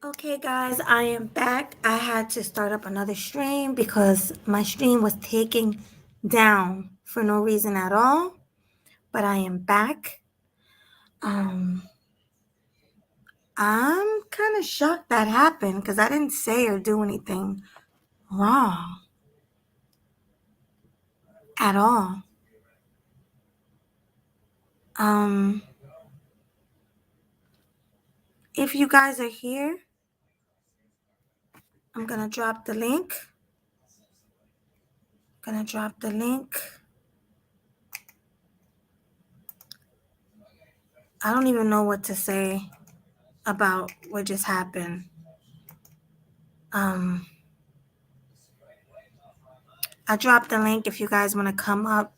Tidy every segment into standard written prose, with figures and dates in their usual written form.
Okay, guys, I am back. I had to start up another stream because my stream was taking down for no reason at all. But I am back. Um, I'm kind of shocked that happened because I didn't say or do anything wrong at all. Um, if you guys are here, I'm gonna drop the link. Gonna drop the link. I don't even know what to say about what just happened. Um, I dropped the link if you guys want to come up.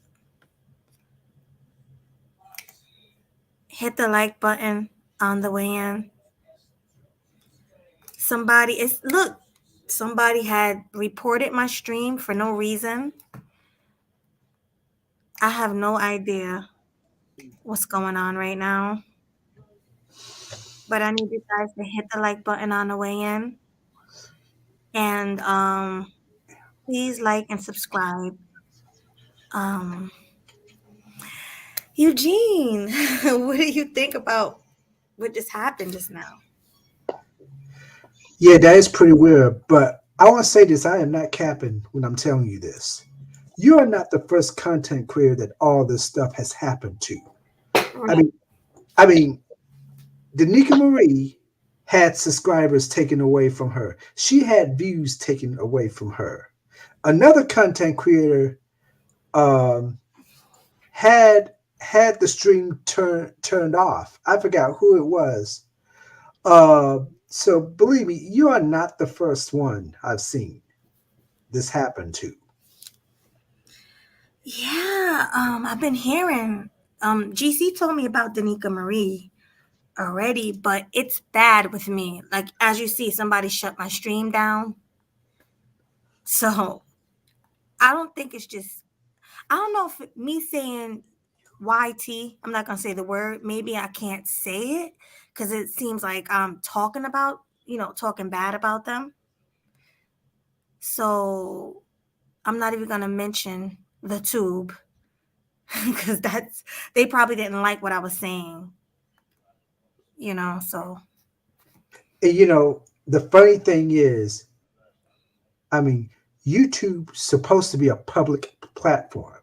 Hit the like button on the way in. Somebody had reported my stream for no reason. I have no idea what's going on right now. But I need you guys to hit the like button on the way in. And please like and subscribe. Um Eugene, what do you think about what just happened just now? Yeah, that is pretty weird. But I want to say this: I am not capping when I'm telling you this. You are not the first content creator that all this stuff has happened to. I Right. mean, I mean, Danica Marie had subscribers taken away from her. She had views taken away from her. Another content creator um, had the stream turned off. I forgot who it was. So believe me, you are not the first one I've seen this happen to. Yeah, I've been hearing. GC told me about Danica Marie already, but it's bad with me. Like as you see, somebody shut my stream down. So I don't think it's just. I don't know if me saying YT. I'm not gonna say the word. Maybe I can't say it because it seems like I'm talking about, talking bad about them. So I'm not even gonna mention the tube because they probably didn't like what I was saying. So And the funny thing is, I mean, YouTube's supposed to be a public platform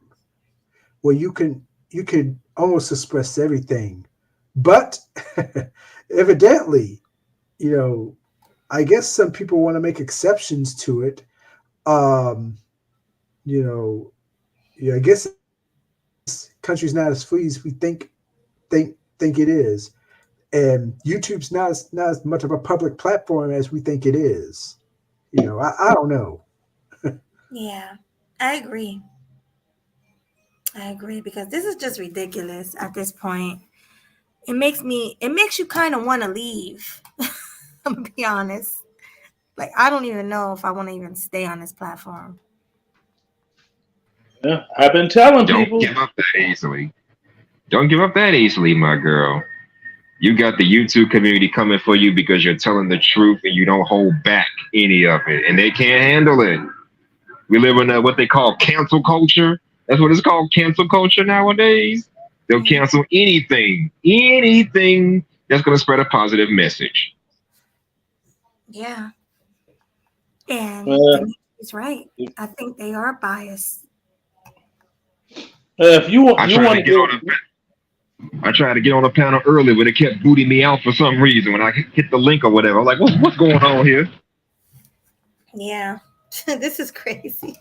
where you can almost express everything. But evidently, you know, I guess some people want to make exceptions to it. Um, you know, yeah, I guess country's not as free as we think it is, and YouTube's not as much of a public platform as we think it is. I don't know. yeah, I agree. I agree because this is just ridiculous at this point. It makes you kind of want to leave. I'm gonna be honest. Like I don't even know if I want to even stay on this platform. Yeah, I've been telling Don't people. give up that easily. Don't give up that easily, my girl. You got the YouTube community coming for you because you're telling the truth and you don't hold back any of it, and they can't handle it. We live in what they call cancel culture. That's what it's called, cancel culture nowadays. They'll Mm, cancel anything that's going to spread a positive message. yeah, and Uh, Denise is right. I think they are biased. if I you tried want to to get on get I tried to get on the panel earlier, but it kept booting me out for some reason. When I hit the link or whatever, I'm like, what's going on here? Yeah, this is crazy.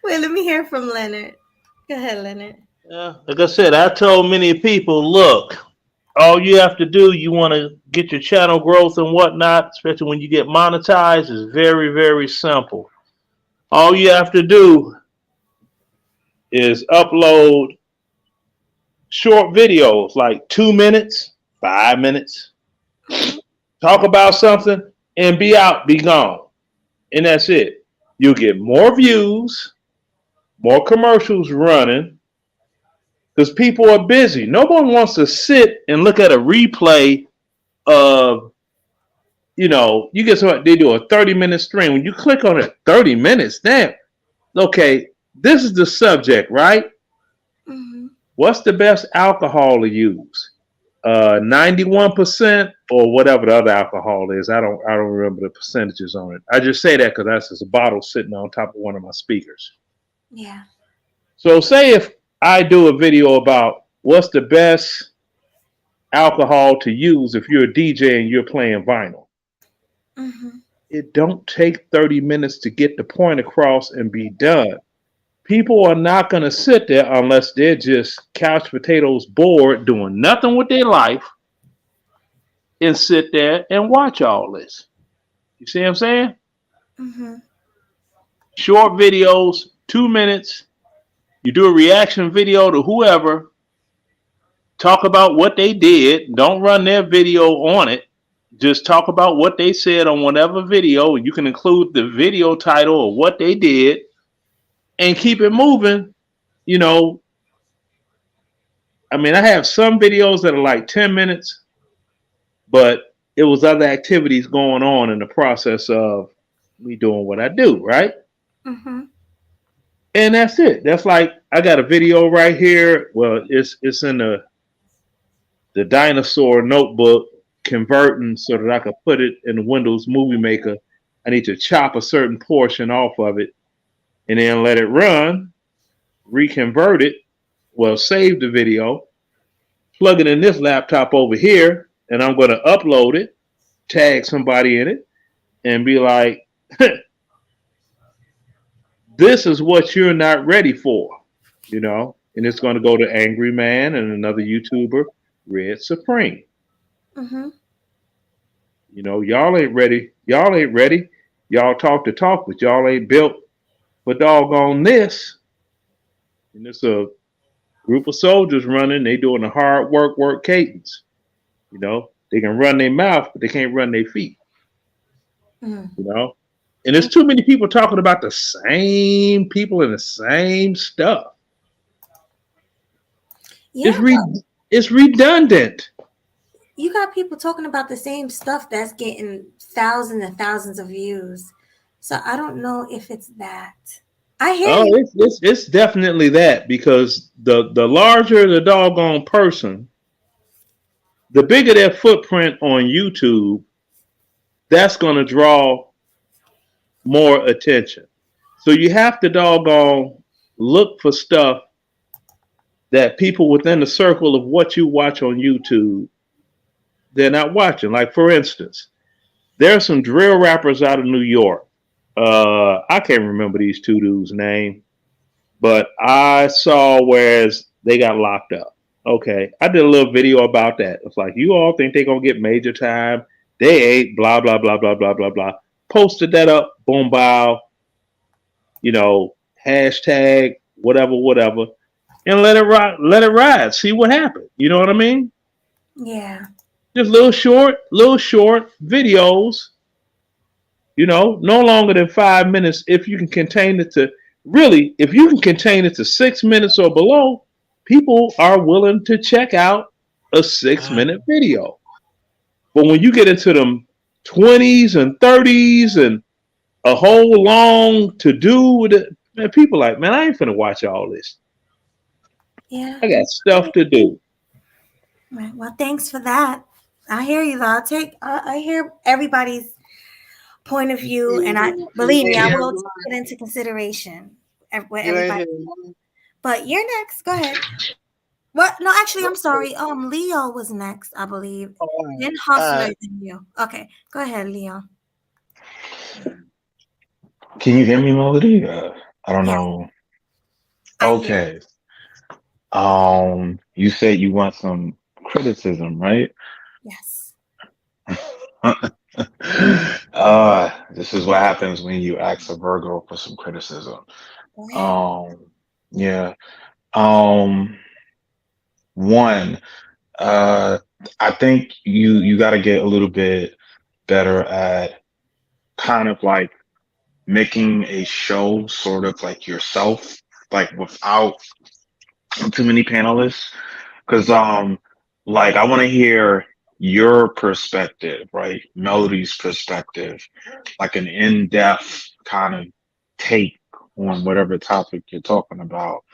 Wait, let me hear from Leonard. Go ahead, Leonard. like I said, I told many people, look, all you have to do, you want to get your channel growth and whatnot, especially when you get monetized, is very, very simple. All you have to do is upload short videos, like 2 minutes, 5 minutes, Hmm. talk about something, and be out, be gone. And that's it. You'll get more views, more commercials running, because people are busy. No one wants to sit and look at a replay of you know, you get somebody, they do a 30-minute stream. When you click on it, 30 minutes, damn. Okay, this is the subject, right? Mm-hmm. What's the best alcohol to use? 91% or whatever the other alcohol is. I don't remember the percentages on it. I just say that because that's just a bottle sitting on top of one of my speakers. Yeah. So say if I do a video about what's the best alcohol to use if you're a DJ and you're playing vinyl. Mm-hmm. It don't take 30 minutes to get the point across and be done. People are not going to sit there unless they're just couch potatoes bored doing nothing with their life and sit there and watch all this. You see what I'm saying? Mm-hmm. Short videos, 2 minutes. You do a reaction video to whoever. Talk about what they did. Don't run their video on it. Just talk about what they said on whatever video. You can include the video title of what they did and keep it moving. You know, I mean, I have some videos that are like 10 minutes, but it was other activities going on in the process of me doing what I do, right? Mm-hmm. And that's it. That's like, I got a video right here. Well, it's in the dinosaur notebook, converting so that I could put it in the Windows Movie Maker. I need to chop a certain portion off of it and then let it run, reconvert it, well, save the video, plug it in this laptop over here, and I'm going to upload it, tag somebody in it, and be like, this is what you're not ready for, you know? And it's going to go to Angry Man and another YouTuber, Red Supreme. Mm-hmm. You know, y'all ain't ready. Y'all ain't ready. Y'all talk the talk, but y'all ain't built for doggone this. And it's a group of soldiers running. They doing the hard work cadence. You know, they can run their mouth, but they can't run their feet. Mm-hmm. You know, and there's too many people talking about the same people and the same stuff. Yeah. It's redundant. You got people talking about the same stuff that's getting thousands and thousands of views. So I don't know if it's that. I hear you. It's definitely that, because the larger the doggone person, the bigger their footprint on YouTube, that's going to draw more attention. So you have to doggone look for stuff that people within the circle of what you watch on YouTube, they're not watching. Like, for instance, there are some drill rappers out of New York. I can't remember these two dudes' name, but I saw where they got locked up. Okay, I did a little video about that. It's like, you all think they're going to get major time. They ain't, blah, blah, blah, blah, blah, blah, blah. Posted that up, boom, bow, you know, hashtag, whatever, and let it ride, see what happens. You know what I mean? Yeah. Just little short videos, you know, no longer than 5 minutes. If you can contain it to, really, if you can contain it to 6 minutes or below, people are willing to check out a 6-minute video. But when you get into them 20s and 30s and a whole long to do with it, man, people like, man, I ain't finna watch all this. Yeah. I got stuff to do. Right. Well, thanks for that. I hear you though. I hear everybody's point of view, and I believe me, I will take it into consideration with everybody. But you're next. Go ahead. What? No, actually, I'm sorry. Leo was next, I believe. Then Hustler, then you. Okay, go ahead, Leo. Can you hear me, Melody? I don't know. Okay. You said you want some criticism, right? Yes. This is what happens when you ask a Virgo for some criticism. Yeah. One, I think you got to get a little bit better at kind of like making a show sort of like yourself, like without too many panelists. Because like I want to hear your perspective, right? Melody's perspective, like an in-depth kind of take on whatever topic you're talking about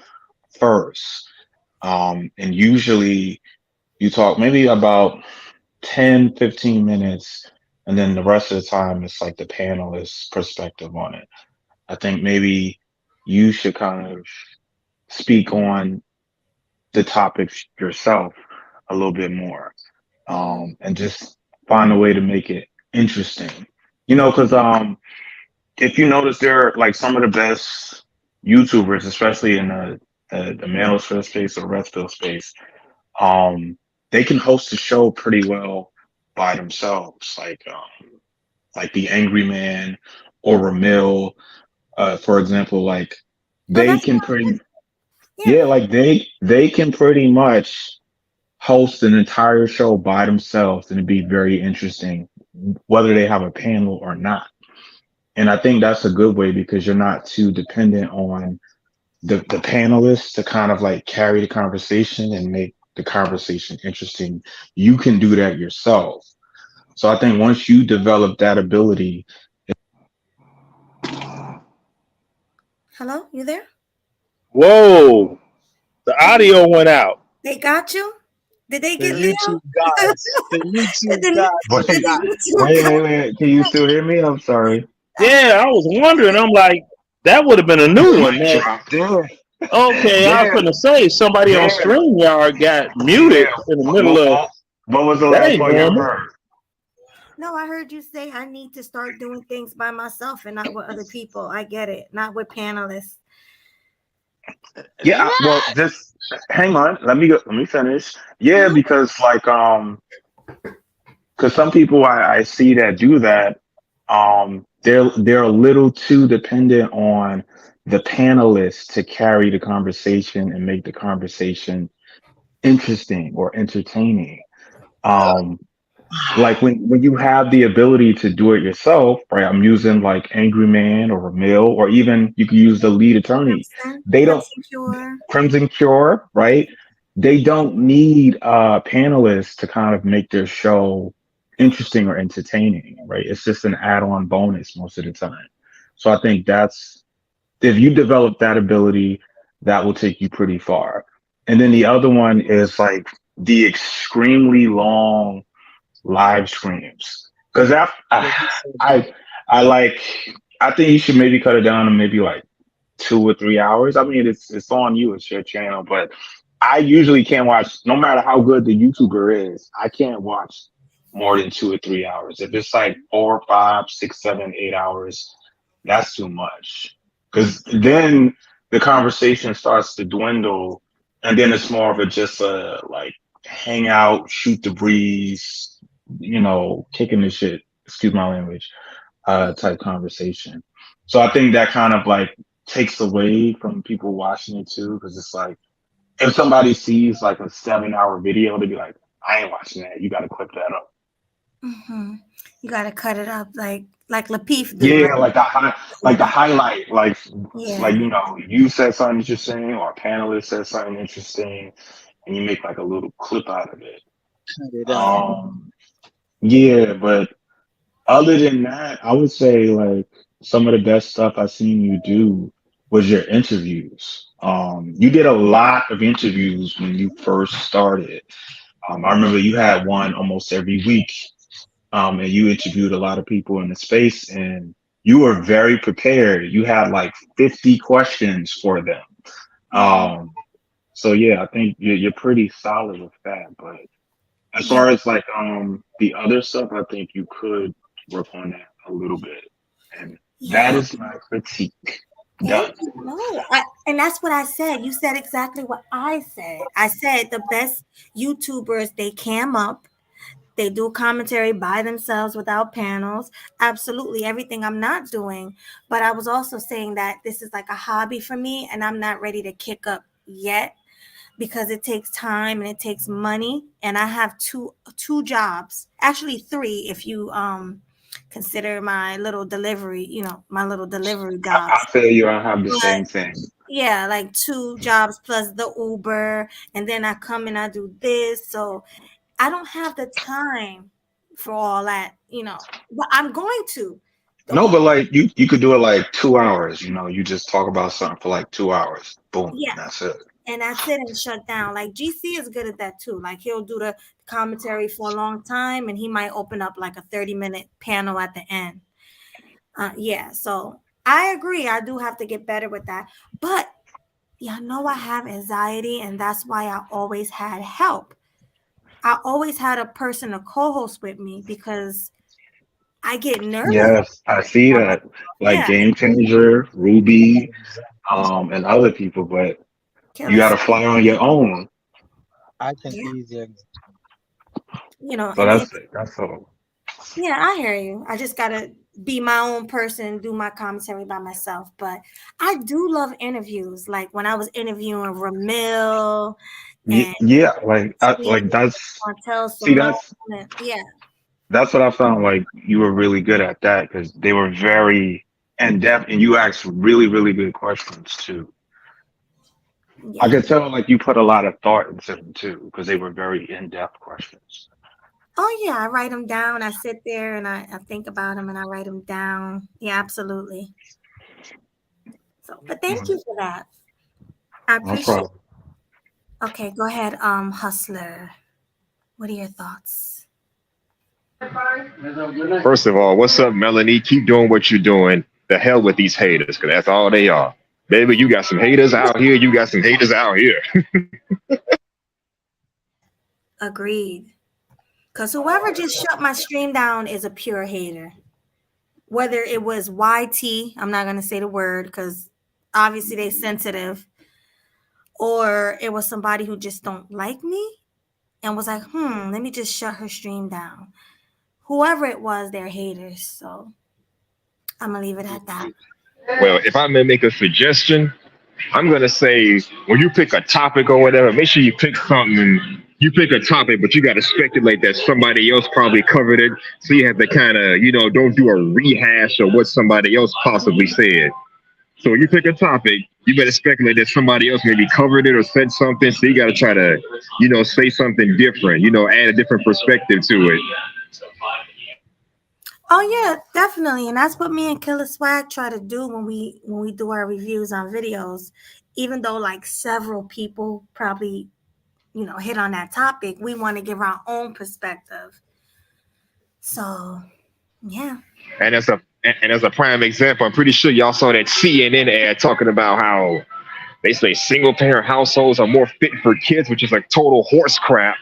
first. And usually you talk maybe about 10, 15 minutes, and then the rest of the time it's like the panelist's perspective on it. I think maybe you should kind of speak on the topics yourself a little bit more, and just find a way to make it interesting. Because if you notice, there are like some of the best YouTubers, especially in the manosphere space or Redfield space, they can host a show pretty well by themselves, like the Angry Man or Ramil, for example. Like Oh, they that's can pretty, yeah. yeah, like they can pretty much host an entire show by themselves and it'd be very interesting, whether they have a panel or not. And I think that's a good way because you're not too dependent on the panelists to kind of like carry the conversation and make the conversation interesting. You can do that yourself. So I think once you develop that ability, Hello, you there? Whoa, the audio went out. They got you? Did they The get Leo? YouTube gods. The Did YouTube the, gods. wait, did Got the YouTube wait. Can you still hear me? I'm sorry. Yeah, I was wondering. I'm like, that would have been a new one. Mic Man. drop. Yeah. Okay, I was Yeah. going to say somebody on Yeah. StreamYard got muted in the middle of. What was the That last ain't part you normal. heard? No, I heard you say I need to start doing things by myself and not with other people. I get it. Not with panelists. Yeah, well, just hang on. Let me finish. Yeah, because because some people I see that do that, they're a little too dependent on the panelists to carry the conversation and make the conversation interesting or entertaining. Um, like when you have the ability to do it yourself, right? I'm using like Angry Man or Ramil, or even you can use the lead attorney. They don't Crimson Cure. Crimson Cure, right? They don't need panelists to kind of make their show interesting or entertaining, right? It's just an add-on bonus most of the time. So I think that's if you develop that ability, that will take you pretty far. And then the other one is like the extremely long live streams because I like I think you should maybe cut it down to maybe like 2 or 3 hours. I mean, it's on you, it's your channel, but I usually can't watch, no matter how good the YouTuber is, I can't watch more than 2 or 3 hours. If it's like 4, 5, 6, 7, 8 hours, that's too much. Because then the conversation starts to dwindle, and then it's more of a just a like hang out, shoot the breeze, kicking the shit, excuse my language, type conversation. So I think that kind of like takes away from people watching it too, because it's like if somebody sees like a 7-hour video, they'd be like, I ain't watching that. You got to clip that up. Mm-hmm. You got to cut it up like Lapeef do. Yeah, Right? like the highlight, Yeah. like you said something interesting, or a panelist said something interesting, and you make like a little clip out of it. Cut it out. Yeah, but other than that, I would say like some of the best stuff I've seen you do was your interviews. You did a lot of interviews when you first started. I remember you had one almost every week, and you interviewed a lot of people in the space, and you were very prepared. You had like 50 questions for them. So yeah, I think you're pretty solid with that. But as far as like the other stuff, I think you could work on that a little bit. And that is my critique. Done. No, and that's what I said. You said exactly what I said. I said the best YouTubers, they cam up, they do commentary by themselves without panels. Absolutely everything I'm not doing. But I was also saying that this is like a hobby for me, and I'm not ready to kick up yet because it takes time and it takes money. And I have two jobs, actually 3 if you consider my little delivery, my little delivery jobs. I feel you. I have the same thing. Yeah, like 2 jobs plus the Uber, and then I come and I do this. So I don't have the time for all that, but I'm going to. The No, only, but like you could do it like 2 hours. You just talk about something for like 2 hours. Boom, yeah, that's it. and that's it and shut down. Like GC is good at that too. Like he'll do the commentary for a long time and he might open up like a 30-minute panel at the end. Yeah, so I agree. I do have to get better with that. But yeah, I know I have anxiety, and that's why I always had help. I always had a person to co-host with me because I get nervous. Yes, I see that. Like Yeah, Game Changer, Ruby, and other people, but you killer. got to fly on your own. I can Yeah, easily. So and that's it's it. That's all. yeah, I hear you. I just gotta be my own person, do my commentary by myself. But I do love interviews. Like when I was interviewing Ramil and Yeah, like Steve, that's Montel see Simone. Yeah, that's what I found like you were really good at that because they were very in depth and you asked really, really good questions too. I yeah. could tell like you put a lot of thought into them too because they were very in depth questions. Oh yeah, I write them down. I sit there and I think about them and I write them down. Yeah, absolutely. So, but thank Mhm. you for that. I No appreciate. problem. Okay, go ahead, Hustler. What are your thoughts? First of all, what's up, Melanie? Keep doing what you're doing. The hell with these haters, because that's all they are. Baby, you got some haters out here. You got some haters out here. Agreed. Because whoever just shut my stream down is a pure hater. Whether it was YT, I'm not gonna say the word because obviously they sensitive, or it was somebody who just don't like me and was like, let me just shut her stream down. Whoever it was, they're haters. So I'm gonna leave it at that. Well, if I may make a suggestion, I'm gonna say when you pick a topic or whatever, make sure you pick something. You pick a topic, but you got to speculate that somebody else probably covered it. So you have to kind of, don't do a rehash of what somebody else possibly said. So when you pick a topic, you better speculate that somebody else maybe covered it or said something. So you got to try to, say something different. Add a different perspective to it. Oh yeah, definitely, and that's what me and Killer Swag try to do when we do our reviews on videos. Even though like several people probably hit on that topic, we want to give our own perspective. So yeah, And as a prime example, I'm pretty sure y'all saw that CNN ad talking about how they say single parent households are more fit for kids, which is like total horse crap.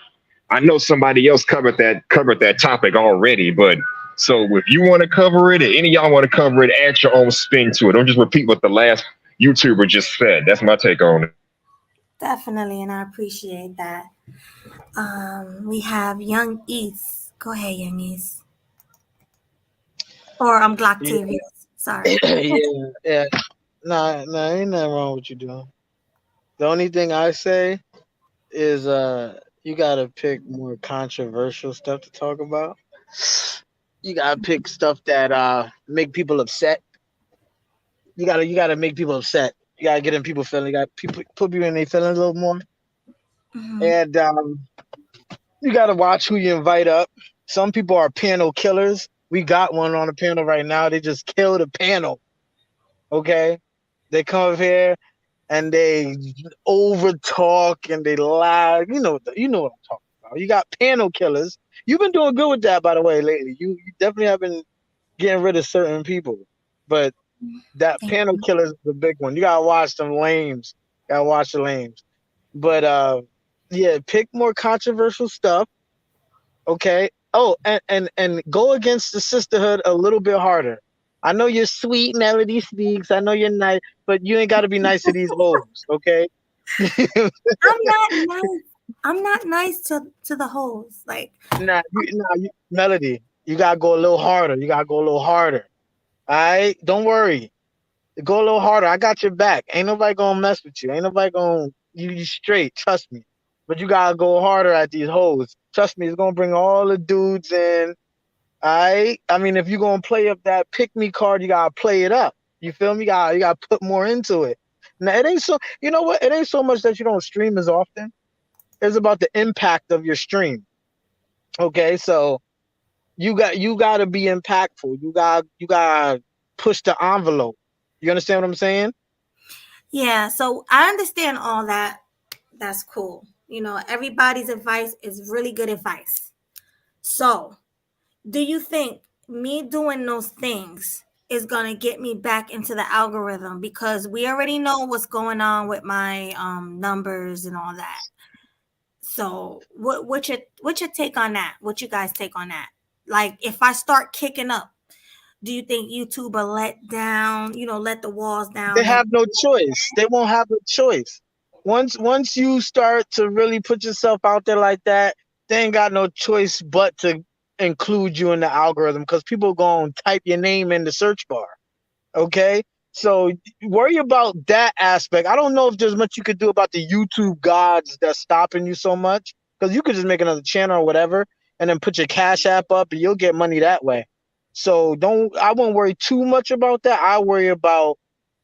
I know somebody else covered that topic already, but so if you want to cover it, or any of y'all want to cover it, add your own spin to it. Don't just repeat what the last YouTuber just said. That's my take on it. definitely, and I appreciate that. We have Young East. Go ahead, Young East. Or I'm Yeah, Glocktavius. Sorry. yeah. Nah, ain't nothing wrong with you doing. The only thing I say is you gotta pick more controversial stuff to talk about. You gotta pick stuff that make people upset. You gotta make people upset. You gotta get in people feeling. You got people put people in their feelings a little more. Mhm. And you gotta watch who you invite up. Some people are panel killers. We got one on the panel right now. They just killed a panel. Okay, they come up here and they over talk and they lie. You know what I'm talking about. You got panel killers. You've been doing good with that, by the way, lately. You definitely have been getting rid of certain people, but that Thank panel you. killer is the big one. You gotta watch them lames. Gotta watch the lames. But yeah, pick more controversial stuff. Okay. Oh, and go against the sisterhood a little bit harder. I know you're sweet, Melody Speaks. I know you're nice, but you ain't got to be nice to these hoes, okay? I'm not nice. I'm not nice to the hoes. Like, Melody, you gotta go a little harder. You gotta go a little harder. All right, don't worry. Go a little harder. I got your back. Ain't nobody gonna mess with you. Ain't nobody gonna you straight. Trust me. But you gotta go harder at these hoes. Trust me, it's gonna bring all the dudes in. I mean, if you're gonna play up that pick me card, you gotta play it up. You feel me? You gotta put more into it. Now it ain't so. You know what? It ain't so much that you don't stream as often. It's about the impact of your stream. Okay, so you got to be impactful. You got to push the envelope. You understand what I'm saying? Yeah, so I understand all that. That's cool. You know, everybody's advice is really good advice. So, do you think me doing those things is going to get me back into the algorithm? Because we already know what's going on with my numbers and all that. So, what's your take on that? What you guys take on that? Like, if I start kicking up, do you think YouTube will let down, let the walls They down and have no choice. They won't have a choice. Once you start to really put yourself out there like that, they ain't got no choice but to include you in the algorithm because people gonna type your name in the search bar. Okay, so worry about that aspect. I don't know if there's much you could do about the YouTube gods that's stopping you so much, because you could just make another channel or whatever and then put your cash app up and you'll get money that way. So I won't worry too much about that. I worry about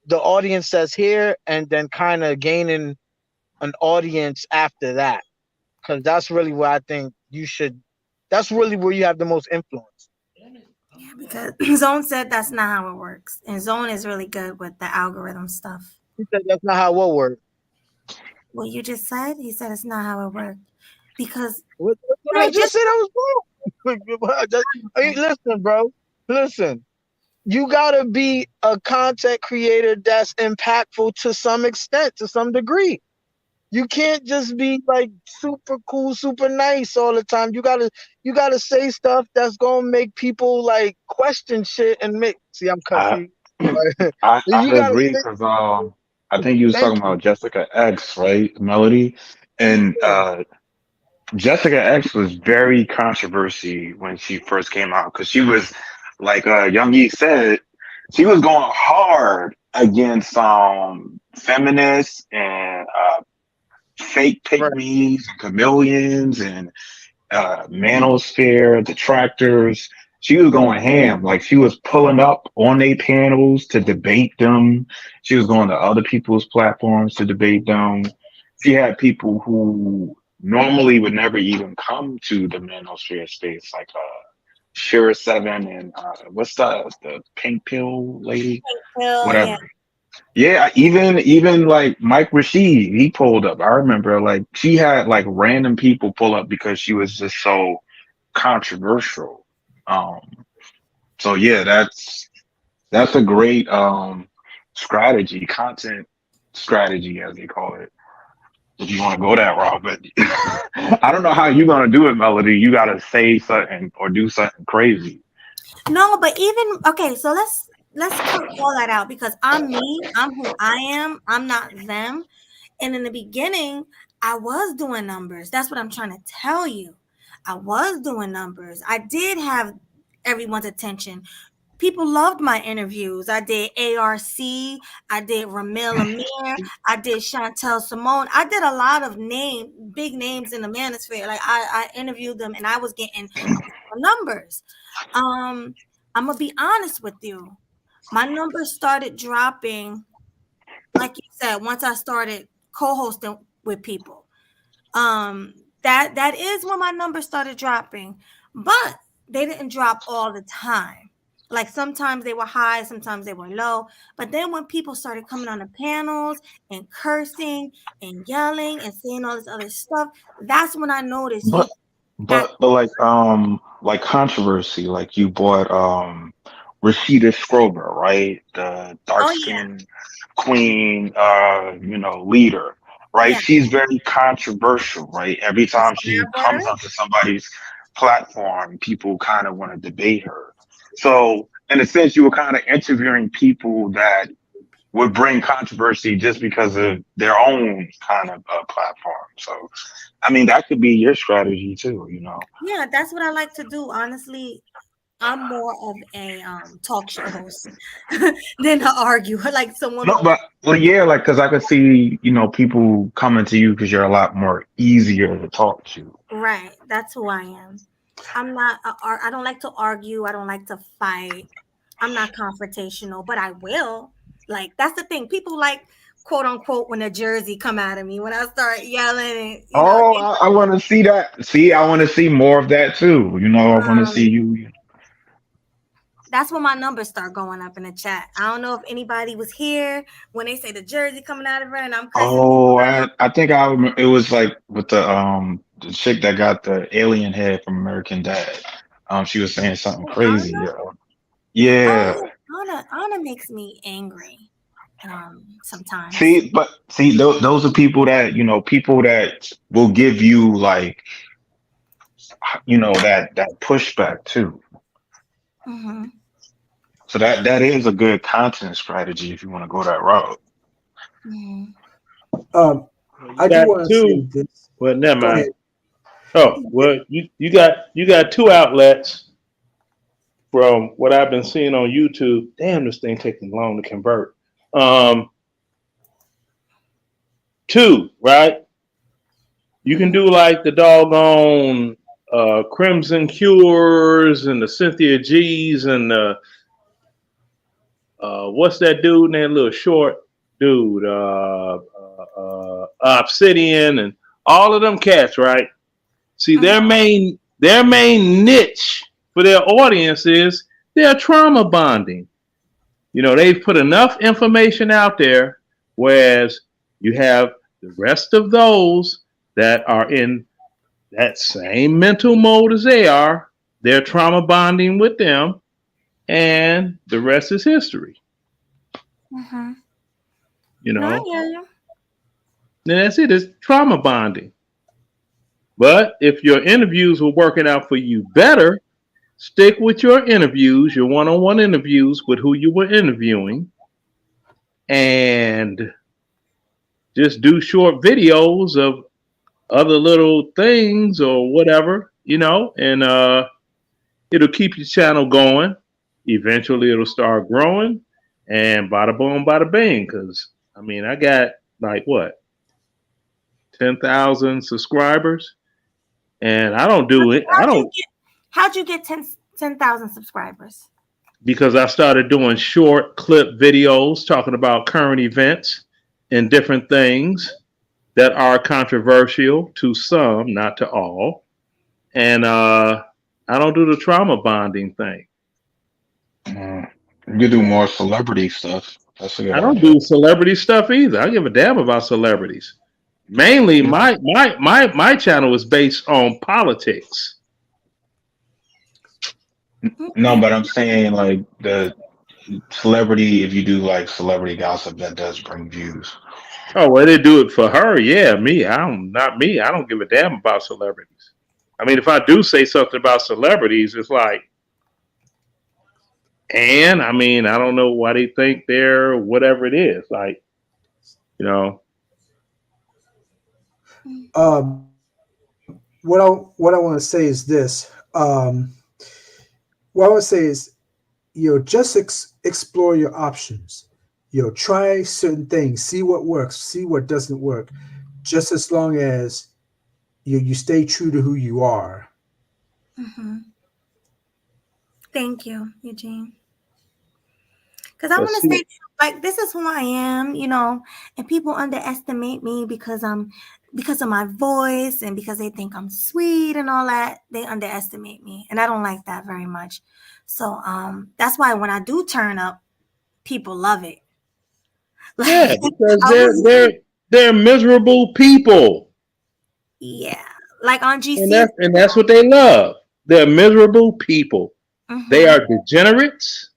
the audience that's here and then kind of gaining an audience after that, because that's really where I think you should, that's really where you have the most influence. yeah, because Zone said that's not how it works. And Zone is really good with the algorithm stuff. He said that's not how it will work. What you just said, he said it's not how it worked. Because What I just said I was wrong. Hey, listen, bro. Listen. You gotta be a content creator that's impactful to some extent, to some degree. You can't just be like super cool, super nice all the time. You gotta say stuff that's gonna make people like question shit and make. See, I'm I cutting. I You gotta agree say. because I think you was Thank talking you. about Jessica X, right, Melody, and Yeah. Jessica X was very controversy when she first came out because she was like Young Yi said, she was going hard against feminists and fake Right. pygmies and chameleons and manosphere detractors. She was going ham. Like she was pulling up on their panels to debate them. She was going to other people's platforms to debate them. She had people who normally would never even come to the manosphere space, like Shira Seven and what's the pink pill lady? well, yeah. Whatever. Yeah, even like Mike Rashid, he pulled up. I remember like she had like random people pull up because she was just so controversial. So yeah, that's a great strategy, content strategy as they call it. If you want to go that route, but I don't know how you're gonna do it, Melody. You gotta say something or do something crazy. No, but even okay, so let's cut all that out because I'm me, I'm who I am, I'm not them. And in the beginning, I was doing numbers. That's what I'm trying to tell you. I was doing numbers. I did have everyone's attention. People loved my interviews. I did ARC, I did Ramil Amir, I did Chantel Simone. I did a lot of big names in the manosphere. Like I interviewed them and I was getting numbers. I'm gonna be honest with you. My numbers started dropping, like you said, once I started co-hosting with people. That is when my numbers started dropping, but they didn't drop all the time. Like sometimes they were high, sometimes they were low. But then when people started coming on the panels and cursing and yelling and saying all this other stuff, that's when I noticed you But got. but like controversy, like you bought Rashida Scrober, right? The dark Oh yeah, skinned queen leader, right? yeah. She's very controversial, right? Every That's time why I she bought comes her. onto somebody's platform, people kind of want to debate her. So in a sense, you were kind of interviewing people that would bring controversy just because of their own kind of platform. So, I mean, that could be your strategy too, you know. Yeah, that's what I like to do. Honestly, I'm more of a talk show host than to argue. Like someone No, who, but well, yeah, like because I could see, people coming to you because you're a lot more easier to talk to. right? That's who I am. I'm not. I don't like to argue. I don't like to fight. I'm not confrontational, but I will. Like that's the thing. People like quote unquote when a jersey come out of me, when I start yelling and Oh, I want to see that. See, I want to see more of that too. You know, I want to see you. that's when my numbers start going up in the chat. I don't know if anybody was here when they say the jersey coming out of her and I'm cursing Oh, people out. I think I remember. It was like with the chick that got the alien head from American Dad. She was saying something Oh, crazy. Anna? Yeah. Anna makes me angry sometimes. See, but see, those are people that people that will give you like that pushback too. Mm-hmm. So that is a good content strategy if you want to go that route. Mm-hmm. You I do got want to say two. this. Well, never Go mind. ahead. Oh, well, you got two outlets from what I've been seeing on YouTube. Damn, this thing taking long to convert. Um, two, right? You can do like the doggone Crimson Cures and the Cynthia G's and the what's that dude? That little short dude, Obsidian, and all of them cats, right? See, their main niche for their audience is their trauma bonding. You know, they've put enough information out there, whereas you have the rest of those that are in that same mental mode as they are. They're trauma bonding with them, and the rest is history. Mm-hmm. You No, I know, hear you. and that's it. It's trauma bonding. But if your interviews were working out for you better, stick with your interviews, your one-on-one interviews with who you were interviewing, and just do short videos of other little things or whatever, and it'll keep your channel going. Eventually it'll start growing and bada boom, bada bing. Cause I mean, I got like what, 10,000 subscribers and I don't do it. I don't, How'd you get 10,000 subscribers? because I started doing short clip videos talking about current events and different things that are controversial to some, not to all. And I don't do the trauma bonding thing. You do more celebrity stuff. That's a good I don't idea. do celebrity stuff either. I give a damn about celebrities. Mainly, Yeah. my channel is based on politics. No, but I'm saying like the celebrity. If you do like celebrity gossip, that does bring views. Oh, well, they do it for her. Yeah, me. I don't. Not me. I don't give a damn about celebrities. I mean, if I do say something about celebrities, it's like, and I mean, I don't know why they think they're whatever it is. Like, you know, Um, what I want to say is this. What I want to say is, just explore your options. Try certain things, see what works, see what doesn't work. Just as long as you stay true to who you are. Mm-hmm. Thank you, Eugene. Because I let's want to see. say, like, this is who I am, and people underestimate me because of my voice and because they think I'm sweet and all that. They underestimate me, and I don't like that very much. So that's why when I do turn up, people love it. Yeah, Like, because I was, they're miserable people. yeah, like on And GC. that's what they love. They're miserable people. They Mm-hmm. are degenerates,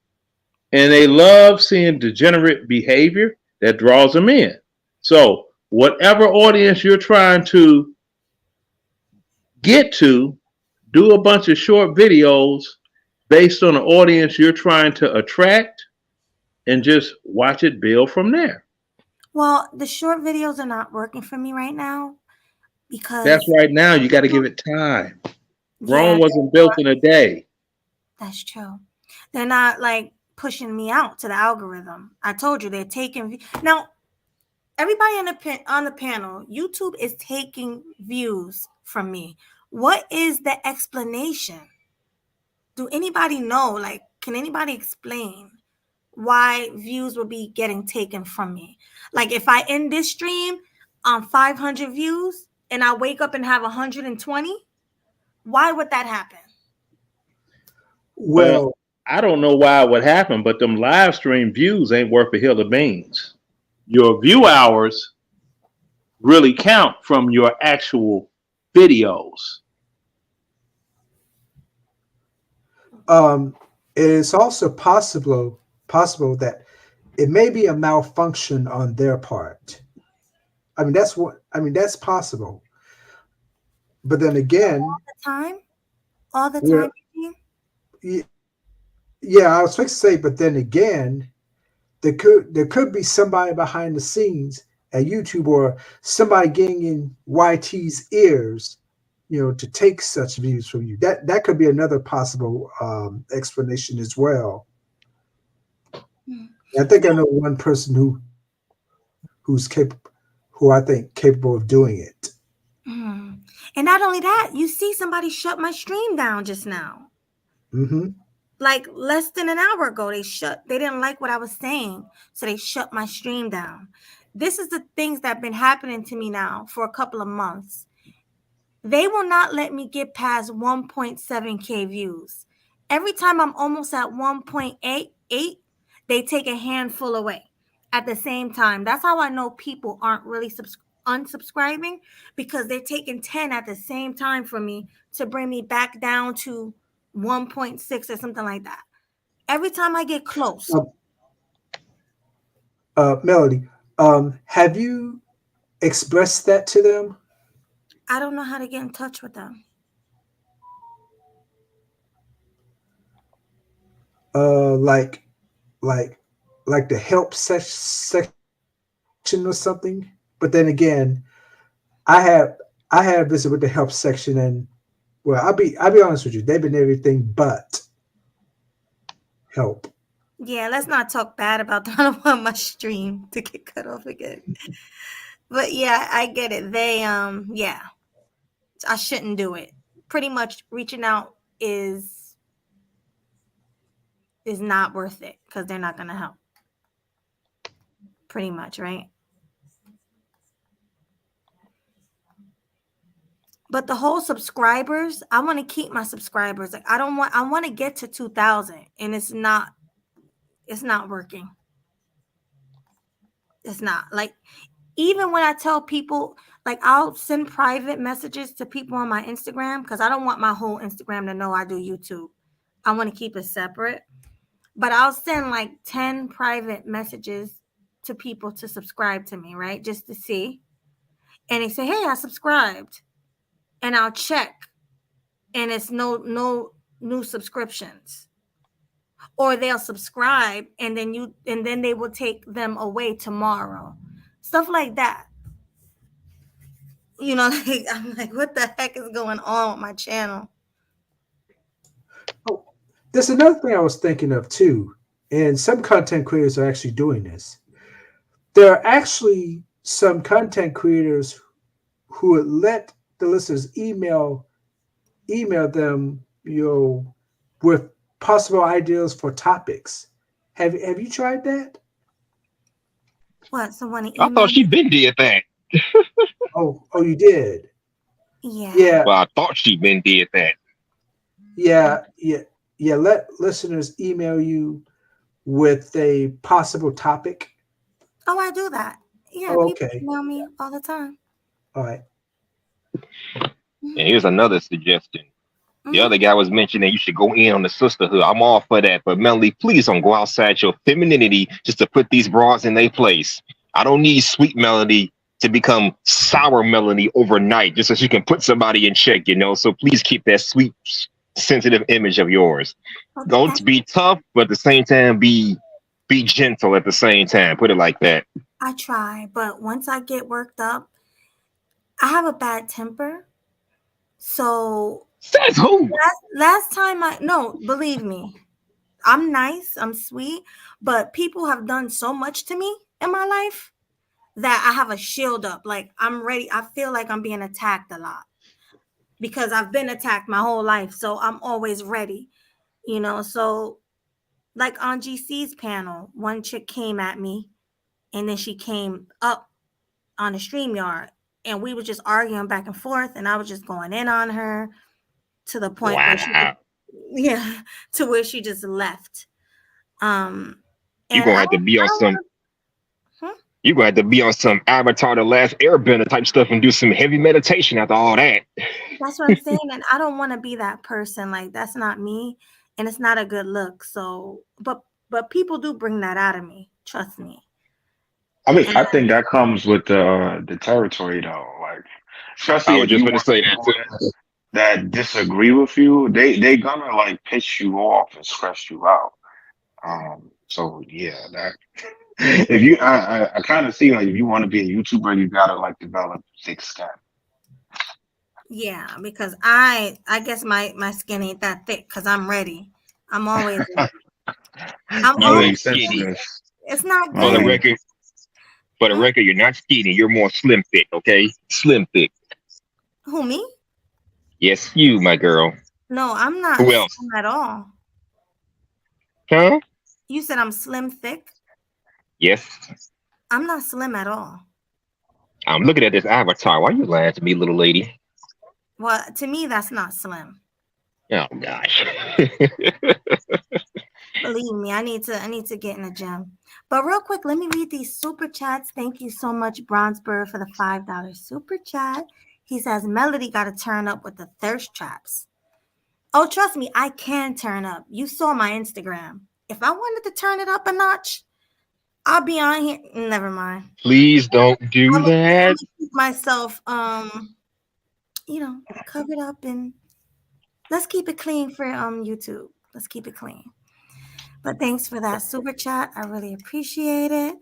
and they love seeing degenerate behavior that draws them in. So, whatever audience you're trying to get to, do a bunch of short videos based on the audience you're trying to attract, and just watch it build from there. Well, the short videos are not working for me right now That's because, right now. You got to give it time. yeah, Rome wasn't built in a day. that's true. They're not like pushing me out to the algorithm. I told you they're taking now. Everybody on the panel, YouTube is taking views from me. What is the explanation? Do anybody know? Like, can anybody explain why views would be getting taken from me. Like if I end this stream on 500 views and I wake up and have 120, why would that happen? Well, I don't know why it would happen, but them live stream views ain't worth a hill of beans. Your view hours really count from your actual videos. it's also possible that it may be a malfunction on their part. I mean, that's possible. But then again, All the Well, time. Eugene? yeah, I was fixing to say, but then again, there could be somebody behind the scenes at YouTube or somebody getting in YT's ears, to take such views from you. That could be another possible explanation as well. I think I know one person who I think capable of doing it. And not only that, you see somebody shut my stream down just now. Mm-hmm. Like less than an hour ago, they didn't like what I was saying, so they shut my stream down. This is the things that have been happening to me now for a couple of months. They will not let me get past 1.7K views. Every time I'm almost at 1.88, they take a handful away at the same time. That's how I know people aren't really unsubscribing, because they're taking 10 at the same time from me to bring me back down to 1.6 or something like that. Every time I get close. Melody, have you expressed that to them? I don't know how to get in touch with them. Like the help section or something. But then again, I have visited with the help section, and well, I'll be honest with you, they've been everything but help. Yeah, let's not talk bad about them. I don't want my stream to get cut off again. But yeah, I get it. They yeah. I shouldn't do it. Pretty much reaching out is not worth it, because they're not gonna help. Pretty much, right? But the whole subscribers, I want to keep my subscribers. Like I want to get to 2,000, and it's not working. It's not. Like even when I tell people, like I'll send private messages to people on my Instagram, because I don't want my whole Instagram to know I do YouTube. I want to keep it separate. But I'll send like 10 private messages to people to subscribe to me, right? Just to see. And they say, hey, I subscribed. And I'll check. And it's no new subscriptions. Or they'll subscribe and then they will take them away tomorrow. Stuff like that. Like, I'm like, what the heck is going on with my channel? Oh, there's another thing I was thinking of too, and some content creators are actually doing this. There are actually some content creators who would let the listeners email them, with possible ideas for topics. Have you tried that? What? Someone I thought she been did that. Oh, you did? Yeah. Yeah. Well, I thought she been did that. Yeah. Let listeners email you with a possible topic. Oh, I do that. Yeah. Oh, people okay. email me all the time. All right. And here's another suggestion. The Mhm. other guy was mentioning you should go in on the sisterhood. I'm all for that. But Melody, please don't go outside your femininity just to put these bras in their place. I don't need sweet Melody to become sour Melody overnight just so she can put somebody in check, So please keep that sweet, sensitive image of yours. Okay. Don't be tough, but at the same time, be gentle at the same time. Put it like that. I try, but once I get worked up, I have a bad temper. So Says who? last time believe me, I'm nice, I'm sweet, but people have done so much to me in my life that I have a shield up. Like I'm ready. I feel like I'm being attacked a lot because I've been attacked my whole life. So I'm always ready, So like on GC's panel, one chick came at me, and then she came up on the StreamYard, and we were just arguing back and forth, and I was just going in on her to the point where she, Wow. yeah, to where she just left. And You're gonna have to be I on don't some. wanna, You're gonna have to be on some Avatar: The Last Airbender type stuff and do some heavy meditation after all that. that's what I'm saying, and I don't want to be that person. Like, that's not me, and it's not a good look. So, but people do bring that out of me. Trust me. I mean, And I think that comes with the territory though. Like, I especially was if just you gonna want say that people too. that disagree with you, they gonna like piss you off and stress you out. So yeah, that if you I kind of see like if you want to be a YouTuber, you gotta like develop thick skin. yeah, because I guess my skin ain't that thick because I'm ready. I'm always ready. I'm You That always ain't makes sense. skinny. ready. It's not For the Um, good. record, for the Huh? record, you're not skinny. You're more slim thick. Okay, slim thick. Who, me? Yes, you, my girl. No, I'm not Who else? slim at all. Huh? You said I'm slim thick. Yes. I'm not slim at all. I'm looking at this avatar. Why you lying to me, little lady? Well, to me, that's not slim. Oh gosh. Believe me, I need to get in the gym. But real quick, let me read these super chats. Thank you so much, Bronzebird, for the $5 super chat. He says Melody got to turn up with the thirst traps. Oh, trust me, I can turn up. You saw my Instagram. If I wanted to turn it up a notch, I'll be on here. Never mind. Please don't do I'm that. gonna keep myself, covered up, and let's keep it clean for YouTube. Let's keep it clean. But thanks for that super chat. I really appreciate it.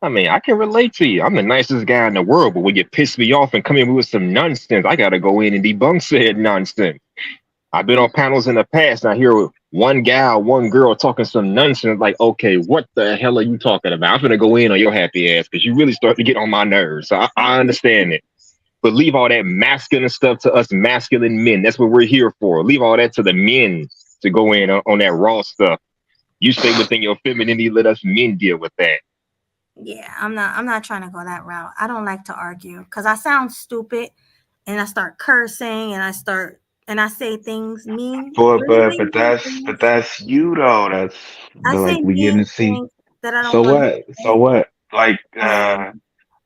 I mean, I can relate to you. I'm the nicest guy in the world, but when you piss me off and come in with some nonsense, I gotta go in and debunk said nonsense. I've been on panels in the past, and I hear one gal, one girl talking some nonsense. Like, okay, what the hell are you talking about? I'm gonna go in on your happy ass because you really start to get on my nerves. So I understand it. But leave all that masculine stuff to us masculine men. That's what we're here for. Leave all that to the men to go in on that raw stuff. You stay within your femininity. Let us men deal with that. Yeah, I'm not trying to go that route. I don't like to argue because I sound stupid and I start cursing and I say things mean, but really, but really but mean that's but things. that's you though. That's I but say like we getting mean to see. things that I don't So want to what? So say. what? Like But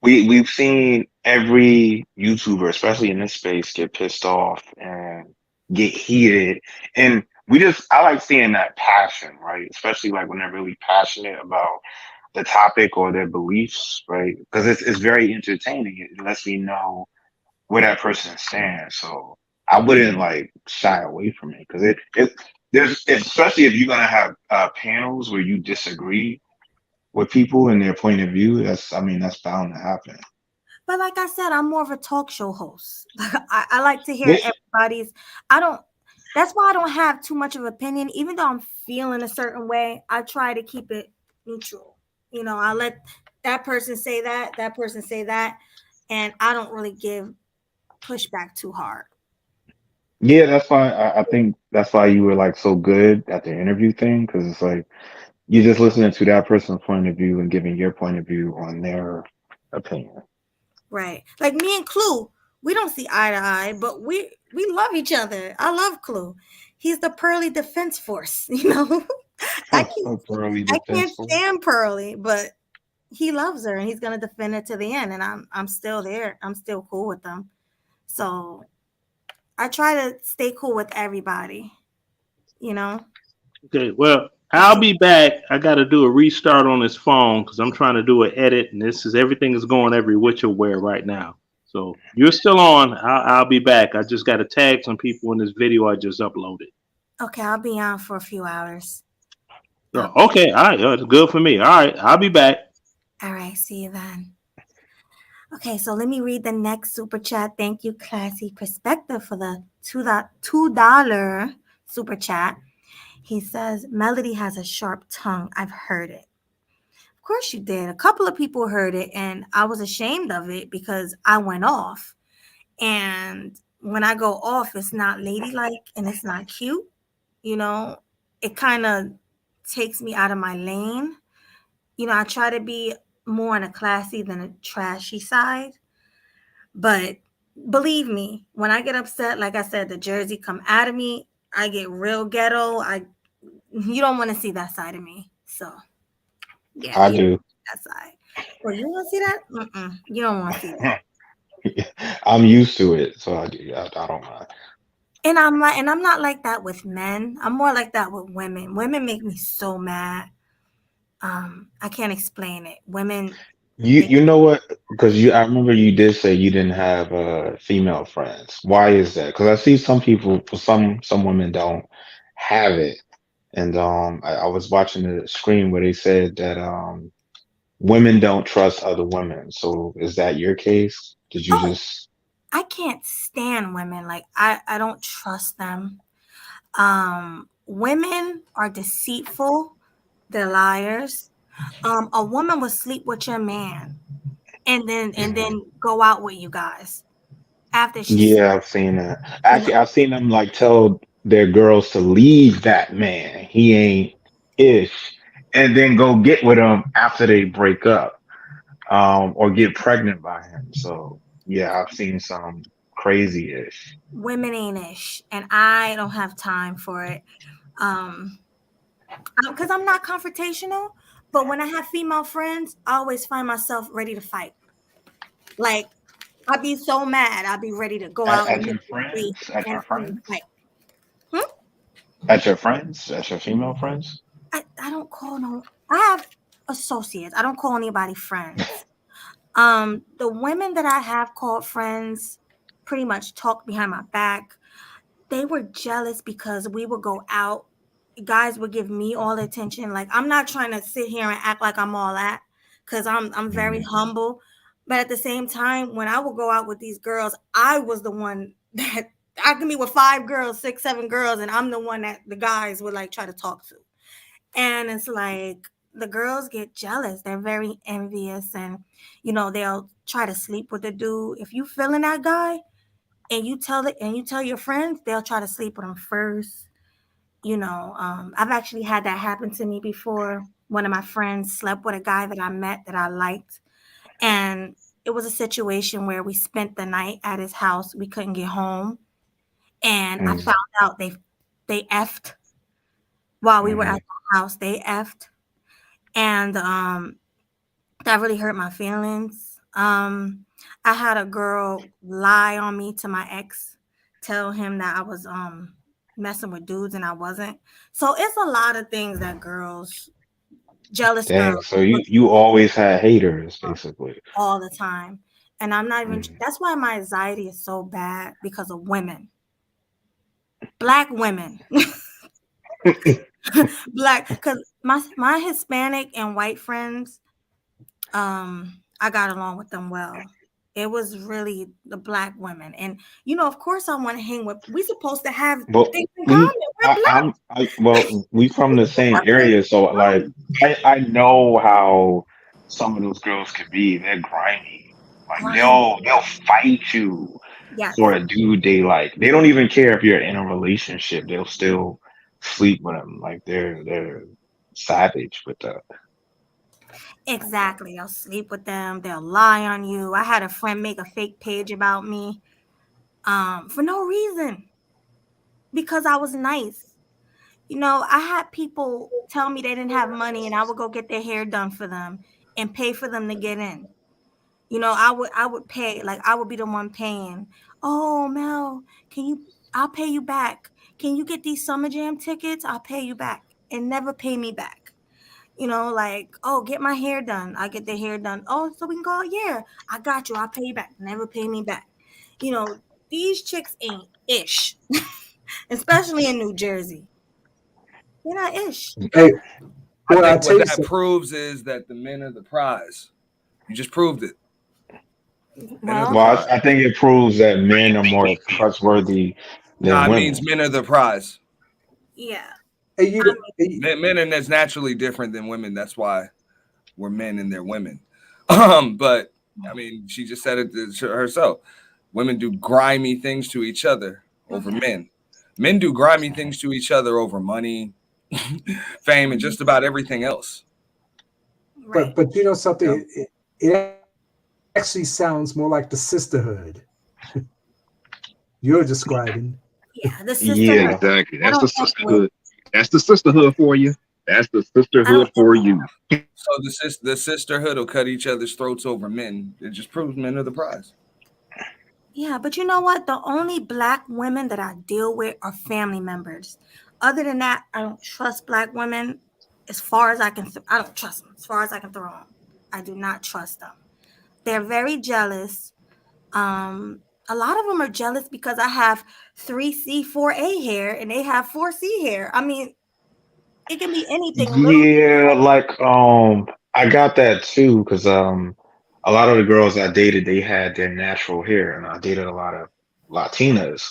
we've seen every YouTuber, especially in this space, get pissed off and get heated. And I like seeing that passion, right? Especially like when they're really passionate about the topic or their beliefs, right? Because it's very entertaining. It lets me know where that person stands. So I wouldn't like shy away from it because there's especially if you're gonna have panels where you disagree with people and their point of view. That's bound to happen. like I said, I'm more of a talk show host. I like to hear Yeah. everybody's. I don't. That's why I don't have too much of opinion. Even though I'm feeling a certain way, I try to keep it neutral. I let that person say that person say that, and I don't really give pushback too hard. Yeah, that's why I think that's why you were like so good at the interview thing because it's like you're just listening to that person's point of view and giving your point of view on their opinion. Right. Like me and Clue, we don't see eye to eye, but we love each other. I love Clue. He's the Pearly Defense Force, I can't Early I can't defense force. stand Pearly, but he loves her and he's gonna defend her to the end. And I'm still there. I'm still cool with them. So I try to stay cool with everybody, you know. Okay, well, I'll be back. I got to do a restart on this phone because I'm trying to do an edit, and everything is going every which way right now. So you're still on. I'll be back. I just got to tag some people in this video I just uploaded. Okay, I'll be on for a few hours. So, okay, all right, that's good for me. All right, I'll be back. All right, see you then. Okay, so let me read the next super chat. Thank you, Classy Perspective, for the $2 super chat. He says, Melody has a sharp tongue. I've heard it. Of course you did. A couple of people heard it, and I was ashamed of it because I went off. And when I go off, it's not ladylike and it's not cute. It kind of takes me out of my lane. You know, I try to be more on a classy than a trashy side. But believe me, when I get upset, like I said, the Jersey come out of me. I get real ghetto. You don't want to see that side of me. So yeah, I you don't do. see that side. Well, you want to see that? You don't want to see that. I'm used to it, so I don't mind. And I'm not like that with men. I'm more like that with women. Women make me so mad. I can't explain it. Women make You know what? Because I remember you did say you didn't have female friends. Why is that? Because I see some people, for some women don't have it, and I was watching the screen where they said that women don't trust other women. So is that your case? Did you oh, just? I can't stand women. Like I don't trust them. Women are deceitful. They're liars. A woman will sleep with your man and Mhm. then go out with you guys after she's Yeah, I've seen that. you know Actually, I've seen them like tell their girls to leave that man. He ain't ish, and then go get with him after they break up, or get pregnant by him. So yeah, I've seen some crazy ish. women ain't ish, and I don't have time for it. Um, because I'm not confrontational, but when I have female friends, I always find myself ready to fight. Like I'd be so mad, I'd be ready to go out in At the your middle of the street friends, at and your friends, fight. Hmm? at your female friends. I don't call no. I have associates. I don't call anybody friends. The women that I have called friends pretty much talk behind my back. They were jealous because we would go out. Guys would give me all the attention. Like I'm not trying to sit here and act like I'm all that because I'm very Mhm. humble. But at the same time, when I would go out with these girls, I was the one that I can be with 5 girls, 6, 7 girls, and I'm the one that the guys would like try to talk to. And it's like the girls get jealous. They're very envious and they'll try to sleep with the dude. If you feeling that guy and you tell your friends, they'll try to sleep with him first. I've actually had that happen to me before. One of my friends slept with a guy that I met that I liked. And it was a situation where we spent the night at his house. We couldn't get home. And I Mhm. found out they effed while we were at Mhm. the house. They effed. And that really hurt my feelings. I had a girl lie on me to my ex, tell him that I was messing with dudes and I wasn't. So it's a lot of things that jealous Dang. girls So look you always had haters, basically. all the time. And I'm not even Mhm. that's why my anxiety is so bad because of women. Black women. Black because my Hispanic and white friends, I got along with them well. It was really the black women. And of course I want to hang with we supposed to have But things in common. We're black. well, we from the same Have things area, so in like common. I know how some of those girls could be. They're grimy. Like Grimy. they'll fight you for Yes. a dude they like. They don't even care if you're in a relationship. They'll still sleep with them. Like they're savage with that. Exactly. They'll sleep with them. They'll lie on you. I had a friend make a fake page about me for no reason because I was nice. I had people tell me they didn't have money and I would go get their hair done for them and pay for them to get in. I would pay, like I would be the one paying. Oh, Mel, I'll pay you back. Can you get these Summer Jam tickets? I'll pay you back and never pay me back. Like, oh, get my hair done. I get the hair done. Oh, so we can go, yeah, I got you. I'll pay you back. Never pay me back. You know, these chicks ain't ish, especially in New Jersey. They're not ish. Hey, I well, I'll think tell what you that something. proves is that the men are the prize. You just proved it. Men are the Well, Well, prize. I think it proves that men are more trustworthy Nah, than it means women. men are the prize. yeah. Hey, you, I know- hey, Men are that's naturally different than women. That's why we're men and they're women. But I mean, she just said it herself. Women do grimy things to each other over mhm. men. Men do grimy things to each other over money, fame, and just about everything else. Right. But you know something, Yeah. it actually sounds more like the sisterhood you're describing. Yeah, the Yeah, sisterhood. exactly. I That's the don't fuck with. sisterhood. That's the sisterhood for you. That's the I sisterhood don't. for you. So the sisterhood will cut each other's throats over men. It just proves men are the prize. Yeah, but you know what? The only black women that I deal with are family members. Other than that, I don't trust black women. As far as I can, I don't trust them. As far as I can throw them, I do not trust them. They're very jealous. A lot of them are jealous because I have 3C, 4A hair, and they have 4C hair. I mean, it can be anything. Little. Yeah, like I got that too because a lot of the girls I dated they had their natural hair, and I dated a lot of Latinas.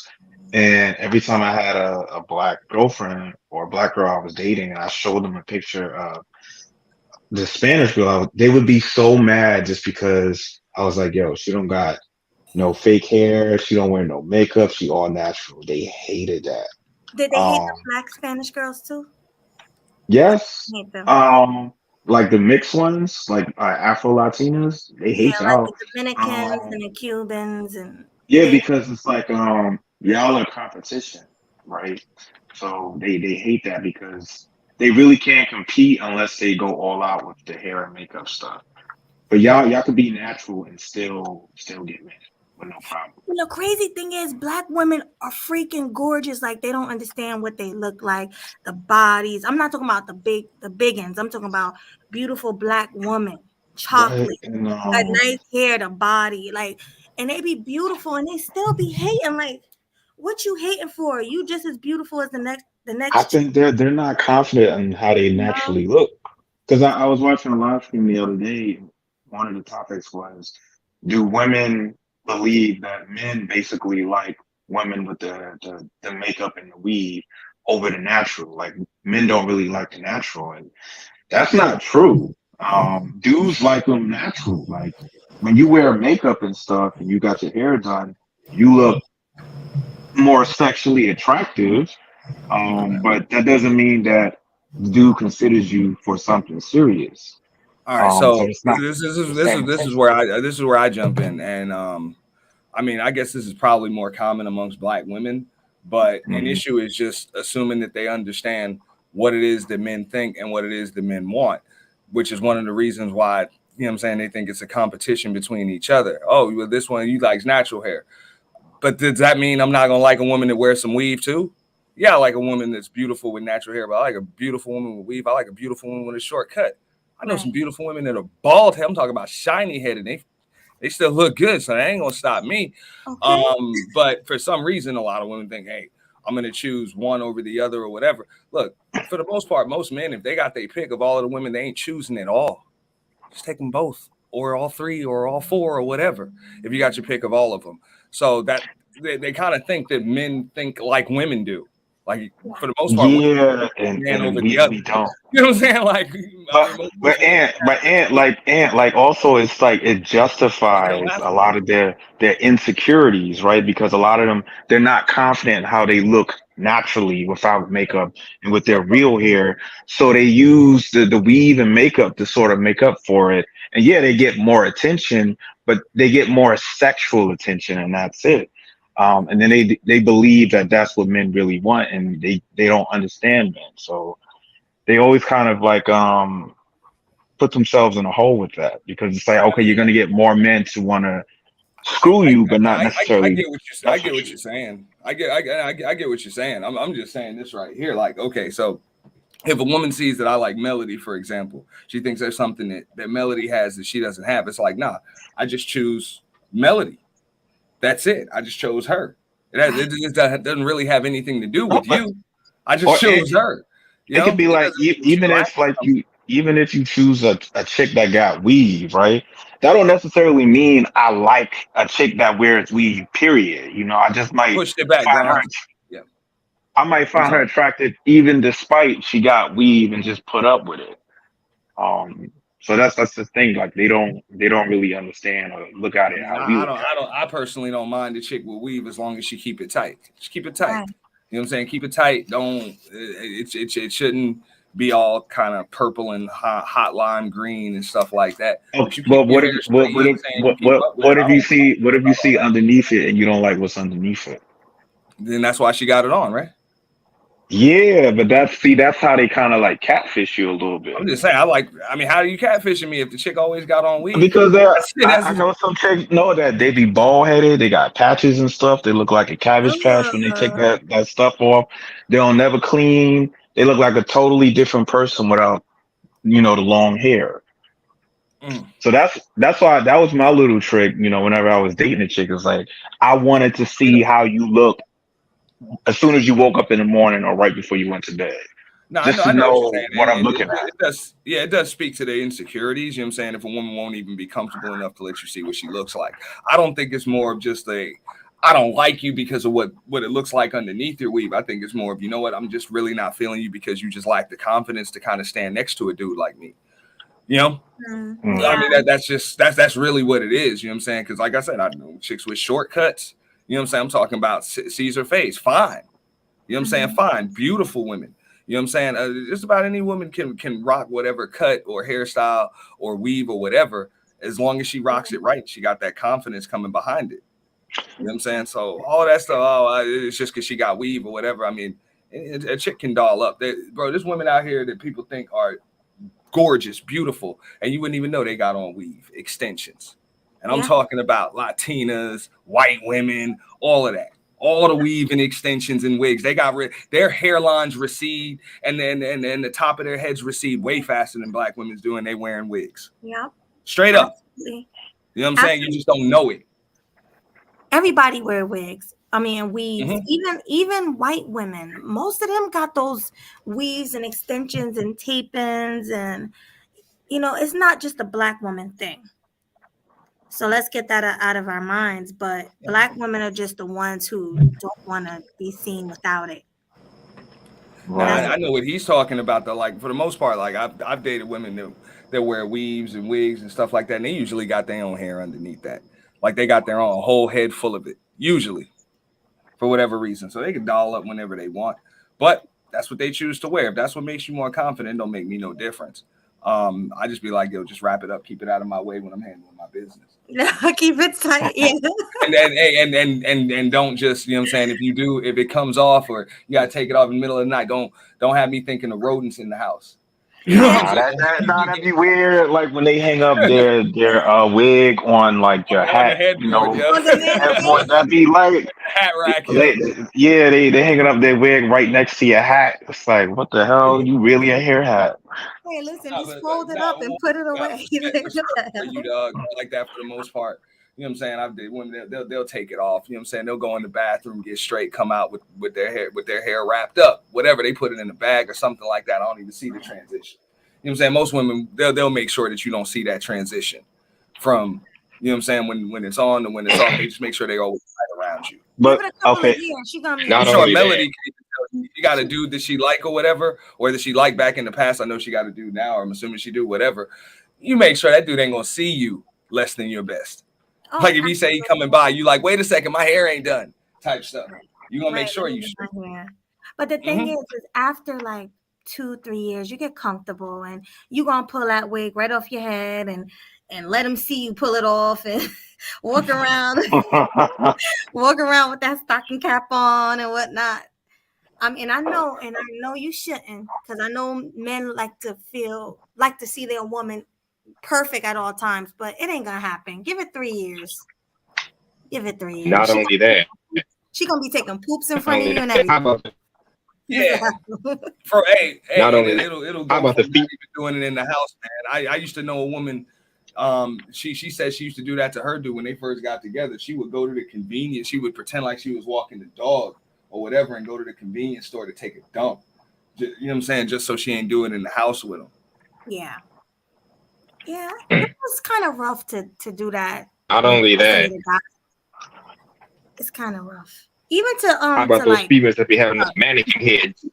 And every time I had a black girlfriend or a black girl I was dating, and I showed them a picture of the Spanish girl, they would be so mad just because I was like, "Yo, she don't got no fake hair, she don't wear no makeup, she all natural." They hated that. Did they hate the Um, black Spanish girls too? Yes. Hate them. Like the mixed ones, like Afro Latinas, they Yeah, hate like y'all. the Dominicans Um, and the Cubans, and yeah, they. because it's like y'all are competition, right? So they hate that because they really can't compete unless they go all out with the hair and makeup stuff. But y'all could be natural and still get mad with no problem. The crazy thing is, black women are freaking gorgeous. Like they don't understand what they look like, the bodies. I'm not talking about the big ends. I'm talking about beautiful black woman, Right. chocolate, And got nice hair, the body, like, and they be beautiful, and they still be hating. Like, what you hating for? You just as beautiful as the I next chick. think they're not confident in how they You know? naturally look. Because I was watching a live stream the other day. One of the topics was, do women believe that men basically like women with the makeup and the weave over the natural? Like men don't really like the natural, and that's not true. Dudes like them natural. Like when you wear makeup and stuff and you got your hair done, you look more sexually attractive, but that doesn't mean that the dude considers you for something serious. All right, So so it's not the same this is attention. where I jump in, and I mean, I guess this is probably more common amongst black women, but an Mhm. issue is just assuming that they understand what it is that men think and what it is that men want, which is one of the reasons why, you know what I'm saying, they think it's a competition between each other. Oh, well, this one you likes natural hair. But does that mean I'm not gonna like a woman that wears some weave too? Yeah, I like a woman that's beautiful with natural hair, but I like a beautiful woman with weave. I like a beautiful woman with a short cut. I know some Right. beautiful women that are bald head. I'm talking about shiny headed. They still look good, so that ain't gonna stop me. Okay. But for some reason, a lot of women think, hey, I'm gonna choose one over the other or whatever. Look, for the most part, most men, if they got their pick of all of the women, they ain't choosing at all. Just take them both, or all three, or all four, or whatever. If you got your pick of all of them, so that they kind of think that men think like women do. Like for the most part, women Yeah, man and over the other. we don't. You know what I'm saying? Like, I mean, most men But also it's like it they don't justifies have a to. lot of their insecurities, right? Because a lot of them they're not confident in how they look naturally without makeup and with their real hair. So they use the weave and makeup to sort of make up for it. And yeah, they get more attention, but they get more sexual attention, and that's it. And then they believe that that's what men really want, and they don't understand men. So they always kind of like put themselves in a hole with that because it's like, I okay, you're mean, gonna get more men to want to screw you, but not I necessarily get what I mess get with what you. you're saying. I get what you're saying. I'm just saying this right here. Like, okay, so if a woman sees that I like Melody, for example, she thinks there's something that Melody has that she doesn't have. It's like, nah, I just choose Melody. That's it. I just chose her. It doesn't really have anything to do with But you. I just or chose her. You it could know, be it like doesn't mean she even lacks if like something. even if you choose a chick that got weave, right? That don't necessarily mean I like a chick that wears weave. Period. You know, I just might Pushed it back, find her. Grimes. Yeah, I might I'm find her sorry. attractive even despite she got weave and just put up with it. Um, so that's the thing. Like they don't really understand or look at I it mean, how we look at I personally don't mind the chick with weave as long as she keep it tight. Just keep it tight. Right. You know what I'm saying? Keep it tight. Don't it shouldn't be all kind of purple and hot lime green and stuff like that. Oh, But you but keep your hair straight. You know what I'm saying? You keep up with what it. if you see underneath it and you don't like what's underneath it? Then that's why she got it on, right? Yeah, but that's how they kind of like catfish you a little bit. I'm just saying, how do you catfishing me if the chick always got on weed? Because I know some chicks know that they be bald headed, they got patches and stuff. They look like a cabbage patch when they take that stuff off. They don't never clean. They look like a totally different person without, the long hair. So that's why that was my little trick. Whenever I was dating a chick, it's like I wanted to see how you look as soon as you woke up in the morning or right before you went to bed. No, just I know to what know you're saying. what I'm looking at. It does speak to their insecurities. You know what I'm saying? If a woman won't even be comfortable enough to let you see what she looks like, I don't think it's more of just I don't like you because of what it looks like underneath your weave. I think it's more of, you know what, I'm just really not feeling you because you just lack the confidence to kind of stand next to a dude like me. You know? Yeah. I mean, that's really what it is. You know what I'm saying? Because like I said, I know chicks with shortcuts. You know what I'm saying? I'm talking about Caesar face. Fine. You know what I'm saying? Fine. Beautiful women. You know what I'm saying? Just about any woman can rock whatever cut or hairstyle or weave or whatever, as long as she rocks it right. She got that confidence coming behind it. You know what I'm saying? So all that stuff, it's just because she got weave or whatever. I mean, a chick can doll up. Bro, there's women out here that people think are gorgeous, beautiful, and you wouldn't even know they got on weave extensions. And I'm talking about Latinas, white women, all of that. All the weave and extensions and wigs. They got their hairlines recede, and then the top of their heads recede way faster than black women's doing. They wearing wigs. Yeah. Straight up. Absolutely. You know what I'm saying? You just don't know it. Everybody wear wigs. I mean, weaves. Even white women. Most of them got those weaves and extensions and tape-ins, and it's not just a black woman thing. So let's get that out of our minds. But black women are just the ones who don't want to be seen without it. Right. I know what he's talking about, though. Like, for the most part, like I've dated women that wear weaves and wigs and stuff like that, and they usually got their own hair underneath that. Like, they got their own whole head full of it, usually, for whatever reason. So they can doll up whenever they want. But that's what they choose to wear. If that's what makes you more confident, don't make me no difference. I just be like, yo, just wrap it up, keep it out of my way when I'm handling my business. Keep it tight. Yeah. and don't just, you know what I'm saying, if it comes off or you gotta take it off in the middle of the night, don't have me thinking of rodents in the house. You know that'd be weird. Like when they hang up their wig on like your hat, that'd be like hat rack. They hanging up their wig right next to your hat. It's like, what the hell? You really a hair hat? Hey, listen, just fold it up and put it away. You dog like that for the most part. You know what I'm saying? I've did women, they'll take it off. You know what I'm saying? They'll go in the bathroom, get straight, come out with their hair wrapped up, whatever. They put it in a bag or something like that. I don't even see the transition. You know what I'm saying? Most women, they'll make sure that you don't see that transition from, you know what I'm saying, when it's on and when it's off. They just make sure they always right around you. But okay, I'm sure Melody you got a dude that she like or whatever, or that she liked back in the past. I know she got a dude now, or I'm assuming she do, whatever. You make sure that dude ain't gonna see you less than your best. Like if he say he coming by, you like, wait a second, my hair ain't done, type stuff. You gonna make sure you straight. But the thing is after like 2-3 years, you get comfortable and you gonna pull that wig right off your head and let him see you pull it off and walk around with that stocking cap on and whatnot. I mean, I know you shouldn't, because I know men like to see their woman perfect at all times, but it ain't gonna happen. Give it 3 years. Give it 3 years. Not only that, she gonna be taking poops in front of you and everything. Yeah. For not only it'll go from even doing it in the house, man. I used to know a woman. She said she used to do that to her dude when they first got together. She would go to the convenience. She would pretend like she was walking the dog or whatever and go to the convenience store to take a dump. You know what I'm saying? Just so she ain't doing it in the house with him. Yeah. Yeah. It was kind of rough to do that. Not only that. It's kind of rough. Even to how about those females that be having those mannequin heads?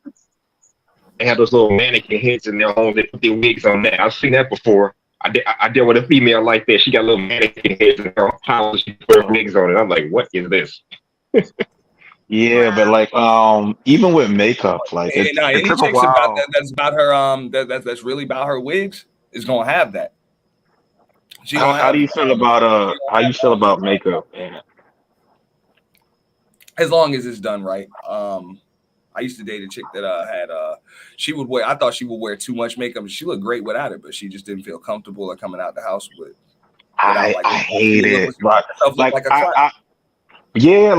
They have those little mannequin heads in their homes. They put their wigs on that. I've seen that before. I dealt with a female like that. She got little mannequin heads in her house. She put her wigs on it. I'm like, what is this? Yeah, but like even with makeup, like And now it any took a chicks about while. that's about her that's really about her wigs is gonna have that. She How, gonna how have do you feel about how you feel about makeup? And as long as it's done right. I used to date a chick that had she would wear. I thought she would wear too much makeup. She looked great without it, but she just didn't feel comfortable like coming out the house without like I she hate would look it, but herself look like like a clown. yeah,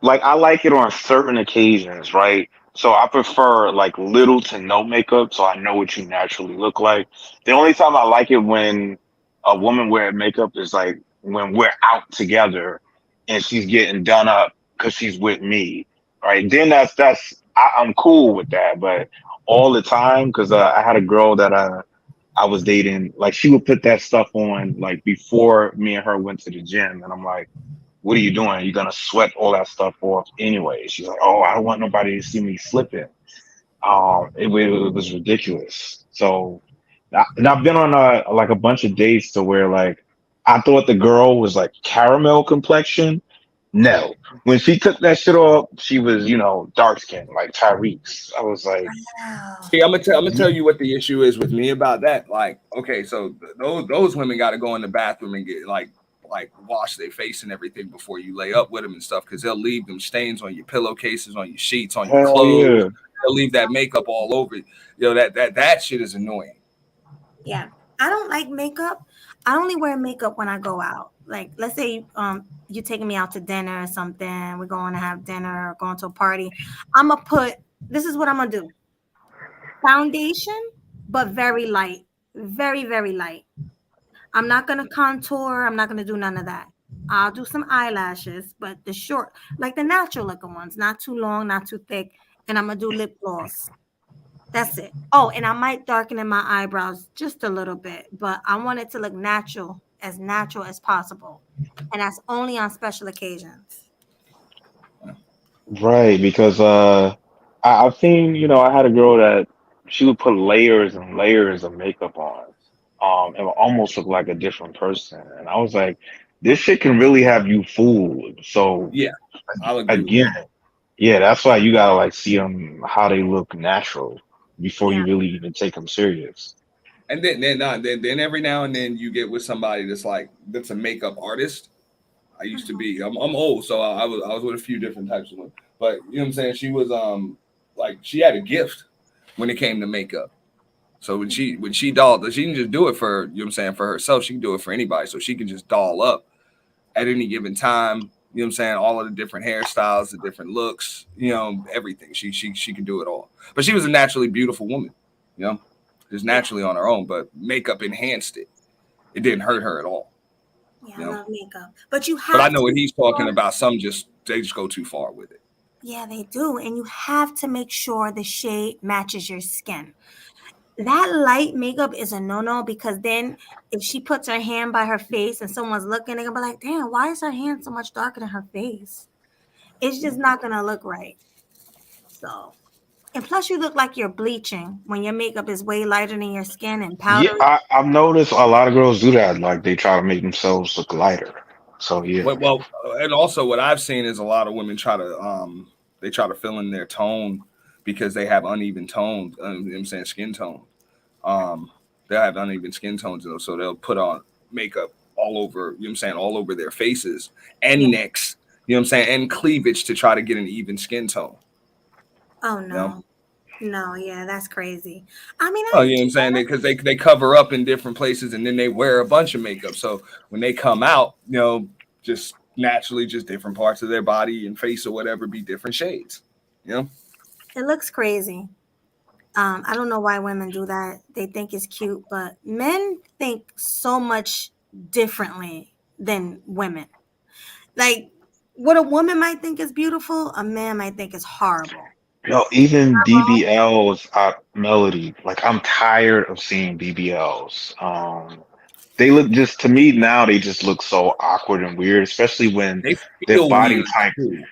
I like it on certain occasions, right? So I prefer like little to no makeup, so I know what you naturally look like. The only time I like it when a woman wear makeup is like when we're out together and she's getting done up because she's with me, right? Then I'm cool with that, but all the time because I had a girl that I was dating, like she would put that stuff on like before me and her went to the gym, and I'm like, what are you doing? You're gonna sweat all that stuff off anyway. She's like, oh, I don't want nobody to see me slipping. It was ridiculous. So, and I've been on like a bunch of dates to where like I thought the girl was like caramel complexion. No, when she took that shit off, she was dark skinned like Tyrese. I was like, Wow. See, I'm gonna tell you what the issue is with me about that. Like, okay, so those women got to go in the bathroom and get like wash their face and everything before you lay up with them and stuff, because they'll leave them stains on your pillowcases, on your sheets, on your hell clothes. yeah. They'll leave that makeup all over. That shit is annoying. Yeah, I don't like makeup. I only wear makeup when I go out. Like, let's say you taking me out to dinner or something. We're going to have dinner or going to a party. I'm gonna put. This is what I'm gonna do. Foundation, but very light, very very light. I'm not gonna contour. I'm not gonna do none of that. I'll do some eyelashes, but the short, like the natural looking ones, not too long, not too thick. And I'm gonna do lip gloss. That's it. Oh, and I might darken in my eyebrows just a little bit, but I want it to look natural as possible. And that's only on special occasions. Right, because I've seen, I had a girl that she would put layers and layers of makeup on, and would almost look like a different person. And I was like, this shit can really have you fooled. So Yeah, I'll agree with again, that. yeah, that's why you gotta like see them how they look natural before Yeah. you really even take them serious. And then every now and then you get with somebody that's a makeup artist. I used to be. I'm old, so I was with a few different types of women. But you know what I'm saying? She was like she had a gift when it came to makeup. So when she dolled, she can just do it for you know what I'm saying for herself. She can do it for anybody. So she can just doll up at any given time. You know what I'm saying? All of the different hairstyles, the different looks, everything. She can do it all. But she was a naturally beautiful woman, just naturally on her own. But makeup enhanced it. It didn't hurt her at all. Yeah, You I know? love makeup. But you But I have know what to he's talking about. Some they just go too far with it. Yeah, they do. And you have to make sure the shade matches your skin. That light makeup is a no-no because then if she puts her hand by her face and someone's looking, they're gonna be like, damn, why is her hand so much darker than her face? It's just not gonna look right. So, and plus you look like you're bleaching when your makeup is way lighter than your skin and Yeah, powdery. I've noticed a lot of girls do that. Like they try to make themselves look lighter. So yeah. And also what I've seen is a lot of women try to fill in their tone because they have uneven tones. You know what I'm saying skin tone. They'll have uneven skin tones, so they'll put on makeup all over. You know what I'm saying all over their faces and Yeah. necks. You know what I'm saying and cleavage to try to get an even skin tone. Oh You know. no. No, yeah, that's crazy. I mean, Oh, I you know what I'm saying? Because they cover up in different places and then they wear a bunch of makeup. So when they come out, just naturally, just different parts of their body and face or whatever be different shades. it looks crazy. I don't know why women do that. They think it's cute, but men think so much differently than women. Like what a woman might think is beautiful, a man might think is horrible. Even Am I wrong? BBLs Melody. Like I'm tired of seeing BBLs. They look just to me now. They just look so awkward and weird, especially when They their feel body weird type too.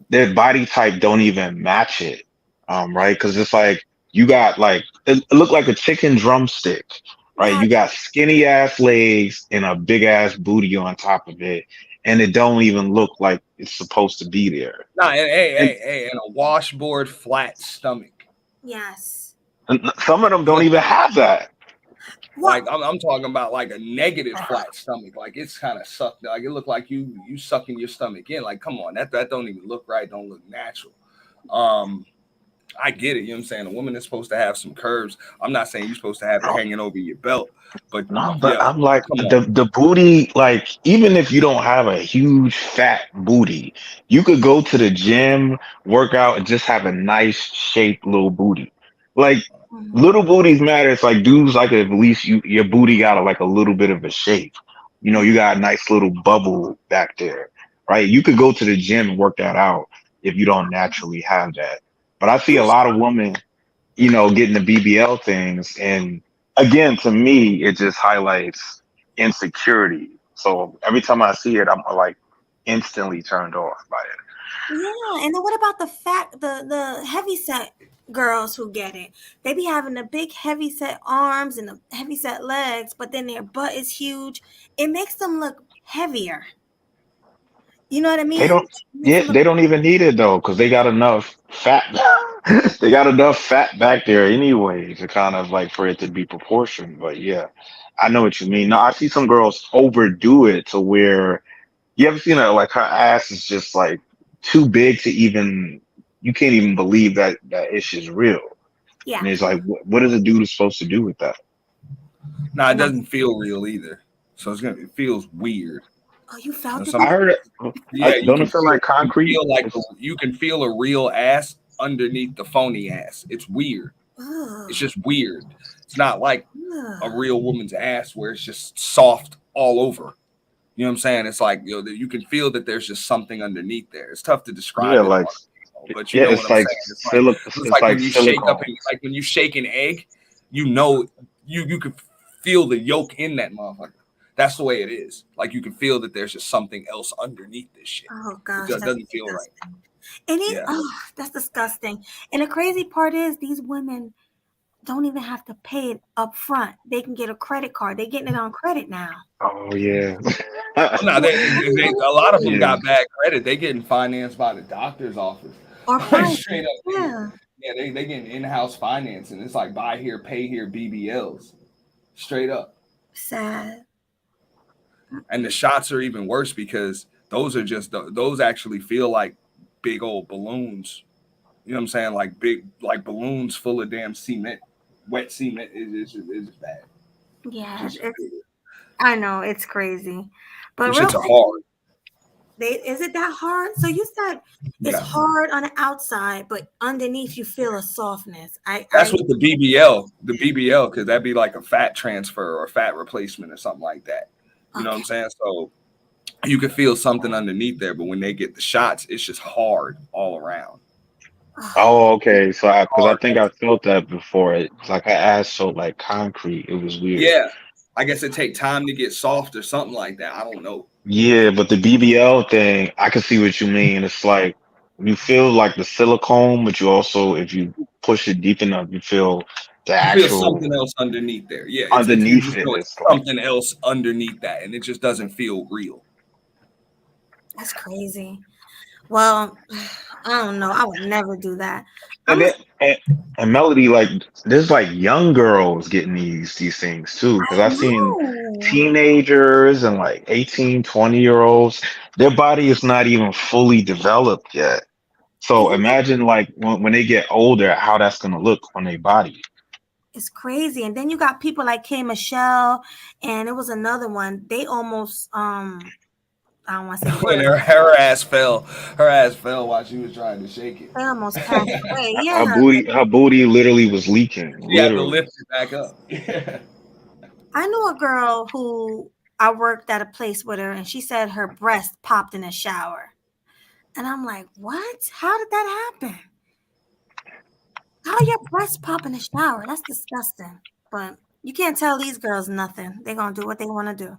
their body type don't even match it. Right? Because it's like you got like it looked like a chicken drumstick, right? Yeah, You got skinny ass legs and a big ass booty on top of it, and it don't even look like it's supposed to be there. Nah, and a washboard flat stomach. Yes. And some of them don't even have that. Like I'm talking about like a negative flat stomach. Like it's kind of sucked. Like it look like you sucking your stomach in. Like come on, that don't even look right. Don't look natural. I get it. You know what I'm saying? A woman is supposed to have some curves. I'm not saying you're supposed to have it hanging over your belt, but No, but yeah, I'm like come on. the booty, like even if you don't have a huge fat booty, you could go to the gym, work out, and just have a nice shaped little booty. Like little booties matter. It's like dudes like at least your booty got like a little bit of a shape. You know, you got a nice little bubble back there, right? You could go to the gym and work that out if you don't naturally have that. But I see a lot of women, you know, getting the BBL things, and again, to me, it just highlights insecurity. So every time I see it, I'm like instantly turned off by it. Yeah, and then what about the heavy set girls who get it? They be having the big heavy set arms and the heavy set legs, but then their butt is huge. It makes them look heavier. You know what I They mean? don't, It makes yeah, them look. they don't even need it though, because they got enough fat. They got enough fat back there anyway to kind of like for it to be proportioned. But yeah, I know what you mean. No, I see some girls overdo it to where you ever seen her like her ass is just like too big to even you can't even believe that ish is real. Yeah. And it's like, what is a dude supposed to do with that? Nah, it doesn't feel real either. So it feels weird. Oh, you felt it? Some- I heard it. Yeah, you Don't can it feel like concrete? you can feel a real ass underneath the phony ass. It's weird. Ugh. It's just weird. It's not like Ugh. a real woman's ass where it's just soft all over. You know what I'm saying? It's like you can feel that there's just something underneath there. It's tough to describe. Yeah, it like but you yeah, know it's what I'm like saying. It's like when you shake silicone. up and like when you shake an egg, you know you can feel the yolk in that motherfucker. That's the way it is. Like you can feel that there's just something else underneath this shit. Oh gosh, It doesn't feel right. And it, Yeah. oh, that's disgusting. And the crazy part is these women don't even have to pay it up front. They can get a credit card. They're getting it on credit now. Oh yeah. No, a lot of them Yeah. got bad credit. They getting financed by the doctor's office. Or Like, finance. straight up. Yeah. Yeah, they getting in-house financing. It's like buy here, pay here, BBLs. Straight up. Sad. And the shots are even worse because those are just those actually feel like big old balloons. You know what I'm saying? Like big balloons full of damn cement. Wet cement is bad. Yeah, I know it's crazy. But Those real shits are quick, hard. is it that hard? So you said it's Yeah. hard on the outside, but underneath you feel a softness. That's what the BBL, because that'd be like a fat transfer or a fat replacement or something like that. You know what I'm saying? So you can feel something underneath there, but when they get the shots, it's just hard all around. Oh, okay. So because I think I felt that before. It's like her ass felt like concrete. It was weird. Yeah. I guess it take time to get soft or something like that. I don't know. Yeah, but the BBL thing, I can see what you mean. It's like you feel like the silicone, but you also, if you push it deep enough, you feel the You actual feel something else underneath there. Yeah. underneath you it. feel It's like, something else underneath that, and it just doesn't feel real. That's crazy. Well, I don't know. I would never do that. and Melody, like there's like young girls getting these things too, because I've seen teenagers and like 18, 20-year-olds, their body is not even fully developed yet. So imagine like when they get older, how that's gonna look on their body. It's crazy. And then you got people like K Michelle, and it was another one. They almost I don't want to say When her ass fell while she was trying to shake it. they almost passed away. Yeah. Her booty literally was leaking. She had to Literally. lift it back up. I knew a girl who I worked at a place with her, and she said her breast popped in a shower. And I'm like, what? How did that happen? How your breasts pop in the shower? That's disgusting. But you can't tell these girls nothing. They're gonna do what they want to do.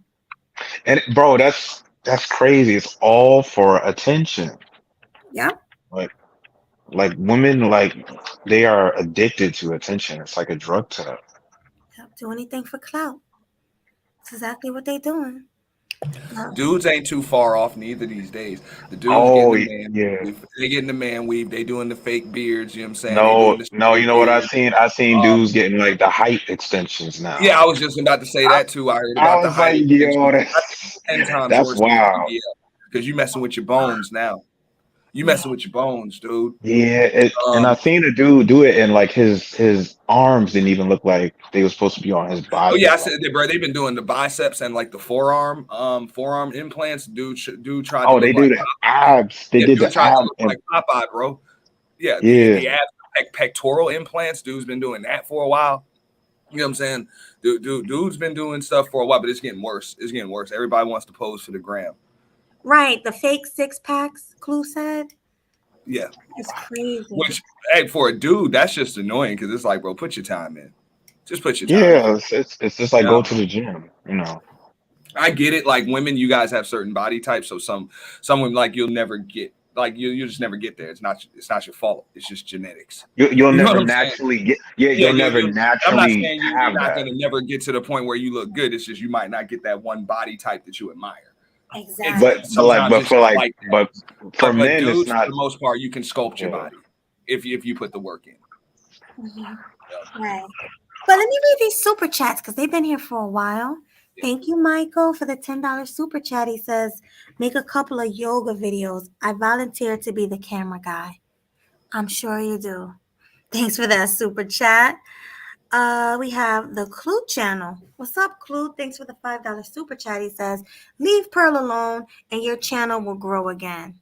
And bro, that's crazy. It's all for attention. Yep. Like women, like they are addicted to attention. It's like a drug to them. Yep. Do anything for clout. That's exactly what they're doing. Dudes ain't too far off neither these days. The dudes Oh getting the man yeah. weave. They getting the man weave. They doing the fake beards. You know what I'm saying? They No, doing the no, you straight know what I beard. seen? I seen dudes getting like the height extensions Yeah, now. I was just about to say I, that too. I heard I about the was like, height yo, extension. That's 10 times that's worse than wild. BBL because you messing with your bones now. You Yeah. messing with your bones, dude. Yeah, and I Um, seen a dude do it, and like his arms didn't even look like they were supposed to be on his oh body. yeah, I Like, said that, bro. They've been doing the biceps and like the forearm implants. Dude tried to oh, look they do like the abs. They yeah, did dude the tried to ab, look and like Popeye, bro. Yeah, the yeah, abs, pectoral implants. Dude's been doing that for a while. You know what I'm saying? Dude's been doing stuff for a while, but it's getting worse. It's getting worse. Everybody wants to pose for the gram. Right. The fake 6-packs, Clue said. Yeah, It's crazy. which hey, for a dude, that's just annoying because it's like, bro, put your time in. Just put your time in. yeah. It's just like Yeah. go to the gym, you know. I get it. Like women, you guys have certain body types, so some women like you'll never get like you just never get there. It's not your fault. It's just genetics. You'll You know what never I'm saying? naturally get, yeah, Yeah, you'll never I'm not naturally saying you're have not that. gonna never get to the point where you look good. It's just you might not get that one body type that you admire. Exactly. Sometimes it's just like that. but for But men, it's dudes, for not. the most part, you can sculpt your Yeah. body if you put the work in. Mhm. Right. But let me read these super chats because they've been here for a while. Thank you, Michael, for the $10 super chat. He says, make a couple of yoga videos. I volunteer to be the camera guy. I'm sure you do. Thanks for that super chat. We have the Clue channel. What's up, Clue? Thanks for the $5 super chat. He says, leave Pearl alone and your channel will grow again.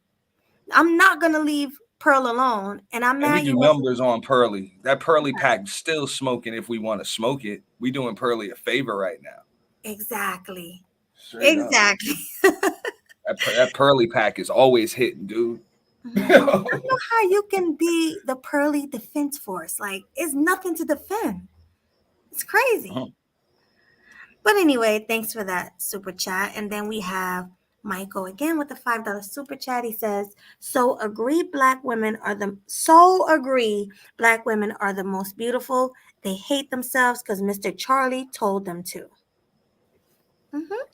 I'm not going to leave Pearl alone. And I'm And we mad do you wasn't. numbers on Pearly. That Pearly pack still smoking if we want to smoke it. We doing Pearly a favor right now. Exactly. Straight up. Exactly. That Pearly pack is always hitting, dude. I don't know how you can be the Pearly Defense Force. Like, it's nothing to defend. It's crazy. Uh-huh. But anyway, thanks for that super chat. And then we have Michael again with the $5 super chat. He says, agree black women are the most beautiful. They hate themselves because Mr. Charlie told them to.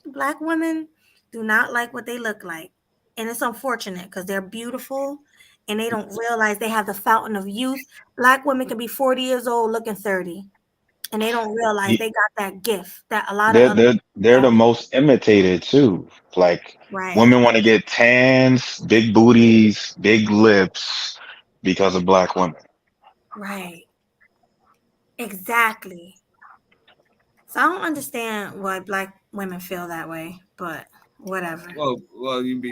Black women do not like what they look like. And it's unfortunate because they're beautiful and they don't realize they have the fountain of youth. Black women can be 40 years old looking 30. And they don't realize they got that gift that a lot of other They're the don't. most imitated too. Like Right. women want to get tans, big booties, big lips because of black women. Right. Exactly. So I don't understand why black women feel that way, but whatever. Well,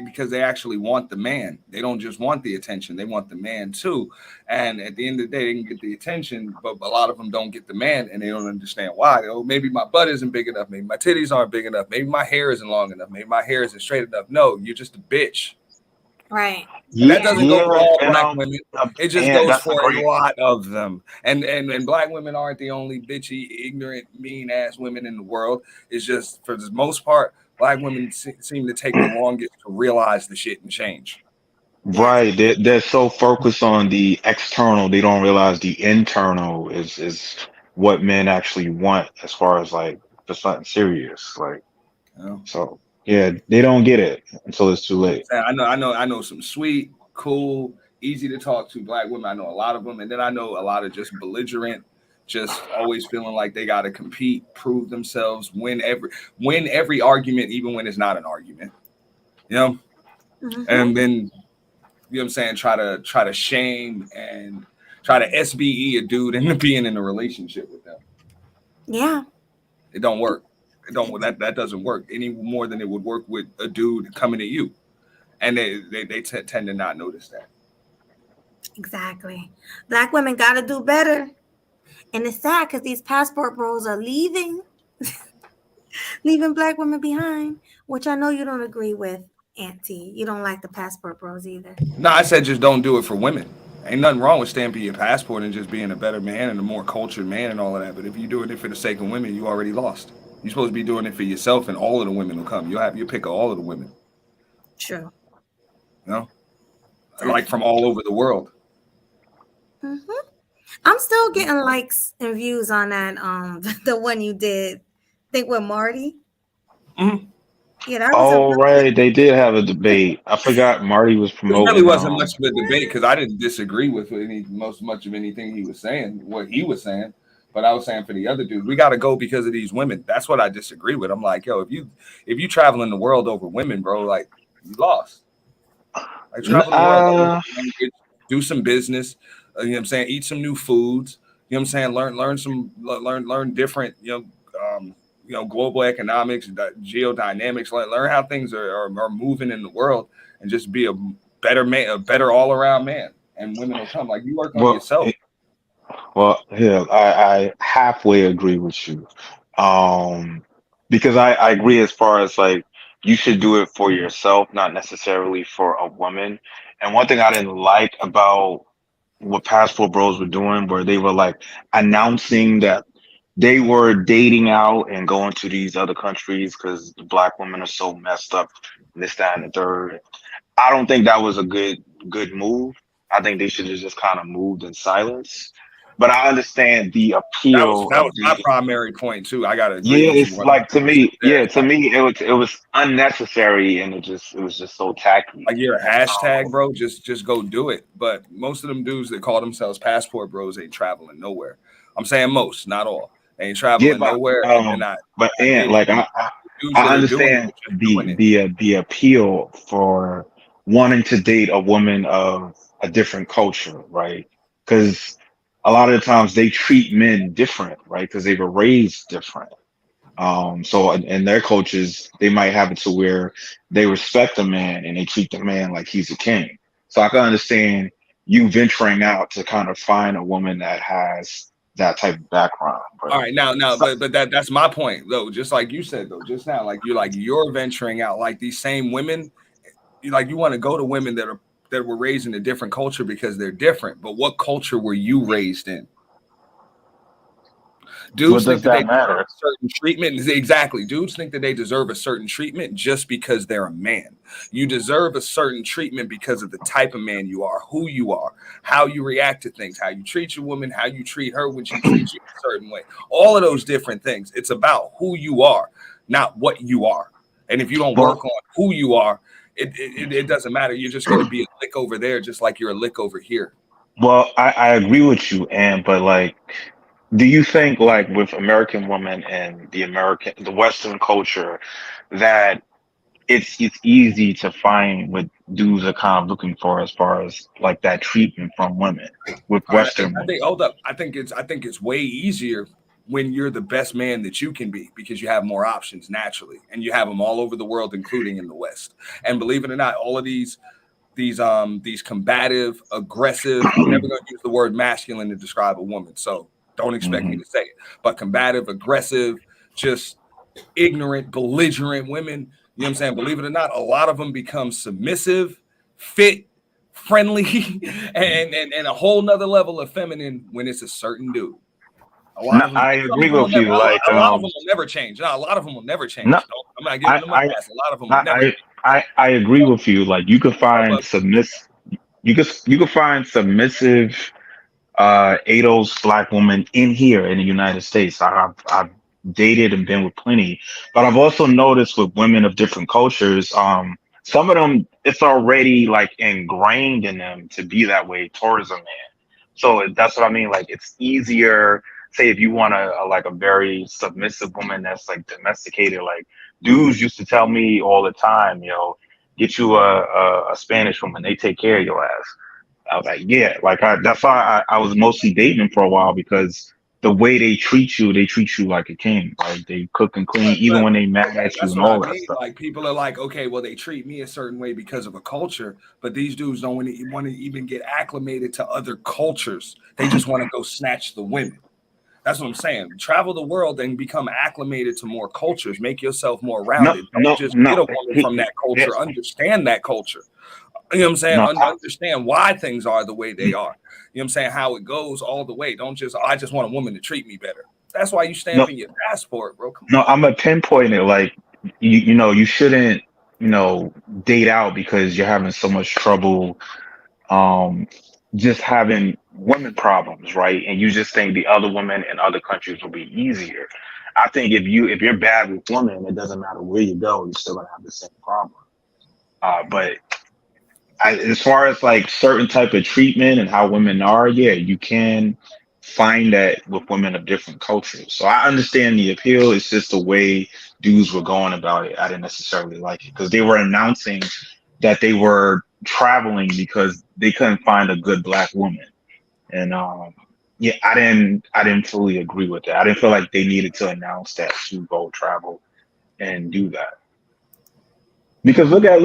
because they actually want the man. They don't just want the attention; they want the man too. And at the end of the day, they can get the attention, but a lot of them don't get the man, and they don't understand why. Oh, maybe my butt isn't big enough. Maybe my titties aren't big enough. Maybe my hair isn't long enough. Maybe my hair isn't straight enough. No, you're just a bitch. Right. And that doesn't go for all and black women. It just and goes that's for the great. a lot of them. And black women aren't the only bitchy, ignorant, mean ass women in the world. It's just for the most part, black women seem to take the longest to realize the shit and change. Right. They're so focused on the external, they don't realize the internal is what men actually want as far as like just something serious. Like, so yeah, they don't get it until it's too late. I know some sweet, cool, easy to talk to black women. I know a lot of them, and then I know a lot of just belligerent, just always feeling like they got to compete, prove themselves, win every argument, even when it's not an argument. You know, and then you know what I'm saying, try to shame and try to SBE a dude into being in a relationship with them. Yeah, it don't work. That doesn't work any more than it would work with a dude coming at you, and they tend to not notice that. Exactly. Black women got to do better. And it's sad because these passport bros are leaving black women behind, which I know you don't agree with, Auntie. You don't like the passport bros either. No, I said just don't do it for women. Ain't nothing wrong with stamping your passport and just being a better man and a more cultured man and all of that. But if you're doing it for the sake of women, you already lost. You're supposed to be doing it for yourself, and all of the women will come. You'll have your pick of all of the women. True. You know, like from all over the world. I'm still getting likes and views on that. The one you did, I think with Marty. Mm-hmm. Yeah, that was a Oh, right. They did have a debate. I forgot Marty was It really promoting. wasn't much of a debate because I didn't disagree with much of anything he was saying, what he was saying. But I was saying for the other dudes, we got to go because of these women. That's what I disagree with. I'm like, yo, if you traveling the world over women, bro, like you lost. Like travel the world, language, do some business. You know what I'm saying? Eat some new foods. You know what I'm saying? Learn different. Global economics, geodynamics. Learn how things are moving in the world, and just be a better man, a better all around man. And women will come. Like you work on Well, yourself. well, yeah, I halfway agree with you. Because I agree as far as like you should do it for yourself, not necessarily for a woman. And one thing I didn't like about what Passport Bros were doing, where they were like announcing that they were dating out and going to these other countries because the black women are so messed up, and this, that, and the third. I don't think that was a good move. I think they should have just kind of moved in silence. But I understand the appeal That of was my the. primary point too. I gotta agree Yeah, with you it's like to 100% me, there. yeah, to me it was unnecessary and it was just so tacky. Like you're a hashtag, bro. Just go do it. But most of them dudes that call themselves passport bros ain't traveling nowhere. I'm saying most, not all. They ain't Yeah, traveling nowhere, and they're but not and dating like anybody. Dudes I that are doing it understand are just doing it. the appeal for wanting to date a woman of a different culture, right? Because a lot of the times they treat men different, right? Because they were raised different. So in their cultures, they might have it to where they respect a man and they treat the man like he's a king. So I can understand you venturing out to kind of find a woman that has that type of background. But All right, now, so, but that's my point though. Just like you said though, just now, like you're venturing out. Like these same women, you want to go to women that were raised in a different culture because they're different. But what culture were you raised in? what Dudes think does that they that deserve matter? a certain treatment. Exactly. Dudes think that they deserve a certain treatment just because they're a man. You deserve a certain treatment because of the type of man you are, who you are, how you react to things, how you treat your woman, how you treat her when she treats you a certain way. All of those different things. It's about who you are, not what you are. And if you don't Well, work on who you are, it doesn't matter. You're just going to be a lick over there, just like you're a lick over here. well, I agree with you, and but like, do you think like with American women and the Western culture that it's easy to find what dudes are kind of looking for as far as like that treatment from women with All right, Western women? hold up. I think it's way easier when you're the best man that you can be because you have more options naturally, and you have them all over the world, including in the West. And believe it or not, all of these combative, aggressive. I'm never going to use the word masculine to describe a woman, so don't expect me Hmm. to say it. But combative, aggressive, just ignorant, belligerent women. You know what I'm saying? Believe it or not, a lot of them become submissive, fit, friendly, and a whole nother level of feminine when it's a certain dude. A lot No, of them, I some of agree them will with never. you. Like, A lot of them will never change. No, a lot of them will never no, change. I'm not giving I, them a I, pass. A lot of them will never I, change. I agree with you. Like, you could find But you could find submissive, ADOS black women in here in the United States. I've dated and been with plenty, but I've also noticed with women of different cultures, some of them it's already like ingrained in them to be that way towards a man. So that's what I mean. Like it's easier. Say if you want like a very submissive woman that's like domesticated. Like dudes used to tell me all the time, get you a Spanish woman. They take care of your ass. I was like, yeah. Like that's why I was mostly dating for a while because the way they treat you like a king. Like they cook and clean, even but when they mad at you that's and what I all that mean. stuff. Like people are like, okay, well, they treat me a certain way because of a culture, but these dudes don't want to even get acclimated to other cultures. They just want to go snatch the women. That's what I'm saying. Travel the world and become acclimated to more cultures. Make yourself more No, rounded. Don't no, just no. get a woman from that culture. Understand that culture. You know what I'm saying? No, Understand why things are the way they are. You know what I'm saying? How it goes all the way. Don't just, I just want a woman to treat me better. That's why you no, stamping your passport, bro. Come no. on. I'm gonna pinpoint it. Like you shouldn't, date out because you're having so much trouble, um, just having women problems, right? And you just think the other women in other countries will be easier. I think if you're bad with women, it doesn't matter where you go, you're still gonna have the same problem. But as far as like certain type of treatment and how women are, yeah, you can find that with women of different cultures. So I understand the appeal. It's just the way dudes were going about it. I didn't necessarily like it because they were announcing that they were traveling because they couldn't find a good black woman. And yeah, I didn't fully agree with that. I didn't feel like they needed to announce that to go travel and do that. Because look at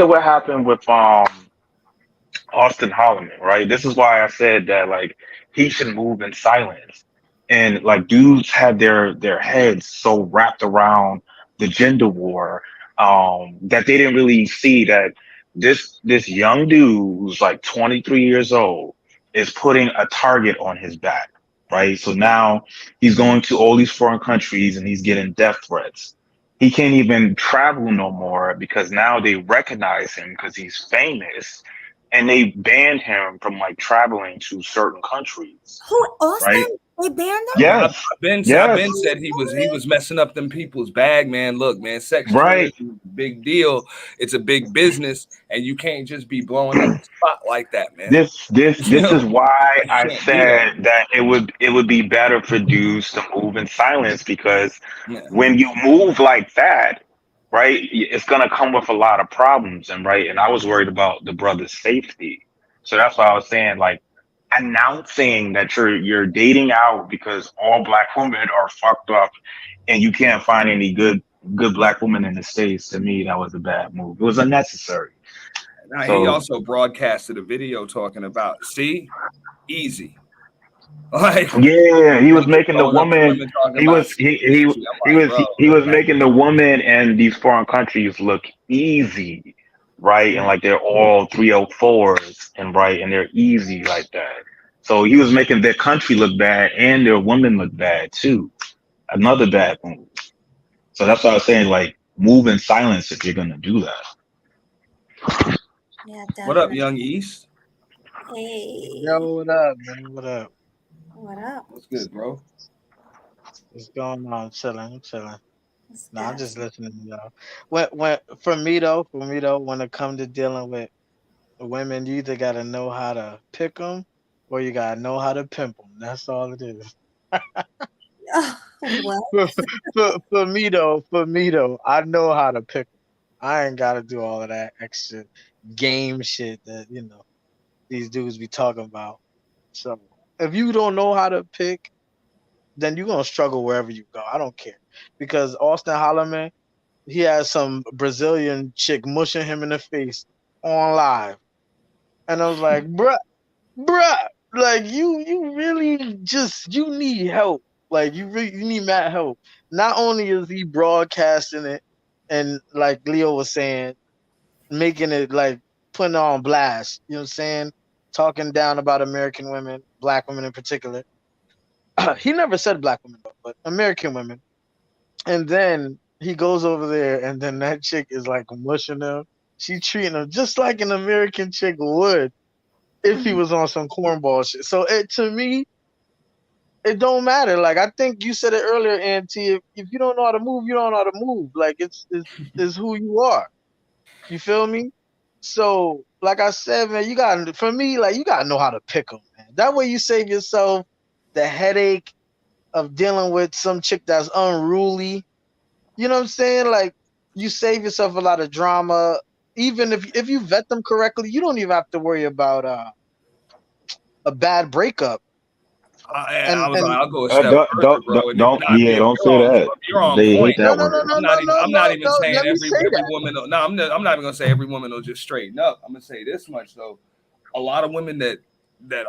what happened with Austin Holloman, right? This is why I said that like he should move in silence. And like dudes had their heads so wrapped around the gender war that they didn't really see that this young dude who's like 23 years old is putting a target on his back, right? So now he's going to all these foreign countries and he's getting death threats. He can't even travel no more because now they recognize him because he's famous and they banned him from like traveling to certain countries, Who, Austin? right? They banned him? Yes, I've been yes, said he was messing up them people's bag, man. Look, man, sex right. tourism is a big deal. It's a big business, and you can't just be blowing up the spot like that, man. This is why You I can't do that. said that it would be better for dudes to move in silence because Yeah. when you move like that, right, it's gonna come with a lot of problems and right. And I was worried about the brother's safety, so that's why I was saying like announcing that you're dating out because all black women are fucked up and you can't find any good black women in the States. To me, that was a bad move. It was unnecessary. Now, he So also broadcasted a video talking about, see, easy. Like, yeah, he was and making the going up to woman. women talking He about was see, he easy. I'm he like, was bro, he was relax. making the woman and these foreign countries look easy, right? And like they're all 304s and right, and they're easy like that. So he was making their country look bad and their women look bad too. Another bad move. So that's why I was saying like move in silence if you're gonna do that. Yeah, What up, definitely. Young East? Hey, Yo, what up, man? What up? what up? What's good, bro? What's going on? I'm chilling. What's Nah, I'm good? just listening to y'all. When for me though, when it comes to dealing with women, you either gotta know how to pick them or you gotta know how to pimp them. That's all it is. What? For me though, I know how to pick them. I ain't gotta do all of that extra game shit that these dudes be talking about. So if you don't know how to pick, then you're gonna struggle wherever you go. I don't care because Austin Holloman, he has some Brazilian chick mushing him in the face on live, and I was like, bruh, like you really you need help. Like you need mad help. Not only is he broadcasting it, and like Leo was saying, making it like putting it on blast. You know what I'm saying? Talking down about American women, black women in particular. He never said black women though, but American women. And then he goes over there, and then that chick is like mushing him. She treating him just like an American chick would if he was on some cornball shit. So to me, it don't matter. Like I think you said it earlier, Auntie. If you don't know how to move, you don't know how to move. Like it's who you are. You feel me? So like I said, man, for me, like you gotta know how to pick them, man. That way you save yourself the headache of dealing with some chick that's unruly. You know what I'm saying? Like you save yourself a lot of drama. Even if you vet them correctly, you don't even have to worry about a bad breakup. I And was like, and I'll go a step further, bro. And Don't yeah, don't say that. you're on They hate point. no that no no word. no no no I'm no not even no. saying Let me say every that. woman. No, I'm not even gonna say every woman will just straighten up. I'm gonna say this much though. A lot of women that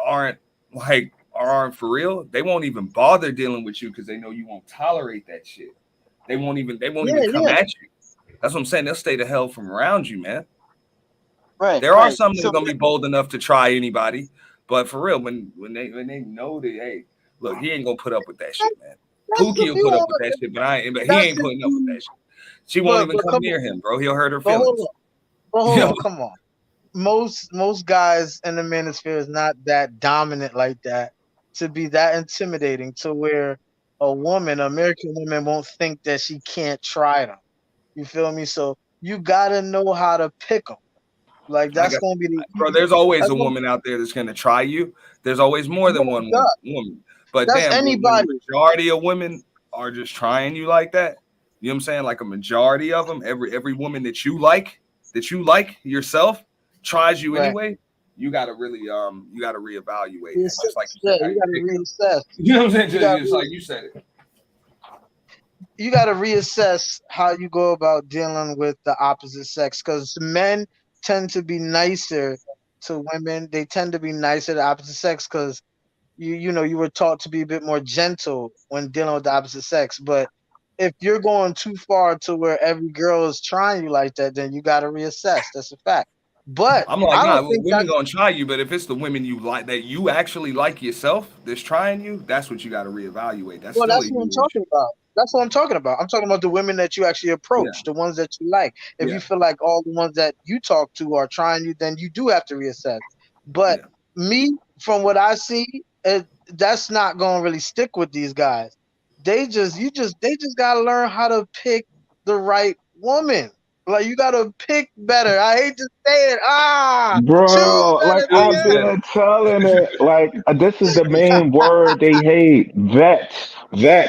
aren't like or aren't for real, they won't even bother dealing with you because they know you won't tolerate that shit. They won't even Yeah, come yeah. at you. That's what I'm saying. They'll stay the hell from around you, man. Right, There are right. some that are So gonna be bold enough to try anybody, but for real, when they know that, hey, look, he ain't gonna put up with that shit, man. that's Pookie if will you put up want with that shit, but he that's ain't if putting up with you that shit. She won't but even but come come near on. him, bro. He'll hurt her But hold feelings. on. But You hold know? on, come on. Most guys in the manosphere is not that dominant like that to be that intimidating to where a woman, American woman, won't think that she can't try them. You feel me? So you gotta know how to pick them. Like I that's got, gonna be bro. There's always that's a gonna, woman out there that's gonna try you. There's always more than one yeah, woman. But that's damn, when anybody. the majority of women are just trying you like that, you know what I'm saying? Like a majority of them, every woman that you like yourself tries you Right. anyway. You gotta really you gotta reevaluate that. Just like you Yeah, said, how you you gotta pick them. reassess. You know what I'm saying? You gotta Just like you said it. you got to reassess how you go about dealing with the opposite sex, because men tend to be nicer to women. They tend to be nicer to the opposite sex because you were taught to be a bit more gentle when dealing with the opposite sex. But if you're going too far to where every girl is trying you like that, then you got to reassess. That's a fact. But I'm like, I nah, don't think women that. gonna try you, but if it's the women you like that you actually like yourself that's trying you, that's what you gotta reevaluate. That's Well, still that's a what I'm huge issue. talking about. That's what I'm talking about. I'm talking about the women that you actually Yeah, approach, the ones that you like. If yeah, you feel like all the ones that you talk to are trying you, then you do have to reassess. But yeah. me, from what I see, that's not going to really stick with these guys. They just got to learn how to pick the right woman. Like you got to pick better. I hate to say it. Choose Bro, like better, Yeah, you I've nigga. said been telling it, like this is the main word they hate. Vet,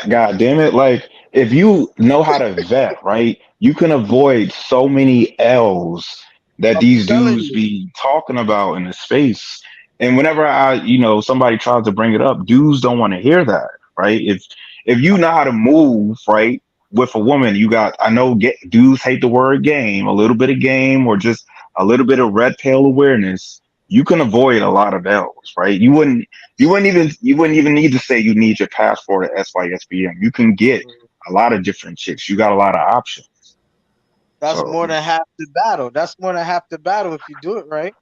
god damn it. Like if you know how to vet, right, you can avoid so many L's that I'm these telling dudes you. be talking about in the space. And whenever somebody tries to bring it up, dudes don't want to hear that, right? If you know how to move, right, with a woman, I know dudes hate the word game, a little bit of game or just a little bit of red tail awareness, you can avoid a lot of L's, right? You wouldn't even need to say you need your passport at SYSBM. You can get a lot of different chicks. You got a lot of options. That's So more than half the battle. That's more than half the battle if you do it right.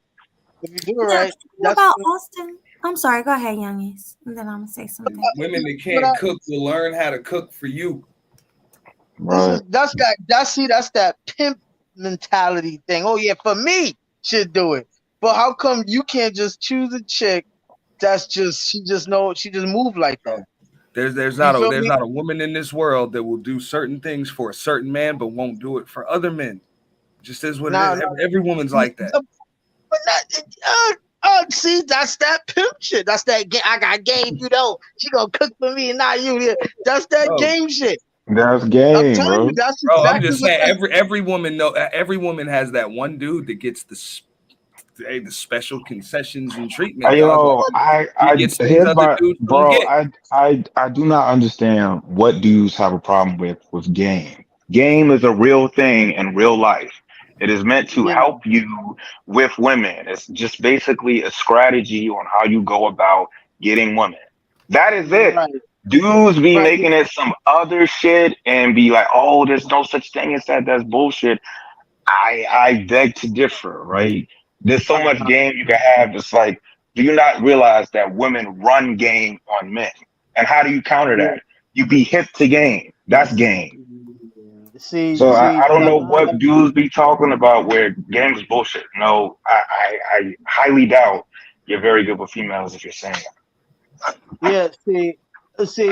If you do it Yeah. right, What that's about Austin? I'm sorry. Go ahead, Youngest, and then I'm gonna say something. women that what I, can't cook will learn how to cook for you. this right. is that's that pimp mentality thing. Oh yeah, for me, should do it. But how come you can't just choose a chick that's just she just move like that? Bro. There's You not a feel there's me? not a woman in this world that will do certain things for a certain man but won't do it for other men. Just is what it is. Now, Every woman's like that. but not, see, that's that pimp shit. That's that game. I got game. You know, she gonna cook for me and not you. Yeah, that's that Bro, game shit. That's I'm game, telling you, bro. that's I'm exactly just what saying that's. every woman every woman has that one dude that gets the special concessions and treatment, dog. Like Yo, he I gets things here's other my dudes don't bro. get. I do not understand what dudes have a problem with game. Game is a real thing in real life. It is meant to Yeah, help you with women. It's just basically a strategy on how you go about getting women. That is it. right, Dudes be right. making it some other shit and be like, oh, there's no such thing as that. That's bullshit. I beg to differ, right? There's so much game you can have. It's like, do you not realize that women run game on men? And how do you counter Yeah. that? You be hip to game. That's game. See, So I don't that's know what dudes be talking about where game is bullshit. No, I highly doubt you're very good with females if you're saying that. yeah. See.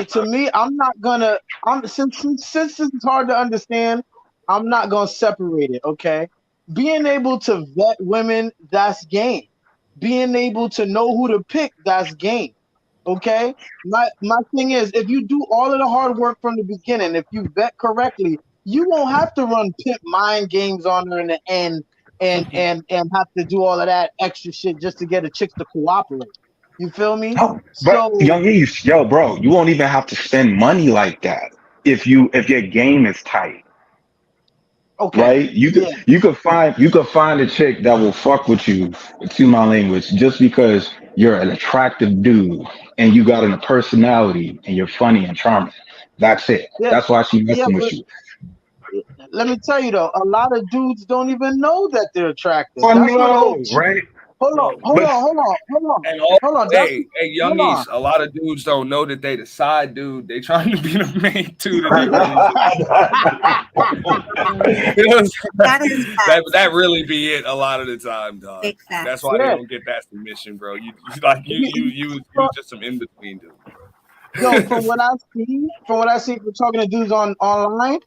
To me, I'm not gonna. I'm since this is hard to understand. I'm not gonna separate it. Okay, being able to vet women, that's game. Being able to know who to pick, that's game. Okay. My thing is, if you do all of the hard work from the beginning, if you vet correctly, you won't have to run pimp mind games on her in the end and have to do all of that extra shit just to get a chick to cooperate. You feel me? Oh, but So young East, yo, bro, you won't even have to spend money like that if your game is tight. okay, Right? You could yeah, find a chick that will fuck with you, to my language, just because you're an attractive dude and you got a personality and you're funny and charming. That's it. yeah, That's why she yeah. messing with But you. let me tell you though, a lot of dudes don't even know that they're attractive. I That's where the whole know, right? hold on, Bro. hold But on, hold on, hold on, And all hold on. That's hey, hold young on. East, a lot of dudes don't know that they the side dude. They trying to be the main dude and they running into you know what I'm saying? That is that facts. that really be it a lot of the time, dog. Big That's facts. why they Yeah. don't get that submission, bro. You like you You- you you- you just some in between dude. Yo, from what I see from talking to dudes online,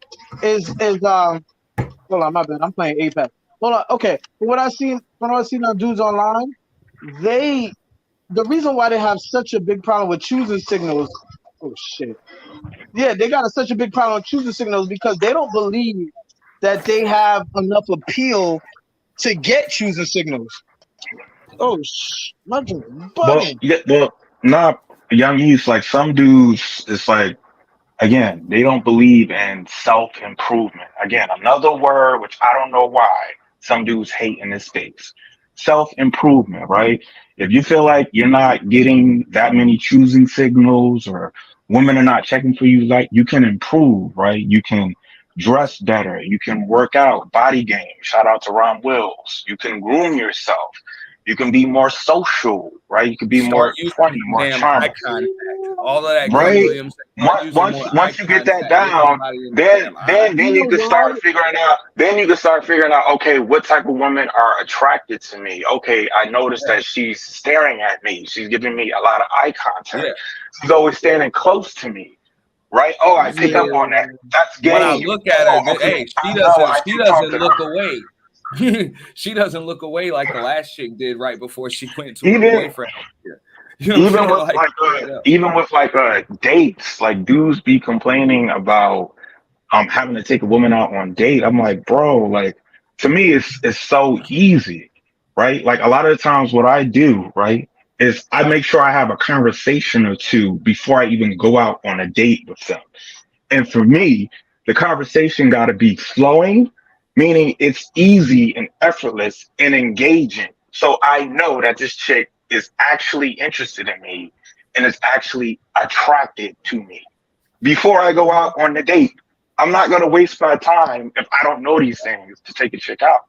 is hold on, my bad. I'm playing Apex. Hold on. Okay. From what I see on dudes online, the reason why they have such a big problem with choosing signals. Oh shit. Yeah, they got such a big problem with choosing signals because they don't believe that they have enough appeal to get choosing signals. Oh my dude, bugging. Nah, young youth, like some dudes, it's like, again, they don't believe in self improvement. Again, another word which I don't know why some dudes hate in this space. Self improvement, right? If you feel like you're not getting that many choosing signals or women are not checking for you, like you can improve, right? You can dress better. You can work out, body game. Shout out to Ron Wills. You can groom yourself. You can be more social, right? You can be Start more using funny, more damn charming, eye contact. All of that good right? Williams. Start using more eye Once you get that contact. Look down, somebody in the then damn eye. you can start figuring out. Then you can start figuring out. Okay, what type of women are attracted to me? Okay, I noticed that she's staring at me. She's giving me a lot of eye contact. Yeah. She's always standing close to me, right? Oh, I pick up on that. That's When I game. look at Oh, her, okay. hey, I know I she can talk doesn't to look her. away. She doesn't look away like the last chick did right before she went to her Even boyfriend. You know even with dates, like dudes be complaining about having to take a woman out on date. I'm like, bro, like to me it's so easy, right? Like a lot of the times what I do, right, is I make sure I have a conversation or two before I even go out on a date with them. And for me, the conversation got to be flowing, meaning it's easy and effortless and engaging. So I know that this chick is actually interested in me and is actually attracted to me. Before I go out on the date, I'm not going to waste my time if I don't know these things to take a chick out.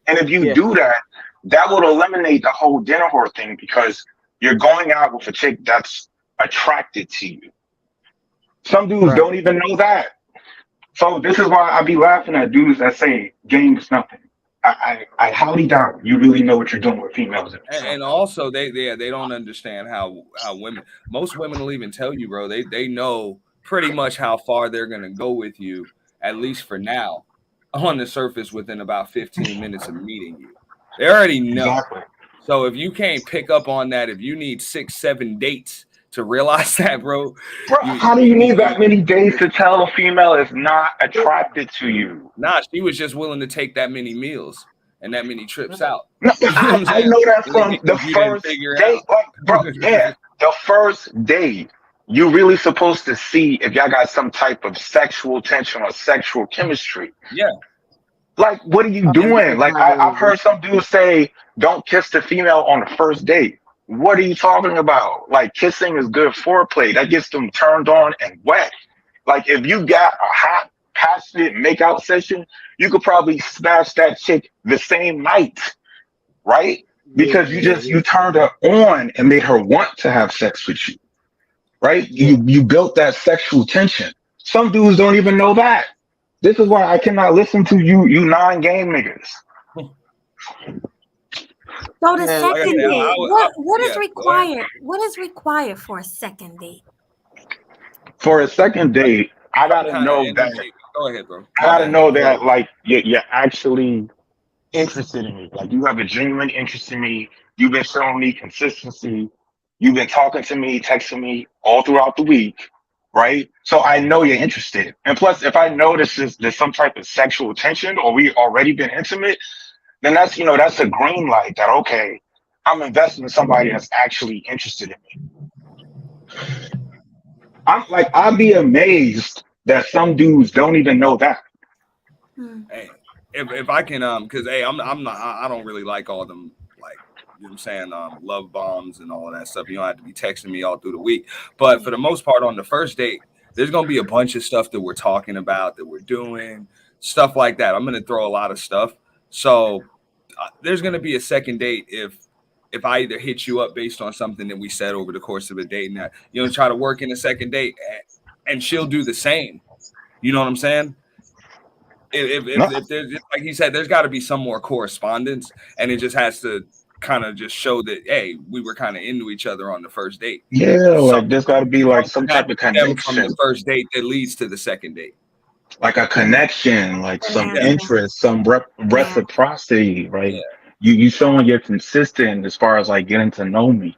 And if you do that, that will eliminate the whole dinner whore thing because you're going out with a chick that's attracted to you. Some dudes don't even know that. So this is why I be laughing at dudes that say game is nothing. I highly doubt you really know what you're doing with females. And also they don't understand how most women will even tell you, bro. They know pretty much how far they're gonna go with you, at least for now, on the surface within about 15 minutes of meeting you. They already know. Exactly. So if you can't pick up on that, if you need 6-7 dates to realize that, bro. How do you need that many days to tell a female is not attracted to you? Nah, she was just willing to take that many meals and that many trips out. No, I know that from the first date. Like, bro, yeah, the first date, you're really supposed to see if y'all got some type of sexual tension or sexual chemistry. Yeah. Like, what are you doing? Like, I've heard some dudes say, don't kiss the female on the first date. What are you talking about? Like, kissing is good foreplay. That gets them turned on and wet. Like, if you got a hot, passionate makeout session, you could probably smash that chick the same night, right? Because you turned her on and made her want to have sex with you, right? You built that sexual tension. Some dudes don't even know that. This is why I cannot listen to you non-game niggas. So the second date, what is yeah, required? What is required for a second date? For a second date, I gotta know that. Go ahead, bro. I gotta know that, like, you're actually interested in me. Like, you have a genuine interest in me. You've been showing me consistency. You've been talking to me, texting me all throughout the week, right? So I know you're interested. And plus, if I notice there's some type of sexual tension or we already been intimate, then that's a green light that, okay, I'm investing in somebody that's actually interested in me. I'd be amazed that some dudes don't even know that. Hey, if I can, because hey, I don't really like all them, like, you know what I'm saying, love bombs and all of that stuff. You don't have to be texting me all through the week. But for the most part, on the first date, there's gonna be a bunch of stuff that we're talking about, that we're doing, stuff like that. I'm gonna throw a lot of stuff. So there's gonna be a second date if I either hit you up based on something that we said over the course of a date, and that try to work in a second date, and she'll do the same. You know what I'm saying? If there's, like he said, there's got to be some more correspondence, and it just has to kind of just show that, hey, we were kind of into each other on the first date. Yeah, like Something there's got to be like some had type of to stem from connection, the first date that leads to the second date. like a connection, like some Yeah. interest, some Yeah. reciprocity, right? Yeah. You showing you're consistent as far as like getting to know me,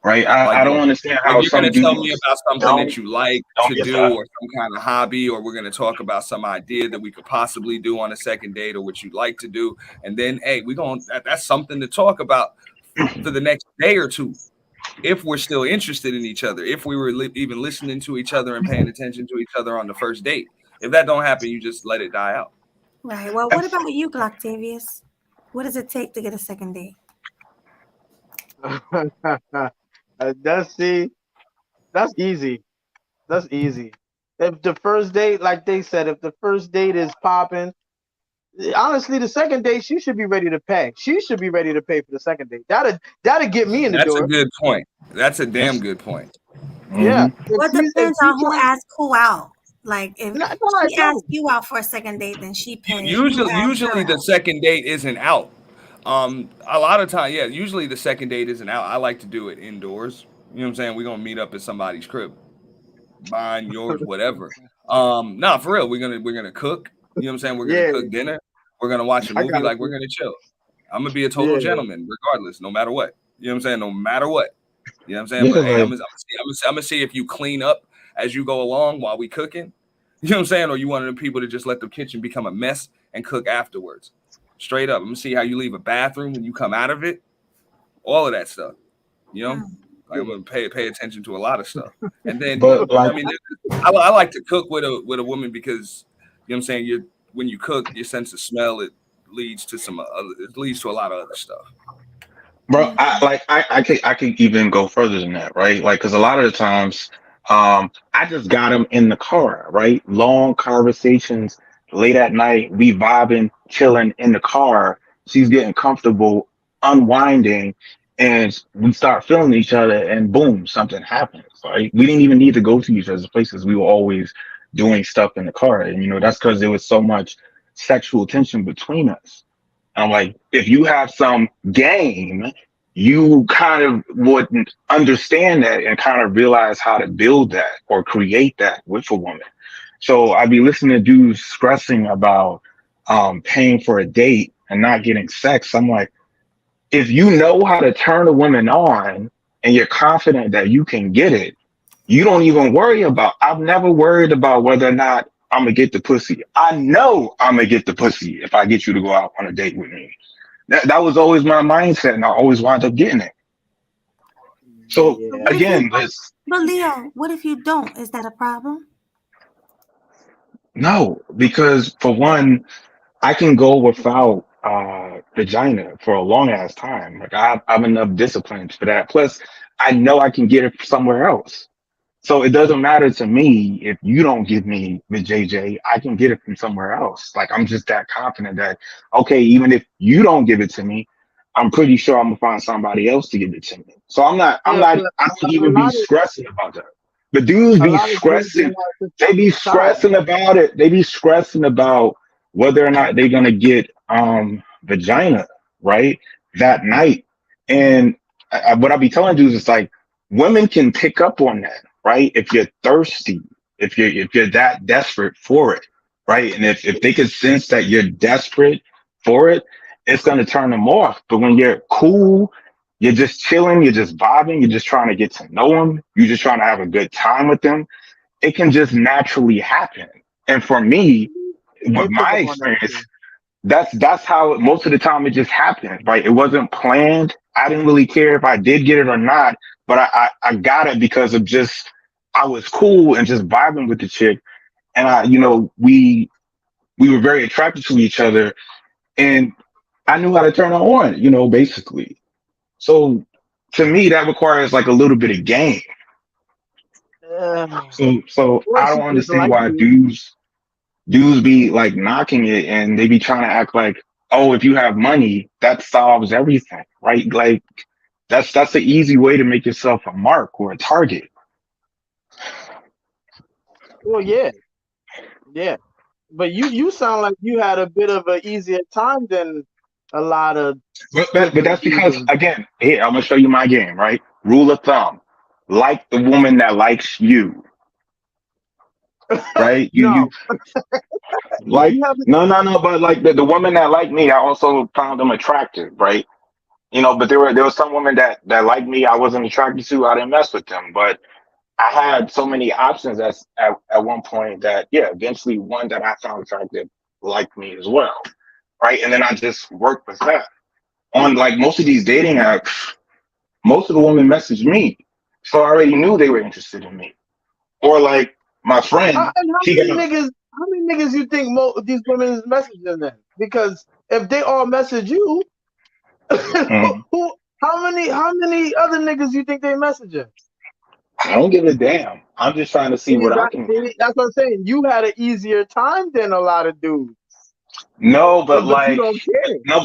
right? Like, I don't understand like how you're gonna some tell me dudes about something that you like don't to get do, that. or some kind of hobby, or we're gonna talk about some idea that we could possibly do on a second date, or what you'd like to do, and then hey, that's something to talk about for the next day or two. If we're still interested in each other, if we were even listening to each other and paying attention to each other on the first date. If that don't happen, you just let it die out. Right. Well, what about you, Octavius? What does it take to get a second date? See, that's easy. That's easy. If the first date, like they said, if the first date is popping, honestly, the second date she should be ready to pay. She should be ready to pay for the second date. That'll get me in the That's a door. good point. That's a damn good point. Yeah. Mhm. Well, it depends on who asks who out. Like if No, she asks you out for a second date, then she pays. You ask Usually her the out. second date isn't out. A lot of time, yeah. Usually the second date isn't out. I like to do it indoors. You know what I'm saying? We're gonna meet up at somebody's crib, mine, yours, whatever. Nah, for real. We're gonna cook. You know what I'm saying? We're gonna Yeah, cook dinner. We're gonna watch a I movie. gotta Like we're see. gonna chill. I'm gonna be a total Yeah, gentleman, regardless, no matter what. You know what I'm saying? No matter what. You know what I'm saying? Yeah, But hey, like I'm gonna see if you clean up as you go along while we cooking. You know what I'm saying? Or you one of them people to just let the kitchen become a mess and cook afterwards. Straight up. I'm gonna see how you leave a bathroom when you come out of it. All of that stuff. You know? Like I'm yeah. gonna pay attention to a lot of stuff. And then but I like mean I like to cook with a woman because you know what I'm saying, when you cook, your sense of smell, it leads to a lot of other stuff. bro, I could even go further than that, right? Like, because a lot of the times, I just got him in the car, right? Long conversations, late at night, we vibing, chilling in the car. She's getting comfortable, unwinding, and we start feeling each other, and boom, something happens, right? We didn't even need to go to each other's places. We were always doing stuff in the car, and that's because there was so much sexual tension between us. I'm like, if you have some game, you kind of would understand that and kind of realize how to build that or create that with a woman. So I'd be listening to dudes stressing about paying for a date and not getting sex. I'm like, if you know how to turn a woman on and you're confident that you can get it, you don't even worry about. I've never worried about whether or not I'm gonna get the pussy. I know I'm gonna get the pussy if I get you to go out on a date with me. That was always my mindset, and I always wound up getting it. So But Yeah. what if you again, don't? But Leo, what if you don't? Is that a problem? no, because for one, I can go without vagina for a long ass time. Like I have enough discipline for that. Plus, I know I can get it somewhere else. So it doesn't matter to me if you don't give me the JJ, I can get it from somewhere else. Like I'm just that confident that okay, even if you don't give it to me, I'm pretty sure I'm gonna find somebody else to give it to me. So I'm Yeah, not, but I don't a even be lot of stressing about that. The dudes a be lot of dudes stressing, don't have they be the time. stressing about it. They be stressing about whether or not they're gonna get vagina, right? That night. And what I be telling dudes is like women can pick up on that, right? If you're thirsty, if you're that desperate for it, right? And if they can sense that you're desperate for it, it's gonna turn them off. But when you're cool, you're just chilling, you're just vibing, you're just trying to get to know them, you're just trying to have a good time with them, it can just naturally happen. And for me, with They pick my up on that experience, too. that's how most of the time it just happened, right? It wasn't planned. I didn't really care if I did get it or not, but I got it because of just I was cool and just vibing with the chick, and we were very attracted to each other, and I knew how to turn her on, basically. So to me, that requires like a little bit of game. Uh, So or I she don't just understand like why you. dudes be like knocking it and they be trying to act like, oh, if you have money, that solves everything, right? Like that's the easy way to make yourself a mark or a target. Well, yeah, yeah. But you sound like you had a bit of an easier time than a lot of But different that's because reasons. again, here I'm gonna show you my game, right? Rule of thumb: like the woman that likes you, right? You No, like you haven't. no, but like the woman that liked me, I also found them attractive, right? You know, but there was some women that liked me, I wasn't attracted to, I didn't mess with them, but I had so many options at one point that yeah, eventually one that I found attractive liked me as well, right? And then I just worked with that. On like most of these dating apps, most of the women messaged me, so I already knew they were interested in me. Or like my friend, And she got how many niggas you think these women is messaging them? Because if they all message you, Mhm. who, how many other niggas you think they messaging? I don't give a damn. I'm just trying to see what I can. That's what I'm saying. You had an easier time than a lot of dudes, No, but but you like don't care.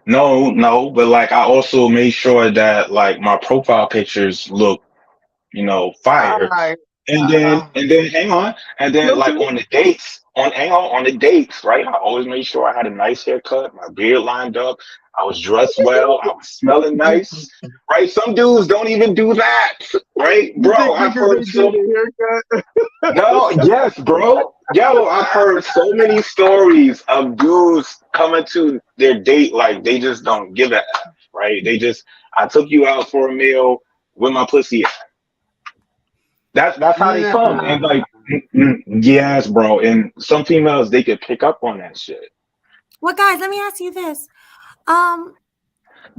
no, no, but like I also made sure that like my profile pictures look, All fire. right, And then hang on. And then like filter. on the dates, on the dates, right? I always made sure I had a nice haircut, my beard lined up, I was dressed well, I was smelling nice, right? Some dudes don't even do that, right? You Bro, think I've niggas heard ain't do so the haircut? no, yes, bro. Yo, I've heard so many stories of dudes coming to their date like they just don't give a F, right? I took you out for a meal with my pussy. That's how they come. Nah. And like, yes, bro. And some females, they could pick up on that shit. Well, guys, let me ask you this. Um,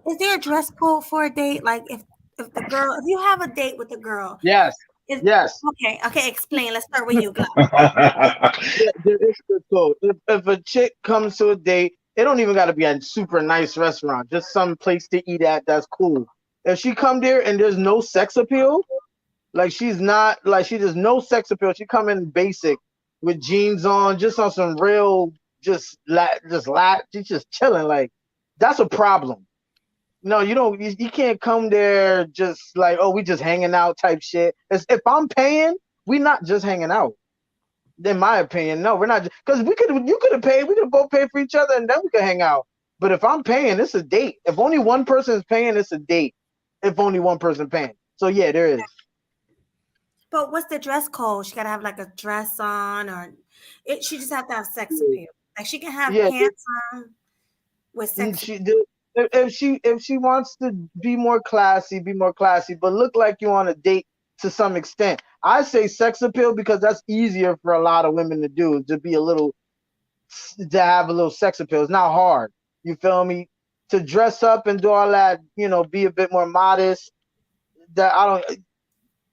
is there a dress code for a date? Like if you have a date with a girl, Yes. is Yes. okay, explain. Let's start with you, Glenn. There is the code. If a chick comes to a date, it don't even got to be a super nice restaurant. Just some place to eat at that's cool. If she come there and there's no sex appeal, like she's not like she there's no sex appeal. She come in basic with jeans on, just on some real, she's just chilling. Like that's a problem. No, you don't. You can't come there just like, oh, we just hanging out type shit. If I'm paying, we not just hanging out. In my opinion, no, we're not, because you could have paid. We could both pay for each other, and then we could hang out. But if I'm paying, it's a date. If only one person is paying, it's a date. If only one person paying, so yeah, there is. But what's the dress code? She gotta have like a dress on, or she just have to have sex appeal. Like she can have Yeah, pants on with sex. if she wants to be more classy, but look like you on a date to some extent. I say sex appeal because that's easier for a lot of women to do, to have a little sex appeal. It's not hard. You feel me? To dress up and do all that, be a bit more modest.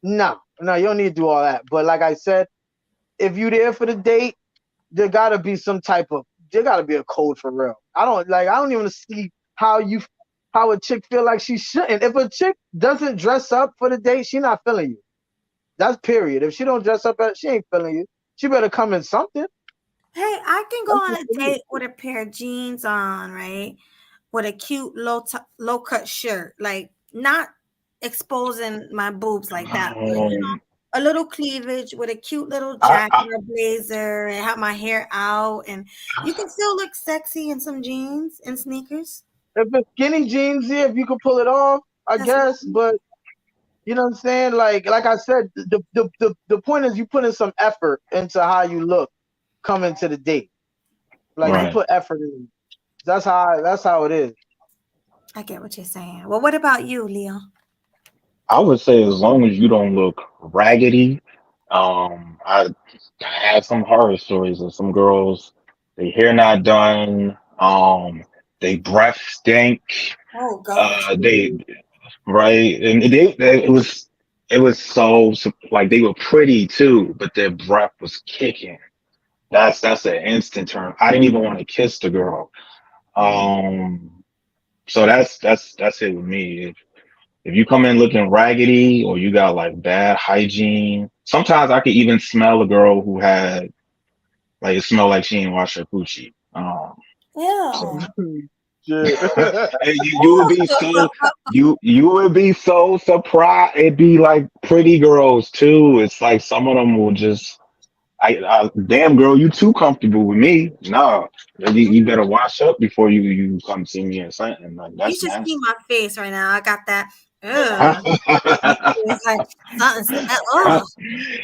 No, you don't need to do all that. But like I said, if you there for the date, there gotta be a code for real. I don't even see how a chick feel like she shouldn't. If a chick doesn't dress up for the date, she not feeling you. That's period. If she don't dress up, she ain't feeling you. She better come in something. Hey, I can go on a date with a pair of jeans on, right? With a cute low cut shirt, like not exposing my boobs like that, but a little cleavage with a cute little jacket or blazer, and have my hair out, and you can still look sexy in some jeans and sneakers. If it's skinny jeans, yeah, if you can pull it off, I guess. But you know what I'm saying? Like I said, the point is you put in some effort into how you look coming to the date. Like you put effort in. That's how it is. I get what you're saying. Well, what about you, Leo? I would say as long as you don't look raggedy. I had some horror stories of some girls, they hair not done, they breath stink. Oh gosh. They right, and it was so like they were pretty too, but their breath was kicking. That's an instant turn. I didn't even want to kiss the girl. So that's it with me. If you come in looking raggedy or you got like bad hygiene, sometimes I could even smell a girl who had like it smelled like she didn't wash her coochie. Ew. You would be so surprised. It'd be like pretty girls too. It's like some of them will just Damn girl, you too comfortable with me. No, you better wash up before you come see me and something. Like You that's should see nasty. my face right now. I got that. Ugh. It's like something smell. Oh,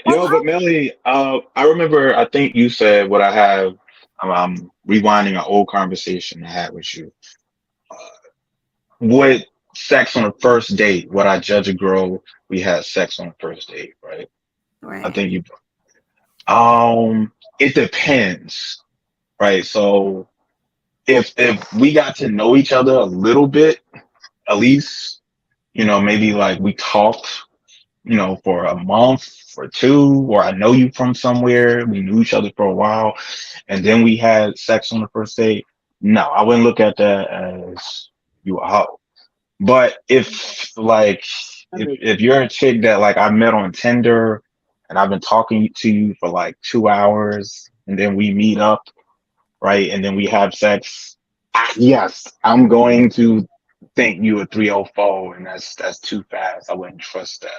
like Yo, but Melly, I remember. I think you said what I have. I'm rewinding an old conversation I had with you. Would sex on a first date? Would I judge a girl we had sex on a first date? Right. I right. think you. It depends. Right. So if we got to know each other a little bit, at least, maybe like we talked, for a month or two, or I know you from somewhere, we knew each other for a while, and then we had sex on the first date. No, I wouldn't look at that as you a hoe. But if like That makes if you're a chick that like I met on Tinder and I've been talking to you for like 2 hours and then we meet up, right? And then we have sex. Yes, I'm going to think you a 304 and that's too fast. I wouldn't trust that.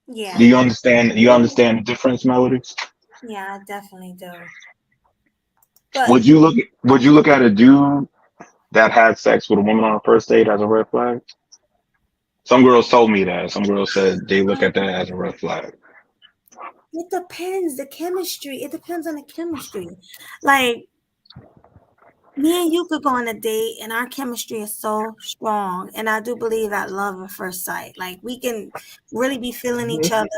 Do Yeah. you understand? You understand the difference, Melody? Yeah, I definitely do. But Would you look at a dude that had sex with a woman on a first date as a red flag? Some girls told me that. Some girls said they look at that as a red flag. it depends. The chemistry. It depends on the chemistry. Like me and you could go on a date and our chemistry is so strong. And I do believe that love at first sight. Like we can really be feeling each other.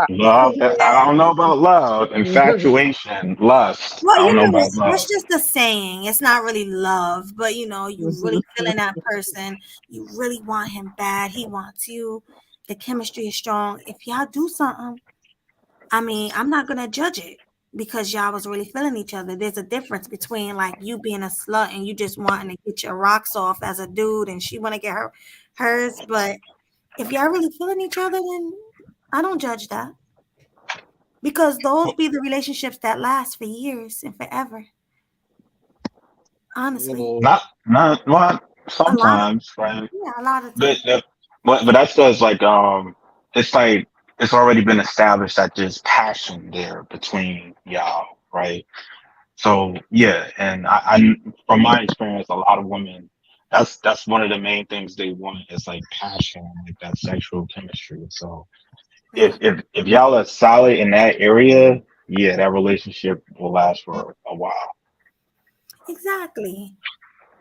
Love, I don't know about love, infatuation, lust. Well, I don't know about that's love. just the saying. It's not really love, but you really feeling that person. You really want him bad. He wants you. The chemistry is strong. If y'all do something, I mean, I'm not gonna judge it because y'all was really feeling each other. There's a difference between like you being a slut and you just wanting to get your rocks off as a dude and she want to get hers. But if y'all really feeling each other, then I don't judge that because those be the relationships that last for years and forever. Honestly, Not a lot of sometimes, right? yeah, a lot of But times. but that's because it's like it's already been established that there's passion there between y'all, right? So yeah, and I from my experience, a lot of women, that's one of the main things they want is like passion, like that sexual chemistry. So if Mhm. if y'all are solid in that area, yeah, that relationship will last for a while. Exactly.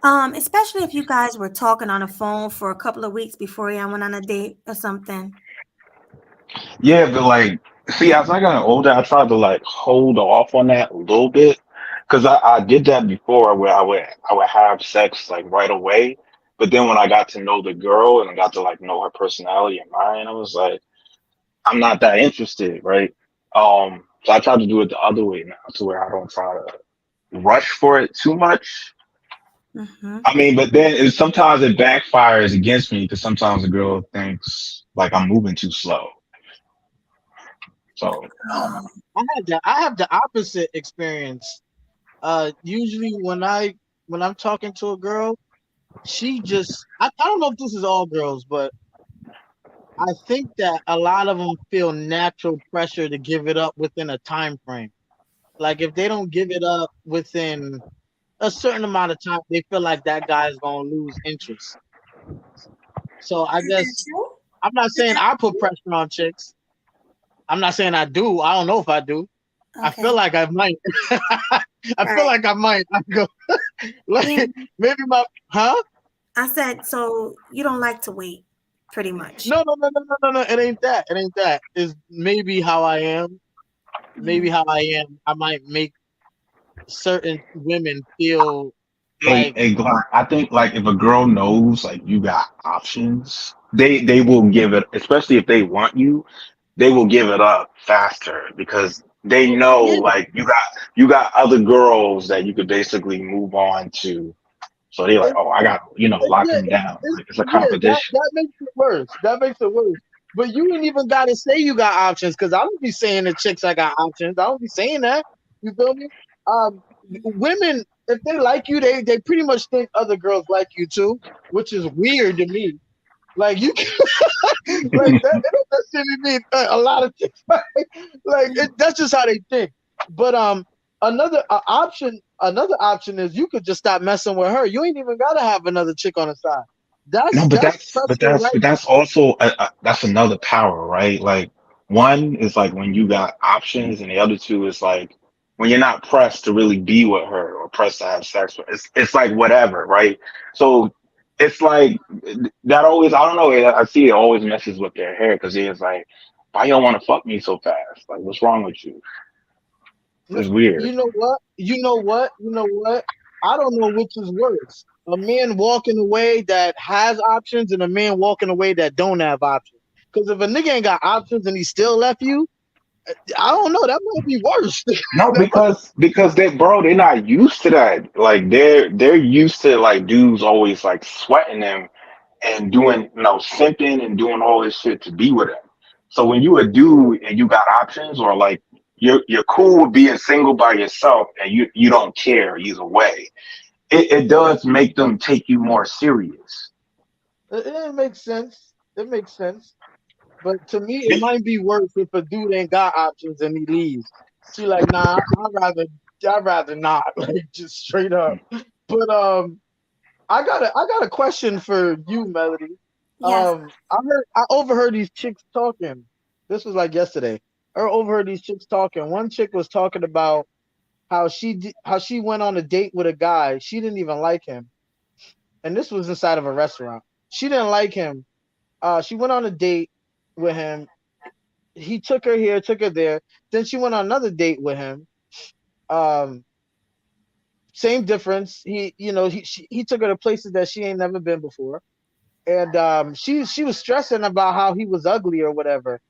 Especially if you guys were talking on the phone for a couple of weeks before y'all went on a date or something. Yeah, but like, see, as I got older, I tried to like hold off on that a little bit because I did that before where I would have sex like right away. But then when I got to know the girl and I got to like know her personality and mine, I was like, I'm not that interested, right? So I try to do it the other way now to where I don't try to rush for it too much. Hmm. I mean, but then sometimes it backfires against me because sometimes the girl thinks like I'm moving too slow. So I don't know. I have the opposite experience. Usually when I'm talking to a girl, she just I don't know if this is all girls, but I think that a lot of them feel natural pressure to give it up within a time frame. Like if they don't give it up within a certain amount of time, they feel like that guy's gonna lose interest. So I Is that guess true? I'm not Is saying that I put pressure on chicks. I'm not saying I do. I don't know if I do. I feel okay? like I might. I feel Right. like I might. I go like Yeah. maybe my huh? I said so. You don't like to wait, pretty much. No. It ain't that. It ain't that. Is maybe how I am. Maybe Mhm. how I am. I might make certain women feel Hey, like hey, Glenn, I think like if a girl knows like you got options, they will give it, especially if they want you, they will give it up faster because they know yeah, like you got other girls that you could basically move on to. So they're like, it, oh, I got lock yeah, him down. Like it's a yeah. competition. That makes it worse. That makes it worse. But you ain't even gotta say you got options because I don't be saying the chicks I got options. I don't be saying that. You feel me? Women, if they like you, they pretty much think other girls like you too, which is weird to me. Like you, like that. It don't necessarily mean a lot of things. Like that's just how they think. But another option is you could just stop messing with her. You ain't even gotta have another chick on the side. No, but That's that's but pressure that's right but that's also that's another power, right? Like one is like when you got options, and the other two is like when you're not pressed to really be with her or pressed to have sex with. It's like whatever, right? So it's like that always. I don't know. I see it always messes with their hair because it's like, why you don't want to fuck me so fast? Like, what's wrong with you? now. It's weird. You know what? You know what? You know what? I don't know which is worse. A man walking away that has options and a man walking away that don't have options. Because if a nigga ain't got options and he still left you, I don't know. That might be worse. No, That might- because they, bro, they're not used to that. Like they're used to like dudes always like sweating them and doing, simping and doing all this shit to be with them. So when you a dude and you got options, or like you're cool with being single by yourself and you don't care either way, it does make them take you more serious. it makes sense. It makes sense. But to me, it might be worse if a dude ain't got options and he leaves. She like, nah, I'd rather not, like just straight up. But I got a question for you, Melody. Yes. I overheard these chicks talking. This was like yesterday. I overheard these chicks talking. One chick was talking about how she went on a date with a guy. She didn't even like him, and this was inside of a restaurant. She didn't like him. She went on a date with him. He took her here, took her there. Then she went on another date with him. Um, Same difference. He took her to places that she ain't never been before, and she was stressing about how he was ugly or whatever.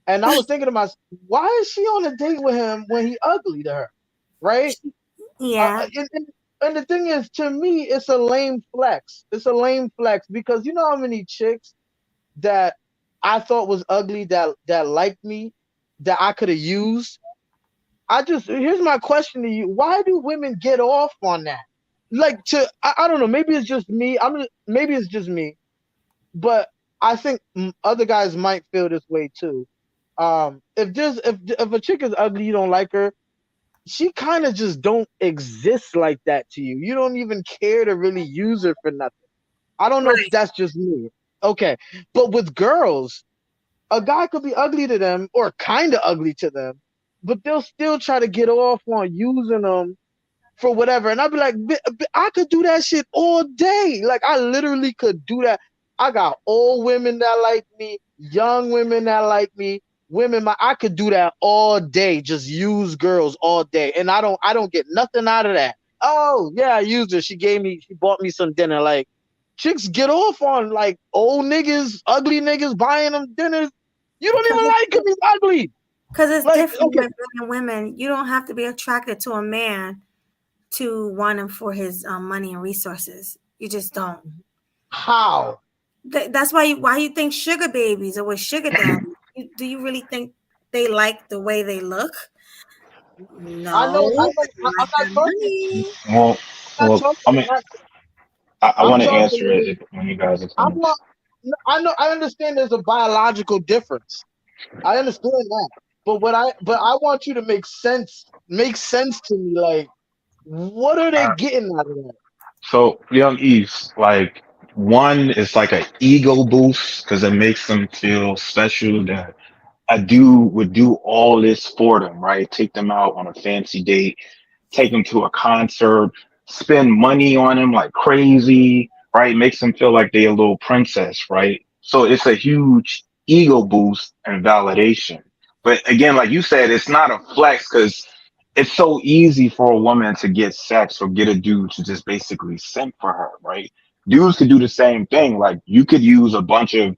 And I was thinking to myself, why is she on a date with him when he ugly to her, right? Yeah. And the thing is, to me, it's a lame flex. It's a lame flex because you know how many chicks that I thought was ugly that liked me that I could have used. Here's my question to you: why do women get off on that? Like I don't know. Maybe it's just me. Maybe it's just me, but I think other guys might feel this way too. If a chick is ugly, you don't like her. She kind of just don't exist like that to you. You don't even care to really use her for nothing. I don't know if Right. that's just me. Okay, but with girls, a guy could be ugly to them or kind of ugly to them, but they'll still try to get off on using them for whatever. And I'd be like, I could do that shit all day. Like I literally could do that. I got old women that like me, young women that like me, I could do that all day. Just use girls all day. And I don't get nothing out of that. Oh yeah, I used her. She bought me some dinner. Like chicks get off on like old niggas, ugly niggas buying them dinners. You don't even like him, he's ugly. Because it's Like, different okay, with men and women. You don't have to be attracted to a man to want him for his money and resources. You just don't. how? That's why you think sugar babies or with sugar daddies. Do you really think they like the way they look? I know, No, I know. they like I'm that not talking. money. Well, I'm not well, I talking. mean, I I'm want to talking. answer it when you guys are I'm finished. not. No, I know. I understand. There's a biological difference. I understand that. But I want you to make sense. Make sense to me. Like, what are they getting out of that? So, Young East, like one is like an ego boost because it makes them feel special that a dude would do all this for them, right? Take them out on a fancy date, take them to a concert, spend money on them like crazy, right? Makes them feel like they're a little princess, right? So it's a huge ego boost and validation. But again, like you said, it's not a flex because it's so easy for a woman to get sex or get a dude to just basically simp for her, right? Dudes could do the same thing. Like you could use a bunch of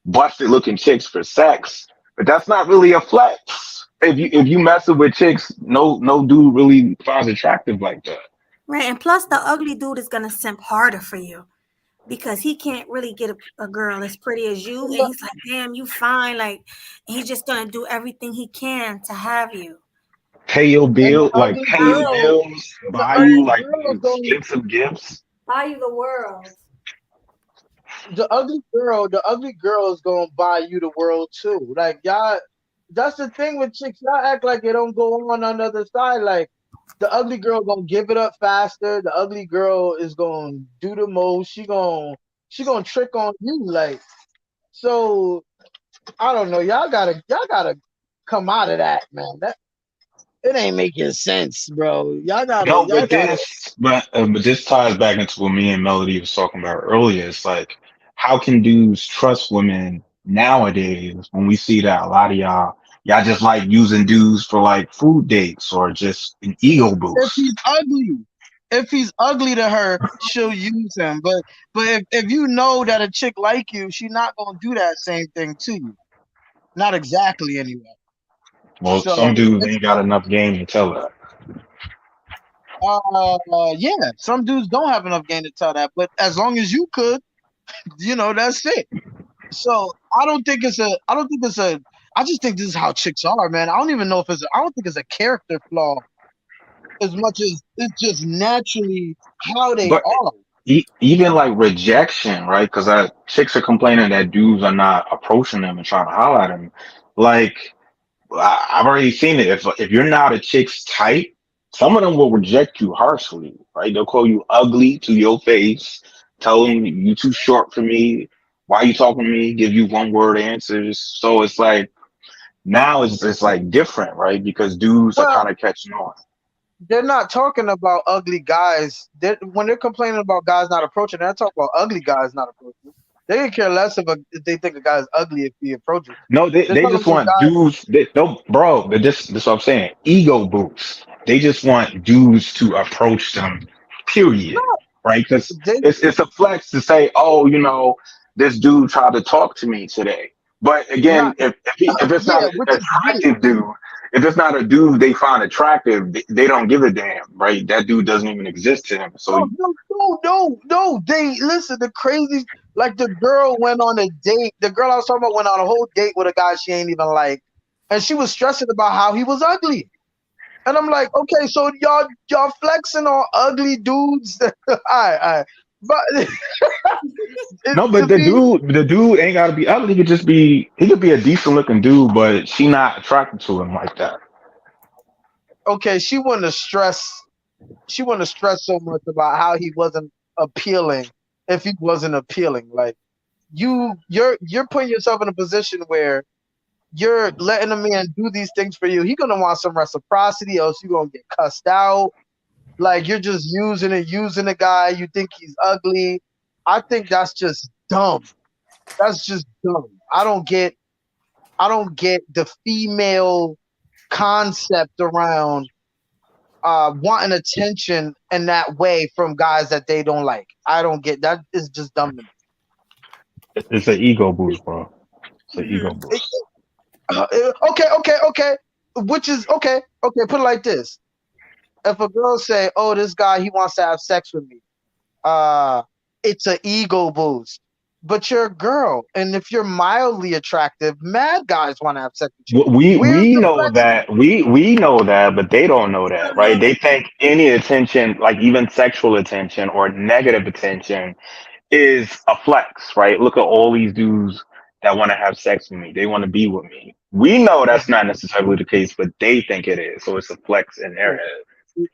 busted looking chicks for sex, but that's not really a flex. If you messing with chicks, no dude really finds attractive like that. Right. And plus, the ugly dude is going to simp harder for you because he can't really get a girl as pretty as you. And No, he's like, damn, you fine. Like, he's just going to do everything he can to have you. Pay your and the bill, like ugly pay your girl, bills, the buy you ugly like girl is going. expensive gifts. Buy you the world. The ugly girl is gonna buy you the world too. Like y'all. That's the thing with chicks. Y'all act like it don't go on the other side. Like the ugly girl gonna give it up faster. The ugly girl is gonna do the most. She gonna trick on you. Like so. I don't know. Y'all gotta come out of that, man. That it ain't making sense, bro. No, Y'all gotta. but this ties back into what me and Melody was talking about earlier. It's like, how can dudes trust women nowadays when we see that a lot of y'all just like using dudes for like food dates or just an ego If boost? he's ugly, if he's ugly to her, she'll use him. But if you know that a chick like you, she not gonna do that same thing to you. Not exactly anyway. Well, So some dudes ain't got enough game to tell that. yeah, some dudes don't have enough game to tell that. But as long as you could, that's it. So I just think this is how chicks are, man. I don't even know if I don't think it's a character flaw as much as it's just naturally how they But are. even like rejection, right? Because chicks are complaining that dudes are not approaching them and trying to holler at them. Like I've already seen it. If you're not a chick's type, some of them will reject you harshly, right? They'll call you ugly to your face, tell them you too short for me. Why you talking to me? Give you one word answers. So it's like now it's like different, right? Because dudes are Well, kind of catching on. they're not talking about ugly guys. When they're complaining about guys not approaching, they're not talking about ugly guys not approaching. They could care less if they think a guy's ugly if he approaches. No, They're they talking just about want guys. dudes. No, bro, but this what I'm saying. Ego boosts. They just want dudes to approach them. No, Period. Right? Because they it's a flex to say, oh, this dude tried to talk to me today. But again, not. if it's not Yeah, an which is weird. attractive dude, if it's not a dude they find attractive, they don't give a damn. Right? That dude doesn't even exist to them. So No, no, no, no, no. They listen. The crazy, like the girl went on a date. The girl I was talking about went on a whole date with a guy she ain't even like, and she was stressing about how he was ugly. And I'm like, okay, so y'all flexing on ugly dudes. All right. But no, but to be the dude ain't gotta be ugly. He could be a decent looking dude, but she not attracted to him like that. okay, she wouldn't have stressed so much about how he wasn't appealing if he wasn't appealing. Like you're putting yourself in a position where you're letting a man do these things for you. He's gonna want some reciprocity, else you're gonna get cussed out. Like you're just using the guy. You think he's ugly. I think that's just dumb. That's just dumb. I don't get the female concept around wanting attention in that way from guys that they don't like. I don't get that. Is just dumb to me. It's an ego boost, bro. It's an ego Mhm. boost. Okay. Which is okay. Okay, put it like this: if a girl say, "Oh, this guy he wants to have sex with me," uh, it's an ego boost. But you're a girl, and if you're mildly attractive, mad guys want to have sex with you. Where's We the know flex? that we know that, but they don't know that, right? They think any attention, like even sexual attention or negative attention, is a flex, right? Look at all these dudes that want to have sex with me. They want to be with me. We know that's not necessarily the case, but they think it is. So it's a flex in their head.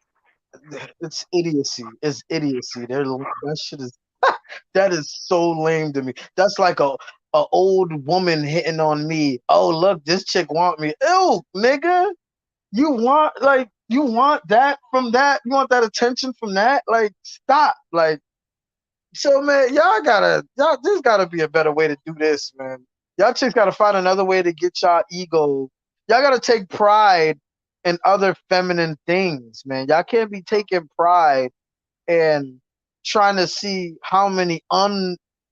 It's idiocy. It's idiocy. That shit is that is so lame to me. That's like a old woman hitting on me. Oh look, this chick want me. Ew, nigga. You want that from that? You want that attention from that? Like stop. Like so man, there's gotta be a better way to do this, man. Y'all chicks gotta find another way to get y'all ego. Y'all gotta take pride in other feminine things, man. Y'all can't be taking pride and trying to see how many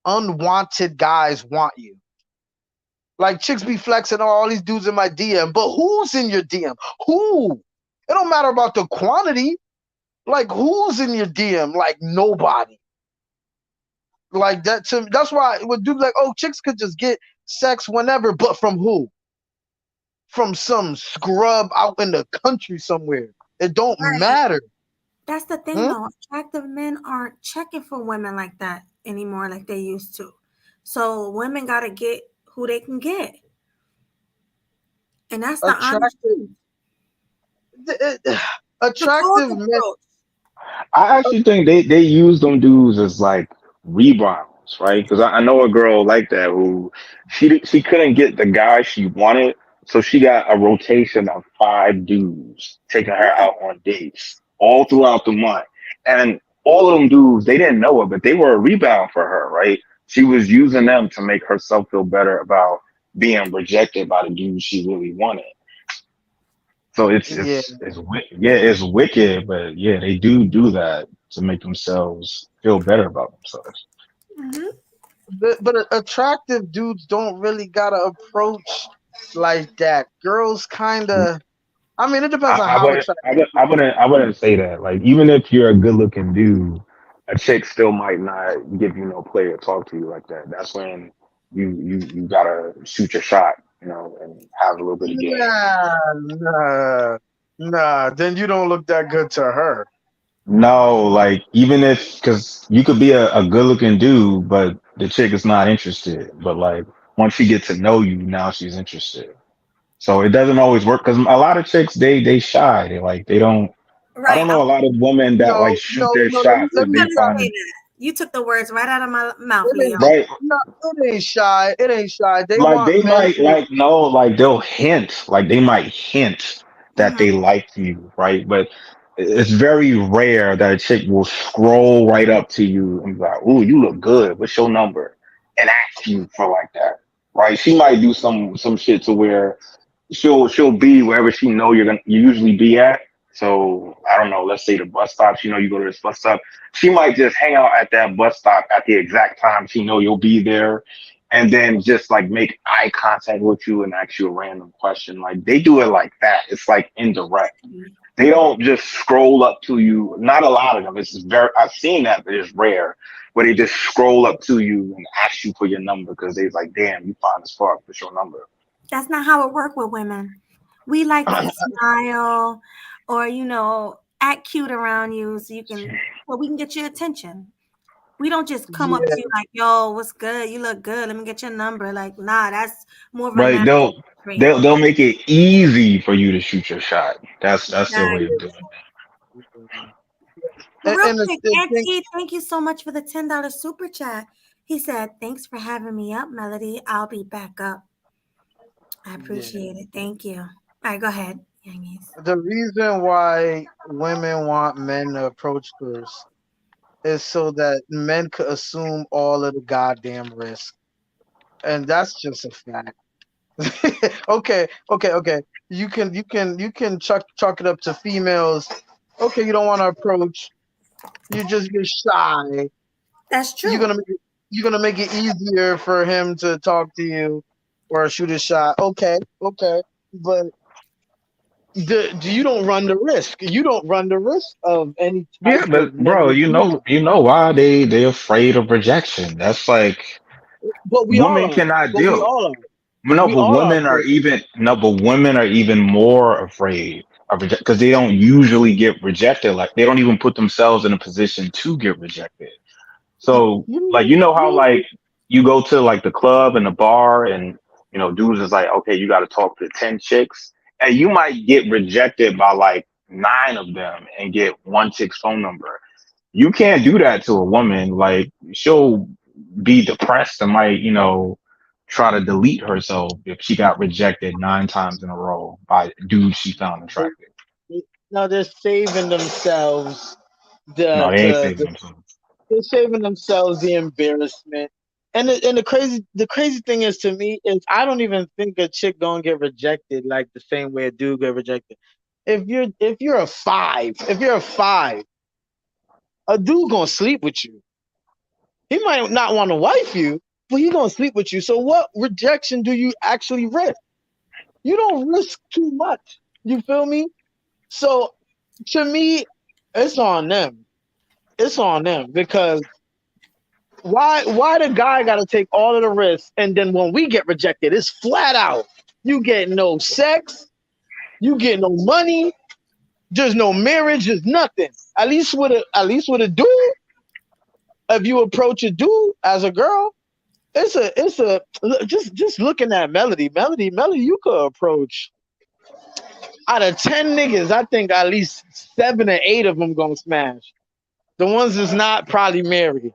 unwanted guys want you. Like chicks be flexing, "Oh, all these dudes in my DM," but who's in your DM? Who? It don't matter about the quantity. Like who's in your DM? Like nobody. Like that to that's why with dudes like, oh, chicks could just get sex whenever, but from who? From some scrub out in the country somewhere. It don't Right. matter. That's the thing, Hmm? though. Attractive men aren't checking for women like that anymore, like they used to. So women gotta get who they can get. And that's the honest truth. Attractive The men. approach. I actually think they use them dudes as like rebounds, right? Because I know a girl like that who she couldn't get the guy she wanted, so she got a rotation of 5 dudes taking her out on dates all throughout the month, and all of them dudes they didn't know it, but they were a rebound for her, right? She was using them to make herself feel better about being rejected by the dude she really wanted. So Yeah. it's wicked, but yeah, they do that to make themselves feel better about themselves. Mm-hmm. But attractive dudes don't really gotta approach like that. Girls kind of. I mean, it depends on I how wouldn't attractive. I wouldn't say that. Like even if you're a good looking dude, a chick still might not give you no play or talk to you like that. That's when you gotta shoot your shot, and have a little bit of game. Nah. Then you don't look that good to her. No, like even if because you could be a good looking dude, but the chick is not interested. But like once she gets to know you, now she's interested. So it doesn't always work because a lot of chicks they shy. They don't. I Right. don't know a lot of women that No, like shoot no, their no. shot Let because me they Gonna find say it that. You took the words right out of my mouth, It Leo. ain't, right. no, it ain't shy. It ain't shy. They Like want they men might to. like no, like they'll hint, like they might hint that Mm-hmm. they like you, right? But it's very rare that a chick will scroll right up to you and be like, "Ooh, you look good. What's your number?" and ask you for like that, right? She might do some shit to where she'll be wherever she know you usually be at. So I don't know. Let's say the bus stop. She know you go to this bus stop. She might just hang out at that bus stop at the exact time she know you'll be there, and then just like make eye contact with you and ask you a random question. Like they do it like that. It's like indirect. They don't just scroll up to you. Not a lot of them. It's very. I've seen that, but it's rare. Where they just scroll up to you and ask you for your number because they're like, "Damn, you fine as fuck. What's your number?" That's not how it works with women. We like to smile or, act cute around you so we can get your attention. We don't just come up to you like, yo, what's good? You look good. Let me get your number. Like, nah, that's more of a Right? nasty trait. They'll make it easy for you to shoot your shot. That's their way of Exactly. doing it. And, Real and quick, the thing, Auntie, thank you so much for the $10 super chat. He said, thanks for having me up, Melody. I'll be back up. I yeah. appreciate it. Thank you. All right, go ahead, Yankees. The reason why women want men to approach first is so that men could assume all of the goddamn risk, and that's just a fact. Okay. You can chalk it up to females. Okay, you don't want to approach. You just get shy. That's true. You're gonna make it easier for him to talk to you or shoot a shot. Okay, but you don't run the risk. You don't run the risk of any type Yeah, of but bro, negative. you know why they afraid of rejection. That's like But we all women are. cannot But we deal. all are. No, We but all are. women are even no, but women are even more afraid of rejection because they don't usually get rejected. Like they don't even put themselves in a position to get rejected. So like you know how like you go to like the club and the bar and dudes is like, okay, you gotta talk to 10 chicks and you might get rejected by like 9 of them and get one chick's phone number. You can't do that to a woman. Like she'll be depressed and might, try to delete herself if she got rejected 9 times in a row by dudes she found attractive. No, they're saving themselves No, the they ain't the, saving the themselves. they're saving themselves the embarrassment. And the crazy thing is to me is I don't even think a chick gonna get rejected like the same way a dude get rejected. If you're a five, a dude gonna sleep with you. He might not want to wife you, but he gonna sleep with you. So what rejection do you actually risk? You don't risk too much. You feel me? So to me, it's on them. It's on them because why the guy got to take all of the risks and then when we get rejected, it's flat out. You get no sex, you get no money, there's no marriage, there's nothing. At least with a dude, if you approach a dude as a girl, it's a just looking at Melody, you could approach Out of 10 niggas, I think at least 7 or 8 of them gonna smash. The ones that's not probably married.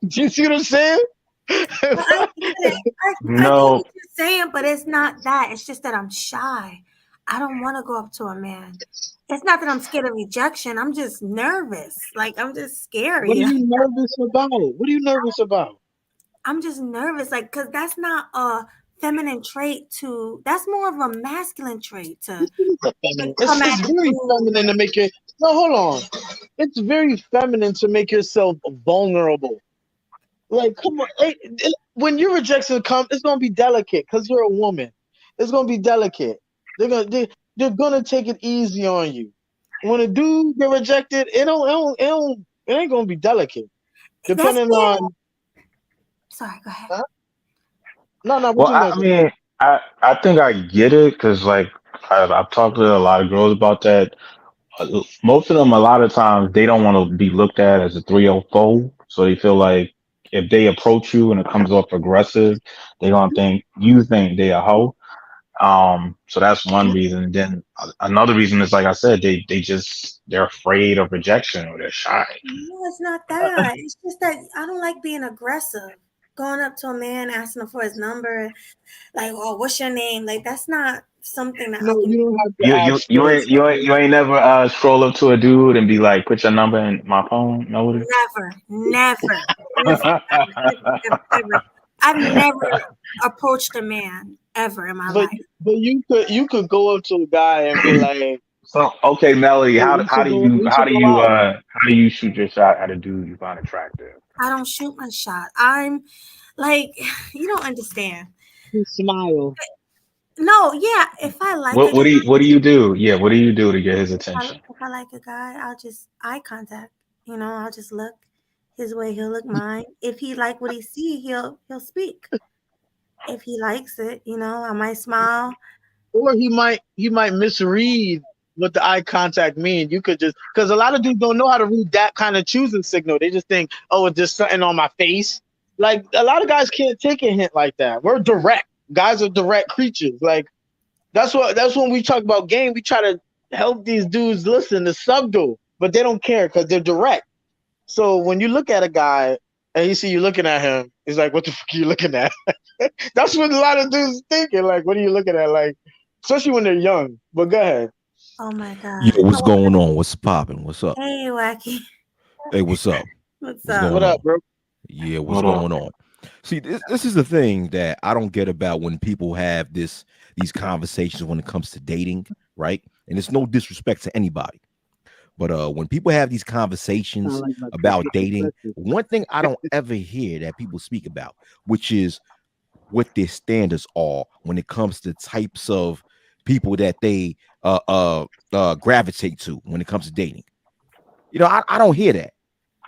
Do you see what I'm saying? I get it. I get No, what you're saying, but it's not that. It's just that I'm shy. I don't want to go up to a man. It's not that I'm scared of rejection. I'm just nervous. Like I'm just scary. What are you nervous about? What are you nervous about? I'm just nervous, like, because that's not a feminine trait to. That's more of a masculine trait to come It's at very you. feminine to make it. No, hold on. It's very feminine to make yourself vulnerable. Like, come on. When your rejection comes, it's gonna be delicate because you're a woman. It's gonna be delicate. They're gonna take it easy on you. When a dude get rejected, it ain't gonna be delicate. That's Depending fair. on Sorry, go ahead. Huh? no, well, what you I gonna say? mean, I think I get it because like I've talked to a lot of girls about that. Most of them, a lot of times, they don't want to be looked at as a 304, so they feel like if they approach you and it comes off aggressive, they're gonna think you think they a hoe. So that's one reason. Then another reason is like I said, they're afraid of rejection or they're shy. No, it's not that. It's just that I don't like being aggressive. Going up to a man, asking him for his number, like, oh, what's your name? Like, that's not something that I No, can. you don't have to You ask you for ain't you ain't you ain't never scroll up to a dude and be like, put your number in my phone. No. Never. Listen, ever. I've never approached a man ever in my But life. but you could go up to a guy and be like, So okay, Melody, hey, how we how should do go you we how should do go you out. how do you shoot your shot at a dude you find attractive? I don't shoot my shot. I'm like, you don't understand. You smile. No, yeah. If I like a What guy, do you do? Yeah, what do you do to get his attention? if I like a guy, I'll just eye contact. I'll just look his way. He'll look mine. If he like what he see, he'll speak. If he likes it, I might smile. Or he might misread what the eye contact mean. You could just because a lot of dudes don't know how to read that kind of choosing signal. They just think, oh, it's just something on my face. Like a lot of guys can't take a hint like that. We're direct. Guys are direct creatures. Like that's when we talk about game. We try to help these dudes listen to subtle, but they don't care because they're direct. So when you look at a guy and he see you looking at him, he's like, what the fuck are you looking at? That's what a lot of dudes thinking. Like, what are you looking at? Like, especially when they're young. But go ahead. Oh my god. Yo, what's going on? What's popping? What's up? Hey, Wacky. Hey, what's up? What's What's up? going What on? up, bro? Yeah, what's Hold on. going on? See, this is the thing that I don't get about when people have these conversations when it comes to dating, right? And it's no disrespect to anybody, but when people have these conversations about dating, one thing I don't ever hear that people speak about, which is what their standards are when it comes to types of people that they gravitate to when it comes to dating. I don't hear that,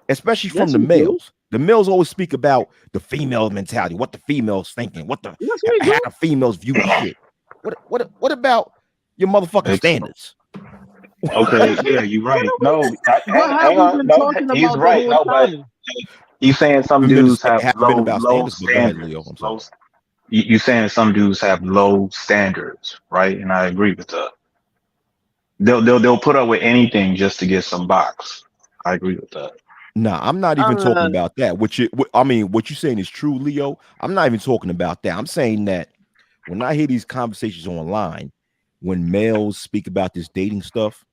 especially from Yes, the we do. males. The males always speak about the female mentality, what the females thinking, Yes, we do. how the females view shit. What about your motherfucking standards? Okay, yeah, you're right. No, What have hang we on. been No, talking he's about the right. whole No, but time? you saying some Haven't been dudes have haven't been about low standards, but go ahead, standards. Leo. I'm sorry. You saying some dudes have low standards, right? And I agree with that. They'll put up with anything just to get some box. I agree with that. Nah, I'm not even talking about that. What you're saying is true, Leo. I'm not even talking about that. I'm saying that when I hear these conversations online, when males speak about this dating stuff,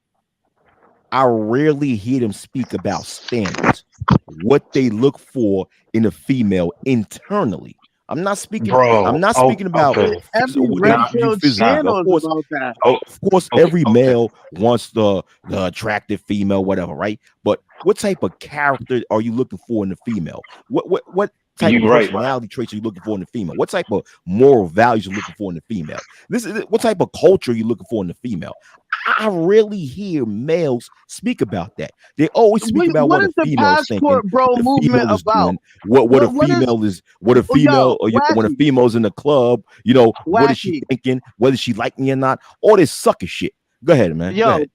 I rarely hear them speak about standards, what they look for in a female internally. I'm not speaking. Bro, I'm not speaking about okay. Every what they red view pill physically. channel is about that. Of course, Okay, every okay. male wants the attractive female, whatever, right? But what type of character are you looking for in the female? What type of You're right, personality traits are you looking for in the female? What type of moral values are you looking for in the female? What type of culture are you looking for in the female? I rarely hear males speak about that. They always speak about What what is a the female's thinking, passport bro what the movement female is about? doing, what a What is female is, what a Oh, yo, female, or when a Wacky, female's in the club, what is she Wacky. thinking, whether she like me or not, all this sucker shit. Go ahead, man. Go Yo, ahead.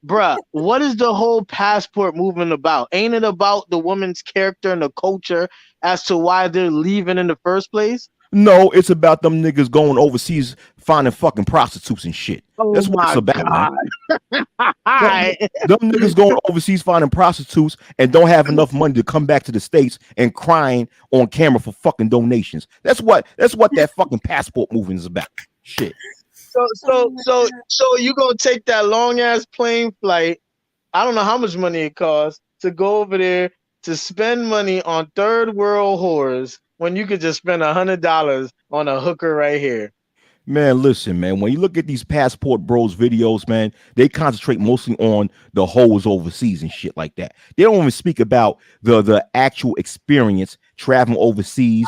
bruh, what is the whole passport movement about? Ain't it about the woman's character and the culture as to why they're leaving in the first place? No, it's about them niggas going overseas finding fucking prostitutes and shit. Oh That's what it's my about, man. God. All right. Them niggas going overseas finding prostitutes and don't have enough money to come back to the States and crying on camera for fucking donations. That's what that fucking passport movement is about. Shit. So you gonna take that long ass plane flight? I don't know how much money it costs to go over there to spend money on third world whores when you could just spend $100 on a hooker right here. Man, listen, man. When you look at these Passport Bros videos, man, they concentrate mostly on the hoes overseas and shit like that. They don't even speak about the actual experience traveling overseas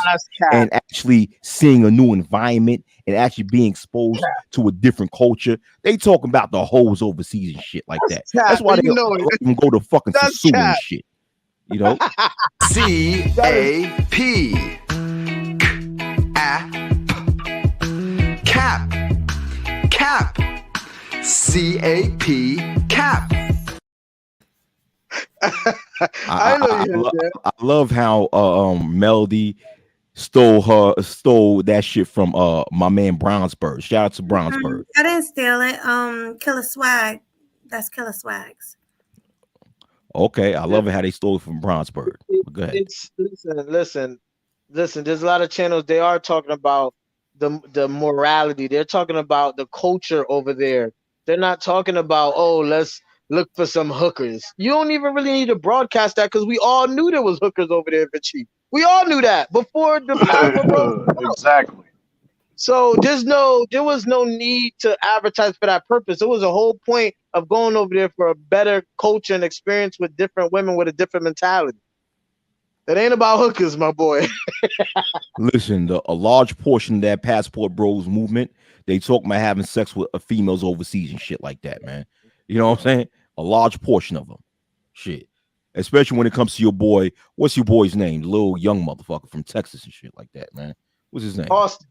and actually seeing a new environment and actually being exposed to a different culture. They talking about the hoes overseas and shit like that. That's why they don't even go to fucking Sassoon and shit. You know? CAP. Cap. Cap. CAP. Cap. I love how Melody stole that shit from my man Brownsburg. Shout out to Brownsburg. I didn't steal it. Killer Swag. That's Killer Swags. Okay, I love it how they stole it from Brownsburg. Go ahead. Listen. There's a lot of channels. They are talking about the morality. They're talking about the culture over there. They're not talking about, oh, let's look for some hookers. You don't even really need to broadcast that because we all knew there was hookers over there for cheap. We all knew that before the exactly. So there was no need to advertise for that purpose. It was a whole point of going over there for a better culture and experience with different women with a different mentality. It ain't about hookers, my boy. Listen, a large portion of that Passport Bros movement, they talk about having sex with females overseas and shit like that, man. You know what I'm saying? A large portion of them. Shit. Especially when it comes to your boy. What's your boy's name? The little young motherfucker from Texas and shit like that, man. What's his name? Austin.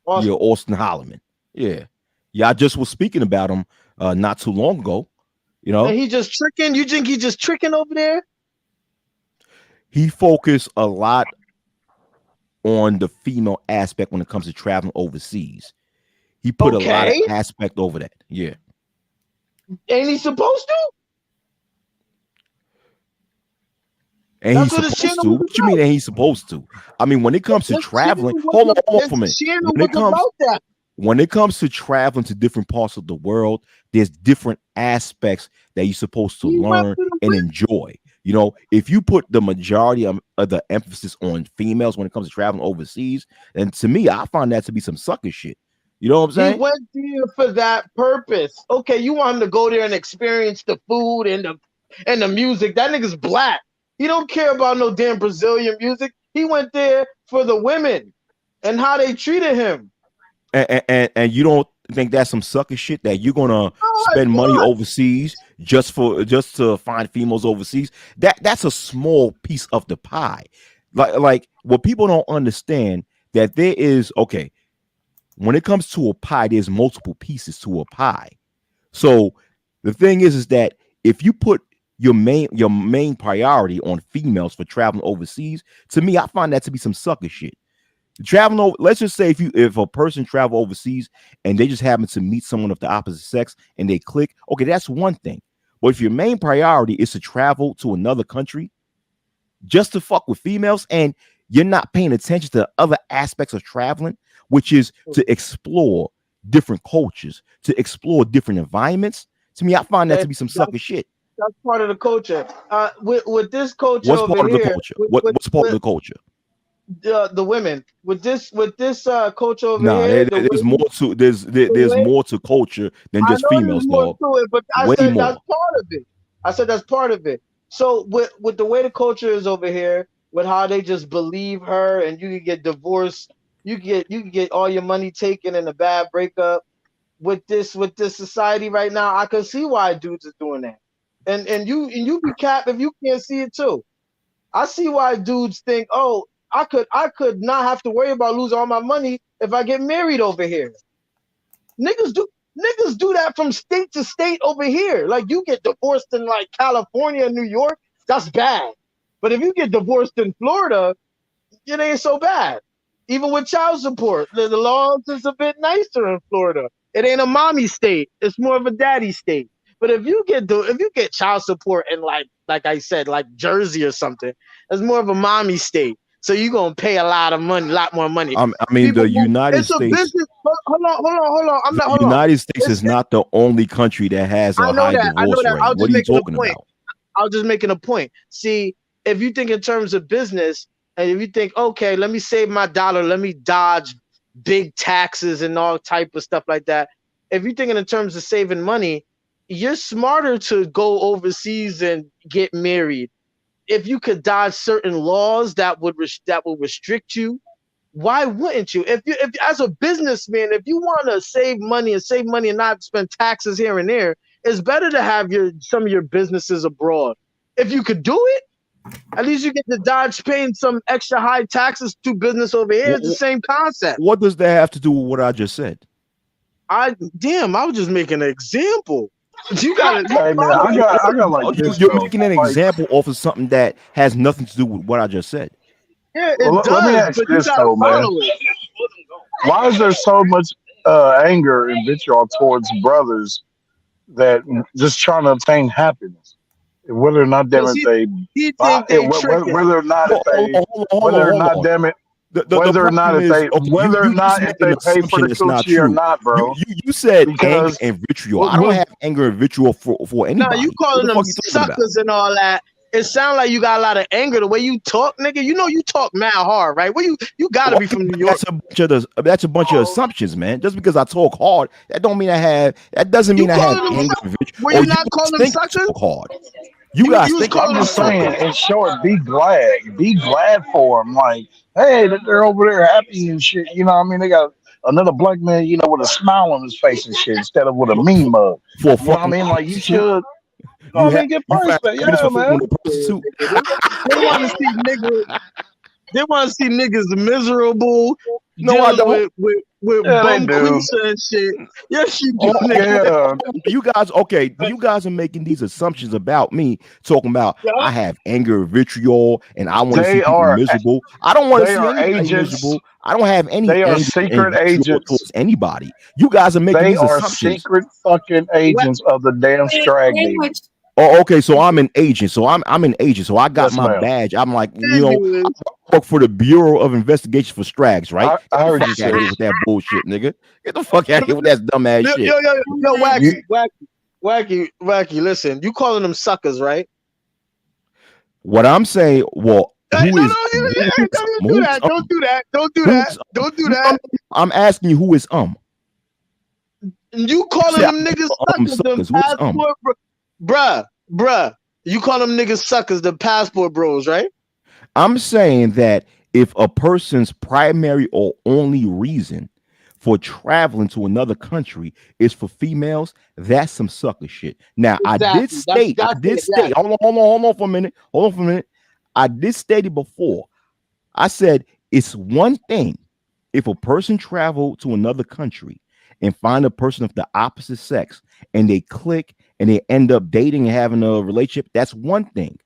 Yeah, Austin Holloman. Yeah. Yeah, I just was speaking about him not too long ago. You know? And he just tricking? You think he just tricking over there? He focused a lot on the female aspect when it comes to traveling overseas. He put a lot of aspect over that. Yeah. Ain't he supposed to? And he's supposed to. What you mean ain't he supposed to? I mean, when it comes to traveling, hold on for a minute. When it comes to traveling to different parts of the world, there's different aspects that you're supposed to learn and enjoy. You know, if you put the majority of the emphasis on females when it comes to traveling overseas, and to me, I find that to be some sucker shit. You know what I'm saying? He went there for that purpose. Okay, you want him to go there and experience the food and the music. That nigga's black. He don't care about no damn Brazilian music. He went there for the women and how they treated him. And you don't think that's some sucker shit that you're gonna spend money overseas just to find females overseas? That's a small piece of the pie. Like what people don't understand that there is, okay, when it comes to a pie, there's multiple pieces to a pie. So the thing is that if you put your main priority on females for traveling overseas, to me, I find that to be some sucker shit. Traveling over, let's just say if a person travel overseas and they just happen to meet someone of the opposite sex and they click, okay, that's one thing. But if your main priority is to travel to another country just to fuck with females and you're not paying attention to other aspects of traveling, which is to explore different cultures, to explore different environments, to me, I find that to be some sucker shit. That's part of the culture. With this culture, what's part of the culture? What's part of the culture? The women with this culture over here. There's more to culture than just females, though. But I said that's part of it. I said that's part of it. So with the way the culture is over here, with how they just believe her, and you can get divorced, you can get all your money taken in a bad breakup. With this society right now, I can see why dudes is doing that. And you be capped if you can't see it too. I see why dudes think, oh, I could not have to worry about losing all my money if I get married over here. Niggas do that from state to state over here. Like you get divorced in like California, New York, that's bad. But if you get divorced in Florida, it ain't so bad. Even with child support, the laws is a bit nicer in Florida. It ain't a mommy state; it's more of a daddy state. But if you get child support in like I said, like Jersey or something, it's more of a mommy state. So you're gonna pay a lot more money. I mean, the United It's a States. business. Hold on. I'm not. The Hold on. United States is not the only country that has a I know high that. divorce rate. I'll What are you talking point. about? I was just making a point. See, if you think in terms of business, and if you think, okay, let me save my dollar, let me dodge big taxes and all type of stuff like that. If you're thinking in terms of saving money, you're smarter to go overseas and get married. If you could dodge certain laws that would restrict you, why wouldn't you? If as a businessman, if you want to save money and not spend taxes here and there, it's better to have some of your businesses abroad. If you could do it, at least you get to dodge paying some extra high taxes to business over here. It's the same concept. What does that have to do with what I just said? I was just making an example. You got Hey man, I got like this. You're though. making an Like, example off of something that has nothing to do with what I just said. Yeah, Well, let me ask but this, you gotta though, man. follow it. why is there so much anger and vitriol towards brothers that just trying to obtain happiness, whether or not damn Because it he buy think they it, tricking. whether or not if they whether or not damn it The whether or not problem if is, they okay, whether or you not just if made an they pay for assumption the that's not coochie or true. not, bro. You said anger Because and vitriol. I don't have anger and vitriol for Nah, anybody. you What calling the them fuck you talking about? suckers and all that. It sounds like you got a lot of anger the way you talk, nigga. You know you talk mad hard, right? Well, you gotta be from New York. That's a bunch of assumptions, man. Just because I talk hard, that don't mean I have. That doesn't mean I have calling them anger suckers? and vitriol. Were Or you not calling them think I suckers? talk hard. You guys was think calling I'm them just saying, suckers. in short, be glad for them. Like, hey, they're over there happy and shit. You know what I mean? They got another black man, you know, with a smile on his face and shit instead of with a mean mug. for a You know what I fucking mean? Like, you prostitute. should. You know what I mean? Get You found respect. evidence Yeah, for man. fucking with a prostitute. They want to see niggas. They want to see niggas miserable, No, I dealing don't. with Yeah, they bum do. queesa and shit. Yes, you do, Oh, nigga. Yeah. You guys, okay? You guys are making these assumptions about me, talking about I have anger, and vitriol, and I want to see They people are miserable. I don't want to they see are anybody agents. miserable. I don't have any They are anger and secret vitriol agents. towards anybody. You guys are making They these are assumptions. secret fucking agents of the damn Strag Demon. Oh, okay. So I'm an agent. So I'm an agent. So I got Yes, my ma'am. badge. I'm like, I work for the Bureau of Investigation for Strags, right? I Get heard the you fuck out of say. here with that bullshit, nigga. Get the fuck out of here with that dumbass shit. Yo, wacky. Listen, you calling them suckers, right? What I'm saying, well, Hey, who no, is don't do that. Don't do that. Don't do that. Don't do that. I'm asking you, who is You calling See, them niggas suckers? Them suckers. What's passport, bruh. You call them niggas suckers? The passport bros, right? I'm saying that if a person's primary or only reason for traveling to another country is for females, that's some sucker shit. Now, Exactly. I did state, Yes. hold on for a minute. I did state it before. I said it's one thing if a person travel to another country and find a person of the opposite sex and they click and they end up dating and having a relationship, that's one thing.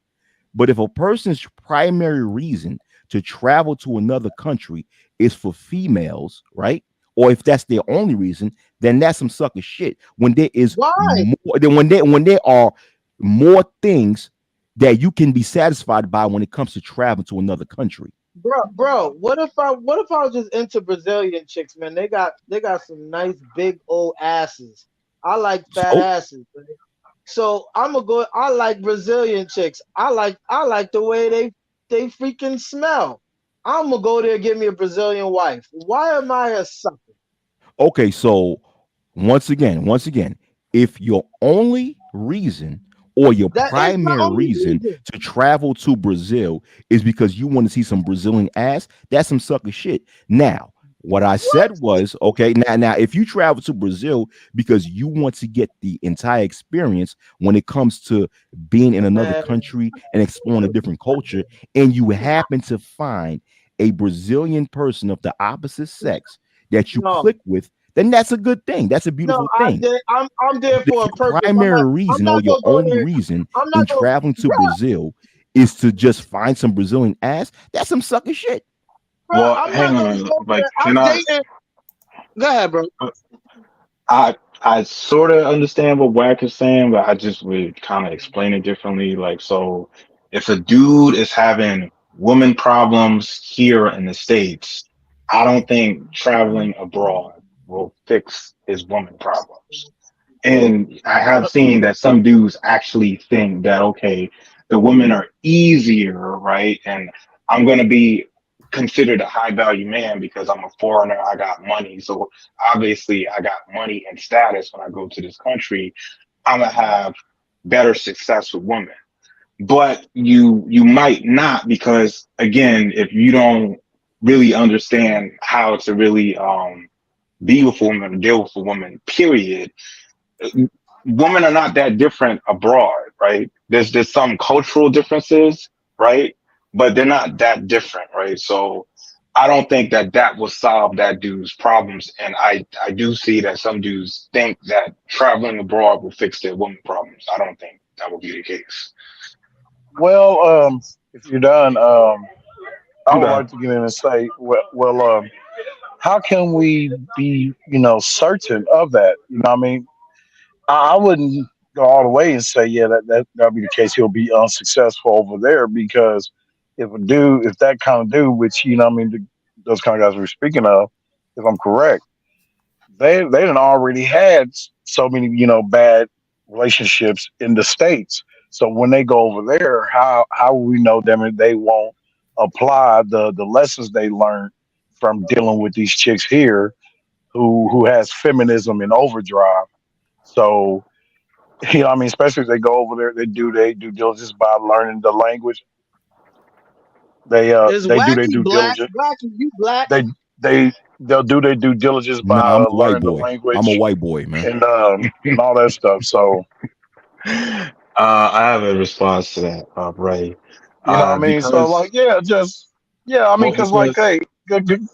But if a person's primary reason to travel to another country is for females, right? Or if that's their only reason, then that's some sucker shit. When there is when there are more things that you can be satisfied by when it comes to traveling to another country. Bro, what if I was just into Brazilian chicks, man? They got some nice big old asses. I like fat asses. Man. So I'm gonna go. I like Brazilian chicks. I like the way they freaking smell. I'm gonna go there and get me a Brazilian wife. Why am I a sucker? Okay, so once again, if your only reason or your primary reason to travel to Brazil is because you want to see some Brazilian ass, that's some sucker shit. Now, what I said was, okay, now if you travel to Brazil because you want to get the entire experience when it comes to being in another country and exploring a different culture, and you happen to find a Brazilian person of the opposite sex that you click with, then that's a good thing. That's a beautiful thing. I'm there for a purpose. Primary reason or your only reason in traveling to Brazil is to just find some Brazilian ass. That's some sucker shit. bro, Well, I'm hang not gonna on. go Like, there. I'm can I? dating. Go ahead, bro. I sort of understand what Wack is saying, but I just would kind of explain it differently. Like, so if a dude is having woman problems here in the States, I don't think traveling abroad will fix his woman problems. And I have seen that some dudes actually think that, okay, the women are easier, right? And I'm going to be considered a high value man because I'm a foreigner. I got money. So obviously I got money and status when I go to this country. I'm going to have better success with women. But you might not, because again, if you don't really understand how to really be with a woman or deal with a woman, period, women are not that different abroad, right? There's some cultural differences, right? But they're not that different, right? So I don't think that will solve that dude's problems. And I do see that some dudes think that traveling abroad will fix their woman problems. I don't think that will be the case. Well, if you're done, I I'm would done. like to get in and say, how can we be, certain of that? You know what I mean? I wouldn't go all the way and say, yeah, that'll be the case. He'll be unsuccessful over there because if that kind of dude, which what I mean, those kind of guys we're speaking of, if I'm correct, they done already had so many bad relationships in the States. So when they go over there, how will we know them and they won't apply the lessons they learned from dealing with these chicks here who has feminism in overdrive. So what I mean, especially if they go over there, they due diligence by learning the language. Is They do their Wacky due black? diligence. Wacky, you black? They they'll do their due diligence by No, I'm a white learning the boy. I'm a language white boy, man. and all that stuff. So I have a response to that, Ray. what I mean. So Because, like, I mean, well, because like, because,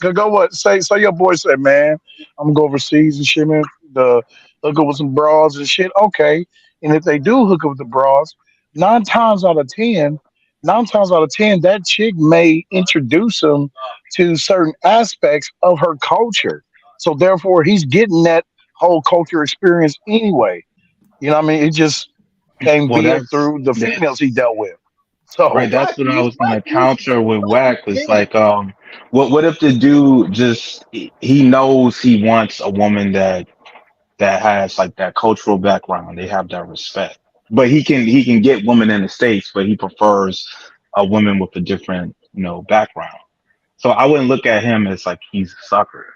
hey, go what say your boy said, man, I'm gonna go overseas and shit, man. The hook up with some bras and shit. Okay, and if they do hook up with the bras, nine times out of ten, that chick may introduce him to certain aspects of her culture. So therefore, he's getting that whole culture experience anyway. You know what I mean? It just came well, via through the females he dealt with. right. So That's what I was gonna Wacky, counter with Wacky, Wack was dating. like, what if the dude just he knows he wants a woman that has like that cultural background, they have that respect, but he can get women in the States, but he prefers a woman with a different background. So I wouldn't look at him as like he's a sucker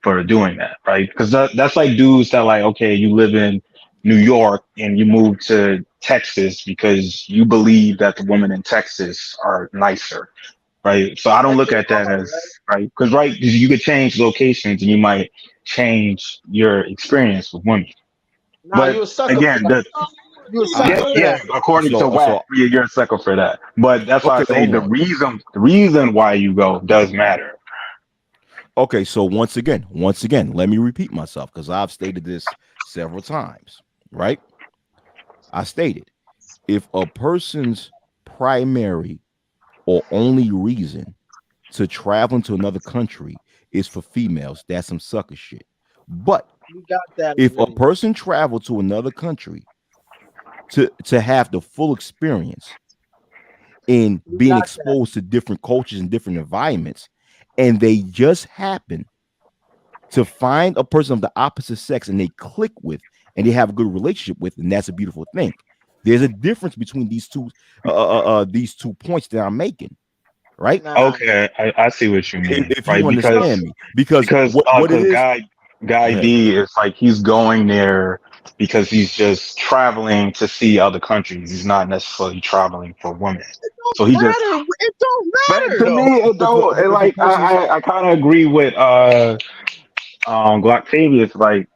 for doing that, right? Because that's like dudes that like, okay, you live in New York and you move to Texas because you believe that the women in Texas are nicer, right? So I don't That's look your at that call, as right? right because right you could change locations and you might change your experience with women. Nah, But you a sucker for again, that. You a All sucker yeah, right. for yeah, that. according to Wack, So you're a sucker for that. But that's why I okay, say hold the on. reason why you go does matter. Okay, so once again, let me repeat myself because I've stated this several times, right? I stated if a person's primary or only reason to traveling to another country is for females, that's some sucker shit. But You got that if a already. person traveled to another country to have the full experience in You being got that. exposed to different cultures and different environments, and they just happen to find a person of the opposite sex and they click with and they have a good relationship with, and that's a beautiful thing. There's a difference between these two points that I'm making, right? Nah. Okay, I see what you mean, If right? you understand me, because what it Because is, Guy go ahead. D is like he's going there because he's just traveling to see other countries. He's not necessarily traveling for women. So he just, Matter. It don't but matter to though. me, it don't. If a Like person's I kind of agree with Glocktavius. Like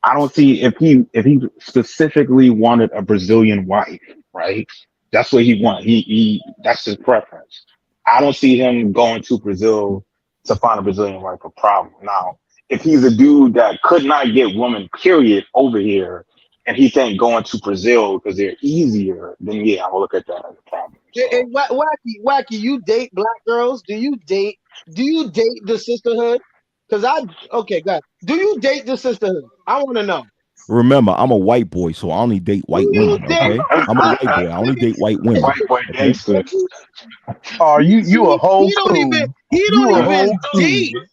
I don't see if he specifically wanted a Brazilian wife, right? That's what he want. He that's his preference. I don't see him going to Brazil to find a Brazilian wife a problem. Now, if he's a dude that could not get women, period, over here, and he think going to Brazil because they're easier, then yeah, I will look at that as a problem. Hey, So Wacky, you date black girls? Do you date Do you date the sisterhood? Okay, guys. Do you date the sisterhood? I want to know. Remember, I'm a white boy, so I only date white Do you women. date? Okay, I'm a white boy. I only date white women. White boy Okay. gangster. Oh, you a whole He don't even. coon. He You don't a even whole date, coon.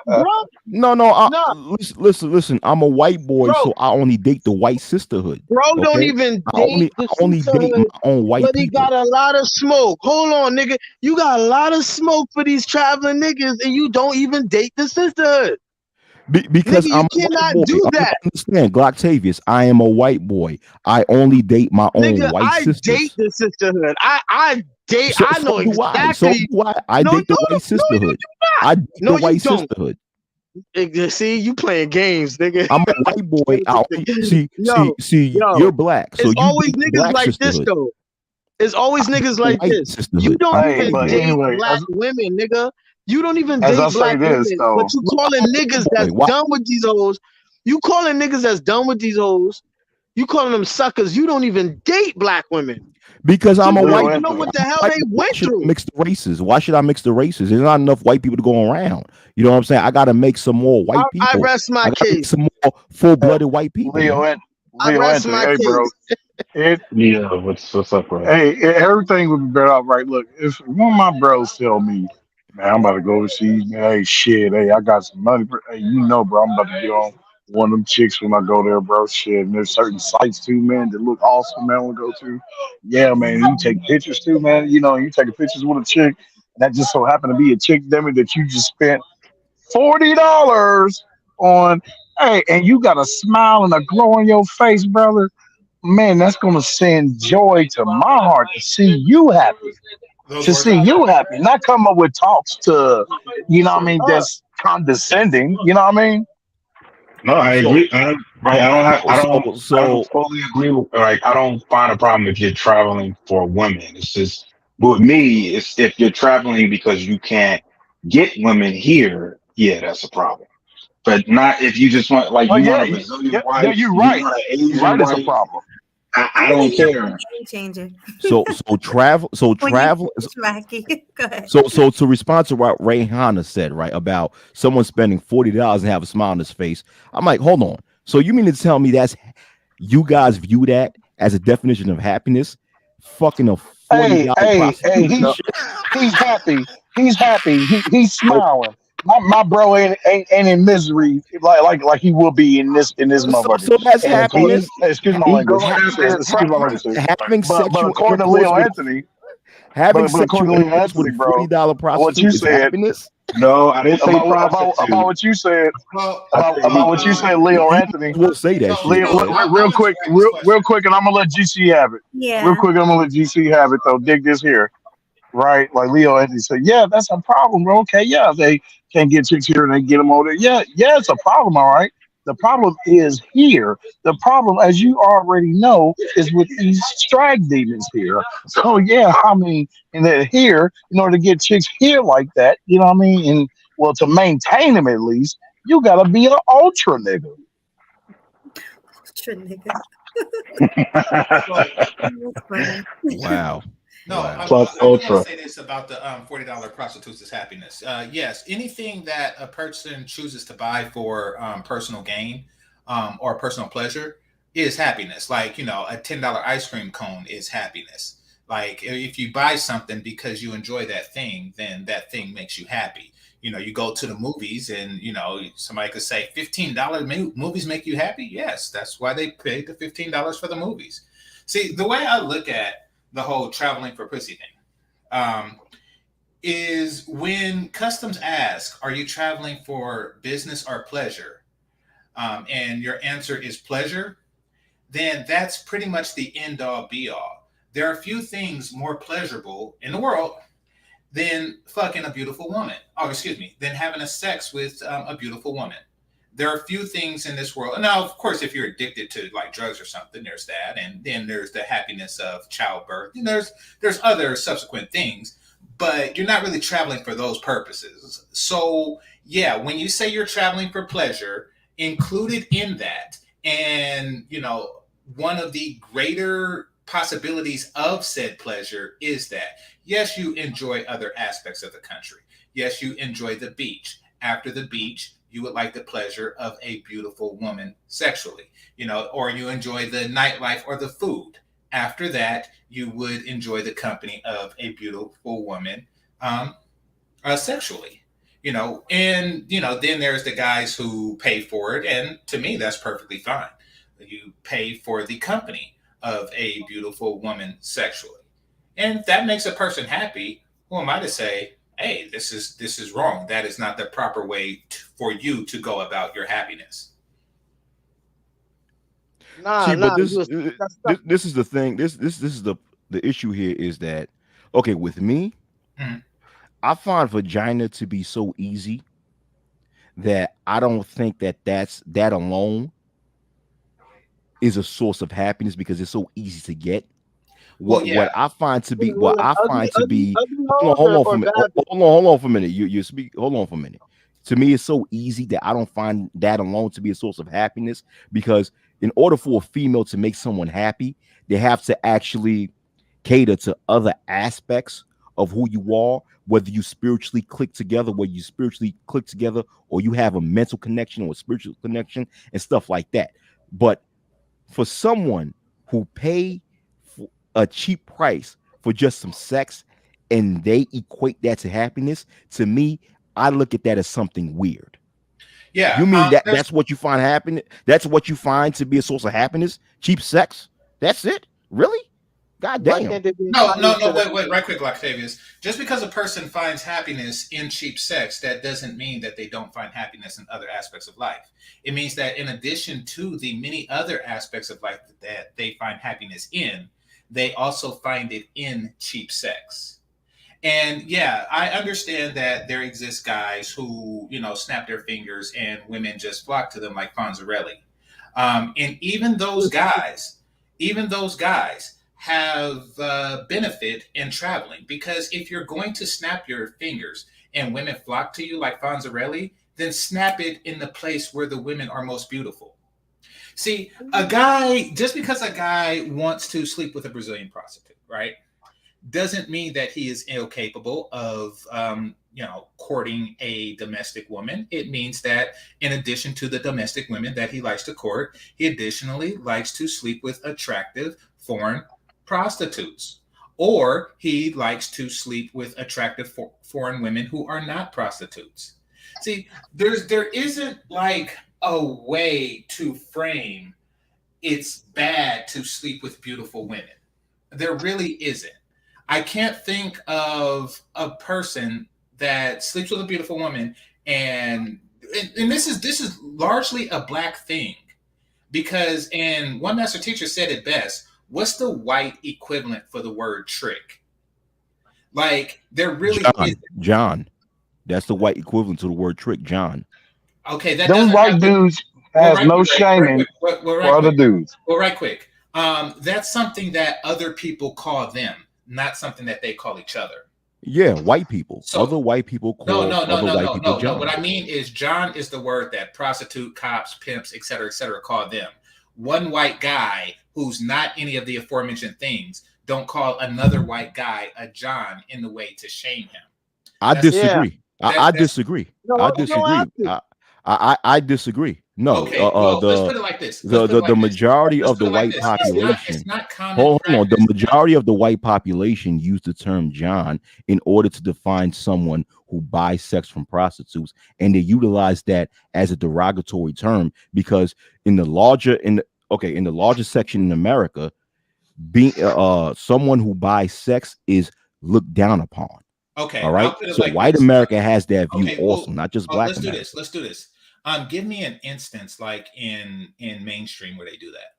bro. No, Nah, listen. I'm a white boy, bro. so I only date the white sisterhood. Bro don't Okay, even I date the only date sisterhood, my own white but he people. got a lot of smoke. Hold on, nigga. You got a lot of smoke for these traveling niggas, and you don't even date the sisterhood. Because Nigga, you I'm a white cannot boy. do that. Understand, Glocktavius. I am a white boy. I only date my own Nigga, white I sisters. date the sisterhood. I date. So, I know so do I. So exactly. do I. I No, date the no, white no, you sisterhood. do not. I date No, the you white don't. sisterhood. See, you playing games, nigga. I'm a white boy. I only, Yo, you're black, so it's you always date the niggas black like this sisterhood. though. It's always niggas The like white this. You sisterhood. don't I'm a Hey, even white but boy. date anyway, black women, nigga. You don't even as I date say black this women, though, but you calling niggas Boy, that's why? done with these hoes. You calling niggas that's done with these hoes. You calling them suckers. You don't even date black women. Because So I'm a you don't Leo white even know boy. what the Anthony. hell White they boy. Why went should I through. mix the races? Why should I mix the races? There's not enough white people to go around. You know what I'm saying? I got to make some more white I people. rest I my got to make case. some more full-blooded white people, man. I Leo rest Anthony. my Hey, bro. case. It, Yeah, what's up, bro? hey, everything would be better off, right? Look, if one of my bros tell me, man, I'm about to go overseas, man, hey, shit, hey, I got some money. Hey, you know, bro, I'm about to get on one of them chicks when I go there, bro. Shit, and there's certain sites too, man, that look awesome, man, to go to. Yeah, man, you take pictures too, man. You know, you taking pictures with a chick, and that just so happened to be a chick, damn it, that you just spent $40 on. Hey, and you got a smile and a glow on your face, brother. Man, that's gonna send joy to my heart to see you happy. Those To words see are you happy. Not come up with talks to, you know what I mean, that's condescending. You know what I mean? No, I So, agree. I so don't fully agree with, like, I don't find a problem if you're traveling for women. It's just, with me, it's if you're traveling because you can't get women here, yeah, that's a problem. But not if you just want, like, Well, you yeah, want a Brazilian yeah, wife, you're you right. want an You're Asian right. It's a wife. problem. I don't care. Game changer. so travel. So When you travel. finish, Mackie, go ahead. So to respond to what Rayhana said, right, about someone spending $40 and have a smile on his face, I'm like, hold on. So you mean to tell me that's you guys view that as a definition of happiness? Fucking a Hey, $40 hey, hey, prostitute? he's happy. He's happy. He's So, smiling. My bro ain't in misery like he will be in this motherfucker. so that's And according, happiness. excuse my He language, going after his excuse my language, sir. Having But sexual according to intercourse Leo with Anthony, having but according sexual to Leo intercourse with Anthony, a bro, $40 what you prostitute is said happiness. No, I didn't say about prostitute. what you said well. I about said he what you going. said, Leo You Anthony. will say that So, shit, Leo, so bro. I'll answer Maggie's real question. quick, and I'm gonna let GC have it. Real Yeah. quick, I'm gonna let GC have it though. Dig this here. Right? Like Leo Anthony said, yeah, that's a problem, bro. Okay, yeah, they can't get chicks here and they get them over there. Yeah, yeah, it's a problem, all right. The problem is here. The problem, as you already know, is with these strike demons here. So yeah, I mean, and that here, in order to get chicks here like that, you know what I mean, and well, to maintain them at least, you gotta be an ultra nigga. Ultra nigga. So That's funny. Wow. no, Wow. Plus I do want to ultra. say this about the $40 prostitutes is happiness. Yes, anything that a person chooses to buy for personal gain or personal pleasure is happiness. Like, you know, a $10 ice cream cone is happiness. Like, if you buy something because you enjoy that thing, then that thing makes you happy. You know, you go to the movies and, you know, somebody could say $15 movies make you happy. Yes, that's why they paid the $15 for the movies. See, the way I look at the whole traveling for pussy thing is when customs ask, are you traveling for business or pleasure? And your answer is pleasure, then that's pretty much the end all be all. There are few things more pleasurable in the world than fucking a beautiful woman. Oh, excuse me, than having a sex with a beautiful woman. There are few things in this world. Now, of course, if you're addicted to like drugs or something, there's that, and then there's the happiness of childbirth. And there's other subsequent things, but you're not really traveling for those purposes. So, yeah, when you say you're traveling for pleasure, included in that, and you know, one of the greater possibilities of said pleasure is that yes, you enjoy other aspects of the country. Yes, you enjoy the beach. After the beach, you would like the pleasure of a beautiful woman sexually, or you enjoy the nightlife or the food. After that, you would enjoy the company of a beautiful woman sexually. And then there's the guys who pay for it, and to me, that's perfectly fine. You pay for the company of a beautiful woman sexually, and if that makes a person happy, who am I to say, hey, this is wrong? That is not the proper way for you to go about your happiness. See, but this is the thing. This is the issue here is that, okay, with me, I find vagina to be so easy that I don't think that alone is a source of happiness because it's so easy to get. What I find to be hold on for a minute. You speak. Hold on for a minute. To me, it's so easy that I don't find that alone to be a source of happiness, because in order for a female to make someone happy, they have to actually cater to other aspects of who you are, whether you spiritually click together, or you have a mental connection or a spiritual connection and stuff like that. But for someone who pay for a cheap price for just some sex and they equate that to happiness, to me, I look at that as something weird. Yeah. You mean that's what you find happiness? That's what you find to be a source of happiness? Cheap sex? That's it? Really? God damn. No, wait, right quick, Octavius. Just because a person finds happiness in cheap sex, that doesn't mean that they don't find happiness in other aspects of life. It means that in addition to the many other aspects of life that they find happiness in, they also find it in cheap sex. And yeah, I understand that there exist guys who, snap their fingers and women just flock to them like Fonzarelli. And even those guys have benefit in traveling, because if you're going to snap your fingers and women flock to you like Fonzarelli, then snap it in the place where the women are most beautiful. See, just because a guy wants to sleep with a Brazilian prostitute, right, doesn't mean that he is incapable of, courting a domestic woman. It means that in addition to the domestic women that he likes to court, he additionally likes to sleep with attractive foreign prostitutes, or he likes to sleep with attractive foreign women who are not prostitutes. See, there isn't like a way to frame it's bad to sleep with beautiful women. There really isn't. I can't think of a person that sleeps with a beautiful woman, and this is largely a black thing, because one master teacher said it best. What's the white equivalent for the word trick? Like, there really is. John. That's the white equivalent to the word trick, John. Okay, that them white dudes has no shaming for other dudes. Well, right quick. That's something that other people call them, not something that they call each other. Yeah, white people. Other white people call other white people John. No. What I mean is, John is the word that prostitute, cops, pimps, et cetera, call them. One white guy who's not any of the aforementioned things don't call another white guy a John in the way to shame him. I disagree. I disagree. I disagree. No, okay, let's put it like this. The majority of the white population. Hold on. The majority of the white population use the term John in order to define someone who buys sex from prostitutes, and they utilize that as a derogatory term because in the larger section in America, being someone who buys sex is looked down upon. Okay. All right. So white America has that view also, not just black America. Let's do this. Give me an instance like in mainstream where they do that.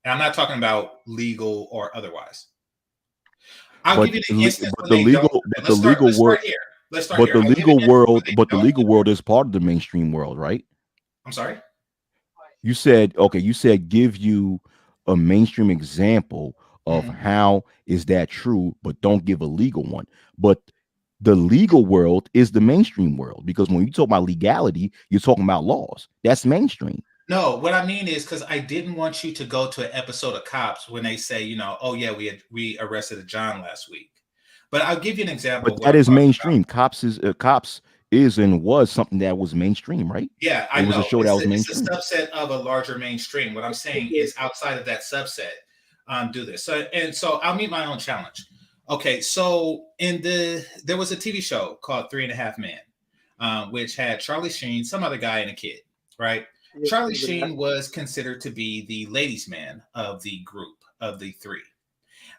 And I'm not talking about legal or otherwise. I'll give you an instance. The legal world is part of the mainstream world, right? I'm sorry? You said give you a mainstream example of how is that true, but don't give a legal one. But the legal world is the mainstream world, because when you talk about legality, you're talking about laws. That's mainstream. No, what I mean is, because I didn't want you to go to an episode of Cops when they say, oh yeah, we arrested a John last week. But I'll give you an example. But of what that I'm is talking mainstream. about. Cops is and was something that was mainstream, right? Yeah, I It was a know. show that was It's mainstream. a subset of a larger mainstream. What I'm saying is outside of that subset, do this. So I'll meet my own challenge. Okay, so there was a TV show called 3.5 Men, which had Charlie Sheen, some other guy, and a kid, right? Yeah, Charlie remember that. Sheen was considered to be the ladies' man of the group of the three.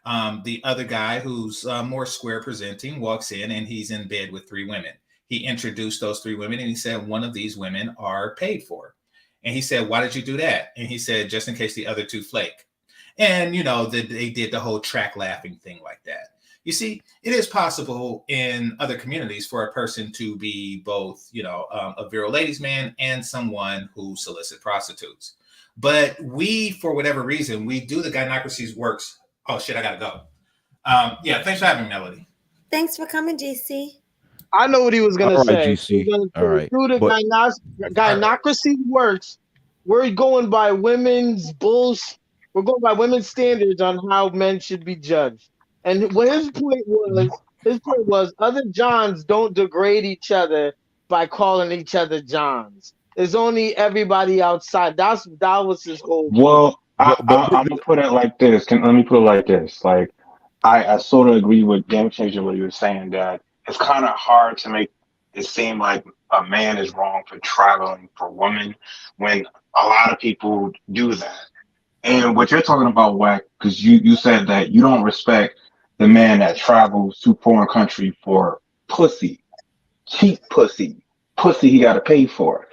The other guy, who's more square presenting, walks in and he's in bed with three women. He introduced those three women and he said, one of these women are paid for. And he said, why did you do that? And he said, just in case the other two flake. And, they did the whole track laughing thing like that. You see, it is possible in other communities for a person to be both, a virile ladies' man and someone who solicits prostitutes. But we, for whatever reason, we do the gynocracy's works. Oh, shit, I got to go. Yeah, thanks for having me, Melody. Thanks for coming, GC. I know what he was gonna All right, say. GC. He was gonna All say, right, through the but- gynocracy works, we're going by women's bulls. We're going by women's standards on how men should be judged. And what his point was, other Johns don't degrade each other by calling each other Johns. It's only everybody outside. That was his whole. Well, I'm gonna put it like this. Let me put it like this. Like, I sort of agree with Game Changer what he was saying, that it's kind of hard to make it seem like a man is wrong for traveling for women when a lot of people do that. And what you're talking about, Wack, because you said that you don't respect the man that travels to foreign country for pussy, cheap pussy he got to pay for.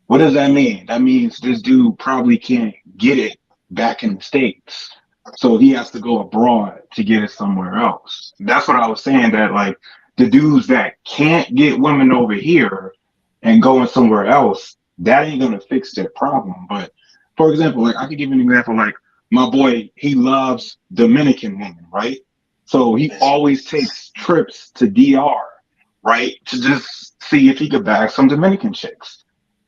What does that mean? That means this dude probably can't get it back in the States. So he has to go abroad to get it somewhere else. That's what I was saying, that like the dudes that can't get women over here and going somewhere else, that ain't going to fix their problem. But for example, like I could give you an example, like my boy, he loves Dominican women, right? So he always takes trips to DR, right? To just see if he could bag some Dominican chicks.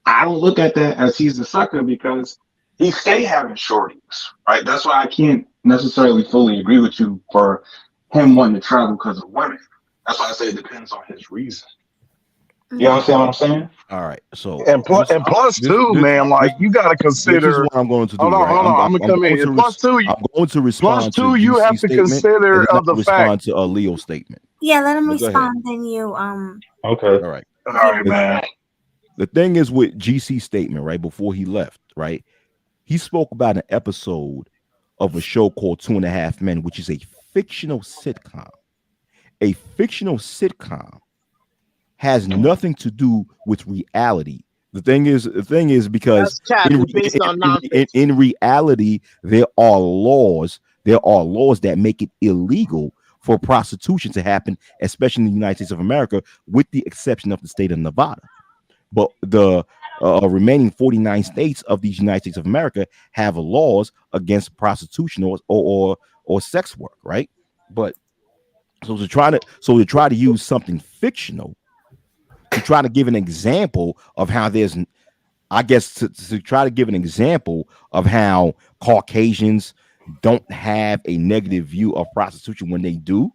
I don't look at that as he's a sucker because he stay having shorties, right? That's why I can't necessarily fully agree with you for him wanting to travel because of women. That's why I say it depends on his reason. You understand what I'm saying? All right. So And plus too, man, like you got to this is consider. what I'm going to do. Hold on, right? hold on. I'm gonna come in. And plus two, I'm going to respond. plus two, you GC have to statement, consider and then of the I'll respond fact. to a Leo statement. Yeah, let him Well, go ahead. respond. Then you Okay. All right. All right, man. The thing is with GC statement, right before he left, right, he spoke about an episode of a show called 2.5 Men, which is a fictional sitcom. A fictional sitcom has nothing to do with reality. The thing is because That's cap. It's based on nonsense. in reality, there are laws that make it illegal for prostitution to happen, especially in the United States of America, with the exception of the state of Nevada. But the remaining 49 states of these United States of America have laws against prostitution or sex work, right? But so to try to use something fictional to try to give an example of how there's, I guess, to try to give an example of how Caucasians don't have a negative view of prostitution when they do,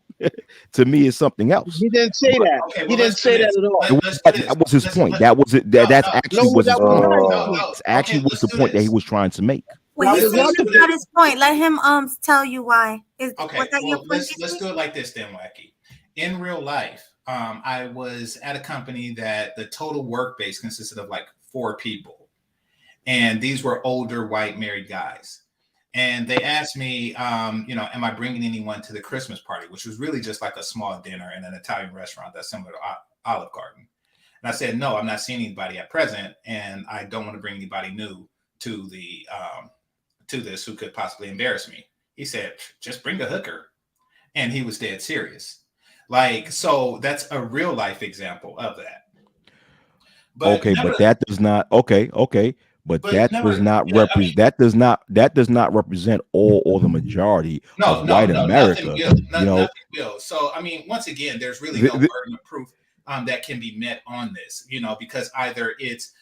to me is something else. He didn't say that. Okay, well, He didn't let's do say this. that at all. That was his point. That was it. That's actually was his point. That's actually was the point that he was trying to make. Well, Let's he's do talking this. about his point. Let him tell you why. Was that your point? Let's do it like this then, Wacky. In real life, I was at a company that the total work base consisted of like 4 people, and these were older white married guys. And they asked me, am I bringing anyone to the Christmas party, which was really just like a small dinner in an Italian restaurant that's similar to Olive Garden. And I said, no, I'm not seeing anybody at present, and I don't want to bring anybody new to the to this who could possibly embarrass me. He said, just bring a hooker. And he was dead serious. Like, so that's a real life example of that. But but that does not But that does not represent all or the majority of white America. Nothing will. So I mean, once again, there's really no burden of proof that can be met on this, because either it's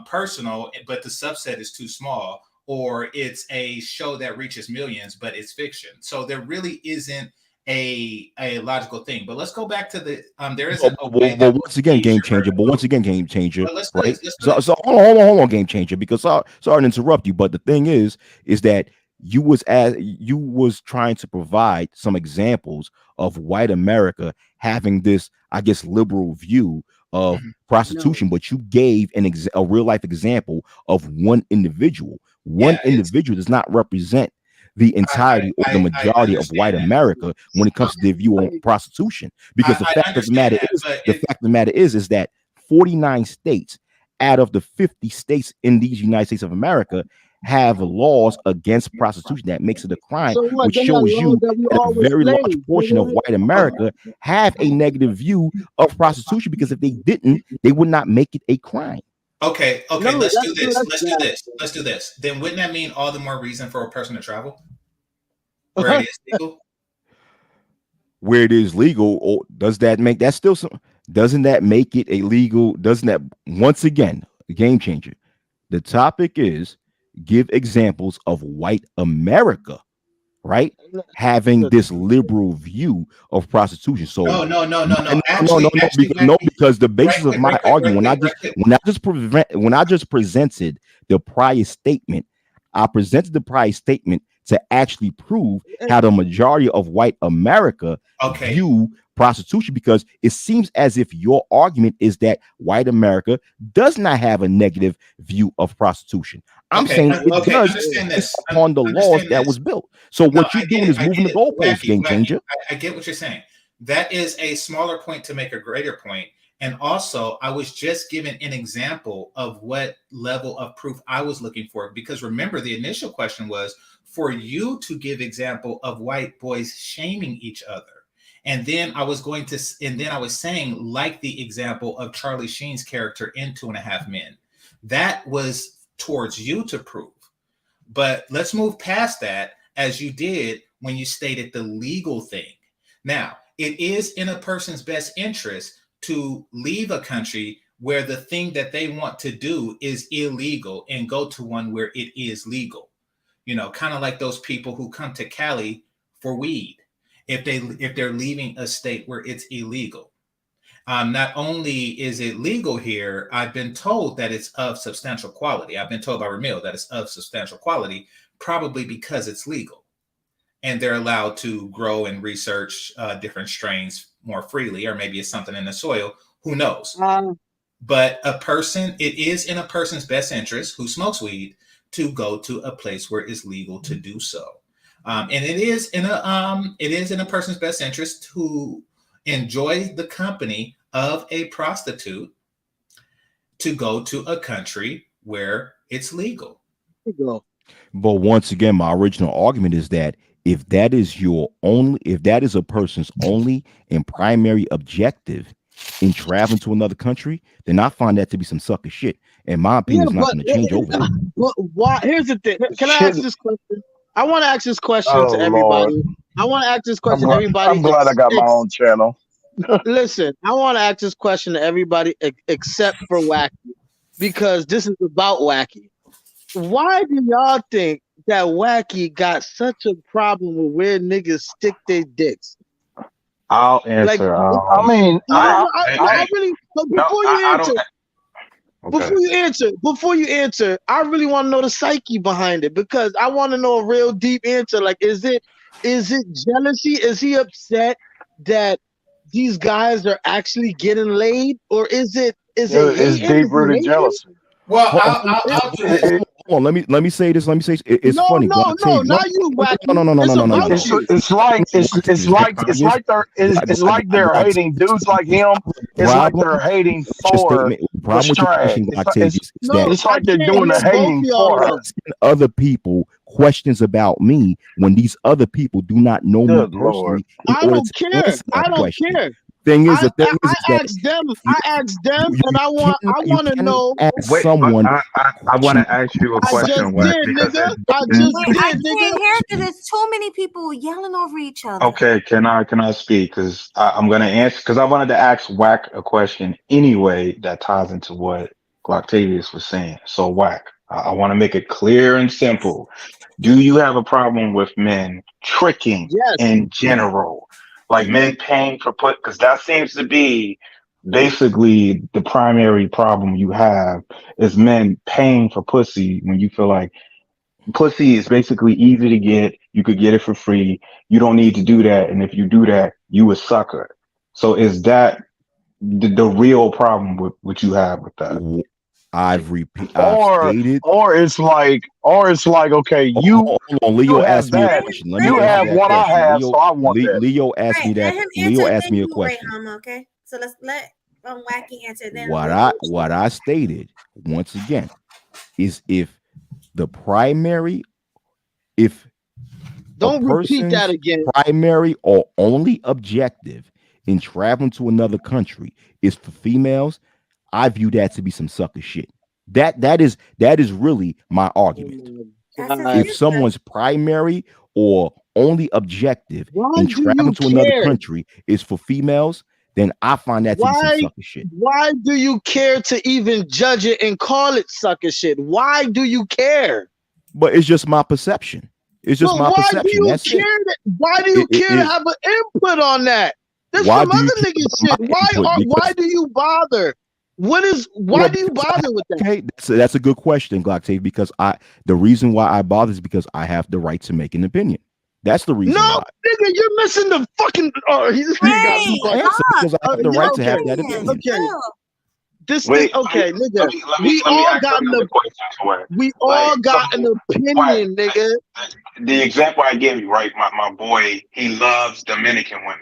personal, but the subset is too small, or it's a show that reaches millions, but it's fiction. So there really isn't a logical thing. But let's go back to the there is Well, a way well, that once again, use game your changer. But once again, game changer, But let's do right? this. Let's do this. So hold on, game changer. Because sorry to interrupt you, but the thing is that you was trying to provide some examples of white America having this, I guess, liberal view of prostitution, but you gave a real life example of one individual. One individual does not represent the entirety or the majority of white America when it comes to their view on prostitution. Because the fact of the matter is that 49 states out of the 50 states in these United States of America have laws against prostitution that makes it a crime, which shows you that a very large portion of white America have a negative view of prostitution, because if they didn't, they would not make it a crime. Okay, let's do this. Then wouldn't that mean all the more reason for a person to travel? Where it is legal? Where it is legal, or does that make that still some? Doesn't that make it illegal? Doesn't that, once again, a game changer? The topic is give examples of white America, right, having this liberal view of prostitution. So because the basis of my argument, when I just presented the prior statement, I presented the prior statement to actually prove how the majority of white America view prostitution, because it seems as if your argument is that white America does not have a negative view of prostitution. I'm saying it does based upon the laws that was built. So what you're doing is moving the goalposts, game changer. I get what you're saying. That is a smaller point to make a greater point. And also, I was just given an example of what level of proof I was looking for. Because remember, the initial question was for you to give example of white boys shaming each other. And then I was saying, like the example of Charlie Sheen's character in 2.5 Men. That was towards you to prove. But let's move past that, as you did when you stated the legal thing. Now, it is in a person's best interest to leave a country where the thing that they want to do is illegal and go to one where it is legal. You know, kind of like those people who come to Cali for weed, if they're leaving a state where it's illegal. Not only is it legal here, I've been told that it's of substantial quality. I've been told by Ramil that it's of substantial quality, probably because it's legal. And they're allowed to grow and research different strains more freely, or maybe it's something in the soil, who knows? But it is in a person's best interest who smokes weed to go to a place where it's legal to do so. And it is in a person's best interest to enjoy the company of a prostitute to go to a country where it's legal. But once again, my original argument is that if that is a person's only and primary objective in traveling to another country, then I find that to be some sucker shit. And my opinion is not going to change over. Why? Here's the thing. Can I ask this question? I want to ask this question to everybody. Lord. I want to ask this question to everybody. I'm glad I got my own channel. Listen, I want to ask this question to everybody except for Wacky, because this is about Wacky. Why do y'all think that Wacky got such a problem with where niggas stick their dicks? I'll answer. I really. Before you answer, I really want to know the psyche behind it, because I want to know a real deep answer. Like, is it jealousy? Is he upset that these guys are actually getting laid, or is it deep-rooted jealousy? Well, I'll do this. Hold on, let me say this. It's funny. Not you, Wacky. No. It's like they're hating dudes like him. It's like they're hating for the strain. It's like they're doing the hating for other people questions about me when these other people do not know me personally. I don't care. Thing is, I asked them, and I want to know. Someone. I want to ask you a question. I can't hear because there's too many people yelling over each other. Okay, can I speak? Because I'm going to answer. Because I wanted to ask Wack a question anyway that ties into what Gloctavius was saying. So Wack, I want to make it clear and simple. Do you have a problem with men tricking Yes. in general? Like men paying for because that seems to be basically the primary problem you have is men paying for pussy when you feel like pussy is basically easy to get. You could get it for free. You don't need to do that. And if you do that, you a sucker. So is that the real problem with what you have with that? I've Or stated. or it's like okay, Hold you on, hold on. Leo have asked me a that. question. Let me You answer have that what I question. have, so I want that. Leo asked me Right, that. let him Leo answer, asked then me a you, question. Rayhama, okay? So let's let Wacky answer. Then What I stated once again is if Don't a repeat that person's again. primary or only objective in traveling to another country is for females, I view that to be some sucker shit. That is really my argument. That's his If answer. someone's primary or only objective Why in do traveling you to another care? country is for females, then I find that to be some Why? sucker shit. Why do you care to even judge it and call it sucker shit? Why do you care? But it's just my perception. It's just But my why do perception. you That's care? it. Why do you It- care to it- have an input on that? There's Why some do you other care nigga about shit. my input? Why Because do you bother? Why do you bother with that? Okay, that's a good question, Glocktave, because the reason why I bother is because I have the right to make an opinion. That's the reason No, why. nigga, you're missing the fucking. Oh, he's got Hey, me fucking. Answer because I have the right to have okay, that opinion. okay. This Wait, okay, let nigga. me We all ask got another an question to it. we all Like, got an opinion, nigga. The example I gave you, right? My boy, he loves Dominican women,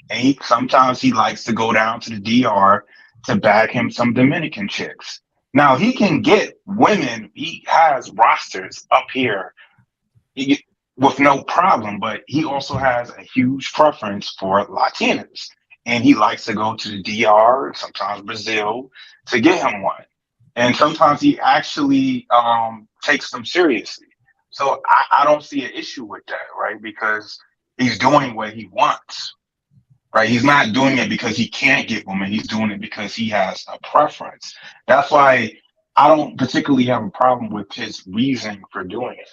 and sometimes he likes to go down to the DR to bag him some Dominican chicks. Now he can get women. He has rosters up here with no problem, but he also has a huge preference for Latinas, and he likes to go to the DR, sometimes Brazil, to get him one. And sometimes he actually takes them seriously. So I don't see an issue with that, right? Because he's doing what he wants, right? He's not doing it because he can't get women. He's doing it because he has a preference. That's why I don't particularly have a problem with his reason for doing it.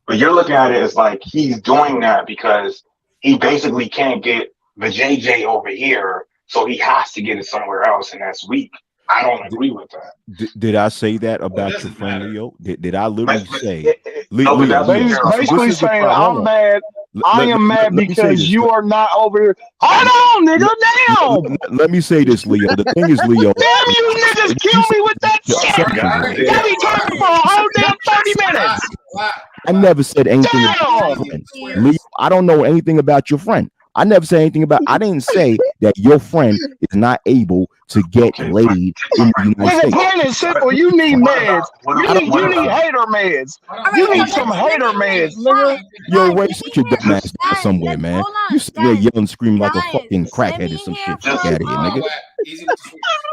But you're looking at it as like he's doing that because he basically can't get the JJ over here, so he has to get it somewhere else, and that's weak. I don't agree with that. Did I say that about your friend Leo? Did I literally say? No, but that's Leo, Basically this is the saying problem. I'm mad. I am mad let me say because this. you are not over here. Hold on, nigga. Damn. Let me say this, Leo. The thing is, Leo. Damn, you niggas kill me with that shit. Y'all be talking for a whole damn 30 minutes. I never said anything about Damn. your friend. Leo, I don't know anything about your friend. I never said anything about. I didn't say that your friend is not able to get laid in the United Nigga, States. plain and simple. You need meds. You need hater meds. You need some hater meds, nigga. Yo, Ray, sit your dumb ass down somewhere, man. You sitting there yelling and screaming like a fucking crackhead or some shit. Fuck out of here, nigga.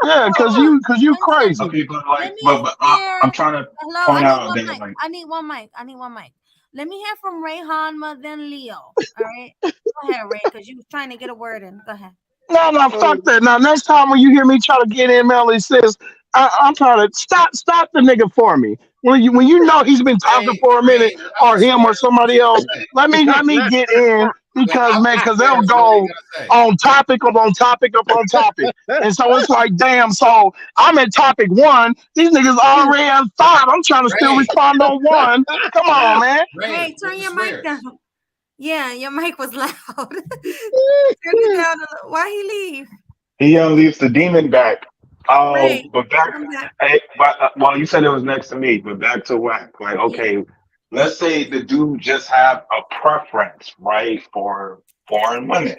Yeah, cause you crazy. Okay, but I'm trying to point out that I need one mic. Let me hear from Ray Hanma, then Leo. All right, go ahead, Ray, because you was trying to get a word in. Go ahead. No, fuck that. Now, next time when you hear me try to get in, Melly says, I'm trying to stop the nigga for me. When you know he's been talking for a minute, or him or somebody else, let me get in because they'll go on topic upon topic upon topic, and so it's like, damn. So I'm at topic 1. These niggas already have 5. I'm trying to still respond on 1. Come on, man. Hey, turn your mic down. Yeah, your mic was loud. Turn it down. Why he leave? he leaves the demon back. Ray, But back, well, you said it was next to me, but back to Wack. Like, okay, let's say the dude just have a preference, right, for foreign women,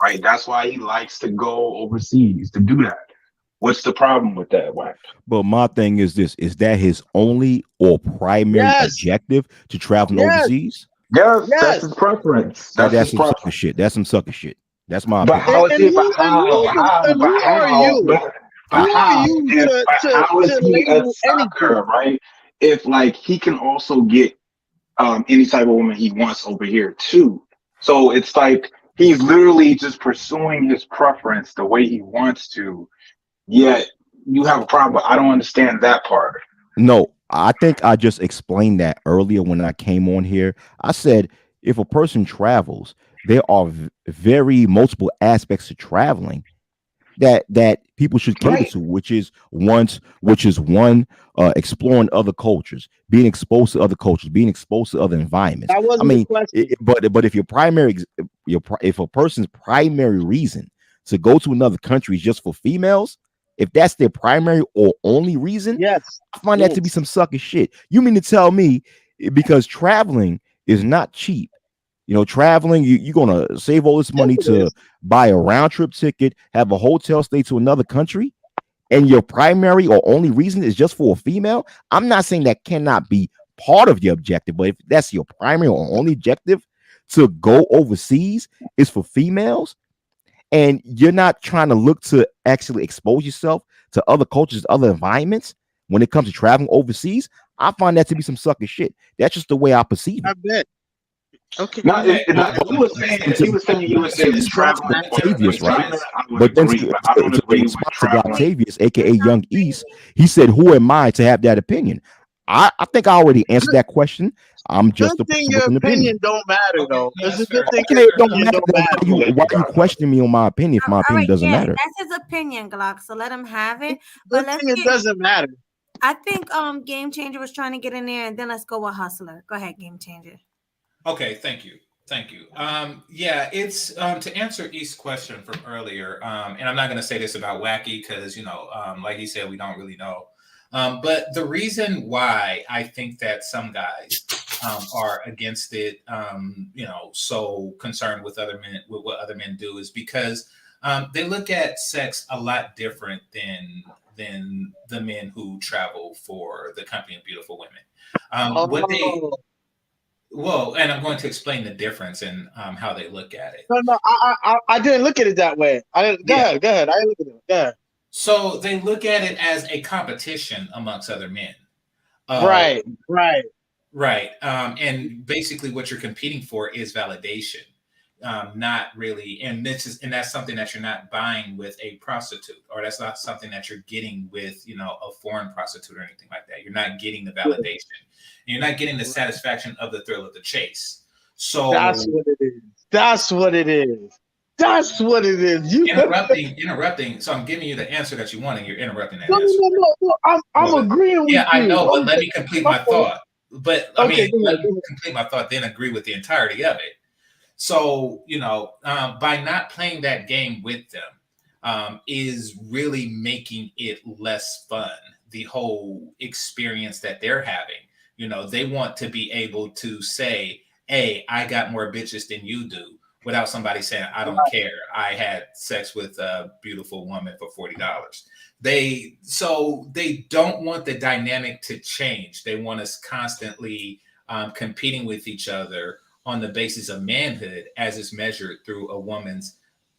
right? That's why he likes to go overseas to do that. What's the problem with that, Wack? But my thing is this: is that his only or primary objective to travel overseas? Yes, that's his preference. That's some sucker shit. That's some sucker shit. That's my But opinion. how is it? But how is he a sucker, right? If like he can also get any type of woman he wants over here too. So it's like he's literally just pursuing his preference the way he wants to. Yet you have a problem. I don't understand that part. No, I think I just explained that earlier when I came on here. I said if a person travels, there are very multiple aspects to traveling that people should cater Right. to, which is one exploring other cultures, being exposed to other cultures, being exposed to other environments. That I wasn't the mean, question. but if your primary if a person's primary reason to go to another country is just for females, if that's their primary or only reason, Yes. I find that to be Yes. some sucker shit. You mean to tell me because traveling is not cheap? You know, traveling, you're gonna save all this Yes, money it to is. buy a round trip ticket, have a hotel stay to another country, and your primary or only reason is just for a female. I'm not saying that cannot be part of your objective, but if that's your primary or only objective to go overseas is for females, and you're not trying to look to actually expose yourself to other cultures, other environments when it comes to traveling overseas, I find that to be some sucker shit. That's just the way I perceive I it. bet. Okay. Now, Okay, if you were saying if you were saying you were saying To traveling for Octavius, right? enjoyment, I would But then agree. But I don't to agree with respond to traveling. Octavius, aka Young East, he said, "Who am I to have that opinion?" I think I already answered that question. I'm just a Good thing person your with an opinion. opinion don't matter okay, though. no, It's a that's good fair. thing Okay, your it don't opinion matter. don't Then matter. why are you questioning me on my opinion if my All opinion right, doesn't yeah, matter? that's his opinion, Glock. So let him have it. Good But let's thing it get. doesn't matter. I think Game Changer was trying to get in there, and then let's go with Hustler. Go ahead, Game Changer. Okay, thank you. Thank you. Yeah, it's to answer East's question from earlier, and I'm not going to say this about Wacky because, like he said, we don't really know. But the reason why I think that some guys are against it, so concerned with other men, with what other men do, is because they look at sex a lot different than the men who travel for the company of beautiful women. What they Oh. Well, and I'm going to explain the difference in how they look at it. No, I didn't look at it that way. Go Yeah. ahead. I didn't look at it. Go ahead. So they look at it as a competition amongst other men. Right. Right. And basically what you're competing for is validation. Not really, and that's something that you're not buying with a prostitute, or that's not something that you're getting with, a foreign prostitute or anything like that. You're not getting the validation. You're not getting the satisfaction of the thrill of the chase. So That's what it is. That's what it is. You interrupting. So I'm giving you the answer that you want, and you're interrupting that answer. No. I'm agreeing with you. Yeah, I know, but let me complete my thought. But let me go ahead. complete my thought, then agree with the entirety of it. So, by not playing that game with them is really making it less fun, the whole experience that they're having. They want to be able to say, hey, I got more bitches than you do, without somebody saying, I don't care. I had sex with a beautiful woman for $40. They don't want the dynamic to change. They want us constantly competing with each other on the basis of manhood as is measured through a woman's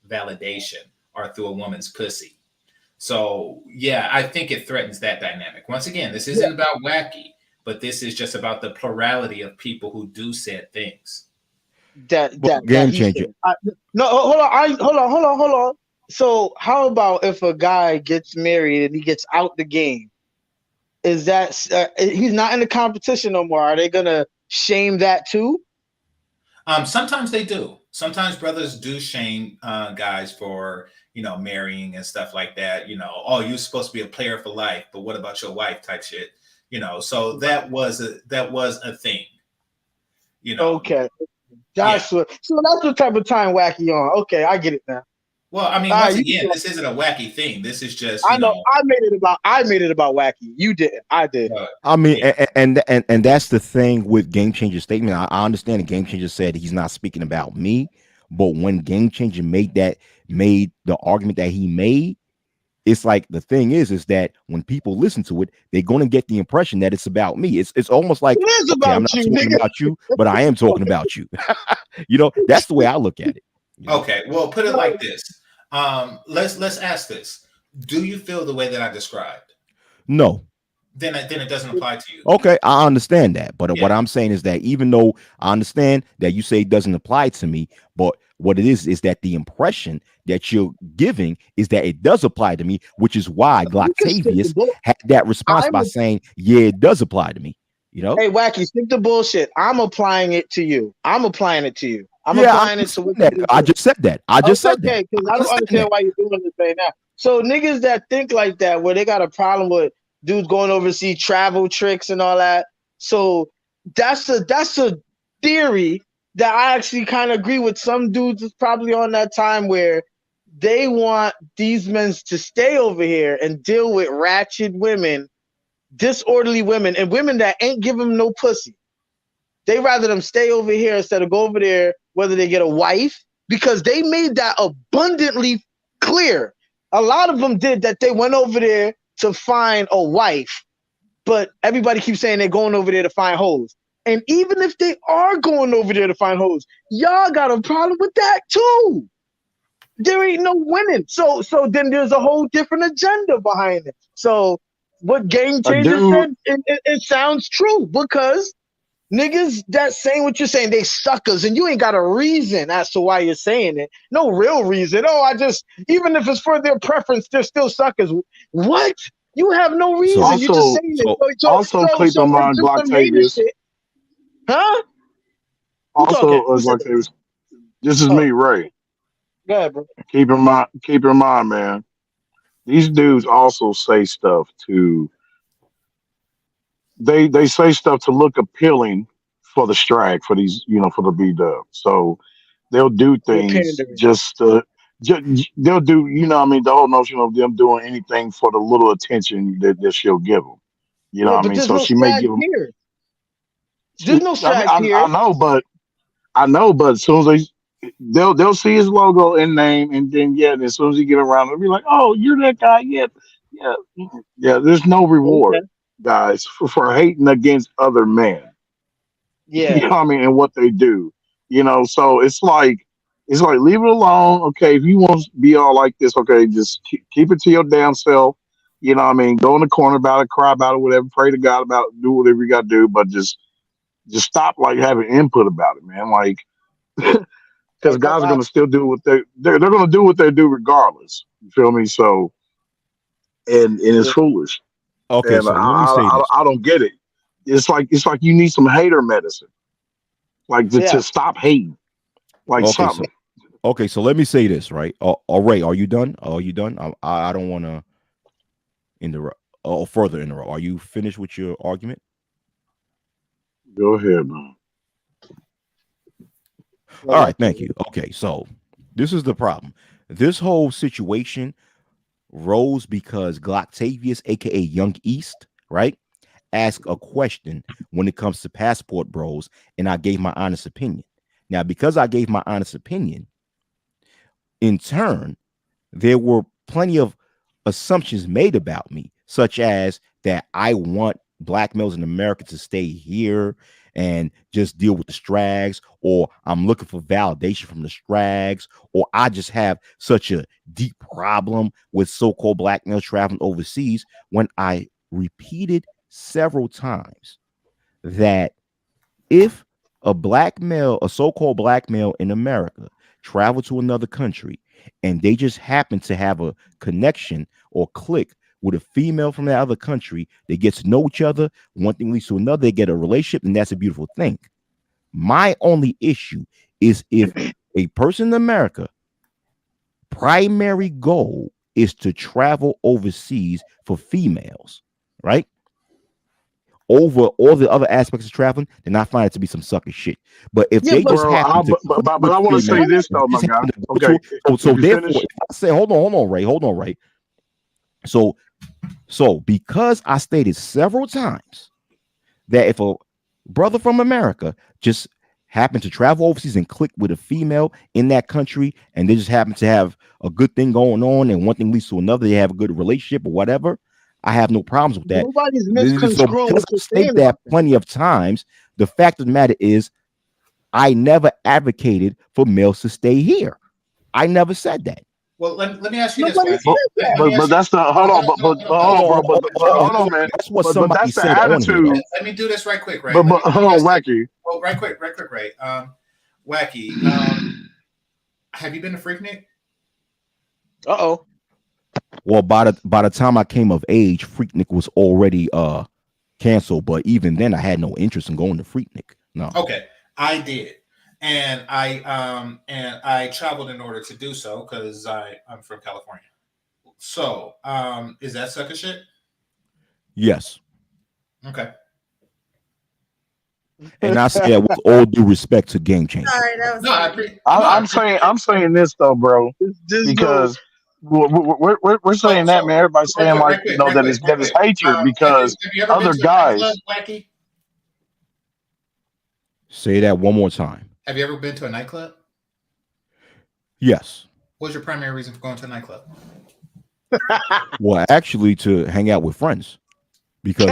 validation or through a woman's pussy. So, yeah, I think it threatens that dynamic. Once again, this isn't about Wacky, but this is just about the plurality of people who do said things. Game Changer. No, hold on. So how about if a guy gets married and he gets out the game? Is that he's not in the competition no more? Are they gonna shame that too? Sometimes they do. Sometimes brothers do shame guys for marrying and stuff like that. Oh, you're supposed to be a player for life, but what about your wife? Type shit. So that was a thing. Okay, that's what type of time Wacky on. Okay, I get it now. Well, I mean, once again, this isn't a Wacky thing. This is just I know. I made it about Wacky. You didn't. I did. I mean, and that's the thing with Game Changer's statement. I understand the Game Changer said he's not speaking about me, but when Game Changer made the argument that he made, it's like the thing is that when people listen to it, they're going to get the impression that it's about me. It's almost like it is about I'm not you, talking nigga. about you, but I am talking about you. That's the way I look at it. Okay, well, put it like this. Let's ask this. Do you feel the way that I described? No. Then it doesn't apply to you. Okay, I understand that. But what I'm saying is that even though I understand that you say it doesn't apply to me, but What it is that the impression that you're giving is that it does apply to me, which is why Gloctavius had that response by saying, yeah, it does apply to me. You know? Hey, Wacky, stick the bullshit. I'm applying it to you. I'm applying it to you. I'm Yeah, applying it to what that. I just said that. I just said okay, that. because I don't understand why you're doing this right now. So niggas that think like that, where they got a problem with dudes going overseas, travel tricks and all that. So that's a theory that I actually kind of agree with. Some dudes is probably on that time where they want these men to stay over here and deal with ratchet women, disorderly women, and women that ain't giving them no pussy. They rather them stay over here instead of go over there, whether they get a wife, because they made that abundantly clear. A lot of them did that. They went over there to find a wife, but everybody keeps saying they're going over there to find hoes. And even if they are going over there to find hoes, y'all got a problem with that too. There ain't no winning. So then there's a whole different agenda behind it. So what Game Changer said, it sounds true, because niggas that saying what you're saying, they suckers, and you ain't got a reason as to why you're saying it. No real reason. Oh, even if it's for their preference, they're still suckers. What? You have no reason. You're just saying it. Also, keep in mind, Gloctavius. Huh? Also, Gloctavius. This is me, Ray. Go ahead, bro. Keep in mind, man. These dudes also say stuff to. They say stuff to look appealing for the strike, for these, for the B-dub. So they'll do things they'll do, the whole notion of them doing anything for the little attention that she'll give them. You know what I mean? So she may give them. There's no strike here. I know, but as soon as they'll see his logo and name, and then and as soon as he get around, they'll be like, "Oh, you're that guy." Yeah. There's no reward, guys, for hating against other men. Yeah, you know what I mean, and what they do. So it's like leave it alone. Okay, if you want to be all like this, okay, just keep it to your damn self. You know what I mean? Go in the corner about it, cry about it, whatever. Pray to God about it. Do whatever you got to do, but just stop having input about it, man. Because guys are gonna still do what they're gonna do what they do regardless. You feel me? So, and it's foolish. Okay, and so let me say this. I don't get it. It's like you need some hater medicine, to stop hating, something. So let me say this, right? Ray, are you done? I don't want to interrupt or further interrupt. Are you finished with your argument? Go ahead, man. All right, thank you. Okay, so this is the problem. This whole situation rose because Gloctavius, aka Young East, right, asked a question when it comes to Passport Bros, and I gave my honest opinion. Now, because I gave my honest opinion, in turn, there were plenty of assumptions made about me, such as that I want black males in America to stay here and just deal with the strags, or I'm looking for validation from the strags, or I just have such a deep problem with so-called black males traveling overseas, when I repeated several times that if a black male, a so-called black male in America, travel to another country and they just happen to have a connection or click with a female from that other country, they get to know each other, one thing leads to another, they get a relationship, and that's a beautiful thing. My only issue is if a person in America primary goal is to travel overseas for females, right, over all the other aspects of traveling, then I find it to be some sucker shit. But if they just happen to, but I want to say this though, my guy. Okay, so therefore, if I say, hold on, Ray. So because I stated several times that if a brother from America just happened to travel overseas and click with a female in that country, and they just happen to have a good thing going on, and one thing leads to another, they have a good relationship or whatever, I have no problems with that. Nobody's misconstruing what you're saying. That plenty of times. The fact of the matter is, I never advocated for males to stay here. I never said that. Well, let me ask you this. But that's the hold on, man. That's what somebody said. Attitude. Let me do this right quick, right? But hold on, Wacky. Oh, right quick, Ray. Wacky. Have you been to Freaknik? Uh-oh. Well, by the time I came of age, Freaknik was already canceled. But even then, I had no interest in going to Freaknik. No. Okay, I did, and I traveled in order to do so because I'm from California. So, is that sucker shit? Yes. Okay. And I say that with all due respect to Game Changer. Sorry, that was No, I funny. agree. I'm saying this though, bro, because we're saying that, man. Everybody's saying like, you know, that it's hatred because have you ever been other to a guys. nightclub, Wacky? Say that one more time. Have you ever been to a nightclub? Yes. What's your primary reason for going to a nightclub? Well, actually, to hang out with friends, because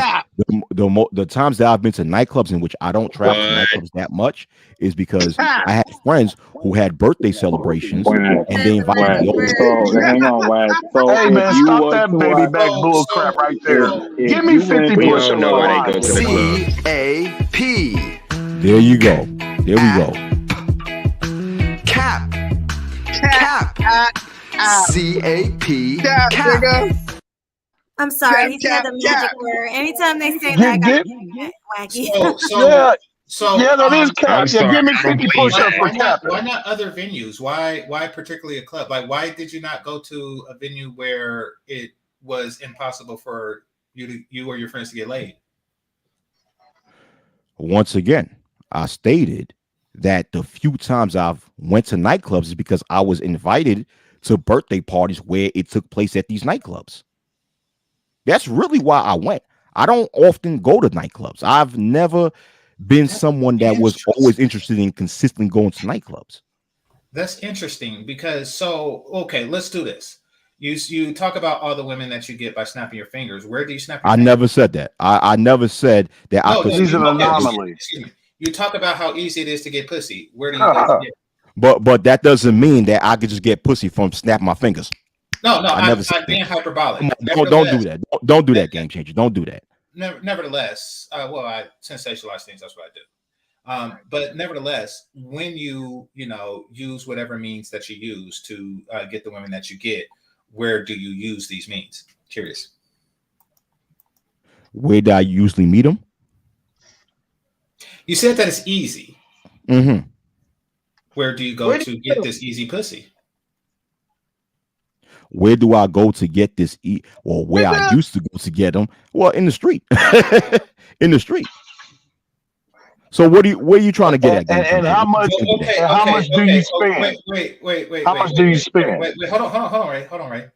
the times that I've been to nightclubs in which I don't travel to nightclubs that much is because I had friends who had birthday celebrations and they invited me over. So hang on, Wack. So Hey man, if you stop was that to baby watch, back bull crap right there. if Give me you 50 went We to push-ups don't know for why they go to the club. C-A-P. There you go. There we go. Cap. Cap. C-A-P. Cap. I'm sorry, he said the magic word. Anytime they say that, I gotta get Wacky. That is cap. I'm Yeah, sorry, give me I don't 50 believe push-ups that. for capping. Why not other venues? Why particularly a club? Like, why did you not go to a venue where it was impossible for you or your friends to get laid? Once again, I stated that the few times I've went to nightclubs is because I was invited to birthday parties where it took place at these nightclubs. That's really why I went. I don't often go to nightclubs. I've never been someone that was always interested in consistently going to nightclubs. That's interesting because okay, let's do this. You talk about all the women that you get by snapping your fingers. Where do you snap your I fingers? never said that. I never said that I could. He's an anomaly. Excuse me. You talk about how easy it is to get pussy. Where do you go to get? But that doesn't mean that I could just get pussy from snapping my fingers. No, I'm being hyperbolic. Don't do that. Don't do that, Game Changer. Don't do that. Nevertheless, I sensationalize things. That's what I do. But nevertheless, when you use whatever means that you use to get the women that you get, where do you use these means? Curious. Where do I usually meet them? You said that it's easy. Mm-hmm. Where do you go to get this easy pussy? Where do I go to get this? Where I used to go to get them? Well, in the street. In the street. So where are you trying to get at? And how much? How much do you spend? Wait. How much do you spend? Wait, hold on, Ray.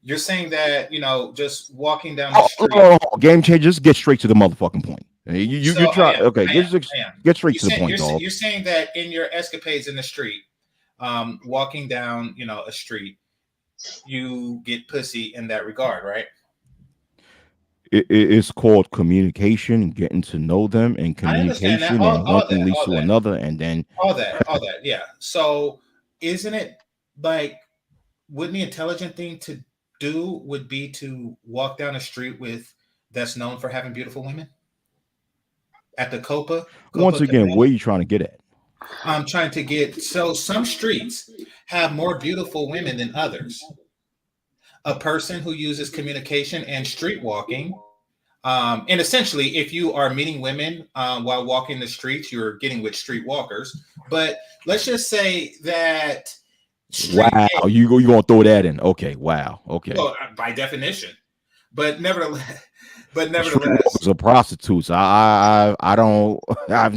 You're saying that just walking down the street. Game Changer, just get straight to the motherfucking point. You try. Okay, get straight to the point, dog. You're saying that in your escapades in the street, walking down, a street, you get pussy in that regard, right? It's called communication and getting to know them, and communication and one thing leads to another, and then all that, yeah. So isn't it like, wouldn't the intelligent thing to do would be to walk down a street that's known for having beautiful women? At the Copa once again, where are you trying to get at? I'm trying to get, so some streets have more beautiful women than others. A person who uses communication and street walking, and essentially, if you are meeting women while walking the streets, you're getting with street walkers. But let's just say that. Wow, you gonna throw that in? Okay, wow, okay. Well, by definition, but nevertheless. Streetwalkers are prostitutes. I've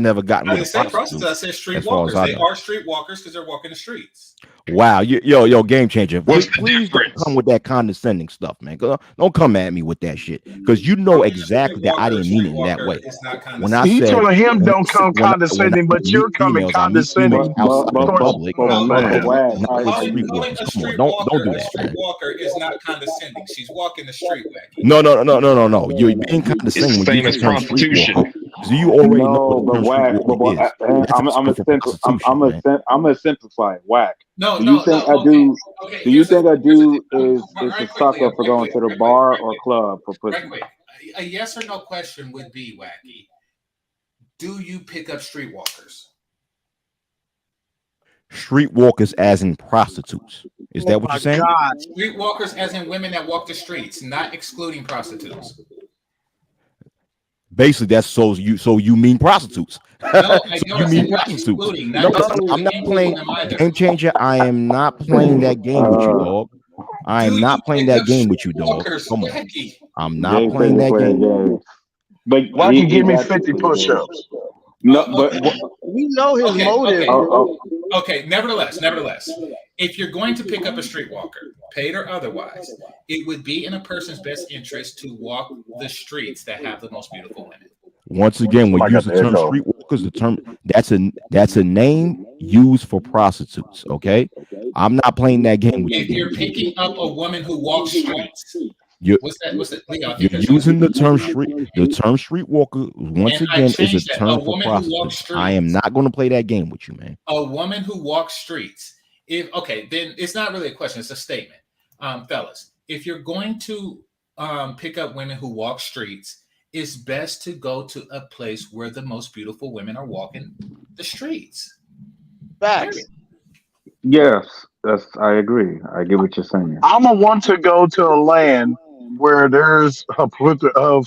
never gotten with a prostitute. I said street walkers. They are street walkers because they're walking the streets. Wow, yo, Game Changer. Please don't come with that condescending stuff, man. Don't come at me with that shit, because you know exactly that I didn't mean it in that way. When I you said telling him don't come condescending, but you're coming condescending. Don't do that. Street walker is not condescending. She's walking the street. No. You're being condescending. Same as prostitution. So you already know but Wack. I'm gonna simplify it. Wack. Do you think a dude is a sucker for going to the bar or club for pussy? A yes or no question would be, Wacky, do you pick up streetwalkers? streetwalkers as in prostitutes. Is that what my you're saying? God. Streetwalkers, as in women that walk the streets, not excluding prostitutes. Basically, that's so you mean prostitutes. No, I So don't. you I mean said not prostitutes. excluding, No, not I'm excluding not any playing of them either. game changer. I am not playing that game with you, dog. I am Do not you playing pick that up game with you, dog. streetwalkers, Come on. Wacky? I'm not Jay playing said that playing game. games. But Why he can give me got 50 push-ups? no, but We know his motive. Okay. Nevertheless, if you're going to pick up a streetwalker, paid or otherwise, it would be in a person's best interest to walk the streets that have the most beautiful women. Once again, when you use the term streetwalkers, the term that's a name used for prostitutes. Okay, I'm not playing that game with If you. you're picking up a woman who walks streets, what's that? Leon, You're using the term street. The term streetwalker once And I again is a changed that. term A for woman who walks prostitutes. streets. I am not going to play that game with you, man. A woman who walks streets. Then it's not really a question; it's a statement, fellas. If you're going to pick up women who walk streets, it's best to go to a place where the most beautiful women are walking the streets. Facts. yes, I agree. I get what you're saying. I'm a want to go to a land where there's a plethora of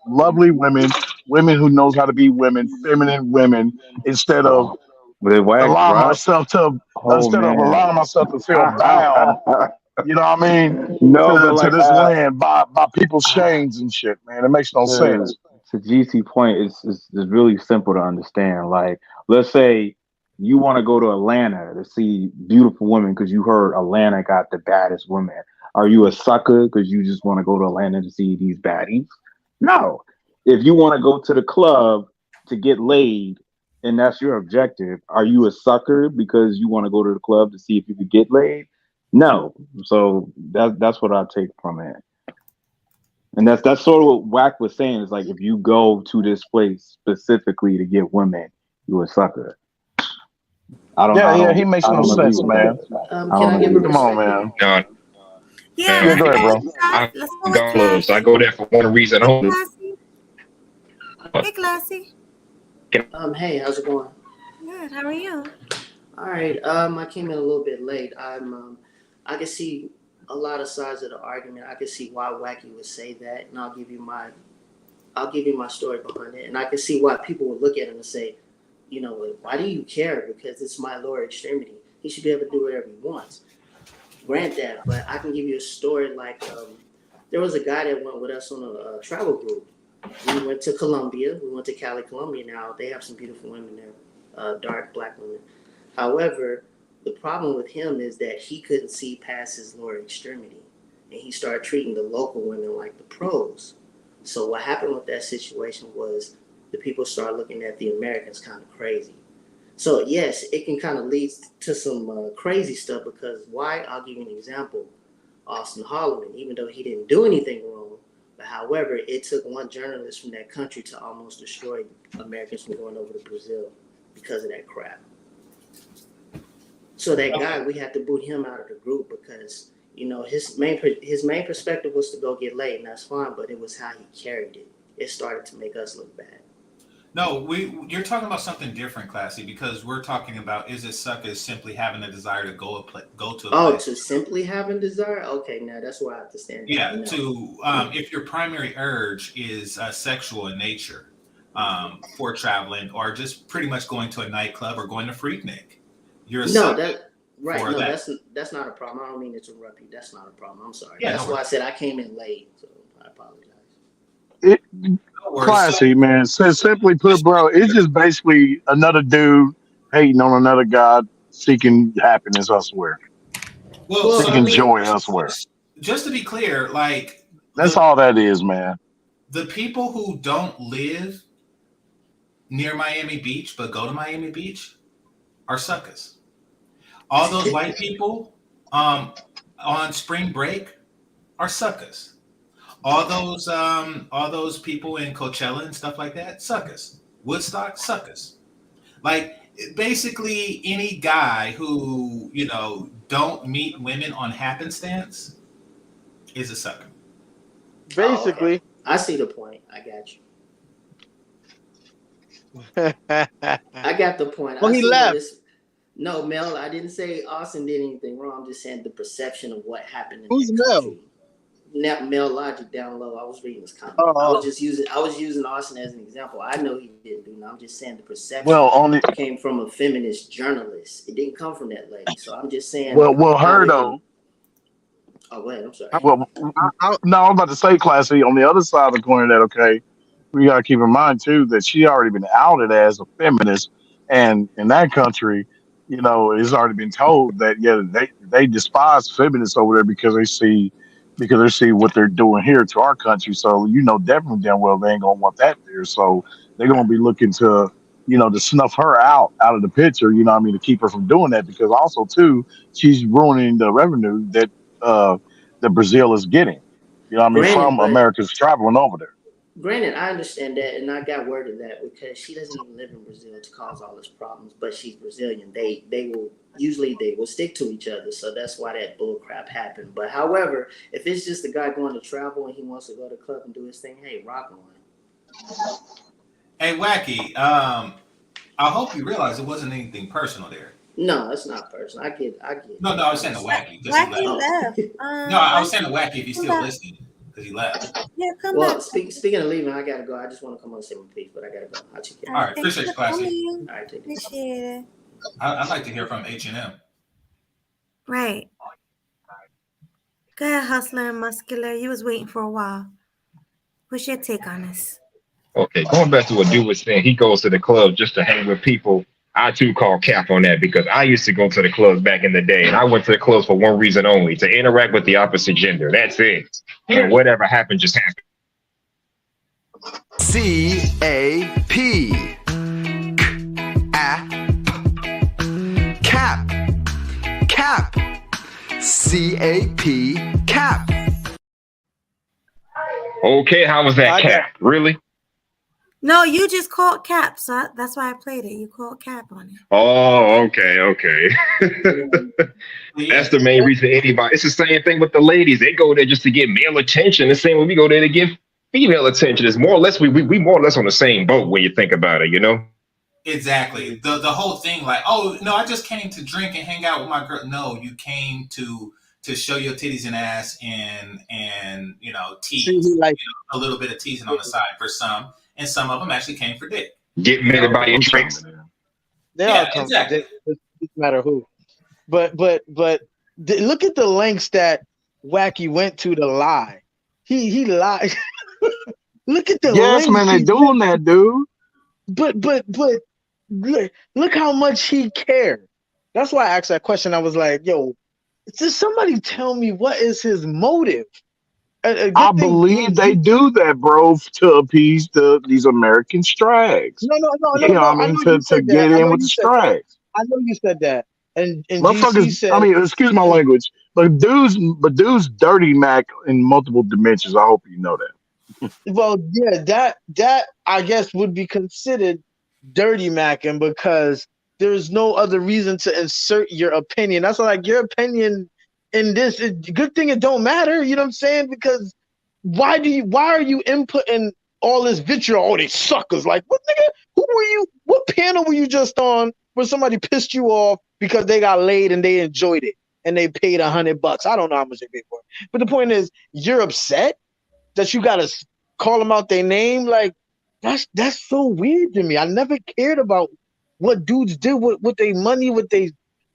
lovely women who knows how to be women, feminine women, instead of allowing myself to feel bound. You know what I mean? To this land by people's chains and shit, man. It makes no sense. To GC point, it's really simple to understand. Like, let's say you want to go to Atlanta to see beautiful women because you heard Atlanta got the baddest women. Are you a sucker because you just want to go to Atlanta to see these baddies? No. If you want to go to the club to get laid and that's your objective, are you a sucker because you want to go to the club to see if you could get laid? No. So that's what I take from it. And that's sort of what Wack was saying. Is like, if you go to this place specifically to get women, you're a sucker. He makes no sense, man. Can I give Come on, man. Yeah, go ahead, bro. Let's go with Clubs. I go there for one reason only. Hey, Classy. Hey, how's it going? Good. How are you? All right. I came in a little bit late. I can see a lot of sides of the argument. I can see why Wacky would say that, and I'll give you my story behind it. And I can see why people would look at him and say, you know, why do you care? Because it's my lower extremity. He should be able to do whatever he wants. Grant that, but I can give you a story like there was a guy that went with us on a travel group. We went to Colombia. We went to Cali, Colombia. Now they have some beautiful women there, dark black women. However, the problem with him is that he couldn't see past his lower extremity, and he started treating the local women like the pros. So what happened with that situation was the people started looking at the Americans kind of crazy. So yes, it can kind of lead to some crazy stuff because why? I'll give you an example. Austin Holloman, even though he didn't do anything wrong, but however, it took one journalist from that country to almost destroy Americans from going over to Brazil because of that crap. So that guy, we had to boot him out of the group because, you know, his main perspective was to go get laid, and that's fine, but it was how he carried it. It started to make us look bad. No, you're talking about something different, Classy, because we're talking about is it suckers simply having a desire to go to a place. To simply having desire? Okay, now that's where I have to stand. Yeah, if your primary urge is sexual in nature for traveling or just pretty much going to a nightclub or going to Freaknik, you're a sucker. That's not a problem. I don't mean to interrupt you. That's not a problem. I'm sorry. Yeah, that's why I said I came in late, so I apologize. Classy, man. So simply put, bro, it's just basically another dude hating on another guy seeking happiness elsewhere. Seeking joy elsewhere. Just to be clear, like that's all that is, man. The people who don't live near Miami Beach but go to Miami Beach are suckers. All those white people on spring break are suckers. All those people in Coachella and stuff like that, suckers. Woodstock, suckers. Like basically any guy who, you know, don't meet women on happenstance is a sucker. Basically. Okay. I see the point. I got you. I got the point. Well, he left. No, Mel, I didn't say Austin did anything wrong. I'm just saying the perception of what happened in Who's that Mel? country. Now, Mel Logic down low. I was reading his comment. I Oh, was using Austin as an example. I know he didn't do nothing. I'm just saying the perception Well, only came from a feminist journalist. It didn't come from that lady. So I'm just saying well, how her it though. can. Oh, wait, I'm sorry. Well, no, I'm about to say, Classy. On the other side of the coin, of that okay, we gotta keep in mind too that she already been outed as a feminist, and in that country, it's already been told that they despise feminists over there because they see what they're doing here to our country. So definitely damn well they ain't gonna want that there. So they're gonna be looking to to snuff her out of the picture. You know what I mean, to keep her from doing that because also too she's ruining the revenue that Brazil is getting. You know what I mean, Granted, from but Americans traveling over there. Granted, I understand that, and I got word of that because she doesn't even live in Brazil to cause all this problems. But she's Brazilian. They will stick to each other, so that's why that bull crap happened. But however, if it's just a guy going to travel and he wants to go to the club and do his thing, hey, rock on. Hey, Wacky. I hope you realize it wasn't anything personal there. No, it's not personal. I get. No, I was saying the Wacky. Wacky left. No, I was saying the Wacky if he's still listening because he left. Yeah, come Well, back. speaking of leaving, I gotta go. I just want to come on and say my piece, but I gotta go. I'll check it out. All right, appreciate you, Classy. All right, take it. Appreciate it. I'd like to hear from H&M. Right. Go ahead, Hustler and Muscular. You was waiting for a while. What's your take on this? Okay, going back to what dude was saying, he goes to the club just to hang with people. I too call cap on that because I used to go to the clubs back in the day, and I went to the clubs for one reason only: to interact with the opposite gender. That's it. And whatever happened just happened. CAP. Cap. Cap. CAP. Cap. Okay, how was that cap? Really? No, you just called Cap, so that's why I played it. You called Cap on it. Oh, okay. That's the main reason anybody. It's the same thing with the ladies. They go there just to get male attention. The same way we go there to give female attention. It's more or less we more or less on the same boat when you think about it. Exactly. The whole thing, like, oh no, I just came to drink and hang out with my girl. No, you came to show your titties and ass and tease, like a little bit of teasing on the side for some. And some of them actually came for dick. Get mad by your drinks. They all come. Exactly. It doesn't matter who. But look at the lengths that Wacky went to lie. He lied. Look at the yes, man, they're doing that, dude. But look how much he cared. That's why I asked that question. I was like, yo, does somebody tell me what is his motive? I believe they do that, bro, to appease these American strags. No. I mean, to get in with the strags. I know you said that. And motherfuckers, said, excuse my language, but dudes dirty Mac in multiple dimensions. I hope you know that. Well, yeah, that I guess would be considered dirty Macking because there's no other reason to insert your opinion. That's like your opinion in this. Good thing it don't matter. You know what I'm saying? Because why are you inputting all this vitriol? Oh, they suckers! Like what, nigga? Who were you? What panel were you just on where somebody pissed you off because they got laid and they enjoyed it and they paid $100? I don't know how much they paid for it, but the point is, you're upset that you gotta call them out their name. Like that's so weird to me. I never cared about what dudes did with their money,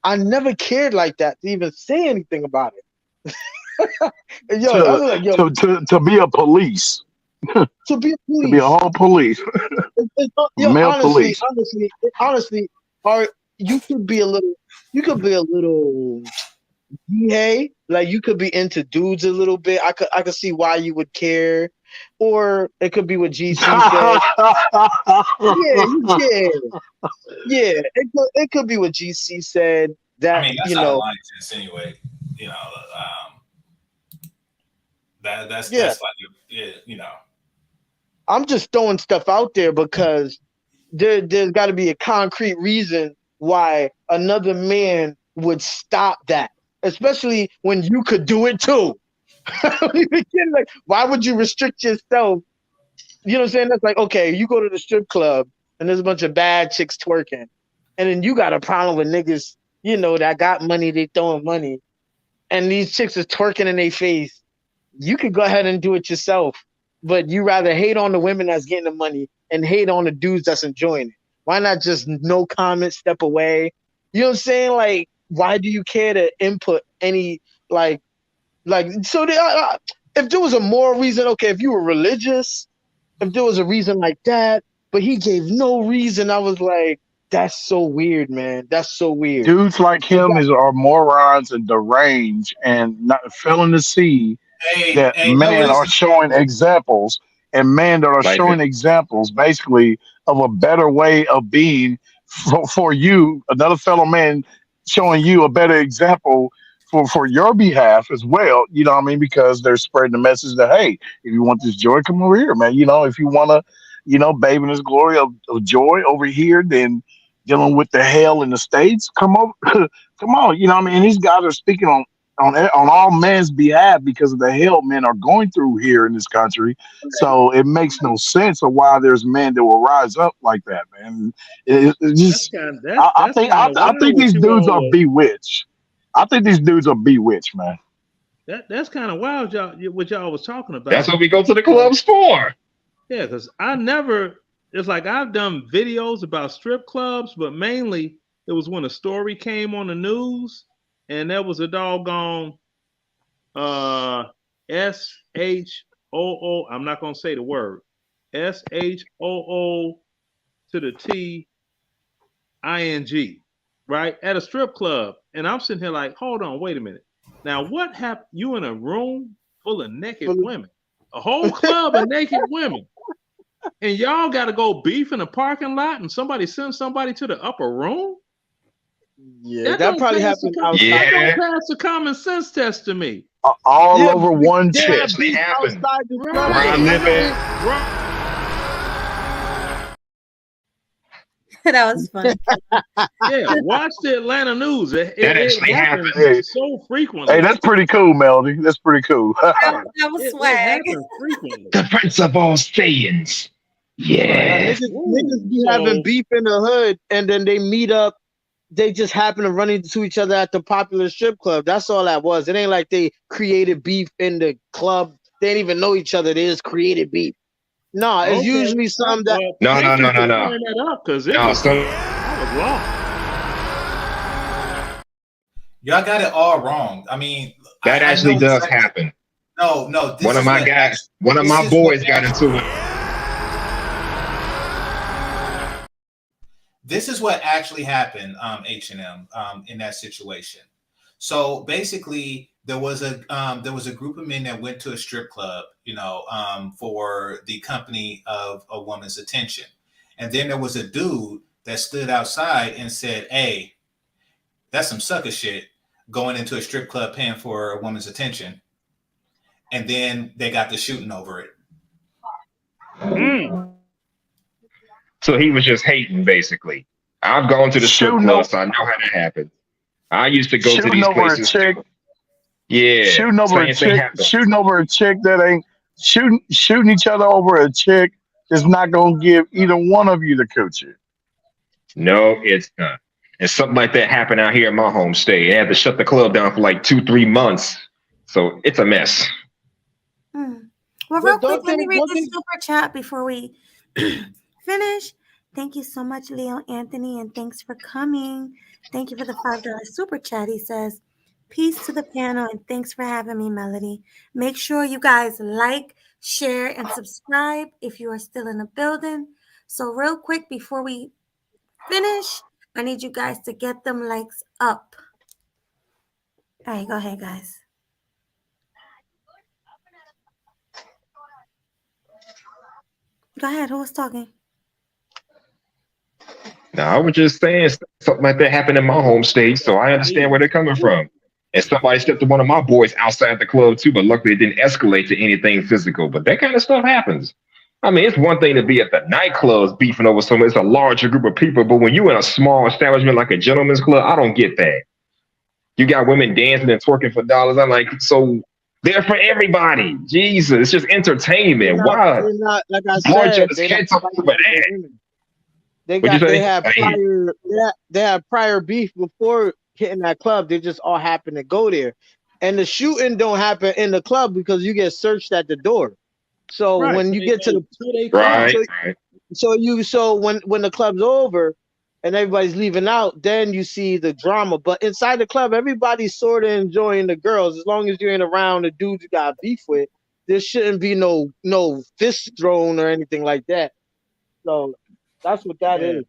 I never cared like that to even say anything about it. To be a police. To be a police. To be a whole police. Male police. Honestly, you could be a little hey, like you could be into dudes a little bit. I could see why you would care. Or it could be what GC said. Yeah. It could be what GC said. That that's not a line to insinuate. That's like I'm just throwing stuff out there because there's got to be a concrete reason why another man would stop that, especially when you could do it too. Like, why would you restrict yourself? You know what I'm saying? That's like, okay, you go to the strip club and there's a bunch of bad chicks twerking, and then you got a problem with niggas, you know, that got money, they throwing money, and these chicks is twerking in their face. You could go ahead and do it yourself, but you rather hate on the women that's getting the money and hate on the dudes that's enjoying it. Why not just no comment, step away? You know what I'm saying? Like, why do you care to input any like so if there was a moral reason, okay, if you were religious, if there was a reason like that, but he gave no reason, I was like, that's so weird, man. That's so weird. Dudes like him are morons and deranged and not failing to see that men are showing examples, and men that are showing examples basically of a better way of being for you, another fellow man showing you a better example for your behalf as well, you know what I mean? Because they're spreading the message that, hey, if you want this joy, come over here, man. You know, if you want to, you know, bathe in this glory of joy over here, then dealing with the hell in the States, come over, come on, you know what I mean? And these guys are speaking on all men's behalf because of the hell men are going through here in this country. So it makes no sense of why there's men that will rise up like that, man. It just, I think these dudes are bewitched. I think these dudes are bewitched, man. That's kind of wild, what y'all was talking about. That's what we go to the clubs for. Yeah, because it's like I've done videos about strip clubs, but mainly it was when a story came on the news and there was a doggone SHOO. I'm not going to say the word. SHOO to the TING, right? At a strip club. And I'm sitting here like, hold on, wait a minute. Now, what happened? You in a room full of naked women, a whole club of naked women, and y'all got to go beef in a parking lot and somebody sends somebody to the upper room? Yeah, that probably happened outside. That don't pass the common sense test to me. All over one chick. Actually happened. Right. Where I live in. That was funny. Yeah, watch the Atlanta news. It actually happens happened. so frequently. Hey, that's pretty cool, Melody. That's pretty cool. That was swag. It happens frequently. The Prince of all sayings. Yeah. Niggas be having beef in the hood, and then they meet up. They just happen to run into each other at the popular strip club. That's all that was. It ain't like they created beef in the club. They didn't even know each other. They just created beef. No, it's usually something that. No. That up because I was wrong. Y'all got it all wrong. I mean, that actually does happen. No. One of my boys got into it. This is what actually happened, H&M, in that situation. So basically, there was a group of men that went to a strip club, for the company of a woman's attention, and then there was a dude that stood outside and said, "Hey, that's some sucker shit, going into a strip club paying for a woman's attention," and then they got to shooting over it. So he was just hating, basically. I've gone to the strip club, so I know how that happens. I used to go to these places. Yeah, shooting over a chick that ain't shooting each other over a chick is not gonna give either one of you the coochie. No, it's not. And something like that happened out here in my home state. They had to shut the club down for like 2-3 months. So it's a mess. Well, real quick, let me read this super chat before we finish. Thank you so much, Leo Anthony, and thanks for coming. Thank you for the $5 super chat. He says, peace to the panel, and thanks for having me, Melody. Make sure you guys like, share, and subscribe if you are still in the building. So real quick, before we finish, I need you guys to get them likes up. All right, go ahead, guys. Go ahead. Who was talking? No, I was just saying something like that happened in my home state, so I understand where they're coming from. And somebody stepped to one of my boys outside the club too, but luckily it didn't escalate to anything physical. But that kind of stuff happens. I mean, it's one thing to be at the nightclubs beefing over someone. It's a larger group of people. But when you're in a small establishment like a gentleman's club, I don't get that. You got women dancing and twerking for dollars. I'm like, so they're for everybody. Jesus, it's just entertainment. Why? Like I said, over that. They What'd you say? they had prior beef before hitting that club. They just all happened to go there, and the shooting don't happen in the club because you get searched at the door. So Right. when you get to the to their car. Right, so, right. so when the club's over and everybody's leaving out, then you see the drama. But inside the club, everybody's sort of enjoying the girls. As long as you ain't around the dudes you got beef with, there shouldn't be no fist thrown or anything like that. So that's what that is.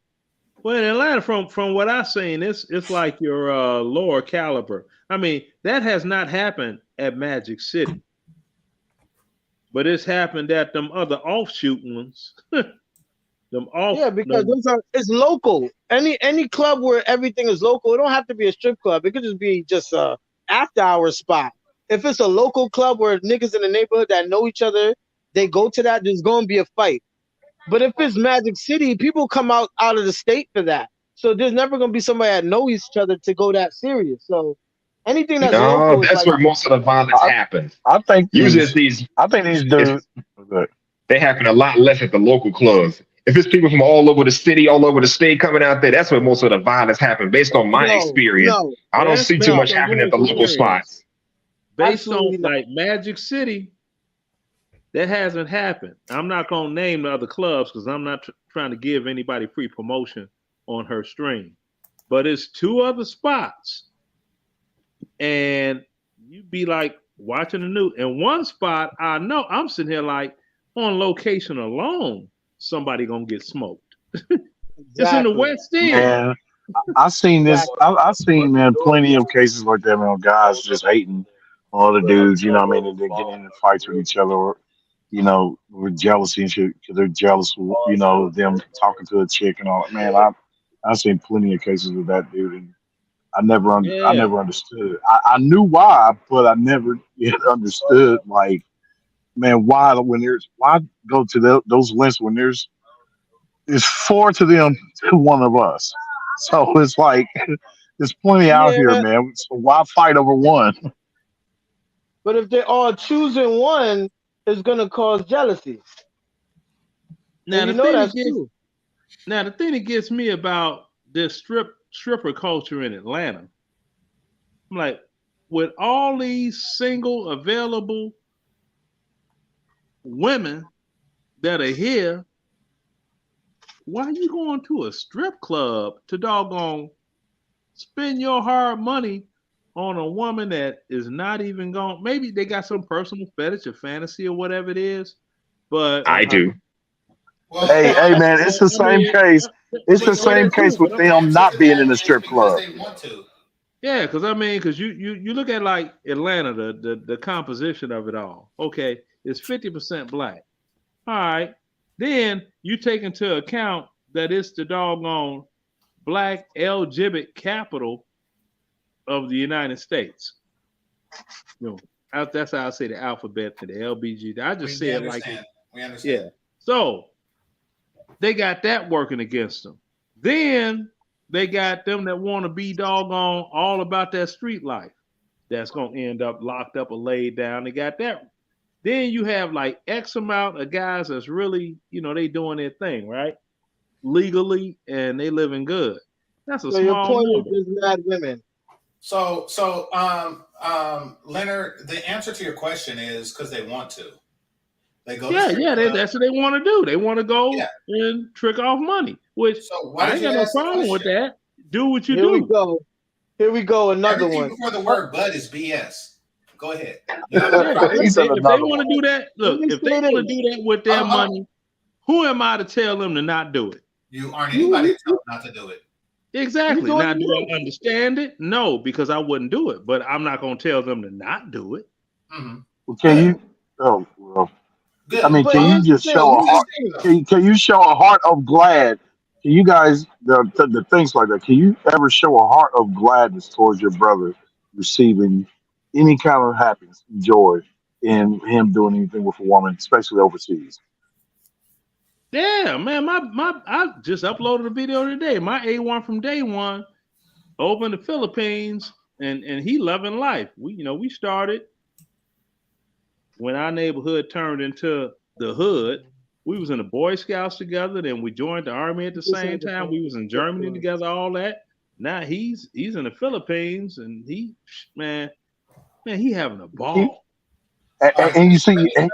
Well, in Atlanta, from what I've seen, it's like your lower caliber. I mean, that has not happened at Magic City, but it's happened at them other offshoot ones. Because it's local. Any club where everything is local, it don't have to be a strip club. It could just be a after hours spot. If it's a local club where niggas in the neighborhood that know each other, they go to that, there's gonna be a fight. But if it's Magic City, people come out of the state for that. So there's never gonna be somebody that know each other to go that serious. So anything that's local, that's where most of the violence happens. I think usually these dudes they happen a lot less at the local clubs. If it's people from all over the city, all over the state coming out there, that's where most of the violence happens. Based on my experience, I don't see too much happening at the local spots. Based on like Magic City, that hasn't happened. I'm not gonna name the other clubs because I'm not trying to give anybody free promotion on her stream. But it's 2 other spots, and you'd be like watching the news. And one spot, I know I'm sitting here like on location alone, somebody gonna get smoked. It's in the West End. Man, I've seen this. I've seen, man, plenty of cases like that, man. Guys just hating on other dudes. You know what I mean? And they're getting into fights with each other, or with jealousy and shit because they're jealous. Of them talking to a chick and all. Man, I've seen plenty of cases with that dude, and I never understood. I knew why, but I never yet understood. Like, man, why go to those lengths when there's 4 to them to one of us? So it's like there's plenty out here, man. So why fight over one? But if they're all choosing one, it's gonna cause jealousy. Now the thing that gets me about this stripper culture in Atlanta, I'm like, with all these single available women that are here, why are you going to a strip club to doggone spend your hard money on a woman that is not even going? Maybe they got some personal fetish or fantasy or whatever it is, but I do. Hey, man, it's the same case. It's the same case with them not being in the strip club. Yeah, because you look at like Atlanta, the composition of it all. Okay, it's 50% black. All right, then you take into account that it's the doggone black LGBT capital of the United States. That's how I say the alphabet to the LBG. I just say it like it. We understand. Yeah. So they got that working against them. Then they got them that want to be doggone all about that street life. That's going to end up locked up or laid down. They got that. Then you have like X amount of guys that's really, they doing their thing, right? Legally, and they living good. That's a small your point number. is mad women. So, Leonard, the answer to your question is because they want to. They go. That's what they want to do. They want to go and trick off money. Which I ain't got no problem with that. Do what you do. Here we go. Another Everything one. before the word "bud" is BS. Go ahead. If they want to do that, look. If they want to do that with their money, who am I to tell them to not do it? You aren't anybody to tell them not to do it. Exactly. Now, do I understand it? No, because I wouldn't do it. But I'm not going to tell them to not do it. Mm-hmm. Well, can you? Oh, well. Good. I mean, can you just show a heart? Can you show a heart of glad? Can you guys the things like that? Can you ever show a heart of gladness towards your brother receiving any kind of happiness, joy in him doing anything with a woman, especially overseas? Yeah, man, I just uploaded a video today. My A1 from day one over in the Philippines, and he loving life. We started when our neighborhood turned into the hood. We was in the Boy Scouts together, then we joined the army at the same time. We was in Germany together, all that. Now he's in the Philippines, and he having a ball. And you see, and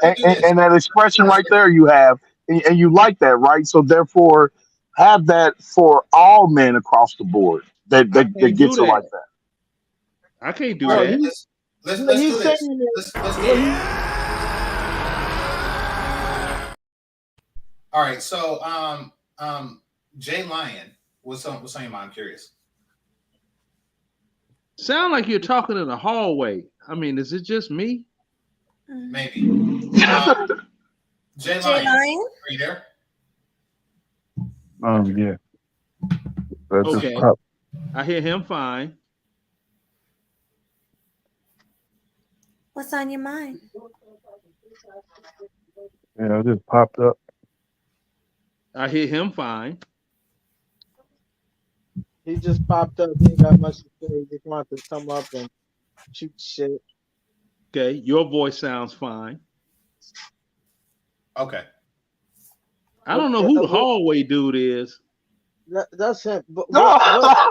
that expression right there you have, and you like that, right? So therefore, have that for all men across the board that gets it like that. I can't do All right, that. let's do this. Let's do it. All right, so Jay Lion, what's on your mind? I'm curious. Sound like you're talking in the hallway. I mean, is it just me? Maybe. Jay Jay Lion, Lion? are you there? Yeah. That's just Okay. pop. I hear him fine. What's on your mind? Yeah, it just popped up. I hear him fine. He just popped up. He ain't got much to say. He just wanted to come up and shoot shit. Okay, your voice sounds fine. Okay. I don't know who the hallway dude is. That's him. But I'm I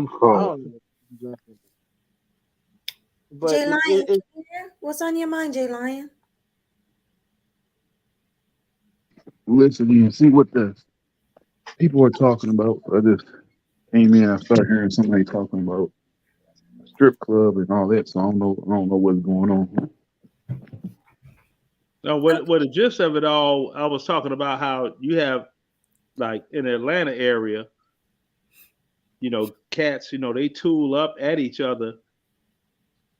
cold. don't know exactly. But Jay Lion, what's on your mind, Jay Lion? Listen and see what the people are talking about. I just came in, I started hearing somebody talking about a strip club and all that, so I don't know what's going on. No, what the gist of it all, I was talking about how you have, like, in the Atlanta area, cats, they tool up at each other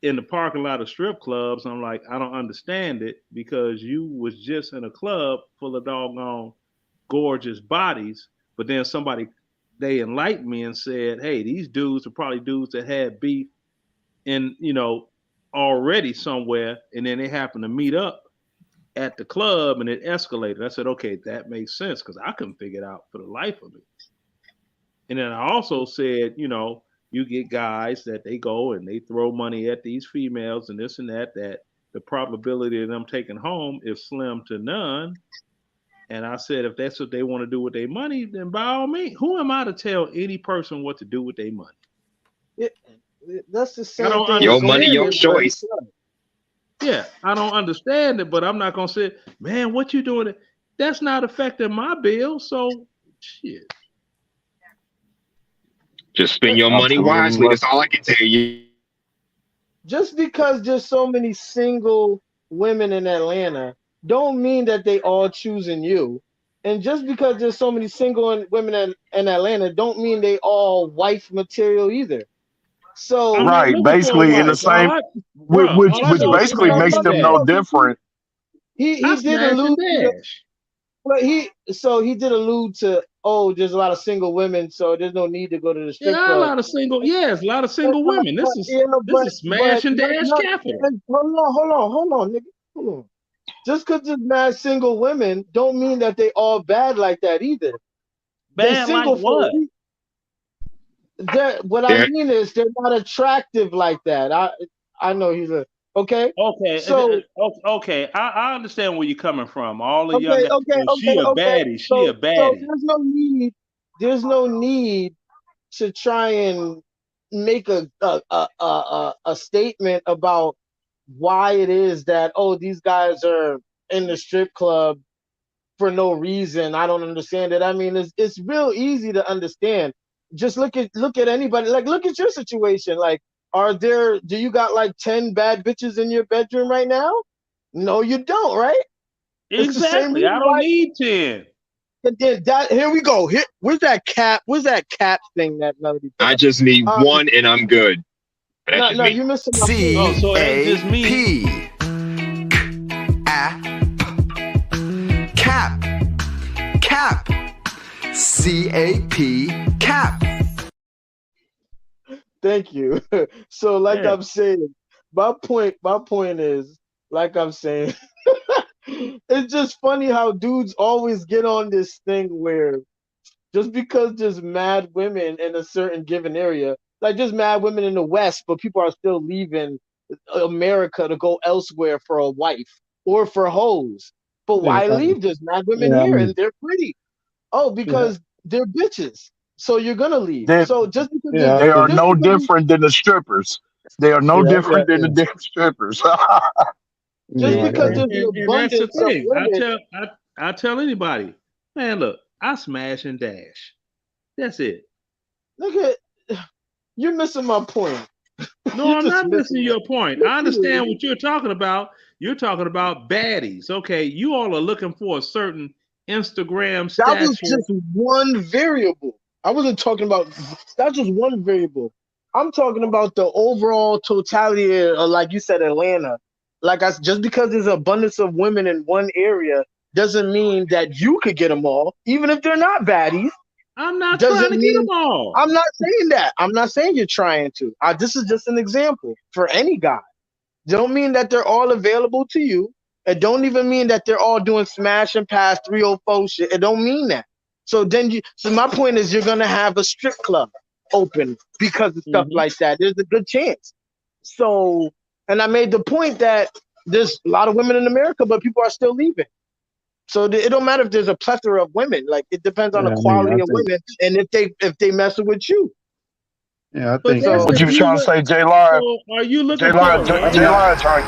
in the parking lot of strip clubs. I'm like, I don't understand it, because you was just in a club full of doggone gorgeous bodies, but then they enlightened me and said, hey, these dudes are probably dudes that had beef in, already somewhere, and then they happen to meet up at the club and it escalated. I said, okay, that makes sense, because I couldn't figure it out for the life of me. And then I also said, you get guys that they go and they throw money at these females and this and that the probability of them taking home is slim to none. And I said, if that's what they want to do with their money, then by all means, who am I to tell any person what to do with their money? That's the same I don't thing. Your money, understand your it, choice. Yeah, I don't understand it, but I'm not gonna say, man, what you doing? That's not affecting my bill. So shit. Just spend your money wisely. That's all I can tell you. Just because there's so many single women in Atlanta, don't mean that they all choosing you. And just because there's so many single women in Atlanta, don't mean they all wife material either. So Right, basically in the same, which basically makes them no different. He did allude to, but he did allude to, there's a lot of single women, so there's no need to go to the strip club. A lot of single women. This is smash and dash capital. Hold on, nigga. Hold on. Just because there's mad single women, don't mean that they all bad like that either. Bad like what? I mean is they're not attractive like that. I know he's okay. So okay, I understand where you're coming from. All the young guys, she a baddie. She a baddie. So there's no need to try and make a statement about why it is that these guys are in the strip club for no reason. I don't understand it. I mean, it's real easy to understand. Just look at anybody. Like, look at your situation. Like, do you got like 10 bad bitches in your bedroom right now? No, you don't, right? Exactly. I don't need 10. Here we go. Where's that cap? Where's that cap thing that Melody? I just need one and I'm good. No, you missing my point. So that's just me. Cap. C-A-P. Cap. Thank you. So, like I'm saying, my point is, like I'm saying, it's just funny how dudes always get on this thing where just because there's mad women in a certain given area, like just mad women in the West, but people are still leaving America to go elsewhere for a wife. or for hoes. But Yeah, why leave? There's mad women yeah, I here mean, and they're pretty. Oh, yeah, because they're bitches. So you're gonna leave. They So just because yeah, I they are think, just no because different than the strippers. They are no yeah, yeah, different than the yeah, damn strippers. just yeah, See, because I, there's an and that's the abundance of thing. women. I tell anybody, man, look, I smash and dash. That's it. Look at you're missing my point. No, You're I'm just not missing missing your point. I understand it. what you're talking about. You're talking about baddies. Okay, you all are looking for a certain Instagram That was stature. just one variable. I wasn't talking about that's just one variable. I'm talking about the overall totality of, like you said, Atlanta. Just because there's an abundance of women in one area doesn't mean that you could get them all, even if they're not baddies. I'm not trying Doesn't to get them mean all. I'm not saying that. I'm not saying you're trying to. This is just an example for any guy. Don't mean that they're all available to you. It don't even mean that they're all doing smash and pass 304 shit. It don't mean that. So my point is you're gonna have a strip club open because of stuff like that. There's a good chance. So, and I made the point that there's a lot of women in America, but people are still leaving. So it don't matter if there's a plethora of women. Like it depends on yeah, the I mean, I quality of think, women and if they messing with you. yeah, I But think, that's What if you you trying to look. say, J Line? So are you J looking for Line, the J right? Line, trying.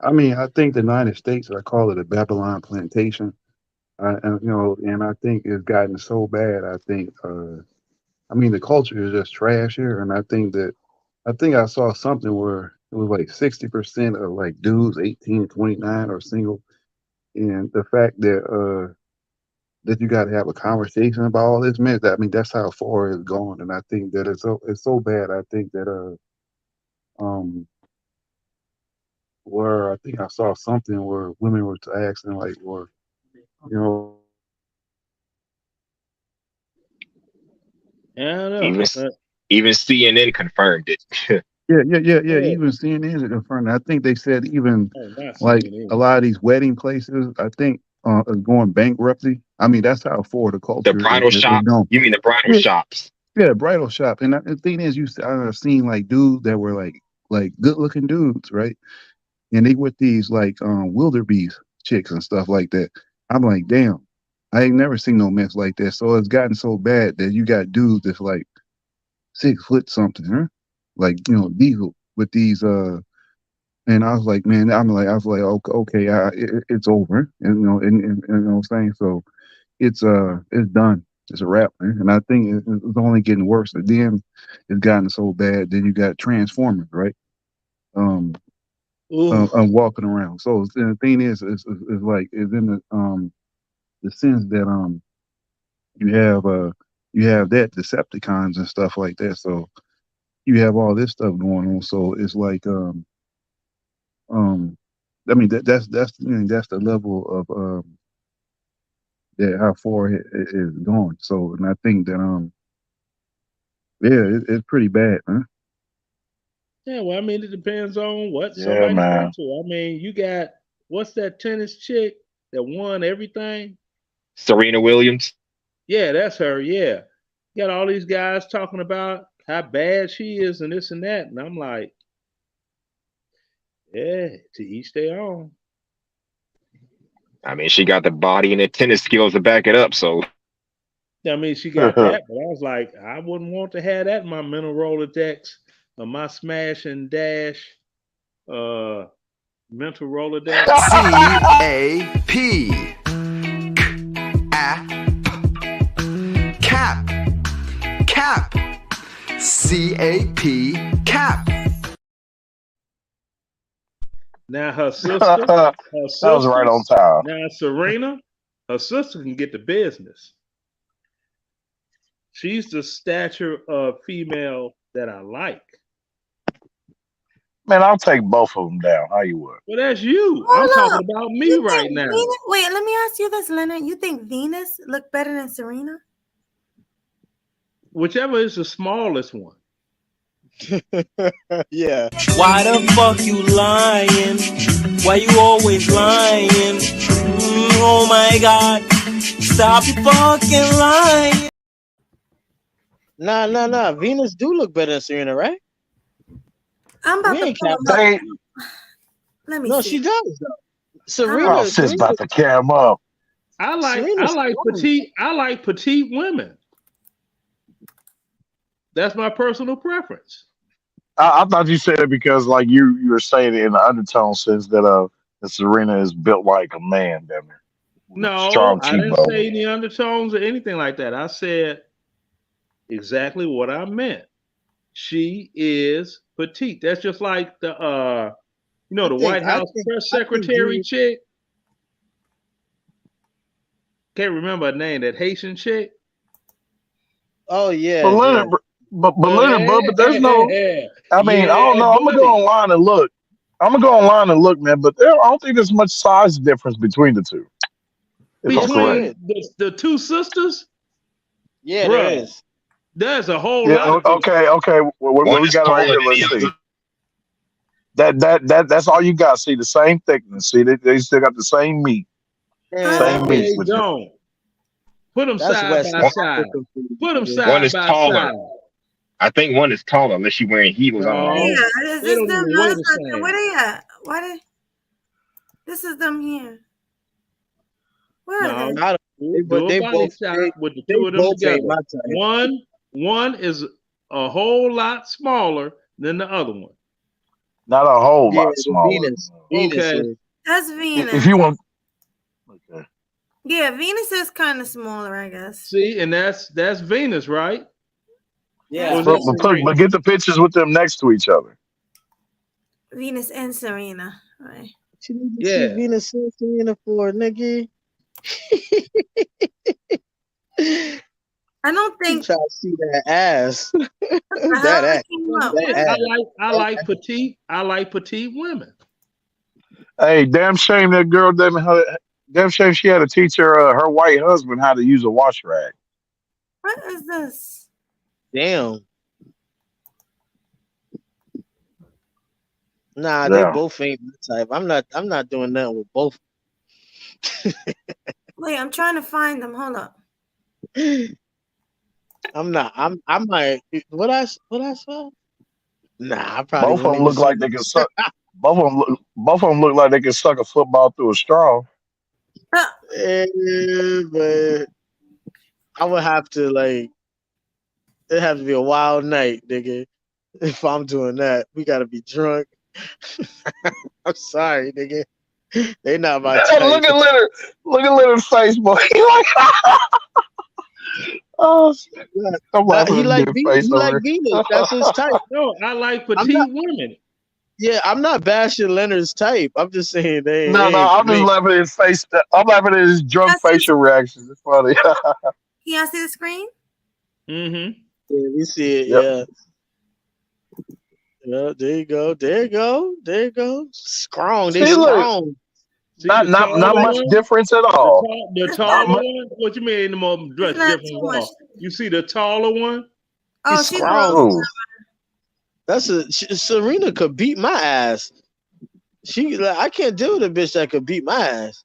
I mean, I think the United States, I call it a Babylon plantation. And, you know, and I think it's gotten so bad. I think, I mean, the culture is just trash here. And I think I saw something where it was like 60% of like dudes 18 to 29 are single. And the fact that you got to have a conversation about all this, man, I mean, that's how far it's gone. And I think that it's so bad. I think that, um, where I think I saw something where women were asking like, or, you know, I don't Even know. even CNN confirmed it. yeah. Yeah. Even CNN is confirmed. I think they said even Oh, not like CNN. a lot of these wedding places, I think, is going bankruptcy. I mean, that's how far the The culture bridal is shops. going. You mean the bridal Yeah, shops? yeah, bridal shop. And the thing is, I've seen like dudes that were like good looking dudes, right? And they with these like wildebeest chicks and stuff like that. I'm like, damn, I ain't never seen no mess like that. So it's gotten so bad that you got dudes that's like 6 foot something, huh? Like, you know, diesel with these and I was like, man, I was like, okay, it's over. And and you know what I'm saying? So it's done. It's a wrap, man. And I think it's only getting worse. And then it's gotten so bad. Then you got Transformers, right? Um, Ooh. walking around. So the thing is like is in the sense that you have that Decepticons and stuff like that. So you have all this stuff going on. So it's like um I mean that's you know, that's the level of that how far it is going. So and I think that yeah, it's pretty bad, huh? Yeah, well, I mean, it depends on what Yeah, somebody's man. into. I mean, you got what's that tennis chick that won everything? Serena Williams. Yeah, that's her. Yeah, you got all these guys talking about how bad she is and this and that, and I'm like, yeah, to each their own. I mean, she got the body and the tennis skills to back it up. So I mean, she got that, but I was like, I wouldn't want to have that in my mental Rolodex or my smash and dash mental Rolodex. CAP. Cap. Cap. CAP. Cap. Now her sister, That was right on time. now Serena, her sister can get the business. She's the stature of female that I like. Man, I'll take both of them down. How you would? Well, that's you. I'm Hold talking up. about me You right think now. Venus? Wait, let me ask you this, Leonard. You think Venus look better than Serena? Whichever is the smallest one. Yeah. Why the fuck you lying? Why you always lying? Oh my God. Stop you fucking lying. Nah. Venus do look better than Serena, right? I'm about We to ain't pull capping. them up. They, Let me No, see. she does though. oh, Serena, sis about to carry him up. I like Serena's strong. petite women. That's my personal preference. I thought you said it because like you were saying it in the undertone sense that Serena is built like a man, damn it. No, Strong I didn't cheekbone. say any undertones or anything like that. I said exactly what I meant. She is petite. That's just like the the White House press secretary chick. Can't remember her name. That Haitian chick. Oh yeah, But yeah. Leonard, but Leonard, but there's no. I mean, I don't know. I'm gonna go online and look. Man. But I don't think there's much size difference between the two. If I'm correct. Between the two sisters. Yeah, Bruh, there is. There's a whole Yeah. lot. Okay. Well, One we is got it right taller here. than Let's the see. other. That's all you got. See the same thickness. See they still got the same meat. Same meat. They don't. Put them That's side West by side. Put them One side is by taller. side. I think one is taller unless you're wearing heels. I don't know. Yeah, is They this don't them? even No, weigh that's the not them. same. Where they at? Why they? This is them here. Where are No, they? I don't, do they a body both shot they, with the they two of them both ain't together. my type. One is a whole lot smaller than the other one. Not a whole Yeah, lot the smaller. Venus. Okay. is. That's Venus. If you want. Okay. Yeah, Venus is kind of smaller, I guess. See, and that's Venus, right? Yeah. Or is that Serena? But get the pictures with them next to each other. Venus and Serena, right? She need to Yeah. see Venus and Serena for nigga. I don't think Try to see that ass. what the hell that they ass. came up. That ass. I like petite. I like petite women. Hey, damn shame that girl damn shame she had to teach her white husband how to use a wash rag. What is this? Damn. Nah, Yeah. they both ain't my type. I'm not doing nothing with both. Wait, I'm trying to find them. Hold up. I'm not. I might. What I saw? Nah, I probably Both of won't them even look like see they can suck. Both of them look like they can suck a football through a straw. but I would have to it'd have to be a wild night, nigga. If I'm doing that, we gotta be drunk. I'm sorry, nigga. They not my type. Look at Leonard's face, boy. He like, oh shit. I'm laughing He at like his Venus. face He over like here. Venus. That's his type. No, I like petite women. Yeah, I'm not bashing Leonard's type. I'm just saying they No, ain't I'm for just me. laughing at his face. I'm laughing at his drunk That's his- facial reactions. It's funny. Can y'all see the screen? Mm-hmm. Yeah, we see it. Yep. Yeah. Yeah, there you go. Strong. They See, look. strong. See Not the not taller not much one? difference at all. The It's taller not- one? What you mean the more dress It's not difference too at much. all? You see the taller one? Oh, He's she's strong. close. Ooh. Serena could beat my ass. I can't deal with a bitch that could beat my ass.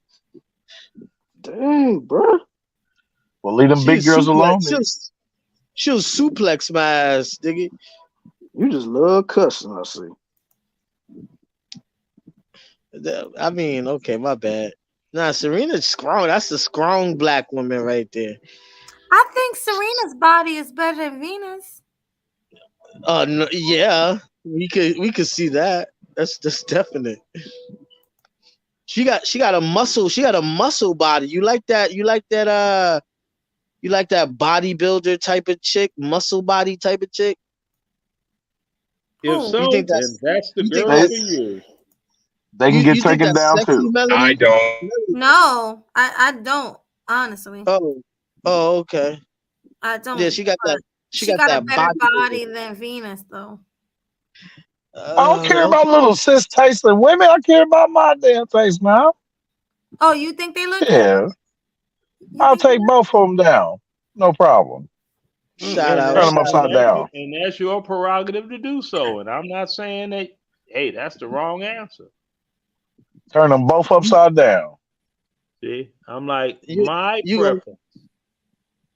Dang, bro. Well, leave them big girls alone. then. She'll suplex my ass, nigga. You just love cussing, I see. I mean, okay, my bad. Nah, Serena's strong. That's the strong black woman right there. I think Serena's body is better than Venus. No, yeah, we could see that. That's definite. She got a muscle body. You like that bodybuilder type of chick, muscle body type of chick? If so, You think then that's the girl for you. They can get you think taken that's down sexy, too. Melody? I don't. No, I don't. Honestly, Oh, okay. I don't. Yeah, she got but that. She got got a that better body. body than Venus, though. I don't care about little sis tasting women. I care about my damn taste now. Oh, you think they look good? Yeah, I'll take both of them down. No problem. Shout out. Turn them upside down. And that's your prerogative to do so. And I'm not saying that, hey, that's the wrong answer. Turn them both upside down. See, I'm like, my preference.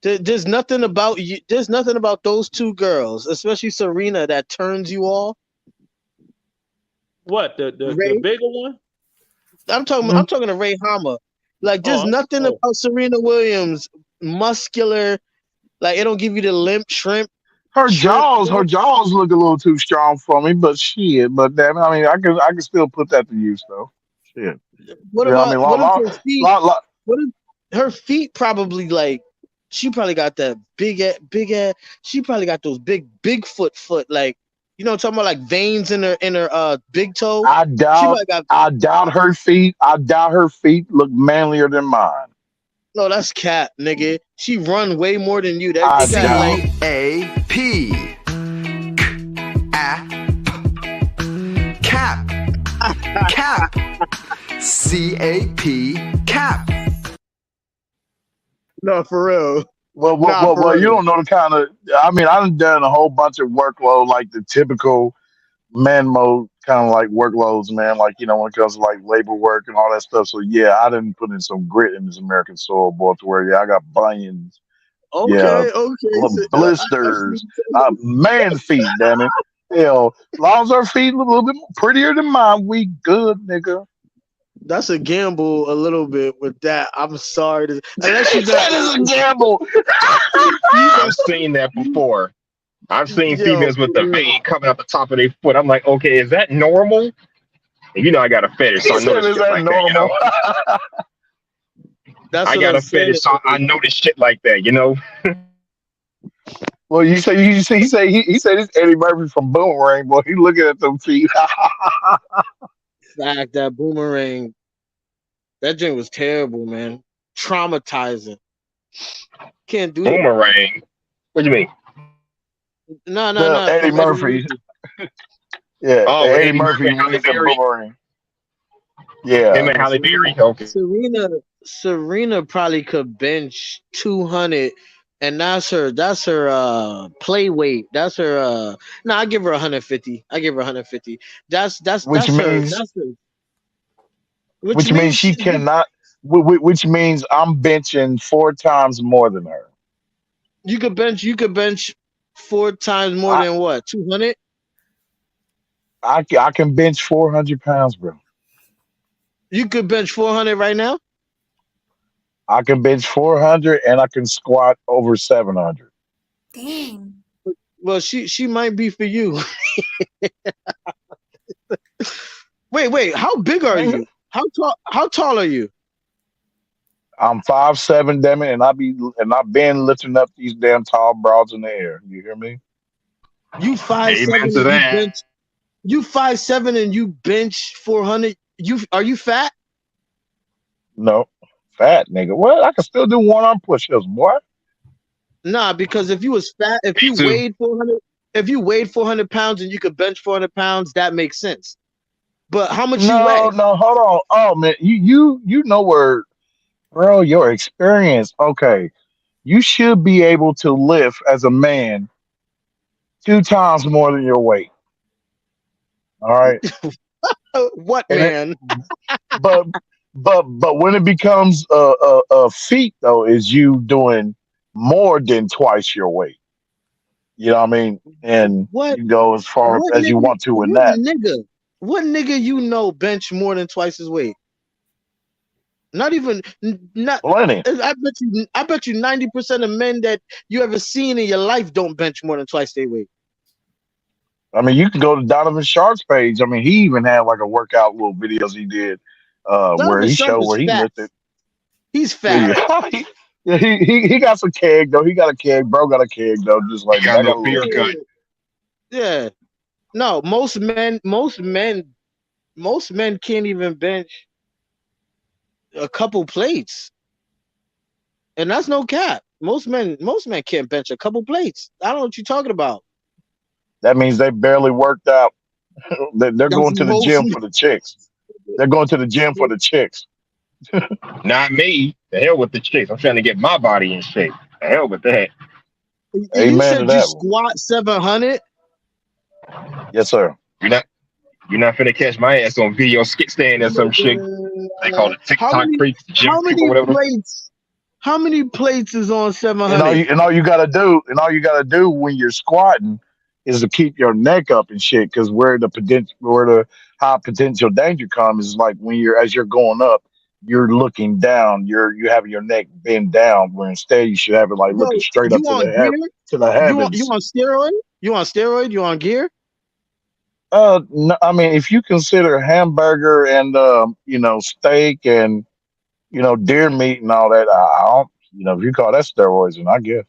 There's nothing about you. There's nothing about those two girls, especially Serena, that turns you off. What the Ray, bigger one? I'm talking to Ray Hama. Like, there's nothing about Serena Williams muscular. Like, it don't give you the limp shrimp. Her jaws look a little too strong for me, but shit. But damn, I mean, I can still put that to use though. Shit. What Yeah, about I mean, what if her feet? What if her feet probably like? She probably got that big ass. She probably got those Bigfoot foot, like, you know what I'm talking about, like veins in her big toe. I doubt her feet. I doubt her feet look manlier than mine. No, that's cat, nigga. She run way more than you. I That got like C-A-P. Cap. Cap. C-A-P. Cap. No, for real. Well, you don't know the kind of. I mean, I've done a whole bunch of workload, like the typical man mode kind of like workloads, man. Like, you know, when it comes to like labor work and all that stuff. So yeah, I didn't put in some grit in this American soil, boy, to where I got bunions. Okay, Yeah, okay. blisters, man feet, damn it. Hell, as long as our feet look a little bit prettier than mine, we good, nigga. That's a gamble a little bit with that. I'm sorry. Unless you that is a gamble. I've seen that before. I've seen females with the vein coming out the top of their foot. I'm like, okay, is that normal? And you know I got a fetish, so I know this shit like that, you know? I got a fetish, so I know this shit like that, you know? Well, he said it's Eddie Murphy from Boomerang, boy. He looking at them feet. Fact, that Boomerang, that joint was terrible, man. Traumatizing. Can't do Boomerang? What do you mean? No. Eddie Murphy. Yeah. Oh, Eddie Murphy was a Boomerang. Yeah. Him and Halle Berry. Okay. Serena probably could bench 200, and that's her play weight. That's her no, I give her 150. That's which her, means that's her. Which means she cannot. Which means I'm benching 4 times more than her. You could bench 4 times more than what? 200? I can bench 400 pounds, bro. You could bench 400 right now? I can bench 400 and I can squat over 700. Dang. Well, she might be for you. Wait, how big are you? How tall are you? I'm 5'7", damn it, and I've been lifting up these damn tall broads in the air. You hear me? You 5'7", you 5'7" and you bench 400. Are you fat? No, fat nigga. What? I can still do 1-arm push-ups, boy. Nah, because if you was fat, if you weighed 400 pounds and you could bench 400 pounds, that makes sense. But how much you weigh? No, hold on. Oh man, you know where, bro? Your experience. Okay, you should be able to lift as a man 2 times more than your weight. All right. What, man? But when it becomes a feat, though, is you doing more than twice your weight. You know what I mean? And you go as far as you want to in that. What nigga you know bench more than twice his weight? Not plenty. I bet you 90% of men that you ever seen in your life don't bench more than twice their weight. I mean, you can go to Donovan Sharp's page. I mean, he even had like a workout little videos he did where he showed where he lifted. He's fat. Yeah, he got some keg though. He got a keg. Bro got a keg though. Just like got no beer cut. Yeah. No, most men can't even bench a couple plates. And that's no cap. Most men can't bench a couple plates. I don't know what you're talking about. That means they barely worked out. They're going to the gym for the chicks. They're going to the gym for the chicks. Not me. The hell with the chicks. I'm trying to get my body in shape. The hell with that. You said you squat 700? Yes, sir. You're not finna catch my ass on video skit stand or some shit. They call it TikTok freaks, gym people, whatever. How many plates is on 700? And all you gotta do when you're squatting is to keep your neck up and shit. Because where the high potential danger comes is like when as you're going up, you're looking down. You having your neck bend down. Where instead you should have it like looking Yo, straight you up on gear? to the You heavens. on steroid? You on steroid? You on gear? No, I mean, if you consider hamburger and steak and deer meat and all that, I don't. If you call that steroids, then I guess.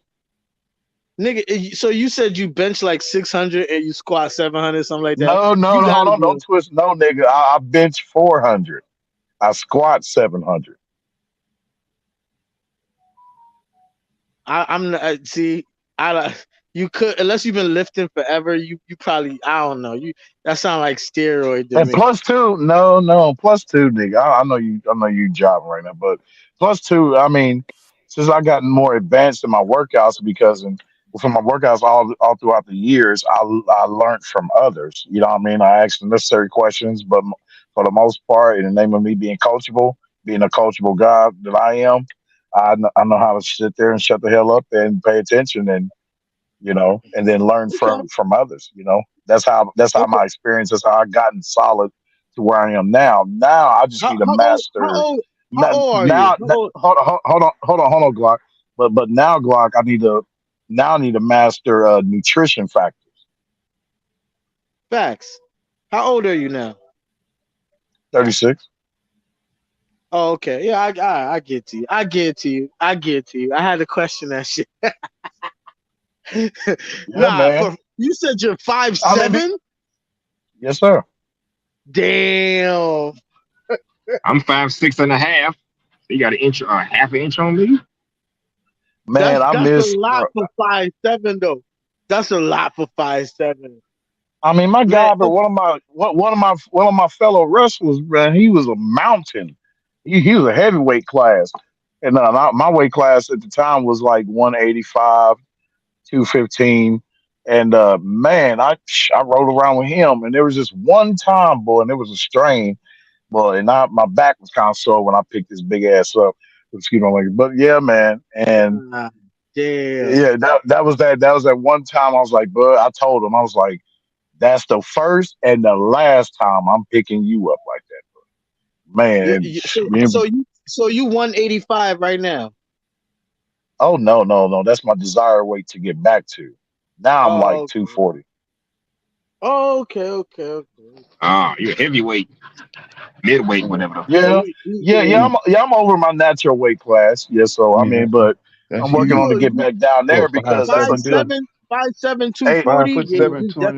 Nigga, so you said you bench like 600 and you squat 700, something like that? No, You hold gotta on, be- don't twist. No, nigga, I bench 400. I squat 700. I'm not, see, you could, unless you've been lifting forever, you probably, I don't know. That sound like steroid to And me. +2, no, +2, nigga. I know you jobbing right now, but +2. I mean, since I gotten more advanced in my workouts, because from my workouts all throughout the years, I learned from others. You know what I mean? I asked the necessary questions, but for the most part, in the name of me being a coachable guy that I am, I know how to sit there and shut the hell up and pay attention and then learn from others. That's how my experience. That's how I've gotten solid to where I am now. Now I just need to master. How old are Now, you? hold on, Glock. But now, Glock, I need to master nutrition factors. Facts. How old are you now? 36. Oh, okay. Yeah, I get to you. I get to you. I had to question that shit. Man. You said you're 5'7"? Yes, sir. Damn. I'm 5'6.5". You got half an inch on me. Man, that's a lot for 5'7", though. That's a lot for 5'7". I mean, my guy, but one of my fellow wrestlers, man, he was a mountain. He was a heavyweight class, and my weight class at the time was like 185, 215, and man, I rode around with him, and there was just one time, boy, and it was a strain, boy, and my back was kind of sore when I picked this big ass up. Excuse my language, but yeah, man, and yeah, that was that one time I was like, bud, I told him, I was like, that's the first and the last time I'm picking you up like that, man. So you 185 right now? Oh no, that's my desired weight to get back to. Now I'm like 240. Oh, okay. You're heavyweight, midweight, whatever. Yeah. I'm over my natural weight class. Yeah, so I mean, but I'm working on to get back down there because 5'7", 240.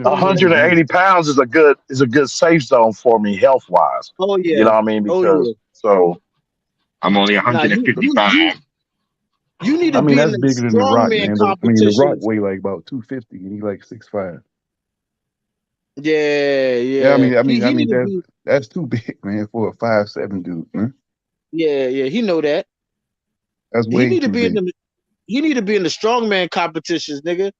180 pounds is a good safe zone for me health wise. Oh yeah. You know what I mean? Because so I'm only 155. You need to be that's in bigger than the Rock, man. competition. The Rock weigh like about 250, and he like 6'5". Yeah. I mean, that's too big, man, for a 5'7" dude, man. Yeah. He know that. That's way too big. He need to be in the strongman competitions, nigga.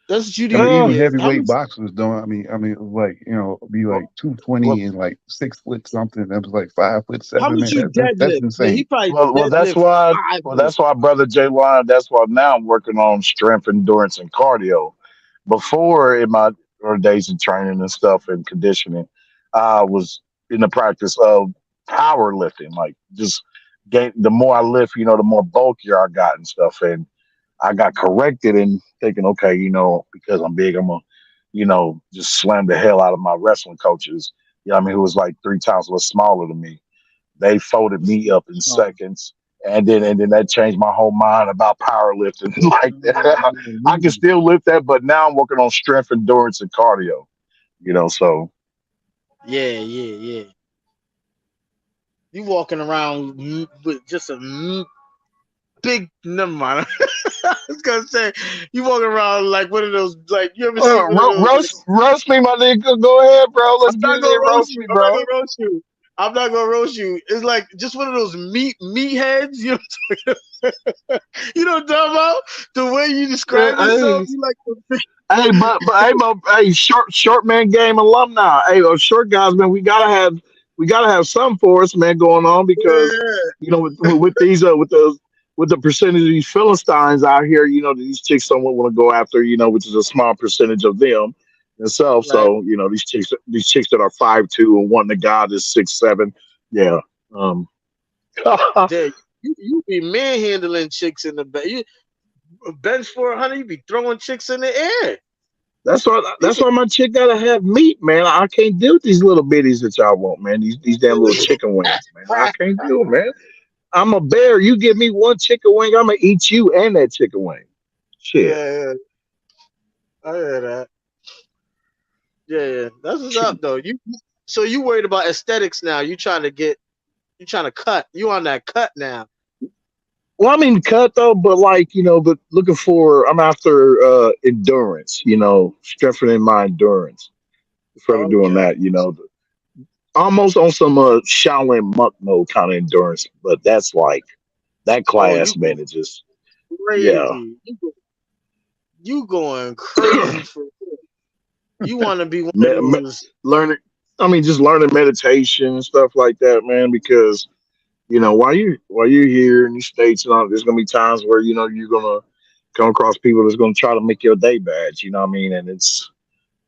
That's what you need. Even heavyweight boxers don't. I mean, like be like 220 and like 6 foot something. That was like 5'7". How much you That's deadlift? insane. Well, that's why, brother Jay Line. That's why now I'm working on strength, endurance, and cardio. Before, in my early days of training and stuff and conditioning, I was in the practice of powerlifting. Like just the more I lift, the more bulkier I got and stuff. And I got corrected in thinking, okay, because I'm big, I'm gonna, just slam the hell out of my wrestling coaches. Who was like 3 times less smaller than me. They folded me up in seconds, and then that changed my whole mind about powerlifting. Like that, I can still lift that, but now I'm working on strength, endurance, and cardio. So yeah. You walking around with just a big, never mind. I was gonna say you walking around like one of those, like you ever see roast me, my nigga. Go ahead, bro. Let's get it. Roast me, bro. I'm not gonna roast you. It's like just one of those meat heads. You know what I'm talking about? The way you describe yourself, you like short man game alumni. Hey, short guys, man, we gotta have something for us, man, going on because with these with those with the percentage of these Philistines out here, these chicks don't want to go after, which is a small percentage of them themselves. Right. So, these chicks that are 5'2" and one the guy that's 6'7", yeah. Dude, you be manhandling chicks in the bed. You bench 400, you be throwing chicks in the air. That's why my chick gotta have meat, man. I can't deal with these little bitties that y'all want, man. These damn little chicken wings, man. I can't do it, man. I'm a bear. You give me one chicken wing, I'm gonna eat you and that chicken wing. Shit. Yeah. I hear that. Yeah. That's what's up though. So you worried about aesthetics now. You trying to cut. You on that cut now. Well, I mean, cut though, but but I'm after endurance, strengthening my endurance. Instead of doing that, almost on some Shaolin monk mode kind of endurance, but that's like that class, man. It just Crazy. You going crazy for real. You want to be one of those learning. I mean, just learning meditation and stuff like that, man. Because while you're here in these states, there's gonna be times where you're gonna come across people that's gonna try to make your day bad. You know what I mean? And it's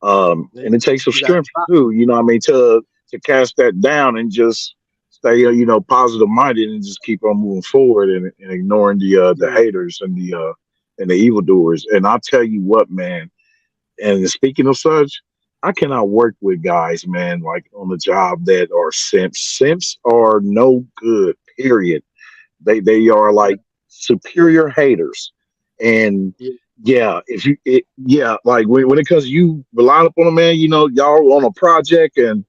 and it takes some strength too. You know what I mean? To cast that down and just stay positive minded and just keep on moving forward and ignoring the haters and the evildoers. And I'll tell you what, man. And speaking of such, I cannot work with guys, man, like on the job that are simps. Simps are no good, period. They are like superior haters. And like when it comes to you relying upon a man, y'all on a project and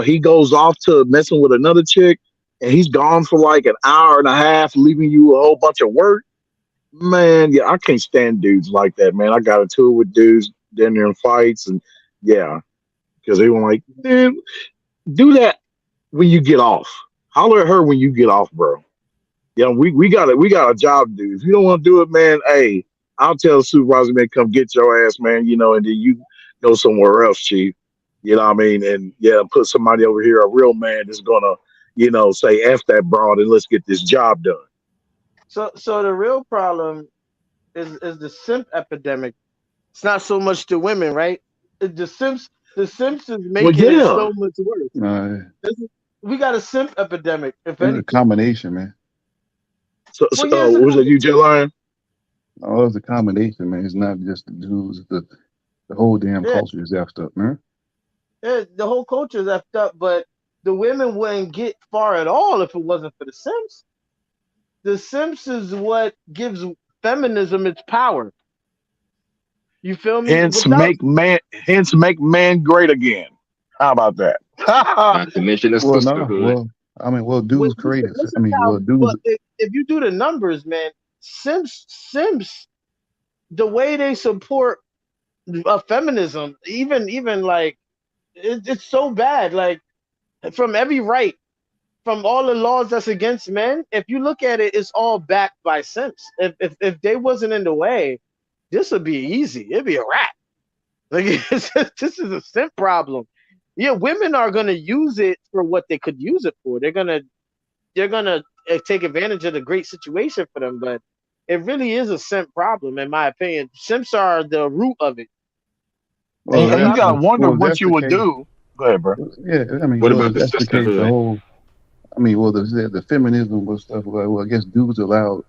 he goes off to messing with another chick and he's gone for like an hour and a half, leaving you a whole bunch of work. Man, yeah, I can't stand dudes like that, man. I got into it with dudes down there in fights and because they were like, man, do that when you get off. Holler at her when you get off, bro. We got a job to do. If you don't want to do it, man, hey, I'll tell the supervisor, man, come get your ass, man, and then you go somewhere else, chief. You know what I mean? And put somebody over here, a real man that's gonna, say F that broad and let's get this job done. So the real problem is the simp epidemic. It's not so much the women, right? The simps is making it so much worse. We got a simp epidemic. If It's any a combination, man. So what was that, you, J Lion? Oh, it's a combination, man. It's not just the dudes. The whole damn culture is effed up, man. Yeah, the whole culture is effed up, but the women wouldn't get far at all if it wasn't for the simps. The simps is what gives feminism its power. You feel me? Hence make man great again. How about that? Not to mention the sisterhood. Dudes create it. I mean, dudes. If you do the numbers, man, simps, the way they support feminism, even like it's so bad. Like from every right, from all the laws that's against men, if you look at it, it's all backed by simps. If they wasn't in the way, this would be easy. It'd be a wrap. Like this is a simp problem. Yeah, women are gonna use it for what they could use it for. They're gonna take advantage of the great situation for them, but it really is a simp problem, in my opinion. Simps are the root of it. And you gotta wonder what you would do. Go ahead, bro. Yeah, I mean, What about the that's the case. sisterhood? The whole, I mean, the feminism was stuff like, I guess dudes allowed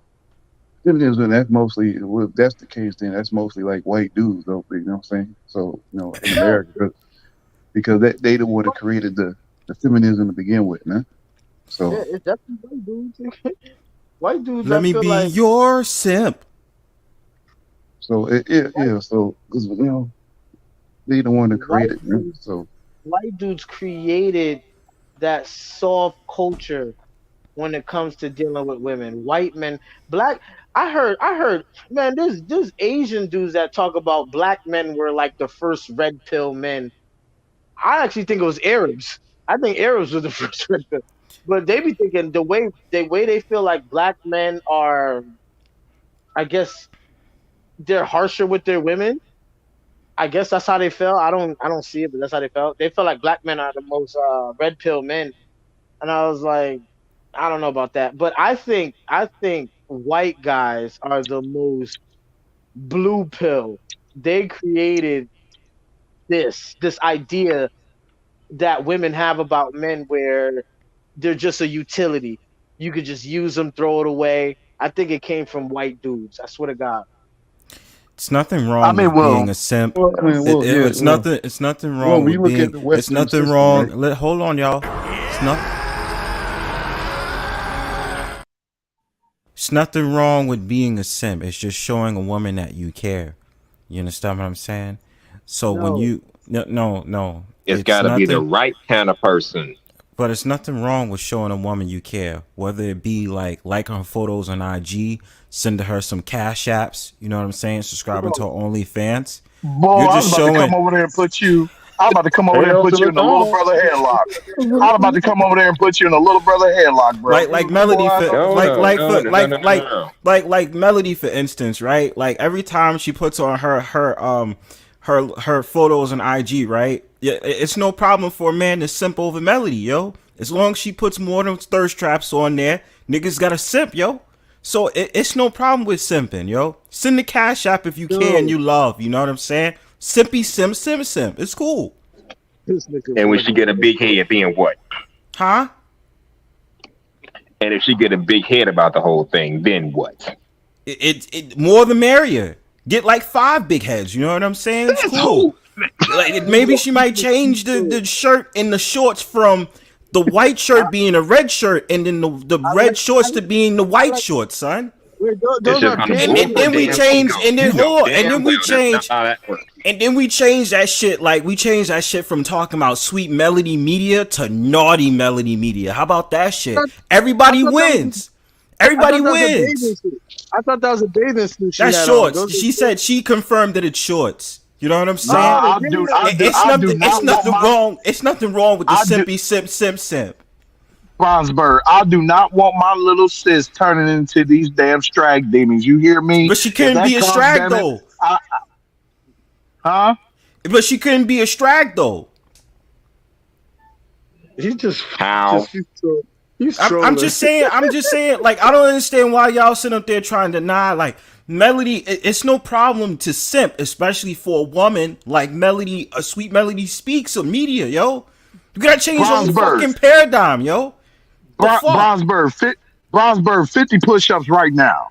feminism. That's mostly, if that's the case, then that's mostly like white dudes, though. You know what I'm saying? So, in America, because they the one that created the feminism to begin with, man. So Yeah, it's definitely white dudes. White dudes. Let I me feel be like, your simp. So so because they the one that created, man. So white dudes created that soft culture when it comes to dealing with women. White men, black. I heard, man. There's Asian dudes that talk about black men were like the first red pill men. I actually think it was Arabs. I think Arabs were the first red pill. But they be thinking the way they feel like black men are, I guess they're harsher with their women. I guess that's how they felt. I don't see it, but that's how they felt. They feel like black men are the most red pill men. And I was like, I don't know about that. But I think white guys are the most blue pill. They created this idea that women have about men where they're just a utility. You could just use them, throw it away. I think it came from white dudes. I swear to God. It's nothing I wrong mean, with well, being a simp. Well, I mean, well, yeah, It's well, nothing. It's nothing well, wrong when you with look at being. the It's Western nothing system, wrong. right? Hold on, y'all. It's not. It's nothing wrong with being a simp. It's just showing a woman that you care. You understand what I'm saying? So when No. you no, It's got to be the nothing. right kind of person. But it's nothing wrong with showing a woman you care, whether it be like her photos on IG, sending her some cash apps, you know what I'm saying, subscribing to her OnlyFans. Boy, You're I was just about to showing. come over there and put you. I was about to come over there and Hell put to you the in the little thong. brother headlock. I was about to come over there and put you in a little brother headlock, bro. Like Melody Boy, for No, like no, like no, for no, like no, no, like no. like Melody for instance, right? Like every time she puts on her photos on IG, right? Yeah, it's no problem for a man to simp over Melody, yo. As long as she puts more than thirst traps on there, niggas got to simp, yo. So it's no problem with simping, yo. Send the cash app if you care and you love, you know what I'm saying? Simpy simp. It's cool. This nigga And when she get a big head, then what? Huh? And if she get a big head about the whole thing, then what? It more the merrier. Get like 5 big heads, you know what I'm saying? It's cool. Like maybe she might change the shirt and the shorts from the white shirt being a red shirt and then the red shorts to being the white shorts, son. Wait, It's those just are gonna panties. And then we damn change ego. and then You know hold on, and damn then we well that's not change how that works. and then we change that shit, like we changed that shit from talking about Sweet Melody Media to Naughty Melody Media. How about that shit? Everybody wins. Everybody wins. I thought that was a bathing suit. She That's had shorts. on. She said she confirmed that it's shorts. You know what I'm saying? I do It's not nothing want wrong. It's nothing wrong with the I do- simpy simp. Brownsburg. I do not want my little sis turning into these damn strag demons. You hear me? But she If couldn't that be a comes, strag damn it, though. Huh? But she couldn't be a strag though. He just How? he's I'm trolling. just saying. Like I don't understand why y'all sit up there trying to deny. Like Melody, it's no problem to simp, especially for a woman like Melody. A Sweet Melody Speaks of media, yo. You gotta change the whole Brownsburg. fucking paradigm, yo. The fuck? Brownsburg, 50 push-ups right now.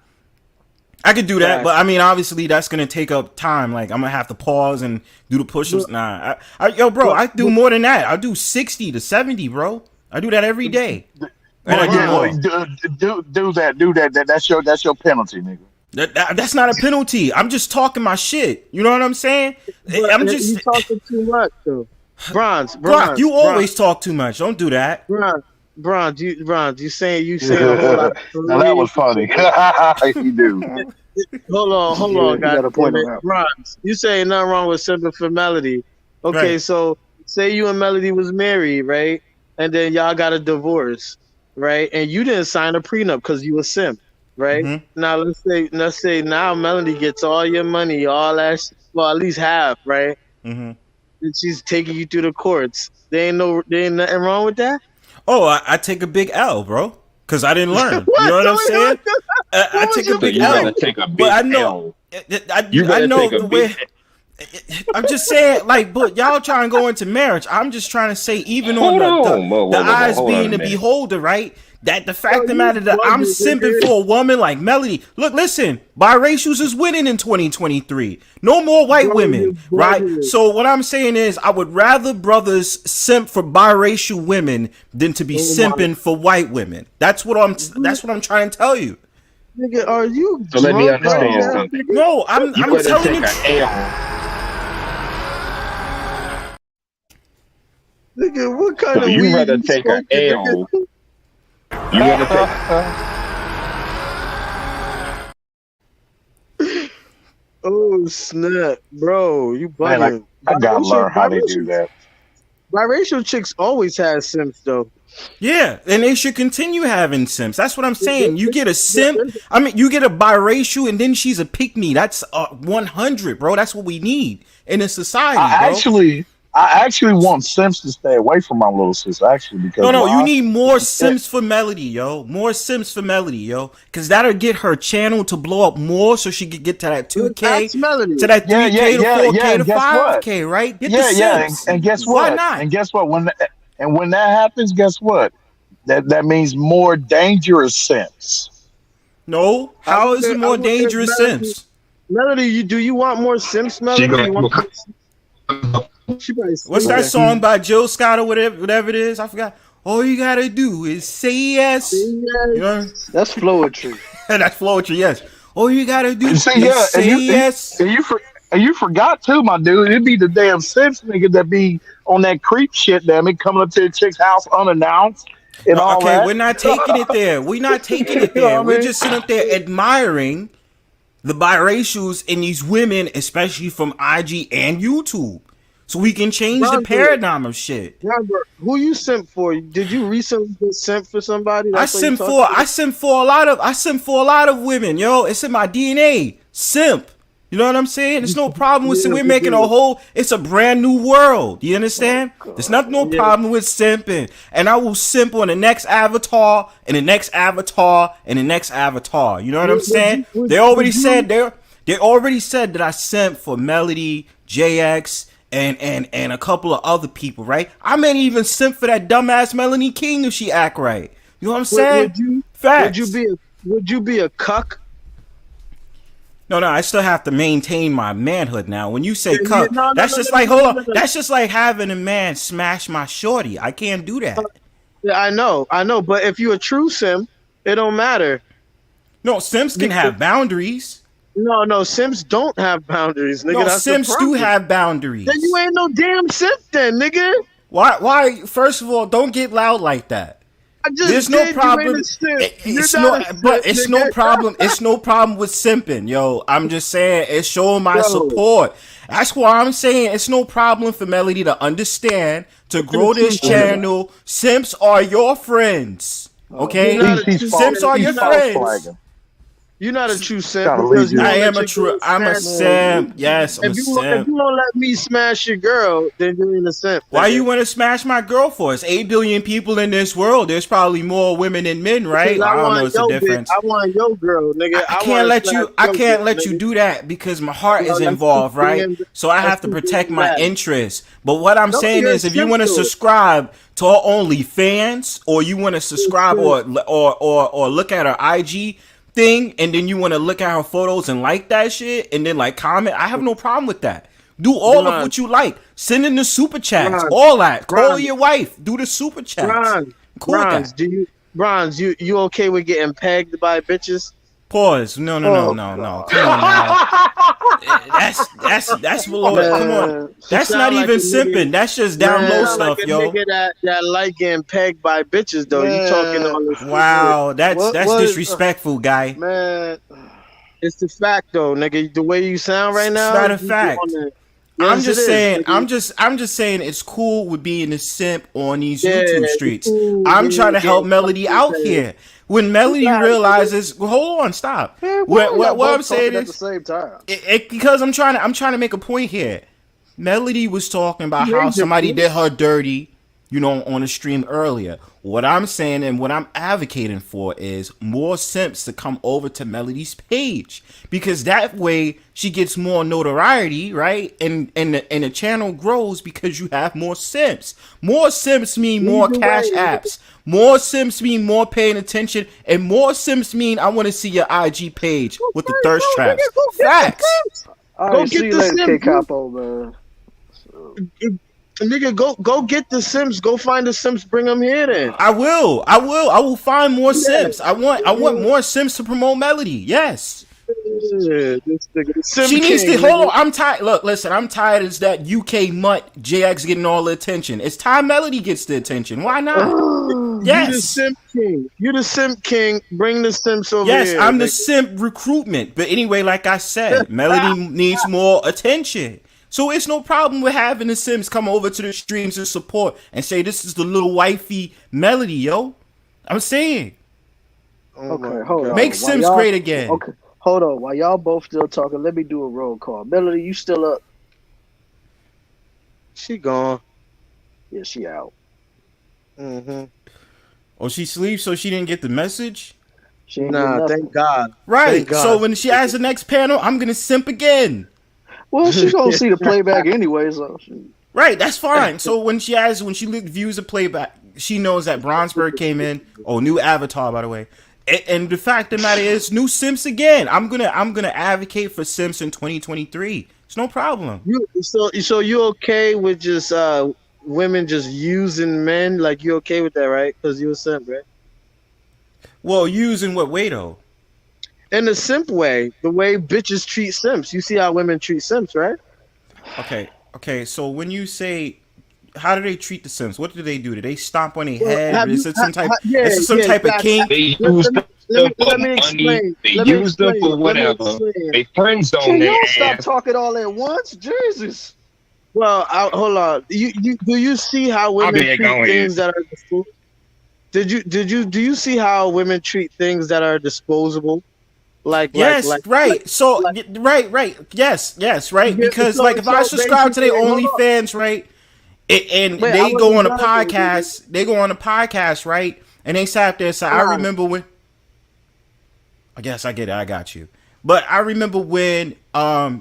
I could do that, Facts. but I mean, obviously, that's gonna take up time. Like, I'm gonna have to pause and do the push-ups. Nah, I do more than that. I do 60 to 70, bro. I do that every day. And I do more. Do that. That's your penalty, nigga. That's not a penalty. I'm just talking my shit. You know what I'm saying? I'm You just talking too much, though. Bronze, Brock. You always talk too much. Don't do that. Bronze, you saying a whole lot. Now that was funny. You do. Hold on, You got a point guys. on that. Bronze, you saying nothing wrong with simping for Melody. Okay, Right. so say you and Melody was married, right? And then y'all got a divorce, right? And you didn't sign a prenup because you a simp, right? Mhm. Now let's say now Melody gets all your money, all that, well, at least half, right? Mm-hmm. And she's taking you through the courts. There ain't nothing wrong with that. Oh, I take a big L, bro, because I didn't learn. You know what I'm saying? I take a So big you L. gotta take a big But I know, L. I You better know take a the big way. I'm just saying, like, but y'all trying to go into marriage. I'm just trying to say, even on the eyes hold being on the a minute. beholder, right? That the fact of the matter that I'm simping for a woman like Melody. Look, listen, biracials is winning in 2023. No more white women, right? So what I'm saying is, I would rather brothers simp for biracial women than to be simping for white women. That's what I'm trying to tell you. Nigga, are you? So let me drunk right understand now, something. nigga? No, I'm better telling take you. an L. Nigga, what kind So of you weed rather you take an smoking, L. nigga? You rather take. Oh snap, bro! You Man, bugging. I gotta Biracial- learn how they do that. Biracial chicks always have simps though. Yeah, and they should continue having simps. That's what I'm saying. You get a simp. I mean, you get a biracial, and then she's a pick me. That's 100, bro. That's what we need in a society, bro. I actually want Sims to stay away from my little sis. Actually, because No, you why? need more Sims for Melody, yo. More Sims for Melody, yo. Cause that'll get her channel to blow up more, so she could get to that 2K, That's Melody. to that 3K to 4K to and guess what? 5K, right? Get the Yeah, Sims. and guess Why what? not? And guess what? When that happens, guess what? That means more dangerous Sims. No, how is it more wonder if dangerous Sims? Melody, do you want more Sims, Melody? You want she probably What's that song by Jill Scott or whatever it is? I forgot. All you gotta do is say yes. You know? That's Floetry. That's Floetry, yes. All you gotta do is See, yeah, say yes. And you forgot too, my dude. It'd be the damn Sims nigga that be on that creep shit, damn it, coming up to the chick's house unannounced and all Okay, that. we're not taking it there. We're not taking it You know there. what I We're mean? just sitting up there admiring the biracials in these women, especially from IG and YouTube. So we can change the Robert, paradigm of shit. Robert, who you simp for? Did you recently get simp for somebody? I simp for a lot of women, yo. It's in my DNA. Simp. You know what I'm saying? There's no problem with we're making a whole, it's a brand new world. You understand? There's no problem with simping. And I will simp on the next avatar and the next avatar and the next avatar. You know what I'm saying? They already said that I simp for Melody, JX, and a couple of other people, right? I may even simp for that dumbass Melanie King if she act right. You know what I'm saying? Facts. Would you be a cuck? No, I still have to maintain my manhood now. When you say cuck, no, that's no, just no, like, no, hold no, on. no. That's just like having a man smash my shorty. I can't do that. Yeah, I know. But if you're a true sim, it don't matter. No, Sims can have boundaries. No, Sims don't have boundaries, nigga. No, That's the Sims do problem. have boundaries. Then you ain't no damn simp, then, nigga. Why? First of all, don't get loud like that. I just There's no said you problem. ain't a simp. It's You're no, not a but simp, it's nigga. no problem. It's no problem with simping, yo. I'm just saying it's showing my support. That's why I'm saying it's no problem for Melody to understand to grow this channel. Simps are your friends, okay? Simps are your friends. You're not a true simp. Gotta because leave you you. I won't am let a your true. girl I'm a smash simp. Yes, I'm a If you simp. won't let me smash your girl, then you ain't a simp. Why nigga. you want to smash my girl for? It's 8 billion people in this world. There's probably more women than men, right? Because I don't want know. It's a your difference. I want your girl, nigga. I can't wanna let smash you. I your can't girl, let you nigga. do that because my heart No, is that's involved, too right? damn- So I have that's to too protect damn my bad. interests. But what I'm No, saying you're is, if you want to simple. subscribe to her OnlyFans, or you want to subscribe or look at her IG thing, and then you want to look at her photos and like that shit, and then like comment, I have no problem with that. Do all of Ron. what you like. Send in the super chats, Ron. all that. Call Ron. your wife. Do the super chats. Cool with Bronze, that. Bronze, you okay with getting pegged by bitches? Pause. No. Come on now. That's below it. Come on. That's not even simping. That's just down low stuff, like a yo. Nigga that like getting pegged by bitches though. You talking all this Wow, that's What- disrespectful, guy. man. It's the fact though, nigga. The way you sound right now. Matter of you fact, on the- I'm Yes, just it is, saying. nigga. I'm just saying. It's cool with being a simp on these Yeah, YouTube it's streets. cool I'm being trying to help getting Melody fucking out paid. here. When Melody realizes, well, hold on, stop. What I'm saying at the is, same time. because I'm trying to make a point here. Melody was talking about how Major somebody point. did her dirty, on the stream earlier. What I'm saying and what I'm advocating for is more simps to come over to Melody's page, because that way she gets more notoriety, right? And the channel grows because you have more simps. More simps mean more Either cash way, apps. More simps mean more paying attention, and more simps mean I want to see your IG page with the thirst traps. Facts. All Go right, get see you the later, Sims, K Capo, man. Nigga, go get the Sims. Go find the Sims. Bring them here then. I will find more simps. I want more simps to promote Melody. Yes. Yeah, this nigga, the Sim She needs to King, hold on. nigga. I'm tired. Look, listen. I'm tired of that UK mutt JX getting all the attention. It's time Melody gets the attention. Why not? You the Yes. Sim King. You the Sim King. Bring the Sims over Yes, here. I'm the nigga. simp recruitment. But anyway, like I said, Melody needs more attention. So it's no problem with having the Sims come over to the streams and support and say this is the little wifey Melody, yo. I'm saying. Okay, hold on. Make While Sims y'all- great again. Okay, hold on. While y'all both still talking, let me do a roll call. Melody, you still up? She gone. Yeah, she out. Mm-hmm. Oh, she sleeps, so she didn't get the message. She ain't get Nah, nothing. thank God. Right. Thank God. So when she asks the next panel, I'm gonna simp again. Well, she gonna see the playback anyway, so Right, that's fine. So when she views the playback, she knows that Bronsberg came in. Oh, new avatar, by the way. And the fact of the matter is, new Simps again. I'm gonna advocate for Simps in 2023. It's no problem. So you okay with just women just using men? Like you okay with that, right? Because you a simp, right? Well, using what way though? In the simp way, the way bitches treat simps. You see how women treat simps, right? Okay. So when you say, how do they treat the Sims? What do they do? Do they stomp on their head? Is it some type? Is it some type of kink? They use them for Let me money. explain. They Let me use them explain. for Let me whatever. explain. They friend zone can their y'all stop ass. talking all at once? Jesus. Well, hold on. Do you see how women there, treat go ahead. things that are disposable? Do you see how women treat things that are disposable? Yes, right. So right. Yes, right. Yeah, Because so- like if I so subscribe to their basically, hold on. OnlyFans, right, and Wait, I they go on wasn't a done, podcast, right, and they sat there and said, I Nah. remember when. I guess I get it. I got you. But I remember when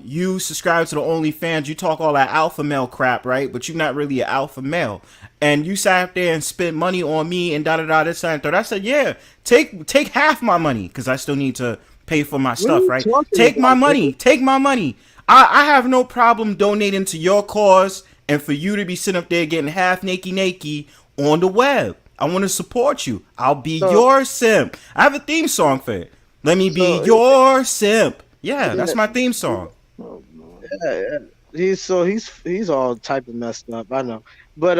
you subscribe to the OnlyFans, you talk all that alpha male crap, right? But you're not really an alpha male. And you sat there and spent money on me and this and third. I said, yeah, take half my money because I still need to pay for my stuff, you right? talking Take my about, money. Take my money. I have no problem donating to your cause and for you to be sitting up there getting half naked on the web. I want to support you. I'll be your simp. I have a theme song for it. Let me be your simp. Yeah, that's my theme song. Yeah. He's all type of messed up. I know, but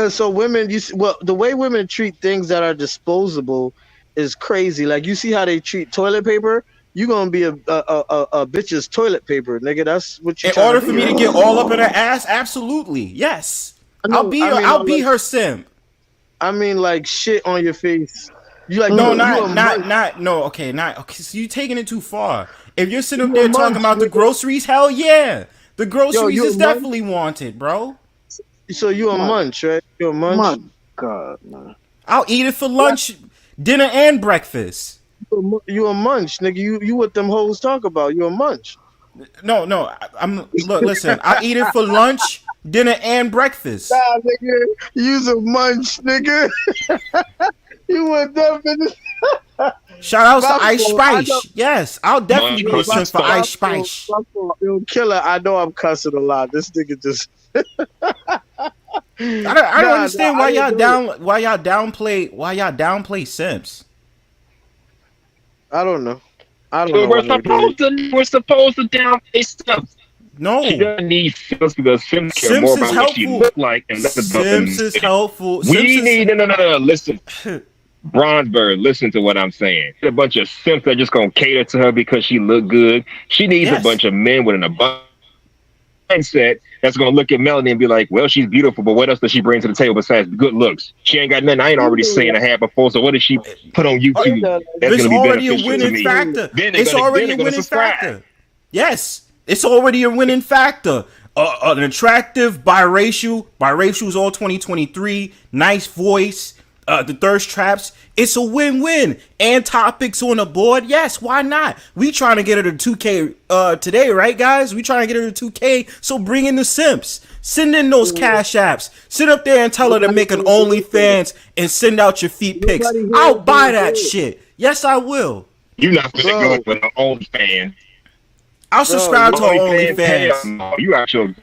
so women, the way women treat things that are disposable is crazy. Like you see how they treat toilet paper. You gonna be a bitch's toilet paper, nigga. That's what you. In order for me to get all up in her ass, absolutely, yes. I'll be her simp. I mean, like shit on your face. You like no, okay. So you taking it too far. If you're sitting up there talking about the groceries, hell yeah, the groceries is definitely wanted, bro. So you a munch, right? You a munch. My God, man. I'll eat it for lunch, dinner, and breakfast. You a munch, nigga. You what them hoes talk about? You a munch. No. Listen. I eat it for lunch, dinner, and breakfast. Nah, nigga. You's a munch, nigga. You want that? Shout out to Ice Spice. Yes, I'll definitely be a simp for Ice Spice. Yo, Killer, I know I'm cussing a lot. This nigga just. I don't understand why y'all downplay simps. I don't know. We're supposed to downplay stuff. No, she doesn't need Sims because Sims care more about what she look like and less about Sims is helpful. We need no. Listen, Bronsberg, listen to what I'm saying. A bunch of simps that just gonna cater to her because she look good. She needs a bunch of men with an abundant mindset that's gonna look at Melanie and be like, well, she's beautiful, but what else does she bring to the table besides good looks? She ain't got nothing. I ain't already saying a half before. So what does she put on YouTube that's gonna be already a beneficial to winning me? factor. Then It's already a winning factor. Yes, it's already a winning factor. An attractive biracial. Biracial's all 2023. Nice voice. The thirst traps. It's a win-win. And topics on the board. Yes, why not? We trying to get her to 2K today, right, guys? We trying to get her to 2K. So bring in the simps. Send in those cash apps. Sit up there and tell her to make an OnlyFans and send out your feet pics. I'll buy that shit. Yes, I will. You're not gonna go with an OnlyFans. I'll subscribe to OnlyFans. No, you out your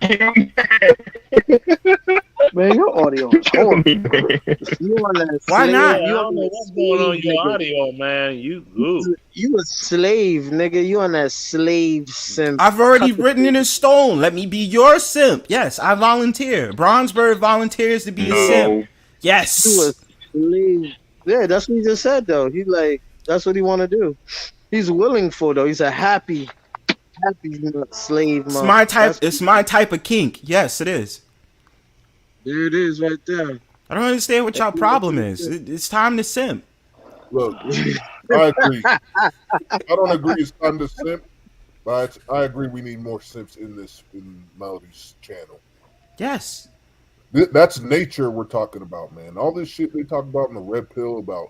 man, your audio is horrible. Why not? I don't know what's going on with your audio, man. You a slave, nigga. You on that slave simp. I've already written it in stone. Let me be your simp. Yes, I volunteer. Bronsberg volunteers to be a simp. Yes. You a slave. Yeah, that's what he just said though. He like that's what he want to do. He's willing for though. He's a happy slave. It's my type. It's my type of kink. Yes, it is. There it is, right there. I don't understand what y'all problem is. It's time to simp. Look, I agree. I don't agree it's time to simp, but I agree we need more simps in Melody's channel. Yes. That's nature we're talking about, man. All this shit they talk about in the red pill about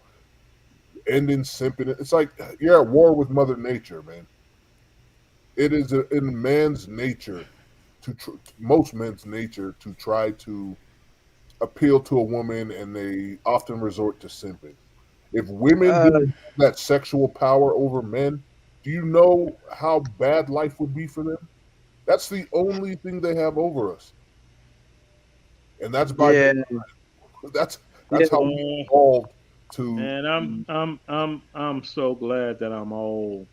ending simping. It's like you're at war with Mother Nature, man. It is in man's nature most men's nature to try to appeal to a woman, and they often resort to simping. If women didn't have that sexual power over men, do you know how bad life would be for them? That's the only thing they have over us, and that's by that's how we evolved to. And I'm so glad that I'm old.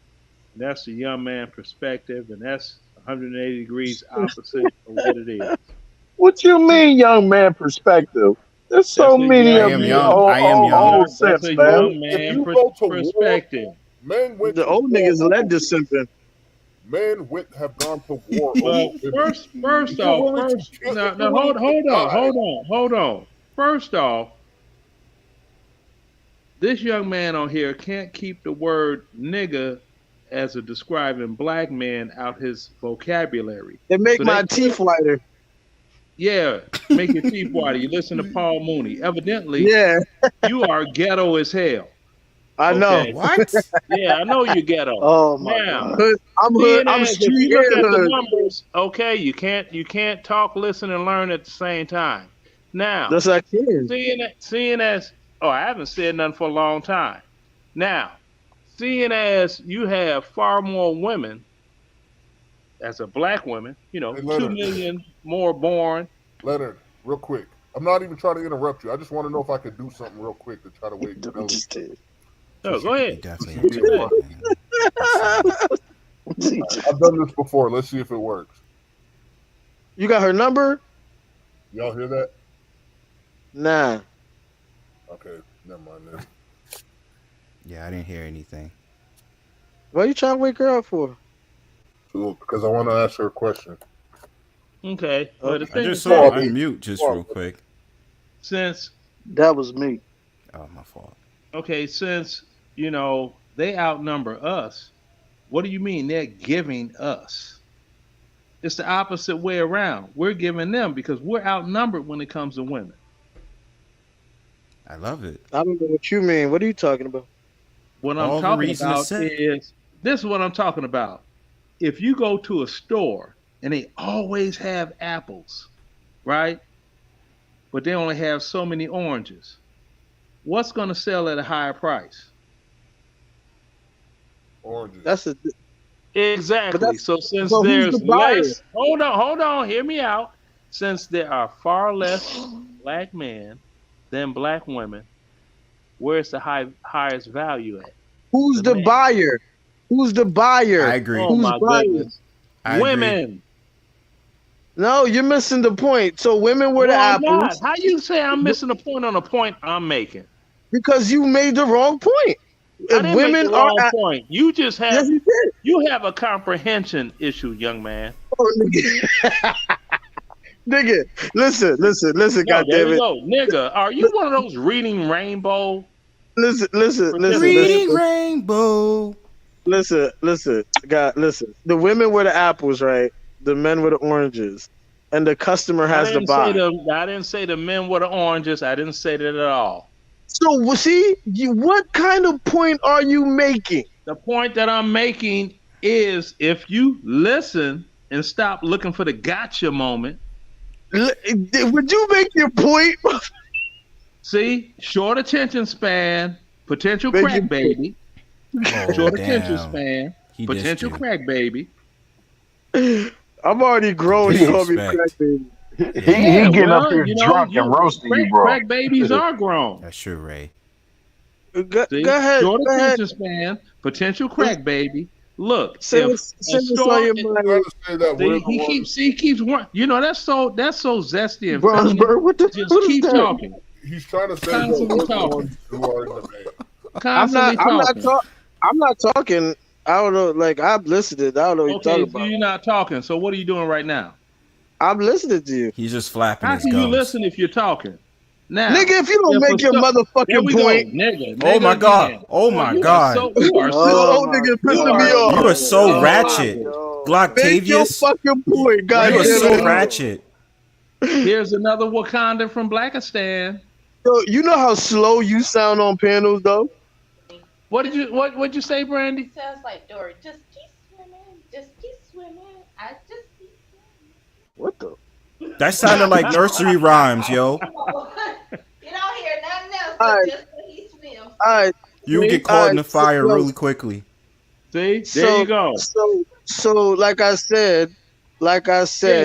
That's the young man perspective, and that's 180 degrees opposite of what it is. What you mean, young man perspective? There's so many of you old That's sense, a man. young man perspective. Men went the old niggas led to simping. Men have gone to war. Well, first off, hold on. First off, this young man on here can't keep the word nigga as a describing black men out his vocabulary. It make my teeth whiter. Yeah, make your teeth whiter. You listen to Paul Mooney. Evidently, you are ghetto as hell. I know. What? Yeah, I know you're ghetto. Oh my God. I'm hood. I'm If street you look at the hood. numbers, okay, you can't talk, listen, and learn at the same time. Now, Yes, I can. seeing as I haven't said nothing for a long time. Now, seeing as you have far more women as a black woman, Hey, 2 Leonard. million more born. Leonard, real quick. I'm not even trying to interrupt you. I just want to know if I could do something real quick to try to wake you up. No, go ahead. I've done this before. Let's see if it works. You got her number? Y'all hear that? Nah. Okay, never mind then. Yeah, I didn't hear anything. What are you trying to wake her up for? Because I want to ask her a question. Okay, but the I thing just is, saw unmute just real quick. since That was me. Oh, my fault. okay, since they outnumber us, what do you mean they're giving us? It's the opposite way around. We're giving them because we're outnumbered when it comes to women. I love it. I don't know what you mean. What are you talking about? What All I'm the talking reason to about say- is this is what I'm talking about. If you go to a store and they always have apples, right? But they only have so many oranges. What's going to sell at a higher price? Oranges. That's a Exactly. So since so who's there's the buyer? less, hold on, hear me out. Since there are far less black men than black women, where's the highest value at? Who's the man. buyer? Who's the buyer? I agree. Oh Who's my buying? goodness. I agree. Women. No, you're missing the point. So women were the No, I'm not. apples How you say I'm missing a point on a point I'm making? because you made the wrong point. I If didn't women make the are wrong point. You just have Yes, you did. you have a comprehension issue, young man. Oh, nigga. Nigga, listen, No, there goddamn you it. go. Nigga, are you one of those reading rainbow? Listen. Reading Rainbow. Listen. God, listen. The women were the apples, right? The men were the oranges. And the customer has the buy. I didn't say the men were the oranges. I didn't say that at all. So, see, what kind of point are you making? The point that I'm making is if you listen and stop looking for the gotcha moment. Would you make your point? See, short attention span, potential Make crack your baby. Oh, Short attention damn. span, He dissed potential you. crack baby. I'm already grown. You call me Disrespect. crack baby. He getting up here drunk and roasting you, bro. Crack babies are grown. That's true, Ray. Go See? ahead. Short Go ahead. attention span, potential crack baby. Look, Say if what's a on store, your I'm mind. trying to say that see, women he keeps that's so zesty and Bro, feminine. what the Just what is keep that? talking. he's trying to say that Constantly we're the talking. ones who are in the man. Constantly talking. I'm not talking. I don't know. Like I'm listening. I don't know what you're Okay, talking so about. you're not talking. So what are you doing right now? I'm listening to you, He's just flapping How his can you gums. listen if you're talking? Now, nigga. If you don't make your there motherfucking we point, go, nigga. Oh my nigga God. again. Oh my you God. You are this so. old nigga pissing me You off. You are so Oh, ratchet. Make your Gloctavius. fucking point, You goddamn are so it. ratchet. Here's another Wakanda from Blackistan. So you know how slow you sound on panels, though. What'd you say, Brandy? Sounds like Dory. Just keep swimming. Just keep swimming. I just keep What the? That sounded like nursery rhymes, yo. swimming. You don't hear nothing else All but right. just when he swims. All right. You See? get caught in the fire so- really quickly. See, there So, you go. so like I said, Yeah,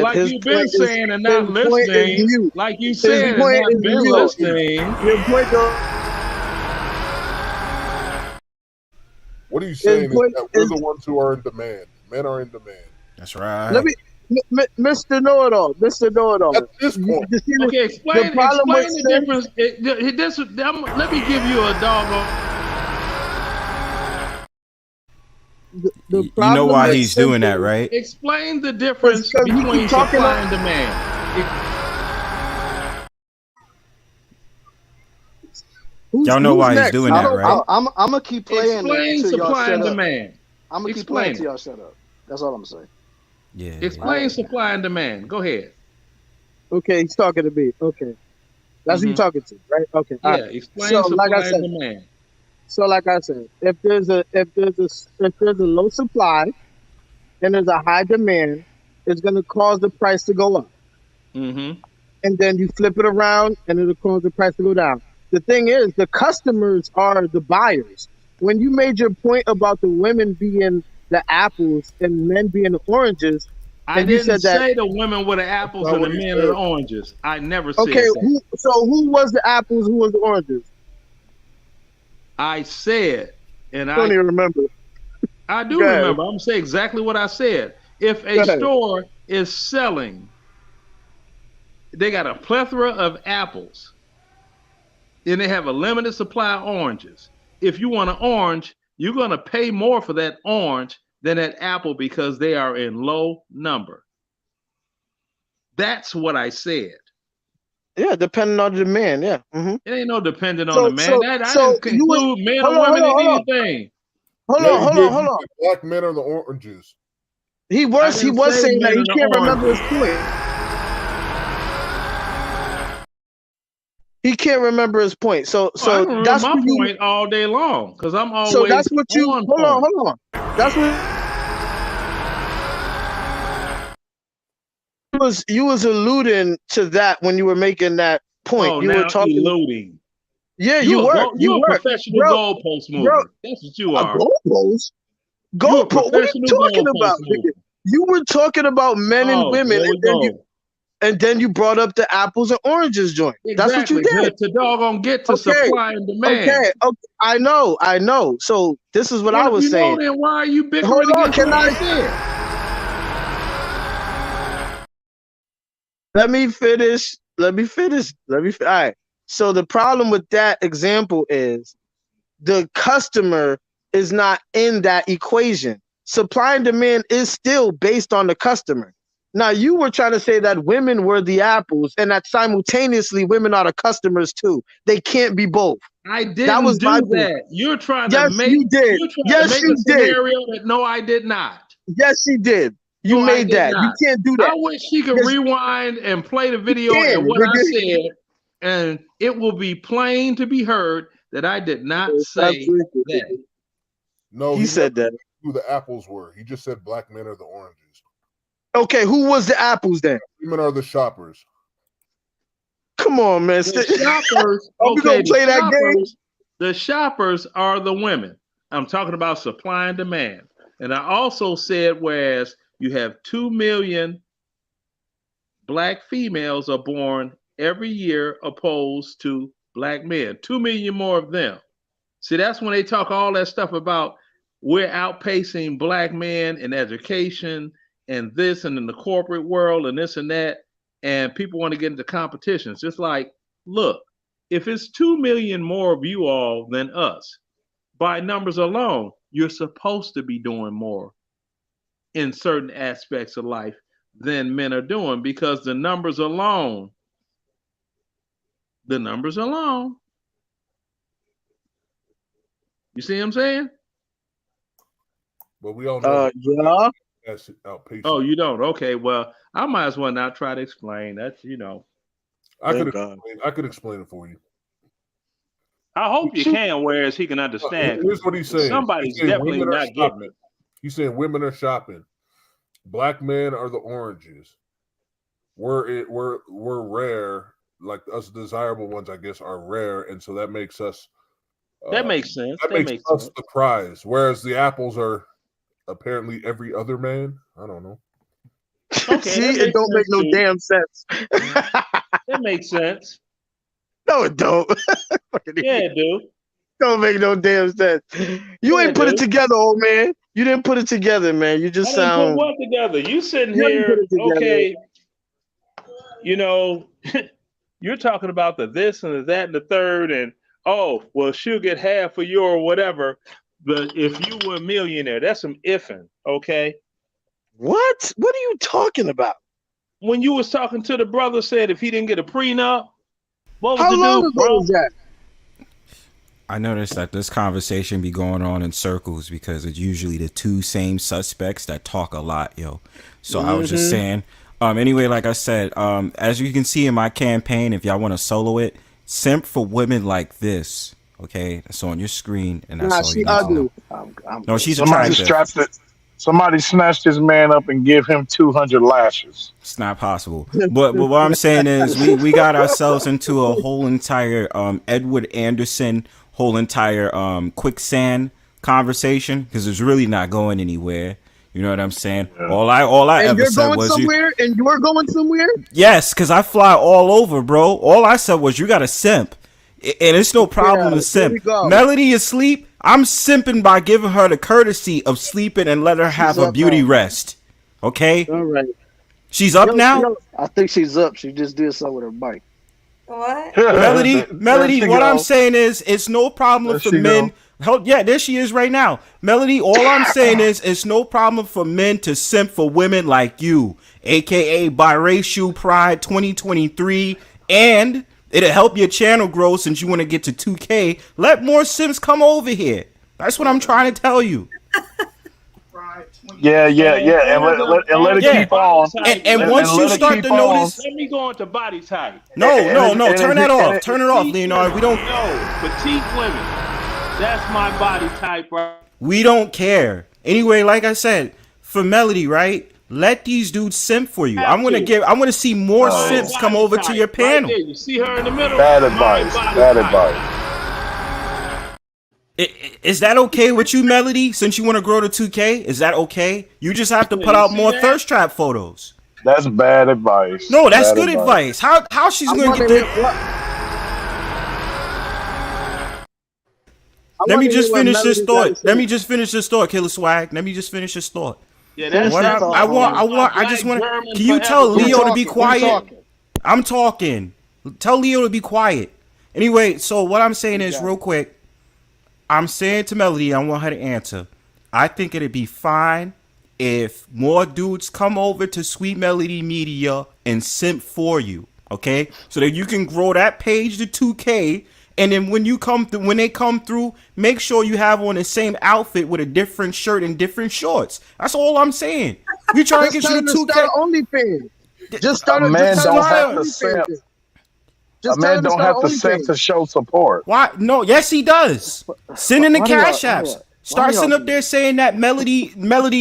like his you've been point is- saying and not his point is listening. mute. Like you His said and point not is been mute. listening. Your point don't. What are you saying is point that we're is- the ones who are in demand. Men are in demand. That's right. Let me, Mr. Know-it-all, Mr. Know-it-all. At this point, Okay, explain the problem the with difference. Let me give you a doggone. The You know why problem he's is doing that, simple. right? Explain the difference Because you between keep talking supply about- and demand. Y'all know who's why he's next? doing I that, don't- right? I'm gonna keep playing Explain until y'all supply shut and up. demand. I'm gonna keep Explain playing until it. y'all shut up. That's all I'm saying. Yeah. Explain supply and demand. Go ahead. Okay, he's talking to me. Okay. That's who you're talking to, right? Okay. all Yeah, right. explain So, supply like I said, and demand. So, like I said, if there's a low supply and there's a high demand, it's going to cause the price to go up. Mm-hmm. And then you flip it around, and it'll cause the price to go down. The thing is, the customers are the buyers. When you made your point about the women being the apples and men being the oranges, I and you didn't said that. say the women were the apples That's and the not what he men are said. the oranges. I never said Okay, that. who was the apples? Who was the oranges? I said, and I don't even remember. I do Go ahead. remember. I'm gonna say exactly what I said. If Go a ahead. store is selling, they got a plethora of apples, and they have a limited supply of oranges. If you want an orange, you're gonna pay more for that orange than that apple because they are in low number. That's what I said. Yeah, depending on the demand. Yeah. Mm-hmm. It ain't no dependent on So- the man. so- I so didn't you was- conclude men hold or on, women hold in on. anything. Hold Yeah, on, you hold did. on, hold You on. said black men are the oranges. He I was didn't say saying that men he are the can't remember his oranges. point. He can't remember his point. So Oh, I can remember that's my what you. point all day long because I'm always So that's what you. on Hold on, point. hold on. That's what. You was alluding to that when you were making that point. Oh, you were now talking. eluding. Yeah, you were. You're You a were. professional Bro, goalpost mover. bro, That's what you a are. goalpost. You're a Goalpost. What are you professional talking goalpost about? mover. Nigga? You were talking about men and Oh, women, there we and then you brought up the apples and oranges joint. That's what you Exactly. did. To doggone get to supply and demand. Okay. I know. So this is what Well, I if was you know, saying. then why are you bickering Hold on, against can what I I- said? Let me finish. All right. So the problem with that example is the customer is not in that equation. Supply and demand is still based on the customer. Now, you were trying to say that women were the apples and that simultaneously women are the customers too. They can't be both. I didn't That was do my that. point. You're trying Yes, to make you did. You're trying Yes, to make you a did. scenario that no, I did not. Yes, she did. You No, I made did that. not. You can't do I that. wish she could Yes, rewind and play the video can, and what I nigga. said, and it will be plain to be heard that I did not Stop say tweaking, that. nigga. No, He said never that. said who the apples were. He just said black men are the oranges. Okay, who was the apples then? Women are the shoppers. Come on, man. The shoppers, Are we gonna play that game? The shoppers are the women. I'm talking about supply and demand. And I also said, whereas you have 2 million black females are born every year opposed to black men, 2 million more of them. See, that's when they talk all that stuff about we're outpacing black men in education and this and in the corporate world and this and that. And people want to get into competitions. Just like, look, if it's 2 million more of you all than us, by numbers alone, you're supposed to be doing more in certain aspects of life than men are doing because the numbers alone. You see what I'm saying? But we all know Yeah. That's outpatient. Oh, you don't? Okay, well, I might as well not try to explain. That's I Thank could explain it for you. I hope you can, whereas he can understand. Here's what he's saying. Somebody's He's saying definitely women are not getting shopping. it. He's saying women are shopping. Black men are the oranges. We're rare, like us desirable ones, I guess, are rare, and so that makes us. That makes sense. That makes us the prize, whereas the apples are apparently every other man. I don't know. Okay, See, it don't make no damn sense. That makes sense. No, it don't. Yeah, it do. Don't make no damn sense. You Yeah, ain't put it dude. together, old man. You didn't put it together, man. You just I didn't sound. put what together? You sitting You didn't here, put it together. okay? You're talking about the this and the that and the third, and oh, well, she'll get half of your whatever. But if you were a millionaire, that's some ifing, okay? What? What are you talking about? When you was talking to the brother, said if he didn't get a prenup, what was How the long dude, ago bro? was that? I noticed that this conversation be going on in circles because it's usually the two same suspects that talk a lot, yo. So I was just saying. Anyway, like I said, as you can see in my campaign, if y'all want to solo it, simp for women like this. Okay, that's on your screen, and that's Nah, all she you need to ugly. know. No, she's Somebody attractive. Somebody snatched this man up and give him 200 lashes. It's not possible. But what I'm saying is we got ourselves into a whole entire Edward Anderson, whole entire quicksand conversation because it's really not going anywhere. You know what I'm saying? Yeah. All I and ever you're said going was somewhere, and you're going somewhere. Yes, because I fly all over, bro. All I said was you got to simp, and it's no problem to simp. Melody is asleep. I'm simping by giving her the courtesy of sleeping and let her have a beauty rest. Okay. All right. She's up now. I think she's up. She just did something with her bike. What? Melody. What I'm saying is, it's no problem for men. Yeah, there she is right now. Melody, all I'm saying is it's no problem for men to simp for women like you, aka Biracial Pride 2023, and it'll help your channel grow since you want to get to 2K. Let more simps come over here. That's what I'm trying to tell you. Yeah, and let it keep on. And once you start to notice, let me go into body type. No, turn that off. Turn it off, Leonard. We don't. No, petite women. That's my body type, right? We don't care. Anyway, like I said, for Melody, right? Let these dudes simp for you. I want to see more simps come over to your panel. Right there. You see her in the middle? Bad advice. Bad advice. Is that okay with you, Melody? Since you want to grow to 2K, is that okay? You just have to put out more thirst trap photos. That's bad advice. No, that's good advice. How she's going to get there? Let me just finish this thought. Let me just finish this thought, Killer Swag. Let me just finish this thought. Yeah, that's I just want. Can you tell Leo to be quiet? I'm talking. Tell Leo to be quiet. Anyway, so what I'm saying is, real quick, I'm saying to Melody, I want her to answer. I think it'd be fine if more dudes come over to Sweet Melody Media and simp for you, okay? So that you can grow that page to 2K. And then when they come through, make sure you have on the same outfit with a different shirt and different shorts. That's all I'm saying. We try to get you to 2K. OnlyFans. Just start a man don't have to simp. A man don't have to simp to show support. Why? No. Yes, he does. Send in the cash apps. Start sitting up there saying that Melody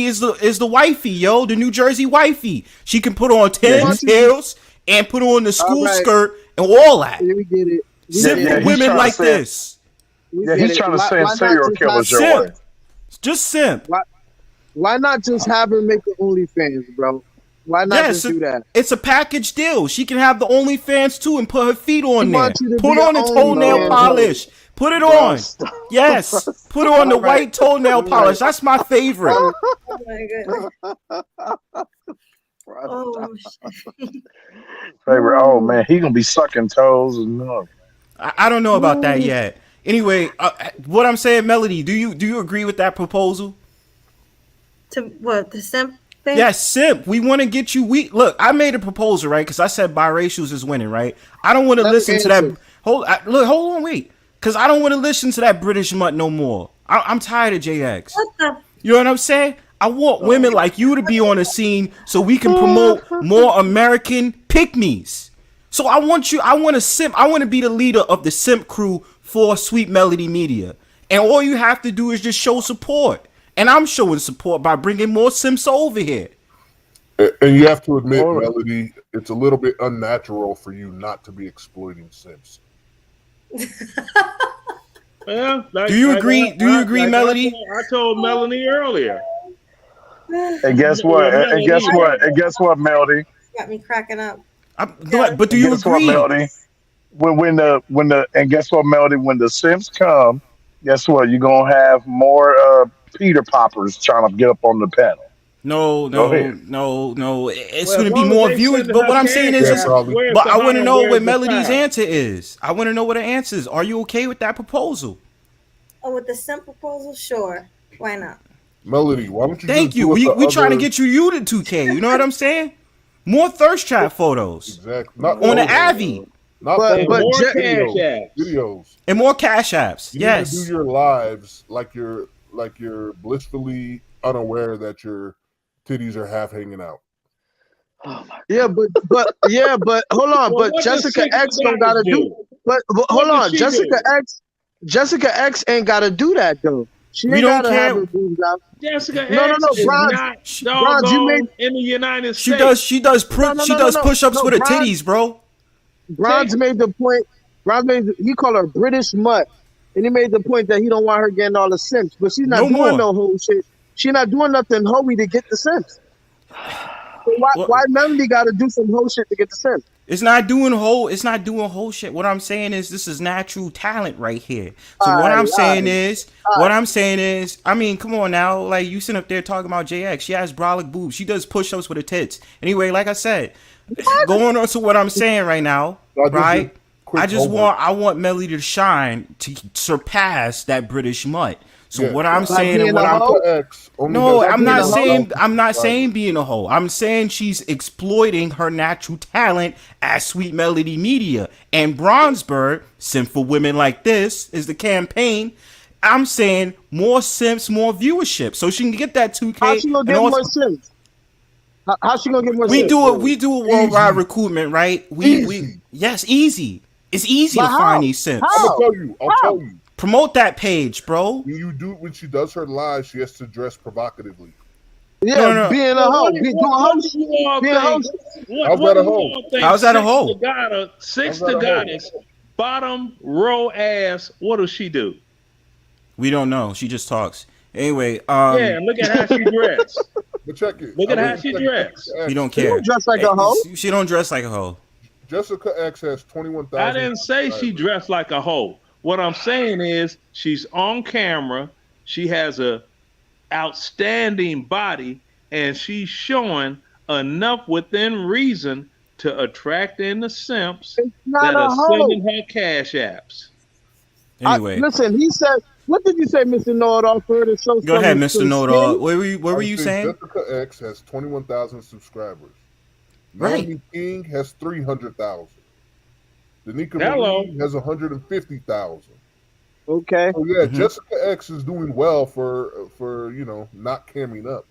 is the wifey, yo, the New Jersey wifey. She can put on 10 heels and put on the school skirt and all that. We get it. Simp for women like this. Yeah, he's trying to send serial killers your way. Just simp. Why not just have her make the OnlyFans, bro? Why not just do that? It's a package deal. She can have the OnlyFans too and put her feet on there. Put on the toenail polish. Put it on. Yes. Put on the white toenail polish. That's my favorite. Oh my goodness. Oh, favorite. Oh man, he gonna be sucking toes and I don't know about that yet. Anyway, what I'm saying, Melody, do you agree with that proposal? To what, the simp thing? Yes, simp. We want to get you. Look, I made a proposal, right? Because I said biracials is winning, right? I don't want to listen to that. Hold on, wait. Because I don't want to listen to that British mutt no more. I'm tired of JX. What the? You know what I'm saying? I want women like you to be on the scene so we can promote more American pick-me's. So I want to be the leader of the simp crew for Sweet Melody Media. And all you have to do is just show support. And I'm showing support by bringing more simps over here. And you have to admit, Melody, it's a little bit unnatural for you not to be exploiting simps. Well, do you agree? Do you agree, Melody? I told Melanie earlier. And guess what? And guess what? And guess what, Melody? Got me cracking up. But do you guess agree? What, Melody? When the and guess what, Melody? When the simps come, guess what? You're gonna have more Peter Poppers trying to get up on the panel. No. It's going to be long more as they viewers. send But her what I'm saying is, cash app, where's but the I want to higher, know where's what the Melody's foul? answer is. I want to know what her answer is. Are you okay with that proposal? Oh, with the simp proposal, sure. Why not? Melody, why don't you? Thank just you. do it We the trying to other- get you to 2K. You know what I'm saying? More thirst trap photos. Exactly. Not on the photos. Avi. Not But photos, Je- videos. And more cash apps. You Yes. need to do your lives like you're blissfully unaware that your titties are half hanging out. Yeah, but hold on, Well, but what does Jessica Six X don't gotta do? do. But What hold does on, she Jessica X ain't gotta do that though. She We ain't don't gotta care. have her boobs out. Jessica No, X is Bronze, not Bronze, you doggone made in the United She States. does push-ups with her Bronze- titties, bro. Bronze made the point. He called her British mutt, and he made the point that he don't want her getting all the simps, but she's not No doing more. no whole shit. She's not doing nothing hoey to get the simps. So why Melody got to do some whole shit to get the simps? It's not doing whole shit. What I'm saying is this is natural talent right here. So what I'm saying is, I mean, come on now. Like you sitting up there talking about JX. She has brolic boobs. She does push-ups with her tits. Anyway, like I said, going on to what I'm saying right now, right? I want Melody to shine to surpass that British mutt. So what I'm saying and what I'm not saying being a hoe. I'm saying she's exploiting her natural talent at Sweet Melody Media. And Bronzeberg, Simp for Women Like This, is the campaign. I'm saying more simps, more viewership. So she can get that 2K. How she gonna get more simps? How she gonna get more simps? We do a worldwide recruitment, right? Yes, easy. It's easy to find these simps. I'll tell you. Promote that page, bro. When she does her live, she has to dress provocatively. Yeah, No. being a hoe. Being a hoe. How's that a hoe? Six to goddess, bottom row ass. What does she do? We don't know. She just talks. Anyway, yeah, look at how she dressed. But check it. Look at how she dressed. We don't care. She don't dress like a hoe. She don't dress like a hoe. Jessica X has 21,000. I didn't say she dressed like a hoe. What I'm saying is she's on camera. She has a outstanding body, and she's showing enough within reason to attract in the simps that are sending her cash apps. Anyway, listen, he said, what did you say, Mr. Know-It-All? For the show? Go ahead, Mr. Know-It-All. What were you saying? Jessica X has 21,000 subscribers. Right. Melanie King has 300,000. Danica Hello. Marie has 150,000. Okay. So yeah, Jessica X is doing well for not camming up.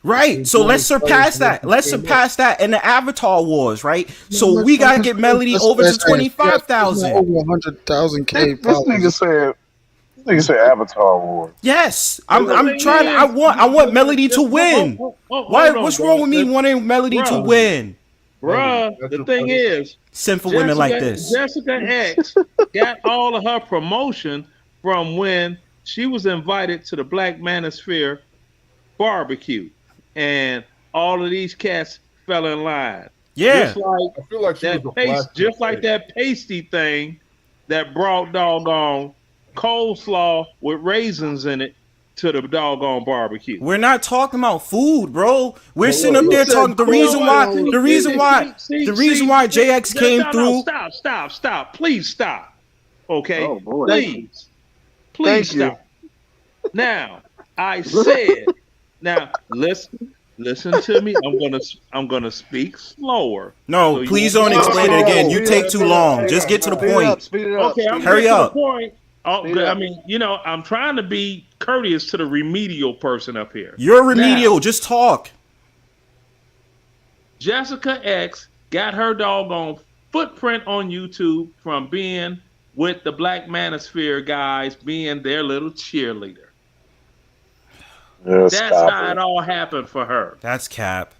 Right. So let's surpass that. Let's surpass that in the Avatar Wars, right? So we gotta get Melody over to 25,000. Over 100,000 K. This nigga said Avatar War. Yes, I'm trying. I want Melody to win. What's wrong with me wanting Melody to win? Bruh, the thing is, Simp for women like this. Jessica X got all of her promotion from when she was invited to the Black Manosphere barbecue, and all of these cats fell in line. Yeah, just like I feel like that pasty thing that brought doggone coleslaw with raisins in it to the doggone barbecue. We're not talking about food, bro. We're sitting up there talking. The reason why JX came through. Stop. Please stop. Okay. Oh, boy. Please stop. Now, I said. Now listen to me. I'm gonna speak slower. No, please don't explain it again. You take too long. Just get to the point. Okay, I'm Hurry getting to up. the point. Oh, Speed good. I up. mean, I'm trying to be courteous to the remedial person up here. You're remedial. Just talk. Jessica X got her doggone footprint on YouTube from being with the Black Manosphere guys, being their little cheerleader. That's how it all happened for her. That's cap.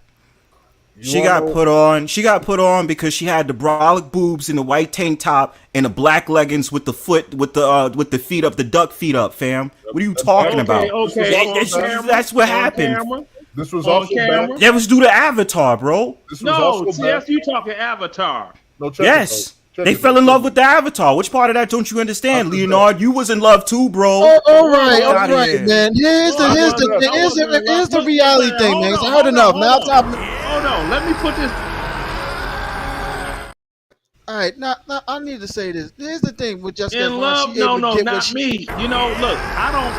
She got put on because she had the brolic boobs in the white tank top and the black leggings with the feet up, the duck feet up, fam. What are you talking about? Okay. That's what happened. This was on also camera. That was due to Avatar, bro. No, yes, you talking Avatar. No, Yes. They fell in love with the Avatar. Which part of that don't you understand, Leonard? You was in love too, bro. Oh, all right, Get all outta right, here. man. Here's the reality thing, man. 'cause I heard enough, man. Hold on, let me put this. All right, now I need to say this. Here's the thing with Jessica. In love, no, not me. Look, I don't.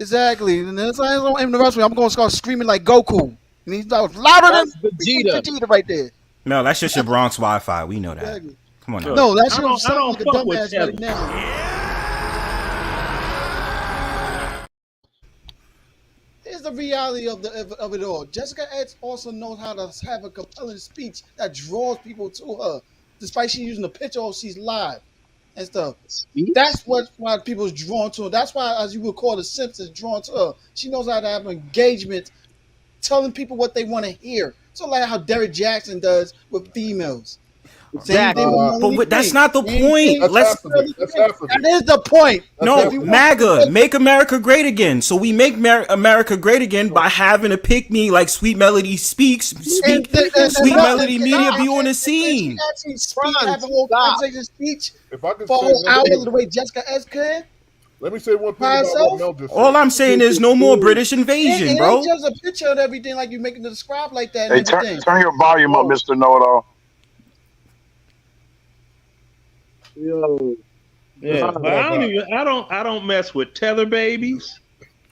Exactly. And that's why I don't aim the rest of me. I'm going to start screaming like Goku. And he's louder than Vegeta right there. No, that's just your Bronx Wi-Fi. We know that. Exactly. Come on now. No, that's I your don't sound like a fuck with dumbass Kevin. right now. Here's the reality of it all. Jessica X also knows how to have a compelling speech that draws people to her, despite she using a picture of she's live and stuff. That's why people's drawn to her. That's why, as you would call the Simpsons, drawn to her. She knows how to have engagement, telling people what they want to hear. So like how Derek Jackson does with females. Exactly. But that's not the point. That is the point. No, MAGA, make America great again. So we make America great again by having a pick me like Sweet Melody Sweet Melody Media be on the scene. Have a whole conversation speech If I could for a say whole hour one thing- the way Jessica S could. Let me say one thing By about herself? what Mel just said. All I'm saying is no more British invasion, It bro. ain't just a picture of everything like you making the describe like that. Hey, And everything. turn your volume up, Mr. Know-It-All. Yo. Yeah, but I don't mess with tether babies,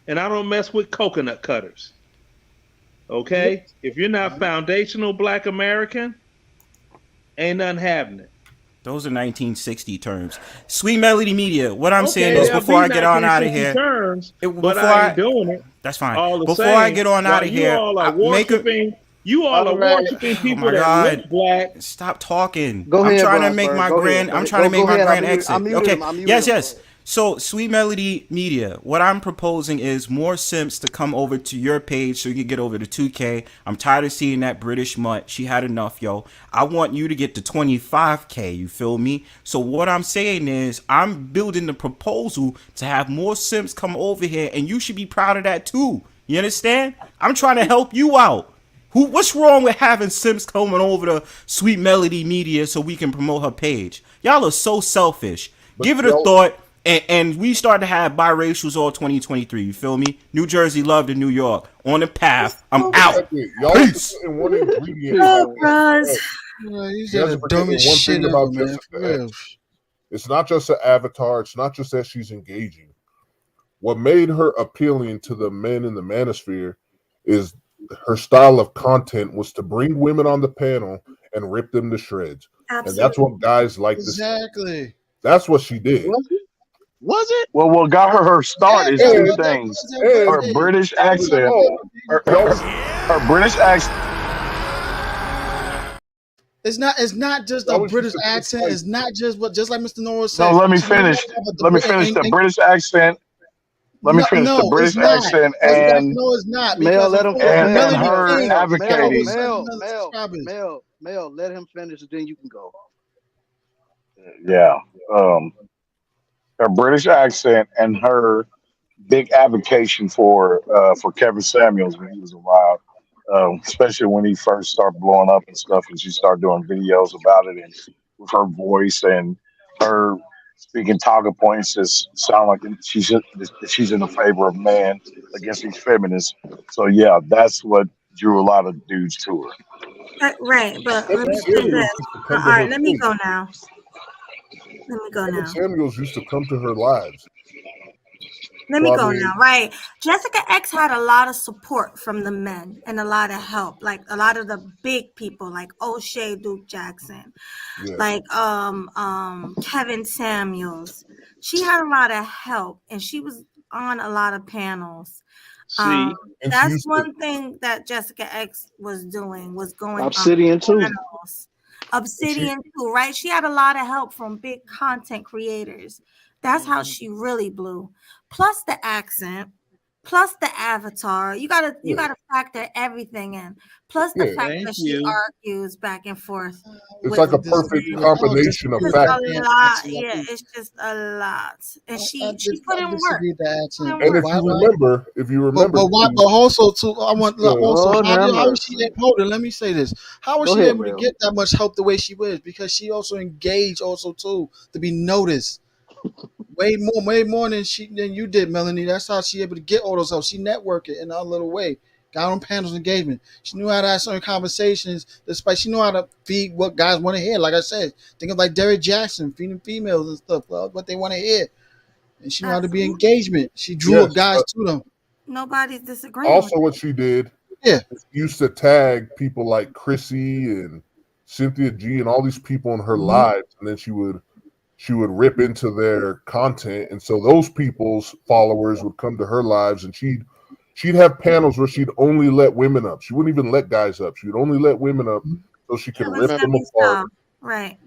and I don't mess with coconut cutters. Okay, if you're not foundational Black American, ain't nothing happening. Those are 1960 terms. Sweet Melody Media. What I'm saying is, before I get on out of here, but I ain't doing it. That's fine. All the Before same, I get on out of while here, you all are make a. worshiping. You all are worshiping people that look black. Stop talking. Go I'm ahead, trying to Bronx, make bro. my Go grand. ahead. I'm trying to make Go my ahead. grand I exit. muted Okay. him. I muted Yes. him, Yes. So, Sweet Melody Media, what I'm proposing is more simps to come over to your page so you can get over to 2K. I'm tired of seeing that British mutt. She had enough, yo. I want you to get to 25K, you feel me? So what I'm saying is I'm building the proposal to have more simps come over here, and you should be proud of that too. You understand? I'm trying to help you out. What's wrong with having simps coming over to Sweet Melody Media so we can promote her page? Y'all are so selfish. Give it a thought. And we start to have biracials all 2023. You feel me? New Jersey love to New York. On the path. I'm out. Y'all Peace. in one ingredient. Oh, Bros. He's You have the to forget dumbest one shit thing about ever, man. Jessica For real. X. It's not just an avatar. It's not just that she's engaging. What made her appealing to the men in the manosphere is her style of content was to bring women on the panel and rip them to shreds. And that's what guys like to see. Exactly. That's what she did. Was it? Well, what got her start is Yeah, two yeah, things: yeah. her British accent, her British accent. It's not just a British accent. It's not just like Mr. Norris said. No, let me finish. Let me finish the British accent. Let me finish the British accent and no, it's not. Mel, let him and her advocating. Mel, let him finish, and then you can go. Yeah, her British accent and her big advocacy for Kevin Samuels when he was alive, especially when he first started blowing up and stuff, and she started doing videos about it, and with her voice and her speaking talking points just sound like she's in the favor of man against these feminists. So yeah, that's what drew a lot of dudes to her. Right, but let me say this. All right, let me go now. Kevin Samuels used to come to her lives. Let me So, I go mean, now. Right. Jessica X had a lot of support from the men and a lot of help. Like a lot of the big people like O'Shea Duke Jackson, yeah. like Kevin Samuels. She had a lot of help and she was on a lot of panels. See, And she That's used to, one thing that Jessica X was doing, was going on Obsidian too. panels. Obsidian too, right? She had a lot of help from big content creators. That's how she really blew. Plus the accent, plus the avatar. You gotta factor everything in. Plus the yeah, fact thank that she you. argues back and forth it's with like a Disagree perfect with I don't combination of disagree with it's that factors. a damn lot. accent. Yeah, it's just a lot. And I she put in work. disagree with that Put in accent. And work. if you remember, But too, also too, I want the, also Lord have how was she mercy. hold on, let me say this. How was Go she ahead, able to Will. get that much help the way she was? Because she also engaged also too to be noticed. Way more than you did, Melanie. That's how she able to get all those help. She networked it in her little way. Got on panels engagement. She knew how to have certain conversations, despite she knew how to feed what guys want to hear. Like I said, think of like Derrick Jackson feeding females and stuff, what they want to hear. And she knew how to be engagement. She drew yes, up guys to them. Nobody's disagreeing with also what she did, Yeah. she used to tag people like Chrissy and Cynthia G and all these people in her Mhm. lives, and then she would rip into their content, and so those people's followers would come to her lives, and she'd have panels where she'd only let women up. She wouldn't even let guys up. She would only let women up so she could It was rip them Demi apart. Style. Right.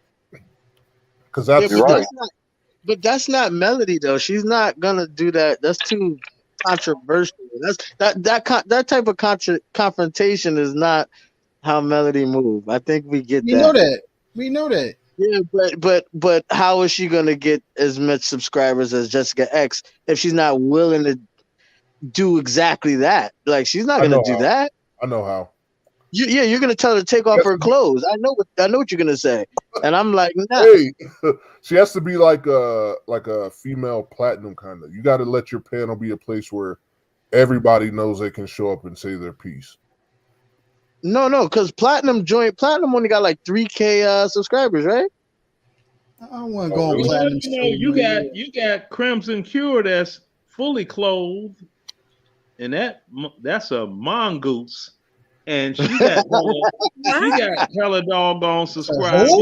Because Yeah, that's but Right. that's not Melody though. She's not gonna do that. That's too controversial. That type of confrontation is not how Melody move. I think we get we know that. that. We know that. Yeah, but how is she gonna get as much subscribers as Jessica X if she's not willing to do exactly that? Like she's not I gonna know do how. that. I know how. You're gonna tell her to take off her clothes. I know what you're gonna say, and I'm like, nah. Hey, she has to be like a female platinum kind of. You got to let your panel be a place where everybody knows they can show up and say their piece. No, because Platinum only got like 3K subscribers, right? I don't want to Oh, go on really? platinum. You got Crimson Cure that's fully clothed, and that's a mongoose, and she got hella doggone subscribers.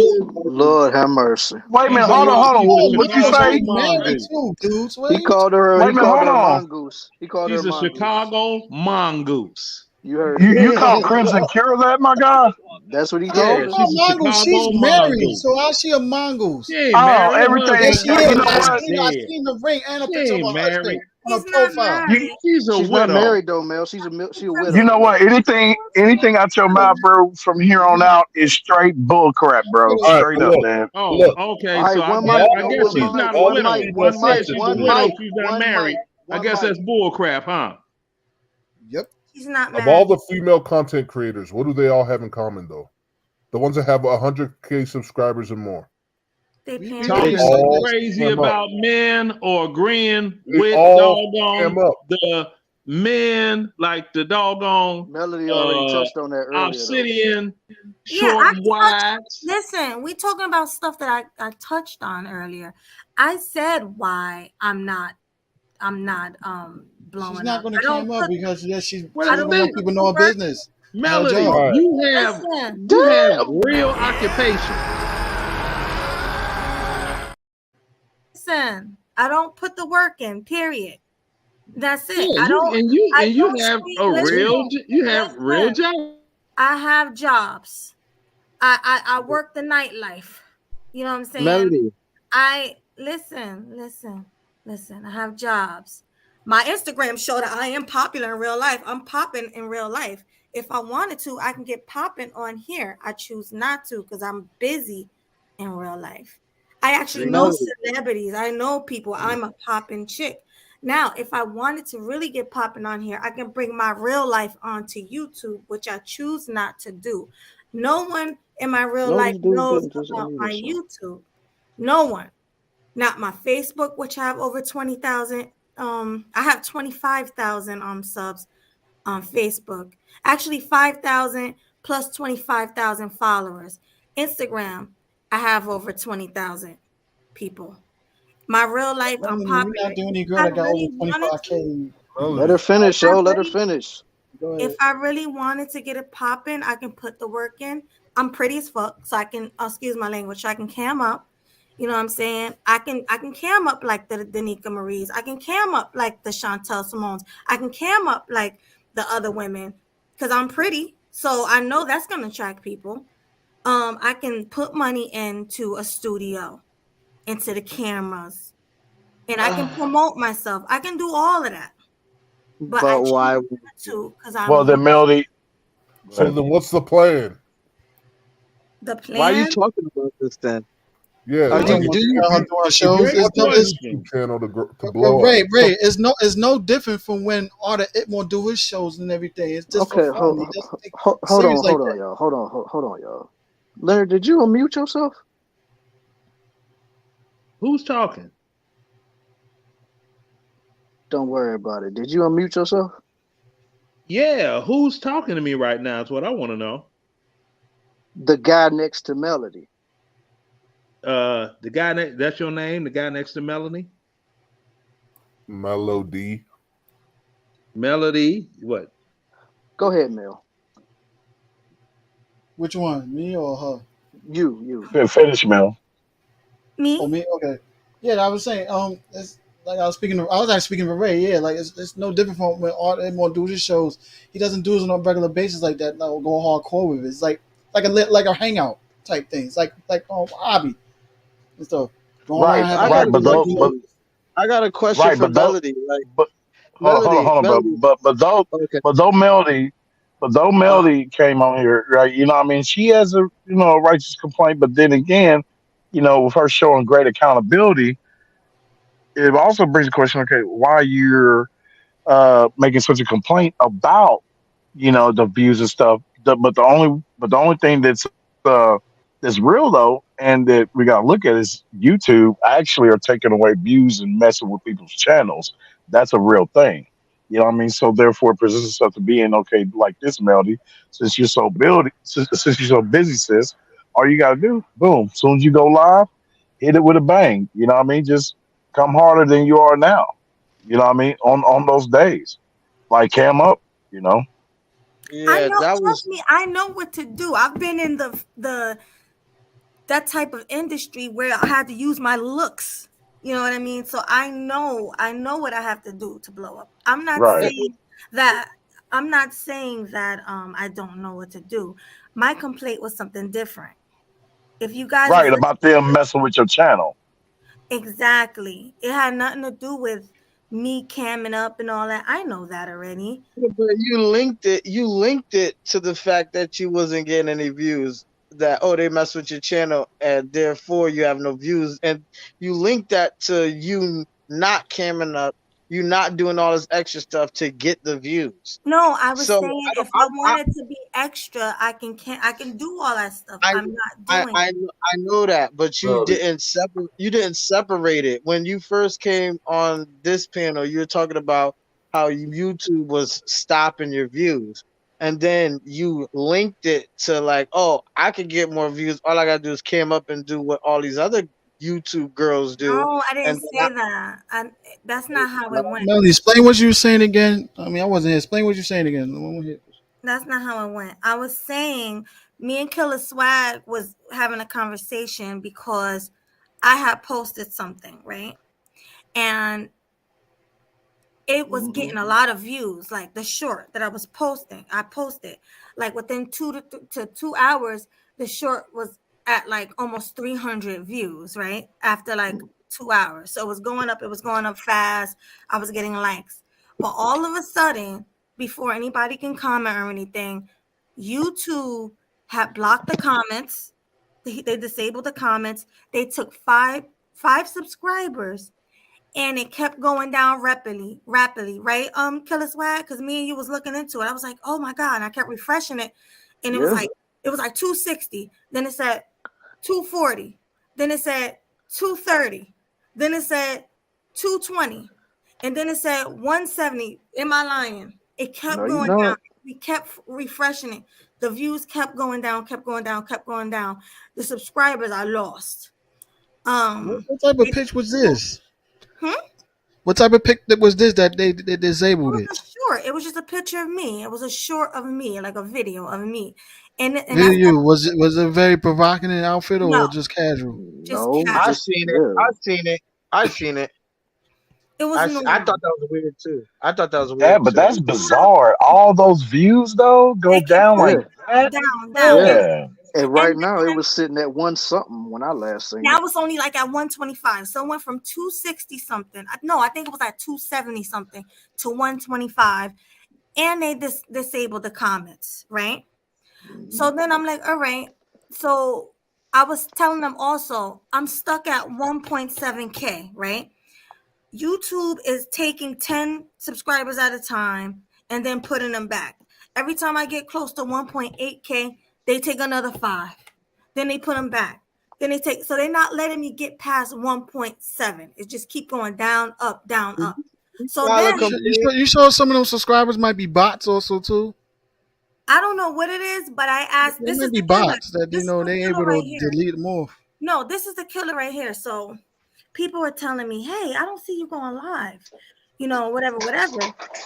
Lord have mercy. Wait a minute, She's hold on. What'd you say? He called her. Wait a He minute, called hold her a on. mongoose. He called She's her a a mongoose. Chicago mongoose. You heard You call Crimson Cure that, my guy? That's what he Yeah, called her. she's a Mongoose. She's Chicago married, mongoose. so how's she a mongoose? She ain't married. Her everything. husband- You know I what? seen the ring and a She picture of ain't her husband married. on her profile. She's a She's widow. not married though, Mel. She's a widow. You know what? Anything out your mouth, bro, from here on out is straight bull crap, bro. All right, Straight up, look, man. Oh, look. okay. All right, So one I mic, guess she's not a one widow. mic, You one just said mic, she's a one widow. mic, She's not one married. mic, I one guess mic. that's bull crap, huh? Yep. She's not Of married. all the female content creators, what do they all have in common though? The ones that have 100K subscribers and more. They We Talking all crazy cam up. about men or agreeing They with all doggone cam up. the men, like the doggone Melody already touched on that earlier. Obsidian, Yeah, short I and wide. listen, we talking about stuff that I touched on earlier. I said why I'm not blowing She's not up. going I to don't come up put because she Well, don't want people to know her work. business. Her Melody, job. All right. you have real occupation. Listen, I don't put the work in, period. That's it. Yeah, I don't you I you don't have treat- a listen, real listen, job. I have jobs. I work the nightlife. You know what I'm saying? Melody. I listen. I have jobs. My Instagram show that I am popular in real life. I'm popping in real life. If I wanted to, I can get popping on here. I choose not to because I'm busy in real life. I actually know celebrities. I know people. I'm a popping chick. Now, if I wanted to really get popping on here, I can bring my real life onto YouTube, which I choose not to do. No one in my real life knows about my YouTube. No one. Not my Facebook, which I have over 20,000. I have 25,000 subs on Facebook. Actually, 5,000 plus 25,000 followers. Instagram, I have over 20,000 people. My real life, I'm Melanie, popular. you're not the only girl I that got over really wanted 25K. Let her finish, yo. Let her finish. Go If ahead. I really wanted to get it popping, I can put the work in. I'm pretty as fuck, so I can excuse my language. So I can cam up. You know what I'm saying? I can cam up like the Danica Marie's. I can cam up like the Chantel Simone's. I can cam up like the other women because I'm pretty. So I know that's gonna attract people. I can put money into a studio, into the cameras, and I can promote myself. I can do all of that. But I But why? choose not to because I Well, don't then, want Melody, So then, what's the plan? the Why are you plan. talking about this then? Yeah, You're Do talking you, about do you, her doing shows. you It's want no, your it's YouTube channel to but blow Ray, up. it's no different from when Arthur Itmore do his shows and everything. It's just for okay, fun. He doesn't take it hold serious on, like hold on, that. y'all. Hold on, y'all. Leonard, did you unmute yourself? Who's talking? Don't worry about it. Did you unmute yourself? Yeah, who's talking to me right now is what I want to know. The guy next to Melody. The guy that's your name, the guy next to Melanie? Melody. Melody, what? Go ahead, Mel. Which one, me or her? You. Finish, Mel. Me? Oh, me. Okay. Yeah, I was saying. It's like I was actually speaking for Ray. Yeah, like it's no different from when Arthur Itmore do his shows. He doesn't do it on a regular basis like that. Like, go hardcore with it. It's like a hangout type thing. It's like hobby and stuff. Go Right, online, have I a got right, a but like, those, but question. I got a question right, for but those, Melody. Like but Melody, hold on, Okay. but though Melody came on here, right? You know, what I mean, she has a a righteous complaint, but then again, with her showing great accountability, it also brings the question: okay, why you're making such a complaint about the views and stuff? But the only thing uh, that's real though, and that we got to look at is YouTube actually are taking away views and messing with people's channels. That's a real thing. You know what I mean? So therefore, it presents itself to being okay, like this, Melody. Since you're so busy, sis, all you got to do, boom. As soon as you go live, hit it with a bang. You know what I mean? Just come harder than you are now. You know what I mean? On those days, like cam up. You know. I Yeah, know. that Trust was me. I know what to do. I've been in the that type of industry where I had to use my looks. You know what I mean? So I know what I have to do to blow up. I'm not Right. saying that I don't know what to do. My complaint was something different. If you guys was Right about them messing with your channel. exactly, it had nothing to do with me camming up and all that. I know that already. but you linked it. You linked it to the fact that you wasn't getting any views. That they mess with your channel and therefore you have no views. And you linked that to you not camming up, you not doing all this extra stuff to get the views. No, I was So saying if I wanted to be extra, I can do all that stuff. I I'm not I doing I, it. I know that, but you Melody. didn't separate it. When you first came on this panel, you were talking about how YouTube was stopping your views. And then you linked it to like, oh, I could get more views. All I gotta do is cam up and do what all these other YouTube girls do. No, I didn't And say that. That's not how it went. Melody, explain what you were saying again. I mean, I wasn't here. Explain what you're saying again. That's not how it went. I was saying me and Killer Swag was having a conversation because I had posted something, right? And it was getting a lot of views, like the short that I was posting. I posted like within 2 hours, the short was at like almost 300 views, right? After like 2 hours. So it was going up fast. I was getting likes. But all of a sudden, before anybody can comment or anything, YouTube had blocked the comments. They disabled the comments. They took five subscribers and it kept going down rapidly, right? Killer Swag, because me and you was looking into it. I was like, oh my God. And I kept refreshing it. And it was like 260. Then it said 240. Then it said 230. Then it said 220. And then it said 170. Am I lying? It kept going down. We kept refreshing it. The views kept going down, kept going down, kept going down. The subscribers I lost. What type of pitch was this? Hmm? What type of pic that was this that they disabled It it? was a short. It was just a picture of me. It was a short of me, like a video of me. And that's Video was it a very provocative outfit no, or just casual? just I casual. seen it. I seen it. I seen it. It was I normal. thought that was weird too. I thought that was weird Yeah, but too. that's bizarre. All those views though go down like that. Down. Yeah. And right And now, it was sitting at 1 something when I last seen That it. was only like at 125. So it went from 260 something. No, I think it was at 270 something to 125. And they disabled the comments, right? So then I'm like, all right. So I was telling them also, I'm stuck at 1.7K, right? YouTube is taking 10 subscribers at a time and then putting them back. Every time I get close to 1.8K, they take another 5. Then they put them back. Then they take, so they're not letting me get past 1.7. It just keep going down, up, down, up. So then You saw some of those subscribers might be bots also too. I don't know what it is, but I asked. They This might is be the killer. bots that This is they the able killer to right here. delete them off. No, this is the killer right here. So people are telling me, hey, I don't see you going live, whatever.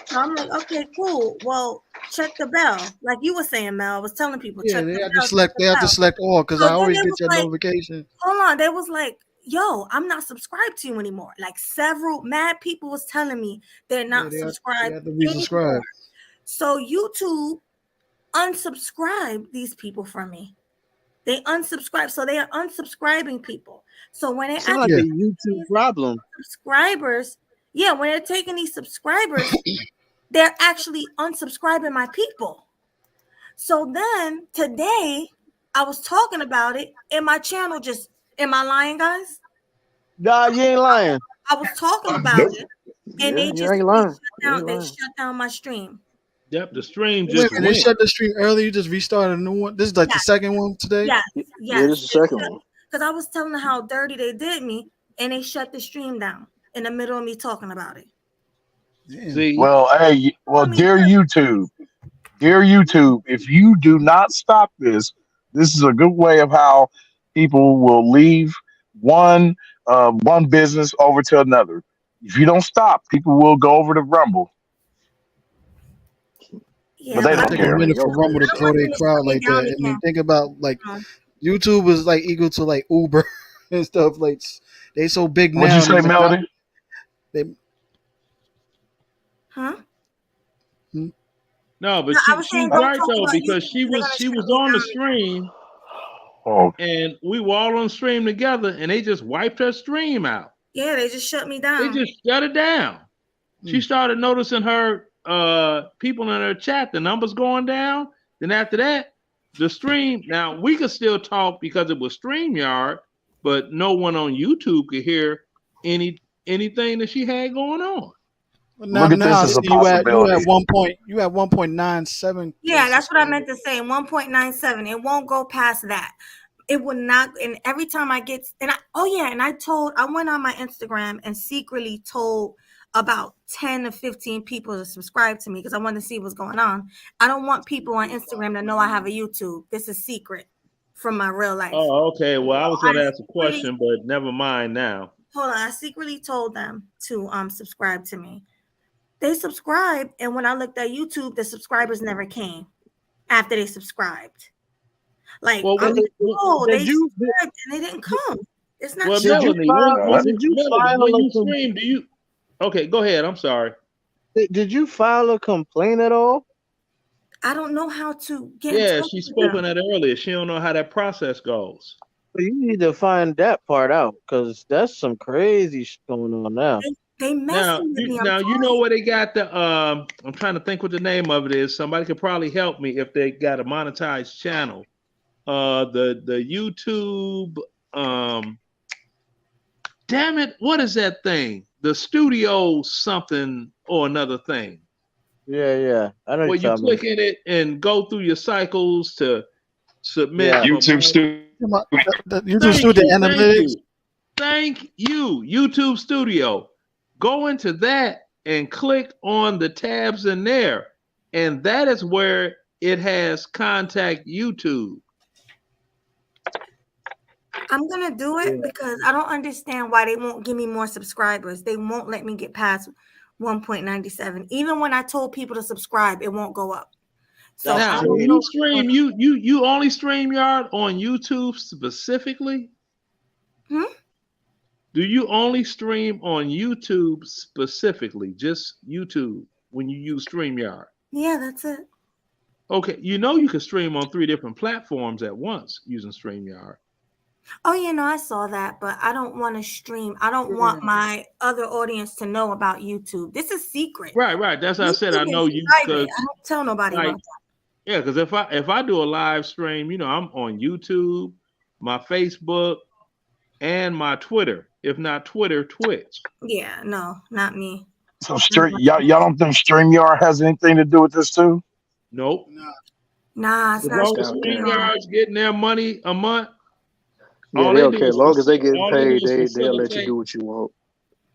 So I'm like, okay, cool. Well, check the bell. Like you were saying, Mel, I was telling people, Yeah, check they the have bell. to select. They have to select all because So I then always they get was your like, notification. hold on. They was like, yo, I'm not subscribed to you anymore. Like several mad people was telling me they're not they subscribed have to resubscribe. anymore. So YouTube unsubscribed these people from me. They unsubscribe. So they are unsubscribing people. So when they Sound like a YouTube problem. subscribers, when they're taking these subscribers, they're actually unsubscribing my people. So then today I was talking about it and my channel just, am I lying, guys? Nah, you ain't lying. I was talking about it and they you just ain't lying. they shut down my stream. Yep, the stream Wait, just and they went. shut the stream early. You just restarted a new one. This is like the second one today. Yes. Yeah, this is the second one. Because I was telling them how dirty they did me and they shut the stream down in the middle of me talking about it. See, Well, dear YouTube, if you do not stop this, this is a good way of how people will leave one business over to another. If you don't stop, people will go over to Rumble. Yeah, but they don't take care. a minute for Rumble to grow their crowd like that. And then think about like YouTube is like equal to like Uber and stuff. Like they so big now. What'd you say, Melody? Huh? No, but I was she's saying, don't right talk though, about because YouTube, they're she gonna was shut me on the down. stream, Oh, and we were all on stream together, and they just wiped her stream out. Yeah, they just shut me They down. just shut it down. She started noticing her people in her chat, the numbers going down. Then after that, the stream. Now we could still talk because it was StreamYard, but no one on YouTube could hear anything that she had going on. Now, Look at this as a you at possibility. 1.97. Yeah, that's what I meant to say. 1.97. It won't go past that. It will not. And every time I get, and I went on my Instagram and secretly told about 10 to 15 people to subscribe to me because I wanted to see what's going on. I don't want people on Instagram to know I have a YouTube. This is secret from my real life. Oh, okay. Well, I was going to ask a question, but never mind now. Hold on. I secretly told them to subscribe to me. They subscribed, and when I looked at YouTube, the subscribers never came after they subscribed. Like, well, they you- subscribed and they didn't come. It's not Well, true. Melanie, when you stream, do you? Okay, go ahead. I'm sorry. Did you file a complaint at all? I don't know how to get. in Yeah, touch she with spoke them. on that earlier. She don't know how that process goes. You need to find that part out because that's some crazy shit going on now. They Now, messing with me. you know where they got the I'm trying to think what the name of it is. Somebody could probably help me if they got a monetized channel. The YouTube damn it, what is that thing? The studio something or another thing. Yeah. I know Where you talking click in it and go through your cycles to submit. Yeah. YouTube Studio. YouTube Studio Analytics. Thank you, YouTube Studio. Go into that and click on the tabs in there, and that is where it has contact YouTube. I'm gonna do it because I don't understand why they won't give me more subscribers. They won't let me get past 1.97. Even when I told people to subscribe, it won't go up. So now, I when don't you know. stream, you only StreamYard on YouTube specifically? Hmm? Do you only stream on YouTube specifically, just YouTube, when you use StreamYard? Yeah, that's it. Okay, you know you can stream on 3 different platforms at once using StreamYard. Oh, I saw that, but I don't want to stream. I don't want my other audience to know about YouTube. This is secret. Right. That's how I said I YouTube know is you private. because I don't tell nobody about that. yeah, because if I do a live stream, I'm on YouTube, my Facebook, and my Twitter. If not Twitter, Twitch. Yeah, no, not me. So y'all don't think StreamYard has anything to do with this too? Nope. Nah, it's As not long as StreamYard's getting their money a month, Yeah, all they they okay. do As is long as they get all they do paid, is they'll let you facilitate. do what you want.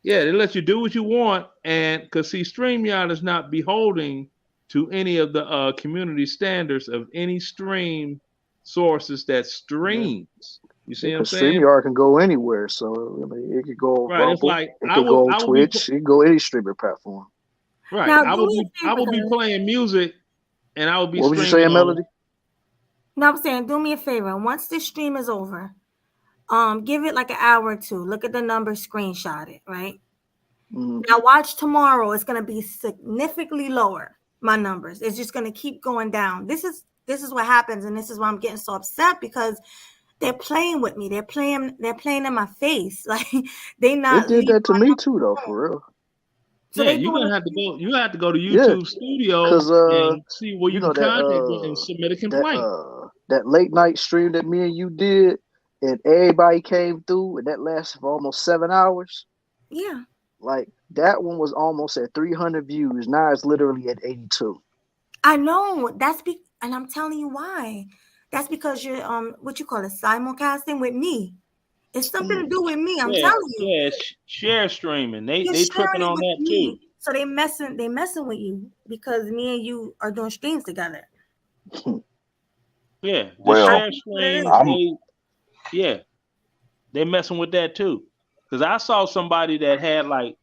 Yeah, they let you do what you want, and because see, StreamYard is not beholding to any of the community standards of any stream sources that streams. You see what I'm Because saying? StreamYard can go anywhere, so I mean, it could go on Right. It's Rumble, like it I could go would on be Twitch, it can go any streaming platform. right. Now, I do would me be a I would be favor. playing music, and I would be What was you streaming saying, Melody? No, I'm saying, do me a favor. Once this stream is over, give it like an hour or two. Look at the number, screenshot it, right? Now watch tomorrow. It's gonna be significantly lower. My numbers. It's just gonna keep going down. This is what happens, and this is why I'm getting so upset because they're playing with me. They're playing in my face. Like they not. It did that to me too, though, for real. So yeah, they you're doing gonna it have to go. You have to go to Yeah, YouTube Studio because and see where you you know can contact them and submit a complaint. that late night stream that me and you did, and everybody came through, and that lasted for almost 7 hours. Yeah. Like that one was almost at 300 views. Now it's literally at 82. I know and I'm telling you why. That's because you're what you call it, simulcasting with me. It's something to do with me. I'm telling you. Yeah, share streaming. They You're tripping sharing it on with that me. too. So they messing with you because me and you are doing streams together. Yeah, the Well, share stream. They messing with that too. Because I saw somebody that had like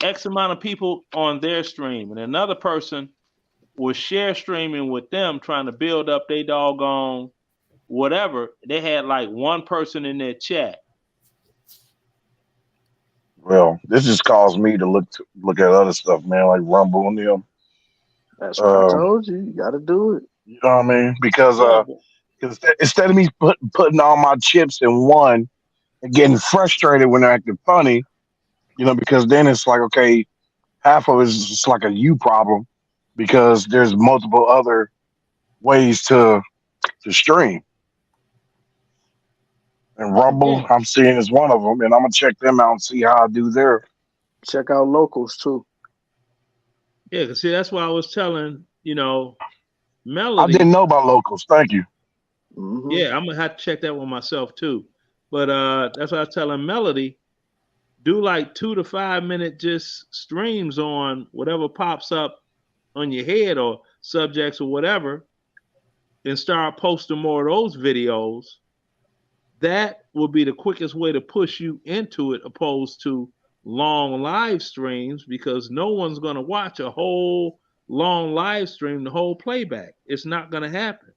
X amount of people on their stream, and another person was share streaming with them, trying to build up their doggone whatever. They had like one person in their chat. Well, this just caused me to look at other stuff, man, like Rumble and them. That's what I told you. You got to do it. You know what I mean? Because instead of me putting all my chips in one and getting frustrated when they're acting funny, because then it's like, okay, half of it is just like a you problem because there's multiple other ways to stream. And Rumble, I'm seeing is one of them, and I'm gonna check them out and see how I do there. Check out Locals too. Yeah, because see, that's why I was telling, Melody. I didn't know about Locals. Thank you. Yeah, I'm gonna have to check that one myself too. But that's why I was telling Melody, do like 2 to 5 minute just streams on whatever pops up on your head or subjects or whatever, and start posting more of those videos. That will be the quickest way to push you into it, opposed to long live streams, because no one's going to watch a whole long live stream, the whole playback. It's not going to happen.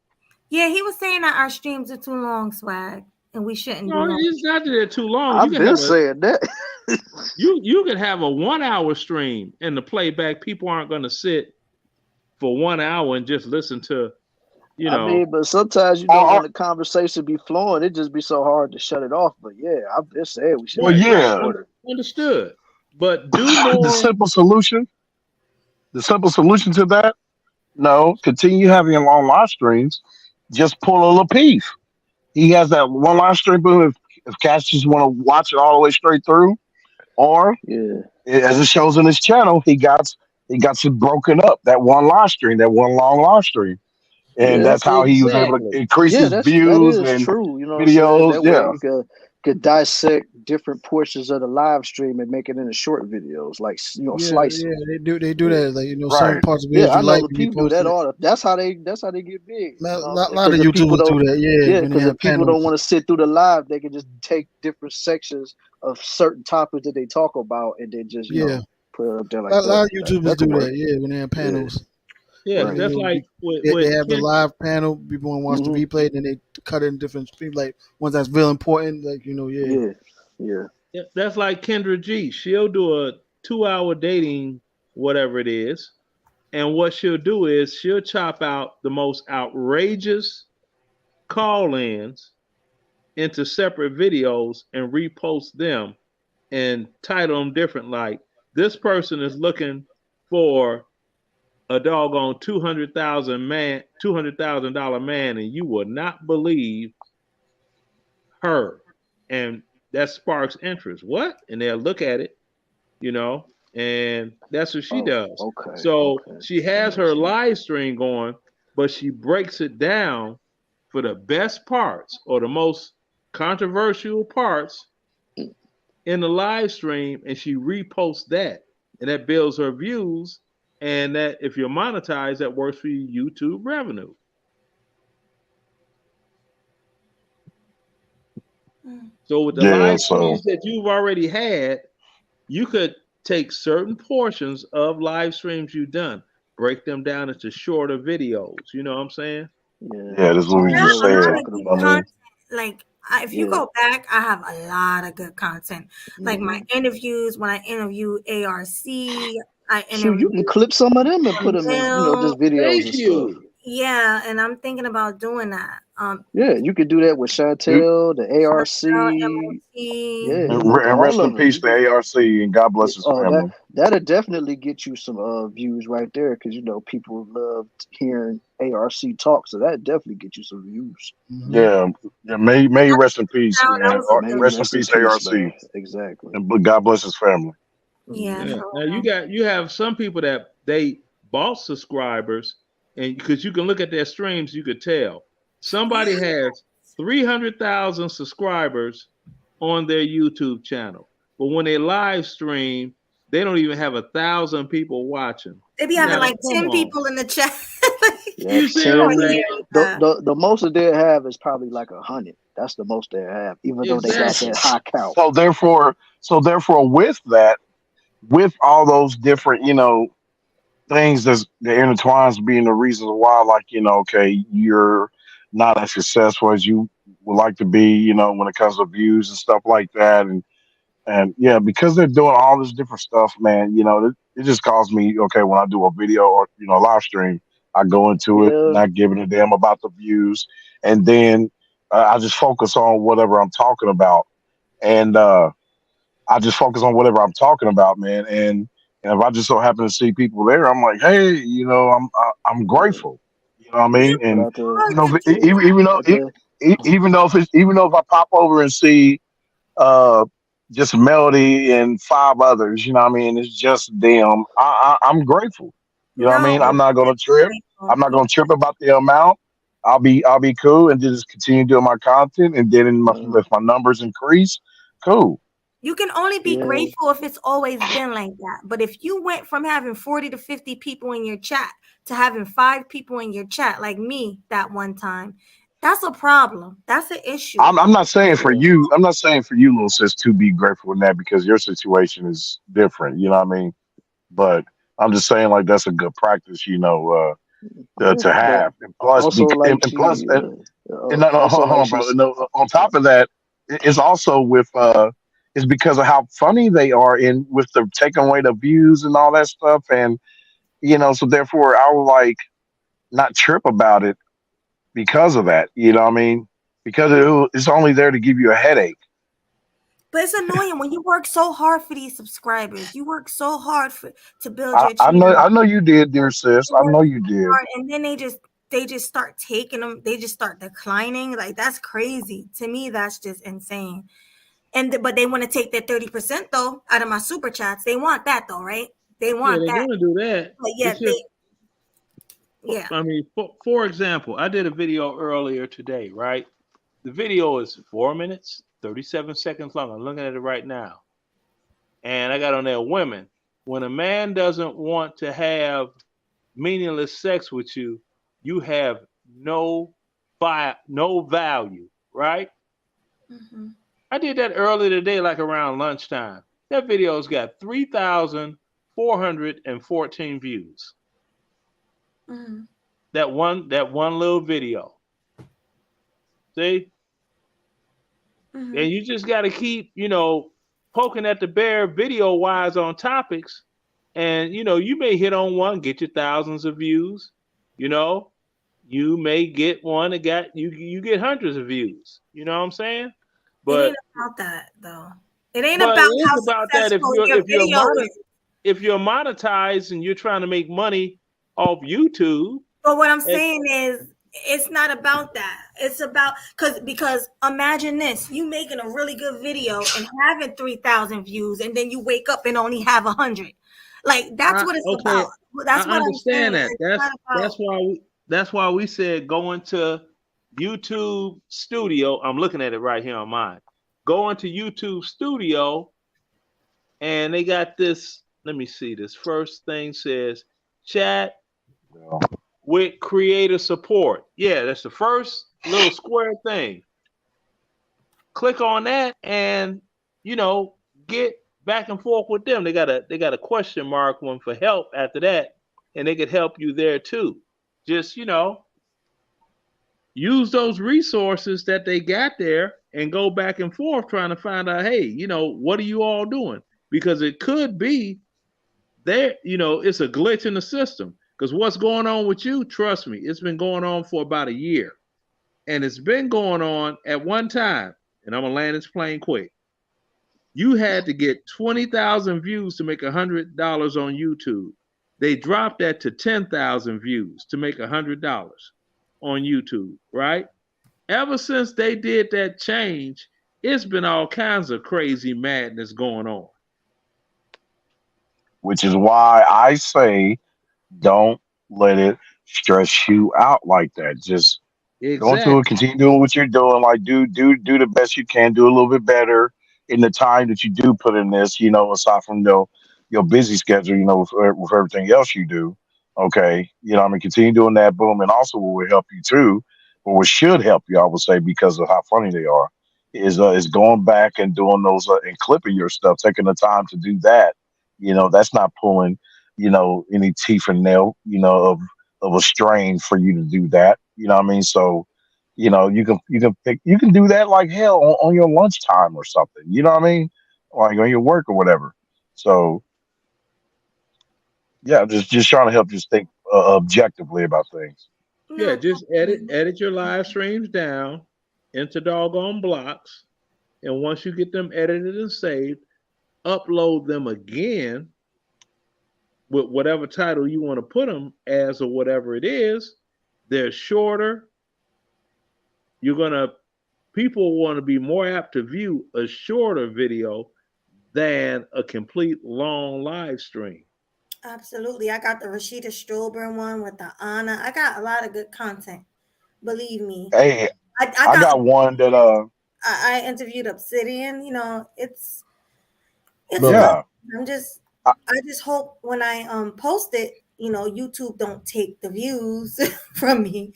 Yeah, he was saying that our streams are too long, Swag, and we shouldn't do No, that. it's not that they're too long. I've been saying that. You can have a 1 hour stream, and the playback, people aren't going to sit for 1 hour and just listen to, I mean, but sometimes when the conversation be flowing, it just be so hard to shut it off. But yeah, I've been saying we should. Well, yeah. Understood. But do more. The simple solution to that, no, continue having long live streams. Just pull a Lapeef. He has that one live stream, but if cats just want to watch it all the way straight through, or as it shows in his channel, he got it broken up. That one live stream, that one long live stream. And that's how he was able to increase his views and true. videos. That way could dissect different portions of the live stream and make it into short videos, like Yeah, slice yeah, them. they do Yeah. that. Like certain Right. parts of Yeah, videos I you know like, the you people do post that it. all. That's how they get big. A You know what I'm lot, saying? lot of Because the people YouTubers do don't. that. Yeah, Yeah, when they because the have people panels. don't want to sit through the live. They can just take different sections of certain topics that they talk about, and then just Yeah, put it up there a like lot that. of YouTubers That do could work. that. Yeah, when they have Yeah. panels. Yeah, Right. that's like with They have the Ken, live panel. People want to watch the Mhm. replay, and then they cut it in different streams, like ones that's real important. Like yeah. Yeah. Yeah. that's like Kendra G. She'll do a 2-hour dating, whatever it is, and what she'll do is she'll chop out the most outrageous call-ins into separate videos and repost them and title them different. Like this person is looking for a doggone $200,000 man, and you will not believe her, and that sparks interest. What? And they'll look at it, and that's what she does. Okay. So Okay. she has her live stream going, but she breaks it down for the best parts or the most controversial parts in the live stream, and she reposts that, and that builds her views. And that if you're monetized, that works for your YouTube revenue. So with the Yeah, live so streams that you've already had, you could take certain portions of live streams you've done, break them down into shorter videos. You know what I'm saying? yeah, that's what we I have just a lot said. of good I mean, content. Like if you Yeah. go back, I have a lot of good content. Like my Mhm. interviews, when I interview ARC, I Shoot, interview you can clip some of them and put them in, just videos and Thank stuff. you. Yeah, and I'm thinking about doing that. Yeah, you could do that with Chantel, the ARC. Yeah, and all rest of in them. peace to ARC and God bless his family. That'll definitely get you some views right there, because people love hearing ARC talk, so that definitely get you some views. Yeah, may he rest in peace, That man. was a Or good rest in Rest in peace, peace, ARC, man. Exactly. and God bless his family. Yeah. Yeah. Now you have some people that they bought subscribers, and because you can look at their streams, you could tell somebody has 300,000 subscribers on their YouTube channel, but when they live stream, they don't even have 1,000 people watching. They be having Now, like come 10 on. people in the chat. Yeah, You see what I'm 10, saying? the most that they have is probably like 100. That's the most they have, even though they got Exactly. that high count. So therefore, with all those different, things that intertwines being the reasons why, like, okay, you're not as successful as you would like to be, when it comes to views and stuff like that. And yeah, because they're doing all this different stuff, man, it just caused me, okay, when I do a video or, live stream, I go into it, Yeah. not giving a damn about the views. And then I just focus on whatever I'm talking about. And I just focus on whatever I'm talking about, man. And if I just so happen to see people there, I'm like, hey, I'm grateful. You know what I mean? And even though if I pop over and see just Melody and 5 others, you know what I mean, it's just them. I'm grateful. You know what I mean? I'm not gonna trip. I'm not gonna trip about the amount. I'll be cool and just continue doing my content. And then if my numbers increase, cool. You can only be Yeah. grateful if it's always been like that. But if you went from having 40 to 50 people in your chat to having 5 people in your chat, like me that one time, that's a problem. That's an issue. I'm not saying for you. I'm not saying for you, little sis, to be grateful in that, because your situation is different. You know what I mean? But I'm just saying, like, that's a good practice, to have. And plus, Also, like and plus, she, and no, also hold like on, she's- bro. No, on top of that, it's also with it's because of how funny they are in with the taking away the views and all that stuff, and so therefore I will like not trip about it because of that. You know what I mean? Because it's only there to give you a headache. But it's annoying when you work so hard for these subscribers. You work so hard to build your I channel. know you did, dear sis. I know you did. And then they just start taking them. They just start declining. Like, that's crazy. To me, that's just insane. But they want to take that 30% though out of my super chats. They want that though, right? They want they're that. going to do that. But yeah, It's just- yeah. I mean, for example, I did a video earlier today, right? The video is 4 minutes, 37 seconds long. I'm looking at it right now. And I got on there, women. When a man doesn't want to have meaningless sex with you, you have no value, right? Mm-hmm. I did that earlier today, like around lunchtime. That video's got 3,414 views. Mm-hmm. That one little video. See? Mm-hmm. And you just got to keep, poking at the bear video wise on topics. And, you may hit on one, get you thousands of views. You may get one that got you get hundreds of views. You know what I'm saying? It ain't But about that though. It ain't but about it how is about that successful your video is. if you're monetized and you're trying to make money off YouTube. But what I'm saying is, it's not about that. It's about because imagine this: you making a really good video and having 3,000 views, and then you wake up and only have 100. Like that's what it's about. That's what I'm saying. That. That's why we said go into YouTube Studio. I'm looking at it right here on mine. Go into YouTube Studio, and they got this. Let me see. This first thing says chat with creator support. Yeah, that's the first little square thing. Click on that, and get back and forth with them. They got a question mark one for help after that, and they could help you there too. Just use those resources that they got there and go back and forth trying to find out, hey, what are you all doing? Because it could be there, it's a glitch in the system. Because what's going on with you, trust me, it's been going on for about a year. And it's been going on at one time, and I'm going to land this plane quick. You had to get 20,000 views to make $100 on YouTube. They dropped that to 10,000 views to make $100 on YouTube, right? Ever since they did that change, it's been all kinds of crazy madness going on. Which is why I say don't let it stress you out like that. Just go into it, continue doing what you're doing. Like do the best you can, do a little bit better in the time that you do put in this, aside from your busy schedule, with everything else you do. Okay. Continue doing that, boom. And also what will help you too, or what should help you, I would say, because of how funny they are, is going back and doing those and clipping your stuff, taking the time to do that. That's not pulling, any teeth and nail, of a strain for you to do that. You know what I mean? So, you can do that like hell on your lunchtime or something. You know what I mean? Like on your work or whatever. So, yeah, just trying to help you think objectively about things. Yeah, just edit your live streams down into doggone blocks, and once you get them edited and saved, upload them again with whatever title you want to put them as or whatever it is. They're shorter. People want to be more apt to view a shorter video than a complete long live stream. Absolutely. I got the Rashida Stolber one with the Anna. I got a lot of good content. Believe me. Hey, I got one that I interviewed Obsidian. It's yeah. I just hope when I post it, YouTube don't take the views from me.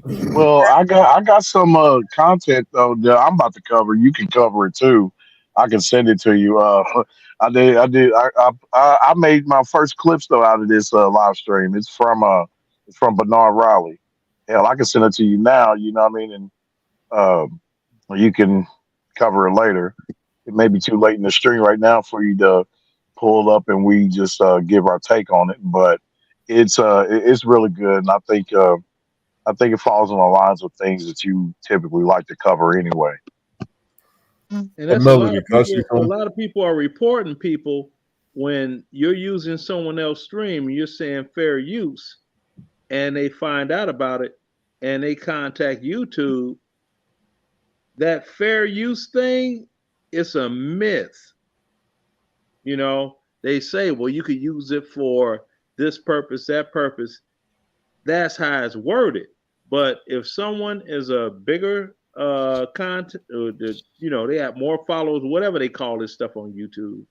Well, I got some content though that I'm about to cover. You can cover it too. I can send it to you. I made my first clips though out of this live stream. It's from Bernard Riley. Hell, I can send it to you now. You know what I mean? And you can cover it later. It may be too late in the stream right now for you to pull up and we just give our take on it. But it's really good, and I think it falls on the lines of things that you typically like to cover anyway. And that's a lot of people are reporting people when you're using someone else's stream, you're saying fair use, and they find out about it and they contact YouTube. That fair use thing, it's a myth. They say, well, you could use it for this purpose, that purpose. That's how it's worded. But if someone is a bigger content, they have more followers, whatever they call this stuff on YouTube,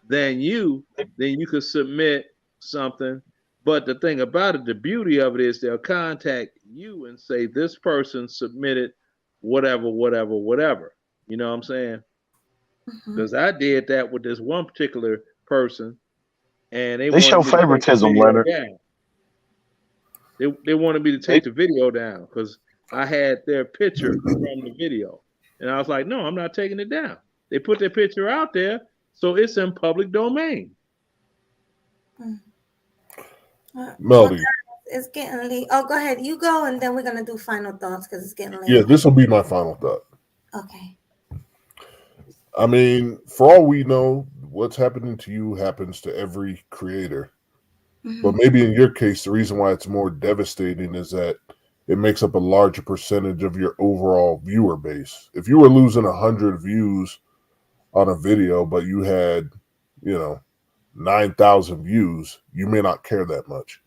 than you, then you could submit something. But the thing about it, the beauty of it is they'll contact you and say this person submitted whatever. You know what I'm saying? Because I did that with this one particular person, and They show favoritism, Leonard. They wanted me to take the video down because I had their picture from the video, and I was like, no, I'm not taking it down. They put their picture out there, so it's in public domain. Melody. It's getting late. Oh, go ahead. You go, and then we're gonna do final thoughts because it's getting late. Yeah, this will be my final thought. Okay. I mean, for all we know, what's happening to you happens to every creator. But maybe in your case, the reason why it's more devastating is that it makes up a larger percentage of your overall viewer base. If you were losing 100 views on a video, but you had, 9,000 views, you may not care that much.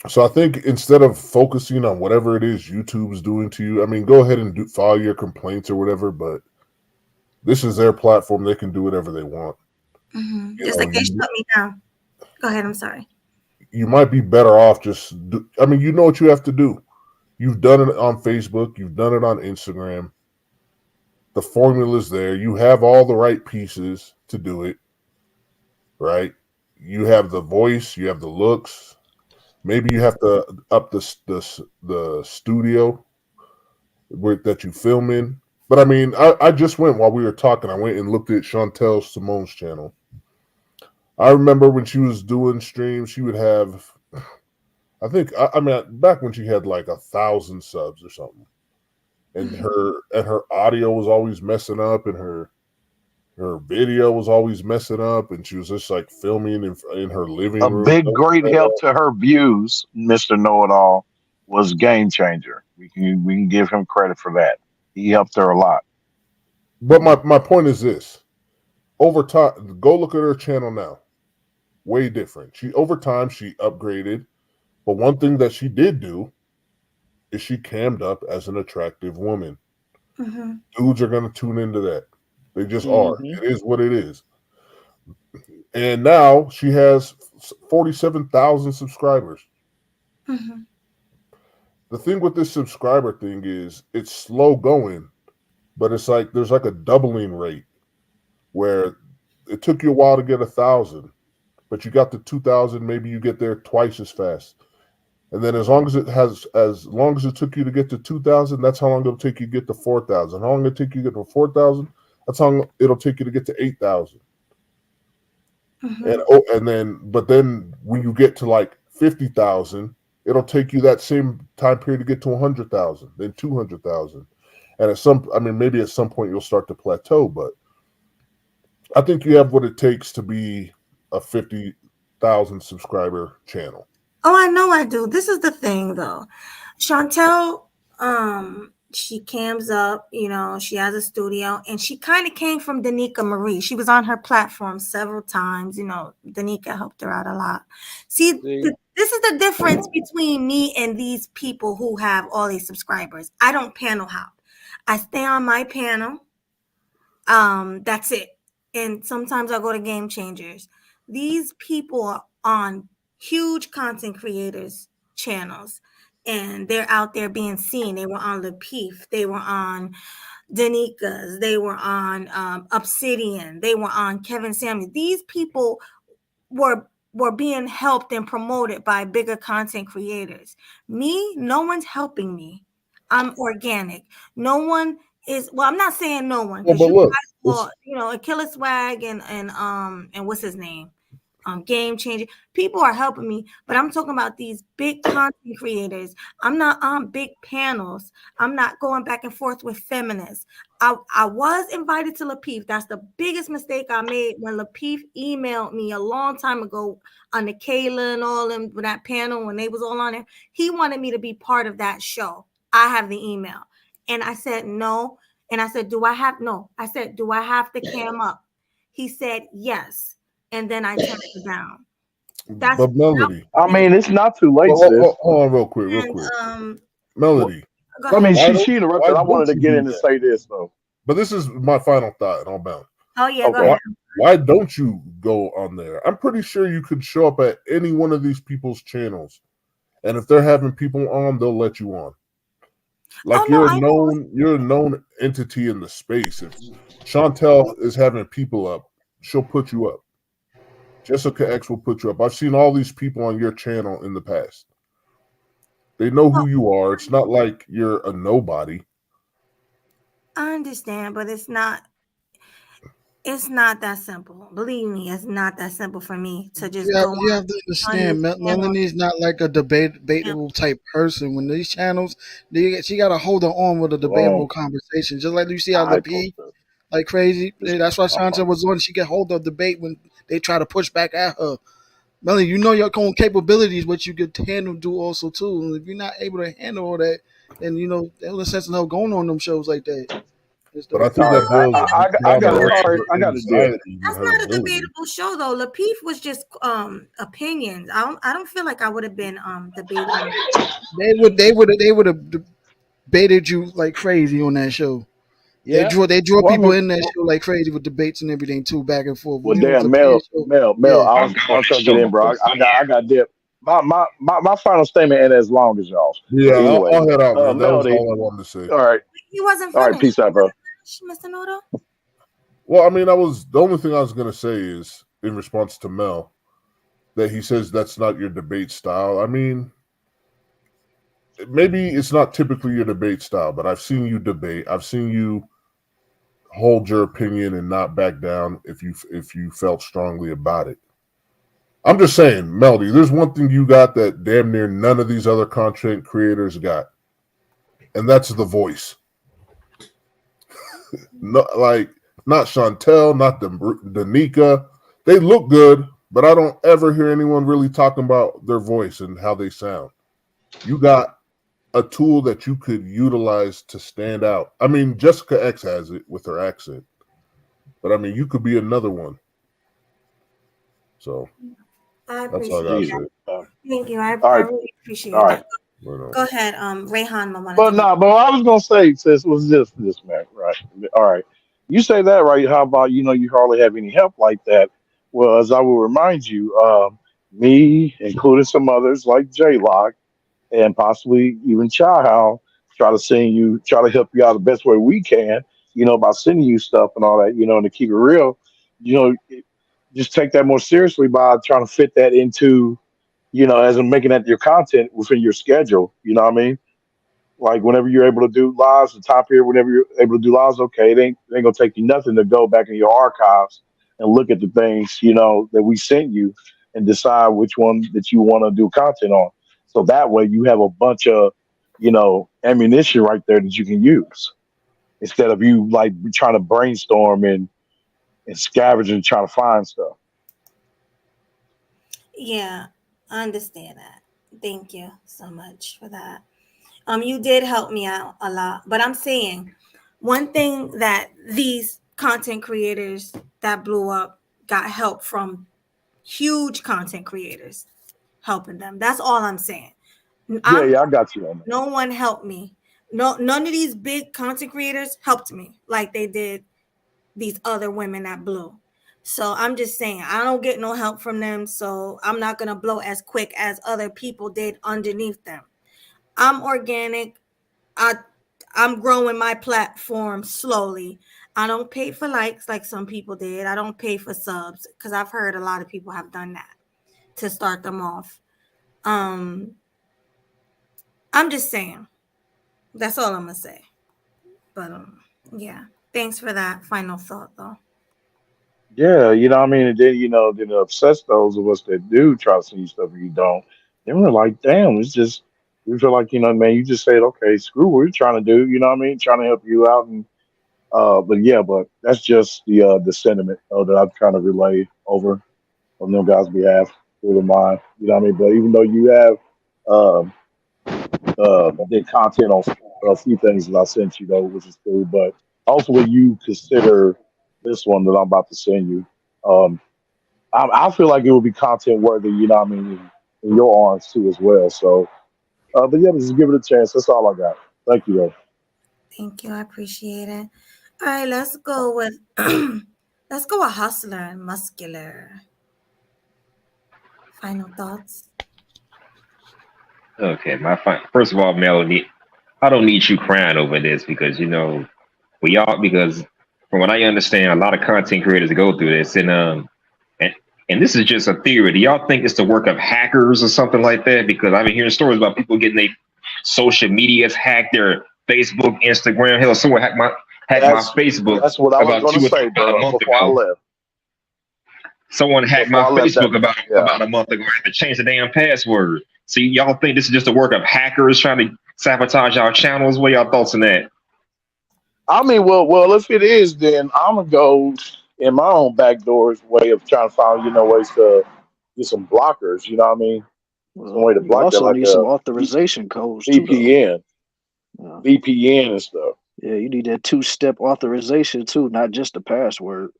So I think instead of focusing on whatever it is YouTube is doing to you, I mean, go ahead and file your complaints or whatever, but this is their platform. They can do whatever they want. Just like they shut me down. Go ahead. I'm sorry. You might be better off you know what you have to do. You've done it on Facebook. You've done it on Instagram. The formula's there. You have all the right pieces to do it, right? You have the voice. You have the looks. Maybe you have to up the studio that you film in. But I mean, I just went while we were talking. I went and looked at Chantel Simone's channel. I remember when she was doing streams, she would have, I mean, back when she had like 1,000 subs or something, and her audio was always messing up, and her video was always messing up, and she was just like filming in her living room. A big, great help to her views, Mr. Know-It-All, was Game Changer. We can give him credit for that. He helped her a lot. But my point is this: over time, go look at her channel now. Way different. Over time she upgraded, but one thing that she did do is she cammed up as an attractive woman. Dudes are going to tune into that. They just are. It is what it is. And now she has 47,000 subscribers. The thing with this subscriber thing is it's slow going, but it's like there's like a doubling rate where it took you a while to get 1,000, but you got to 2,000, maybe you get there twice as fast. And then as long as it took you to get to 2,000, that's how long it'll take you to get to 4,000. How long it'll take you to get to 4,000? That's how long it'll take you to get to 8,000. But then when you get to like 50,000, it'll take you that same time period to get to 100,000, then 200,000. And maybe at some point you'll start to plateau, but I think you have what it takes to be a 50,000 subscriber channel. Oh, I know I do. This is the thing, though. Chantel, she cams up, she has a studio, and she kind of came from Danica Marie. She was on her platform several times. Danica helped her out a lot. See, this is the difference between me and these people who have all these subscribers. I don't panel hop. I stay on my panel. That's it. And sometimes I go to Game Changers. These people are on huge content creators channels, and they're out there being seen. They were on Lapeef, they were on Danica's, they were on Obsidian, they were on Kevin Samuels. These people were being helped and promoted by bigger content creators. Me, no one's helping me. I'm organic. No one is, well, I'm not saying no one, because Killer Swag and what's his name? Game Changer. People are helping me, but I'm talking about these big content creators. I'm not on big panels. I'm not going back and forth with feminists. I was invited to Lapeef. That's the biggest mistake I made when Lapeef emailed me a long time ago on the Kayla and all them with that panel when they was all on there. He wanted me to be part of that show. I have the email. And I said no. And I said, do I have to cam up? He said yes. And then I turned it down. But Melody, I mean, it's not too late. Hold on real quick. Melody, Go I mean, ahead. she interrupted. I wanted to get in and say this though. But this is my final thought, and I'll bounce. Oh yeah, go Okay. ahead. Why don't you go on there? I'm pretty sure you could show up at any one of these people's channels, and if they're having people on, they'll let you on. Like Oh no, I know. you're a known entity in the space. If Chantel is having people up, she'll put you up. Jessica X will put you up. I've seen all these people on your channel in the past. They know who you are. It's not like you're a nobody. I understand, but it's not that simple. Believe me, it's not that simple for me to just go You on have to understand, this channel. Melanie's not like a debatable type person. When these channels, she got to hold on with a debatable conversation. Just like you see how the P like crazy. That's why Shanta was on. She get hold of debate when they try to push back at her. Melanie, you know your own capabilities, what you could handle, do also too. And if you're not able to handle all that, then you know there's no sense in her going on them shows like that. But I think that builds I got a deal. That's not a debatable show though. Lapeef was just opinions. I don't feel like I would have been debating. They would have debated you like crazy on that show. Yeah. They draw Well, I people mean- in that show like crazy with debates and everything too, back and forth. Well, You know, damn, it's a Mel, paid show. I was trying to get in, bro. I got dip. My final statement ain't as long as y'all's. Yeah, Anyway, I'll head out, man. That was Melody. all I wanted to say. All right. He wasn't All finished. right. Peace out, bro. Mr. Noto. Well, I mean, the only thing I was gonna say is in response to Mel that he says that's not your debate style. I mean, maybe it's not typically your debate style, but I've seen you debate. I've seen you hold your opinion and not back down if you felt strongly about it. I'm just saying, Melody, there's one thing you got that damn near none of these other content creators got, and that's the voice. No, like not Chantel, not Danica. They look good, but I don't ever hear anyone really talking about their voice and how they sound. You got a tool that you could utilize to stand out. I mean, Jessica X has it with her accent, but I mean, you could be another one. So I that's all I got to appreciate say. that. Thank you. I right. really appreciate All that. right. Go ahead, Rayhan. But I was gonna say, sis, was this man, right? All right. You say that, right? How about you hardly have any help like that? Well, as I will remind you, me, including some others like J Lock and possibly even Chahow, try to help you out the best way we can, by sending you stuff and all that, and to keep it real, just take that more seriously by trying to fit that into, as I'm making that your content within your schedule. You know what I mean? Like whenever you're able to do lives, the top here, whenever you're able to do lives, okay, it ain't gonna take you nothing to go back in your archives and look at the things, that we sent you and decide which one that you want to do content on. So that way you have a bunch of, ammunition right there that you can use instead of you like trying to brainstorm and scavenge and trying to find stuff. Yeah, I understand that. Thank you so much for that. You did help me out a lot, but I'm saying one thing that these content creators that blew up got help from huge content creators helping them. That's all I'm saying. Yeah, I got you on that. No one helped me. No, none of these big content creators helped me like they did these other women that blew. So I'm just saying, I don't get no help from them, so I'm not gonna blow as quick as other people did underneath them. I'm organic. I'm growing my platform slowly. I don't pay for likes like some people did. I don't pay for subs because I've heard a lot of people have done that to start them off. I'm just saying. That's all I'm gonna say. But yeah. Thanks for that final thought though. Yeah, what I mean? And then, then it upsets those of us that do try to see stuff and you don't. Then we're like, damn, it's just, we feel like, man, you just said, okay, screw what we're trying to do, trying to help you out. And, but that's just the sentiment that I'm trying to relay over on them guys' behalf, through the mind, But even though you have, did content on a few things that I sent you, though, which is cool, but also when you consider this one that I'm about to send you, I feel like it would be content worthy, in your arms too as well. So, but yeah, just give it a chance. That's all I got. Thank you, though. Thank you. I appreciate it. All right, let's go with Hustler and Muscular. Final thoughts. Okay, first of all, Melody, I don't need you crying over this because because from what I understand, a lot of content creators go through this, and this is just a theory. Do y'all think it's the work of hackers or something like that? Because I've been hearing stories about people getting their social medias hacked, their Facebook, Instagram. Hell, someone hacked my Facebook. That's what I was going to say, about a bro, month before I ago. left. Someone hacked my Before I left, Facebook that- about a month ago. I had to change the damn password. So y'all think this is just the work of hackers trying to sabotage our channels? What are y'all thoughts on that? I mean, well, if it is, then I'm gonna go in my own backdoor's way of trying to find, ways to get some blockers. You know what I mean? Some way to You block that, also like need some authorization codes too, though. VPN, VPN and stuff. Yeah, you need that two-step authorization too, not just the password.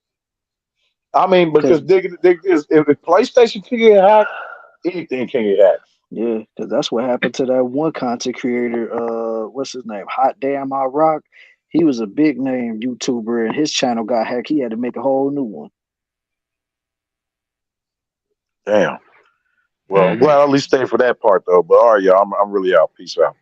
I mean, because if PlayStation can get hacked, anything can get hacked. Yeah, because that's what happened to that one content creator. What's his name? Hot Damn I Rock. He was a big name YouTuber, and his channel got hacked. He had to make a whole new one. Damn. Well, I'm glad I at least stay for that part though. But all right, y'all, I'm really out. Peace out.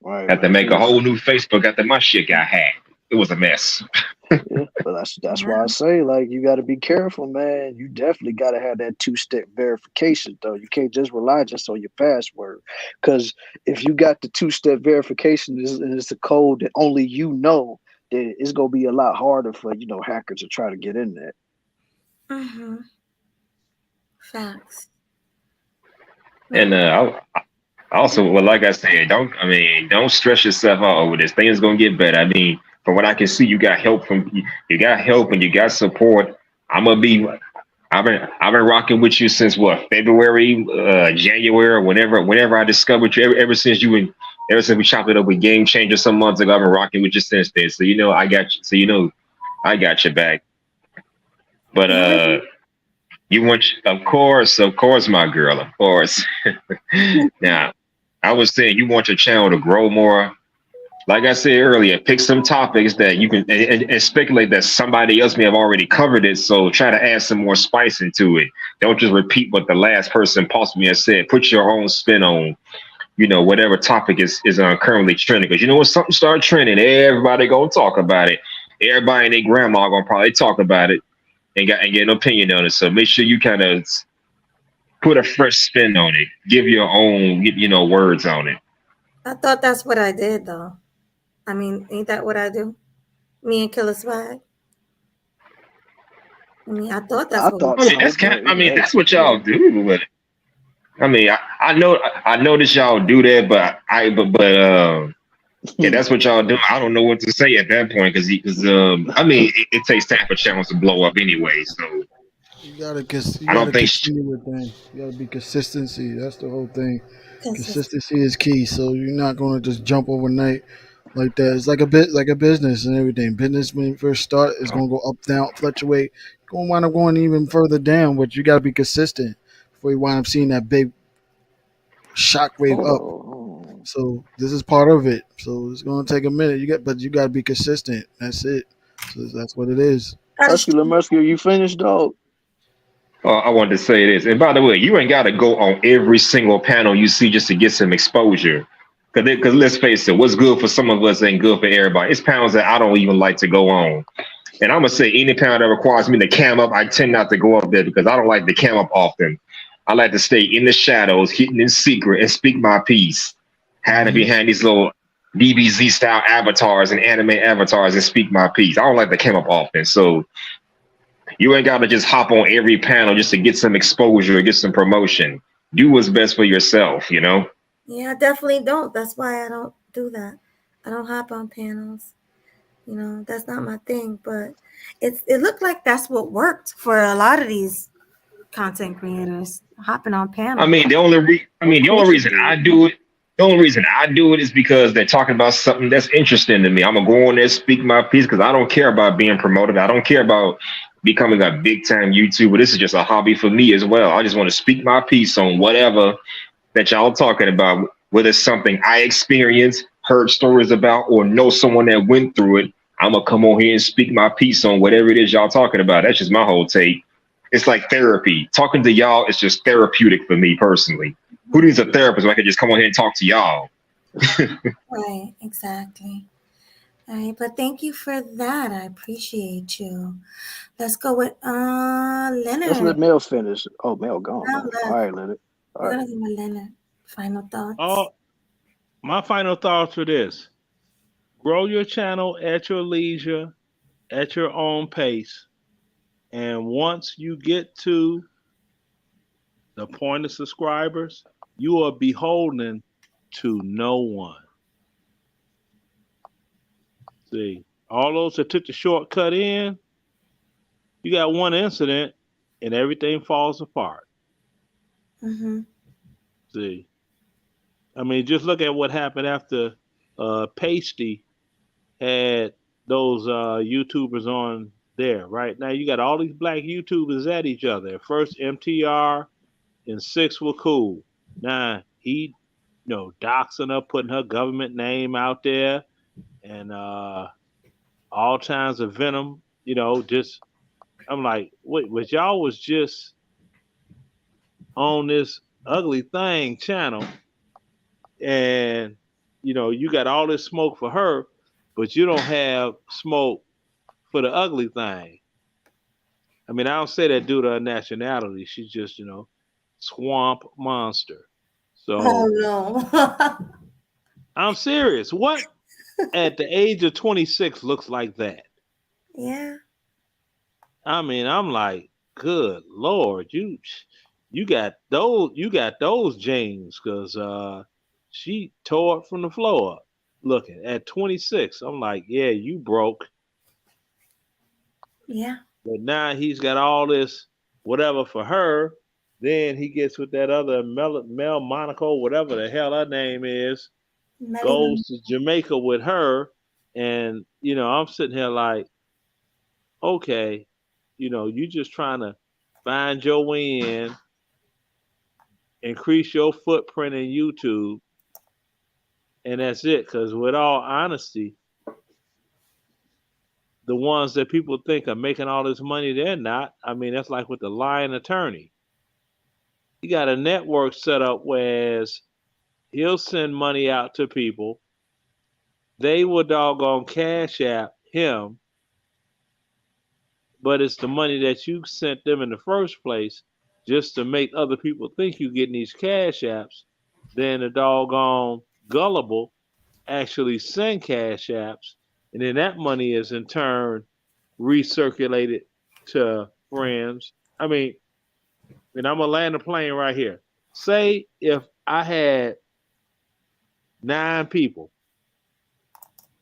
Right. Had to make a whole new Facebook after my shit got hacked. It was a mess. Yeah, but that's why I say, like, you got to be careful, man. You definitely got to have that two-step verification, though. You can't just rely just on your password, because if you got the two-step verification and it's a code that only you know, then it's gonna be a lot harder for hackers to try to get in there. Mm-hmm. Facts. And I also, well, like I said, don't stress yourself out over this. Things gonna get better. I mean, from what I can see, you got help and you got support. I've been rocking with you since what, February, January, whenever I discovered you. Ever since we chopped it up with Game Changer some months ago, I've been rocking with you since then. So I got you. So I got your back. But you want, of course, my girl, of course. Now, I was saying you want your channel to grow more. Like I said earlier, pick some topics that you can and speculate that somebody else may have already covered it. So try to add some more spice into it. Don't just repeat what the last person possibly has said. Put your own spin on, whatever topic is currently trending. Because when something starts trending, everybody gonna talk about it. Everybody and their grandma gonna probably talk about it and get an opinion on it. So make sure you kind of put a fresh spin on it. Give your own, words on it. I thought that's what I did, though. I mean, ain't that what I do? Me and Killer Swag. I mean, I thought that's what. That's what y'all do. But I mean, I know that y'all do that, but yeah, that's what y'all do. I don't know what to say at that point because it takes time for channels to blow up anyway. So you gotta continue with things. You gotta be consistency. That's the whole thing. Consistency is key. So you're not gonna just jump overnight like that. It's like a business and everything. Business when you first start is gonna go up, down, fluctuate. You're gonna wind up going even further down, but you gotta be consistent before you wind up seeing that big shockwave up. So this is part of it. So it's gonna take a minute. But you gotta be consistent. That's it. So that's what it is. Muscular, you finished, dog? I wanted to say this. And by the way, you ain't got to go on every single panel you see just to get some exposure. Because let's face it, what's good for some of us ain't good for everybody. It's panels that I don't even like to go on. And I'm going to say any panel that requires me to cam up, I tend not to go up there because I don't like to cam up often. I like to stay in the shadows, hidden in secret, and speak my piece. Hiding behind these little DBZ style avatars and anime avatars and speak my piece. I don't like to cam up often. So you ain't got to just hop on every panel just to get some exposure or get some promotion. Do what's best for yourself, Yeah, I definitely don't. That's why I don't do that. I don't hop on panels. That's not my thing. But it looked like that's what worked for a lot of these content creators, hopping on panels. The only reason I do it is because they're talking about something that's interesting to me. I'm gonna go on there, speak my piece, because I don't care about being promoted. I don't care about becoming a big time YouTuber. This is just a hobby for me as well. I just want to speak my piece on whatever that y'all talking about, whether it's something I experienced, heard stories about or know someone that went through it, I'm gonna come on here and speak my piece on whatever it is y'all talking about. That's just my whole take. It's like therapy. Talking to y'all is just therapeutic for me personally. Who needs a therapist when I can just come on here and talk to y'all? Right, exactly. All right, but thank you for that. I appreciate you. Let's go with Let's let Leonard. Mel finish. Oh, Mel gone, Now man. left. All right, Leonard. All We're right. gonna give with Leonard. Final thoughts. Oh, my final thoughts are this: grow your channel at your leisure, at your own pace, and once you get to the point of subscribers, you are beholden to no one. See, all those that took the shortcut in, you got one incident and everything falls apart. Mm-hmm. See, I mean, just look at what happened after Pasty had those YouTubers on there. Right now, you got all these black YouTubers at each other. At first, MTR and Six were cool. Now he, doxing her, putting her government name out there, and all kinds of venom. Just I'm like, wait, but y'all was just on this ugly thing channel, and you got all this smoke for her, but you don't have smoke for the ugly thing. I mean, I don't say that due to her nationality. She's just, swamp monster. Oh So no. I'm serious. What at the age of 26 looks like that? Yeah. I mean, I'm like, good Lord, you got those genes, because she tore it from the floor up. Looking at 26, I'm like, yeah, you broke. Yeah. But now he's got all this whatever for her. Then he gets with that other Mel Monaco, whatever the hell her name is, goes to Jamaica with her. And, I'm sitting here like, okay, you just trying to find your way in, increase your footprint in YouTube, and that's it. Because with all honesty, the ones that people think are making all this money, they're not. I mean, that's like with the Lion Attorney. He got a network set up where he'll send money out to people. They will doggone cash app him, but it's the money that you sent them in the first place just to make other people think you're getting these cash apps. Then the doggone gullible actually send cash apps, and then that money is in turn recirculated to friends. I mean, and I'm gonna land a plane right here. Say if I had 9 people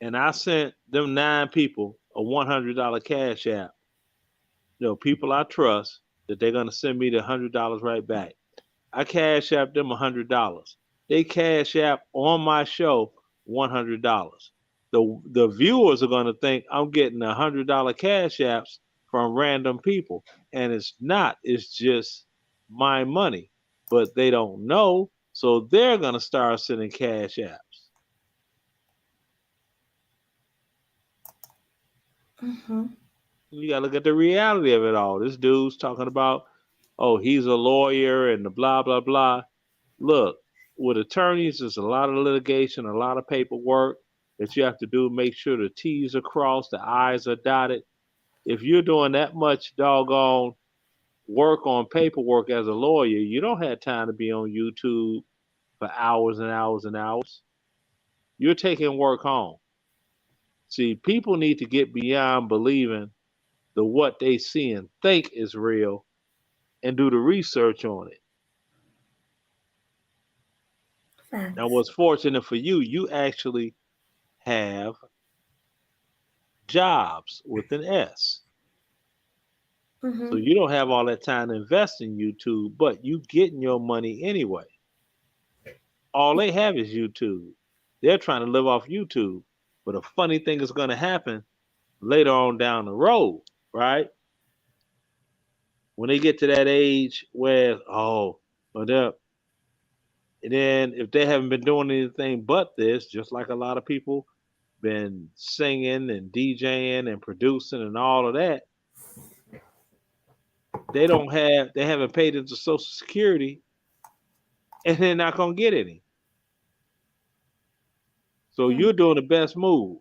and I sent them 9 people a $100 cash app, people I trust that they're gonna send me the $100 right back. I cash app them $100. They cash app on my show $100. The viewers are gonna think I'm getting $100 cash apps from random people, and it's not. It's just my money, but they don't know, so they're gonna start sending cash apps. Mm-hmm. You gotta look at the reality of it all. This dude's talking about, oh, he's a lawyer and the blah blah blah. Look, with attorneys, there's a lot of litigation, a lot of paperwork that you have to do. Make sure the T's are crossed, the I's are dotted. If you're doing that much doggone work on paperwork as a lawyer, you don't have time to be on YouTube for hours and hours and hours. You're taking work home. See, people need to get beyond believing the what they see and think is real and do the research on it. Facts. Now, what's fortunate for you, you actually have jobs with an S. Mm-hmm. So you don't have all that time to invest in YouTube, but you getting your money anyway. All they have is YouTube. They're trying to live off YouTube. But a funny thing is going to happen later on down the road, right? When they get to that age where, well, And then if they haven't been doing anything but this, just like a lot of people been singing and DJing and producing and all of that, they haven't paid into Social Security, and they're not gonna get any. So you're doing the best move,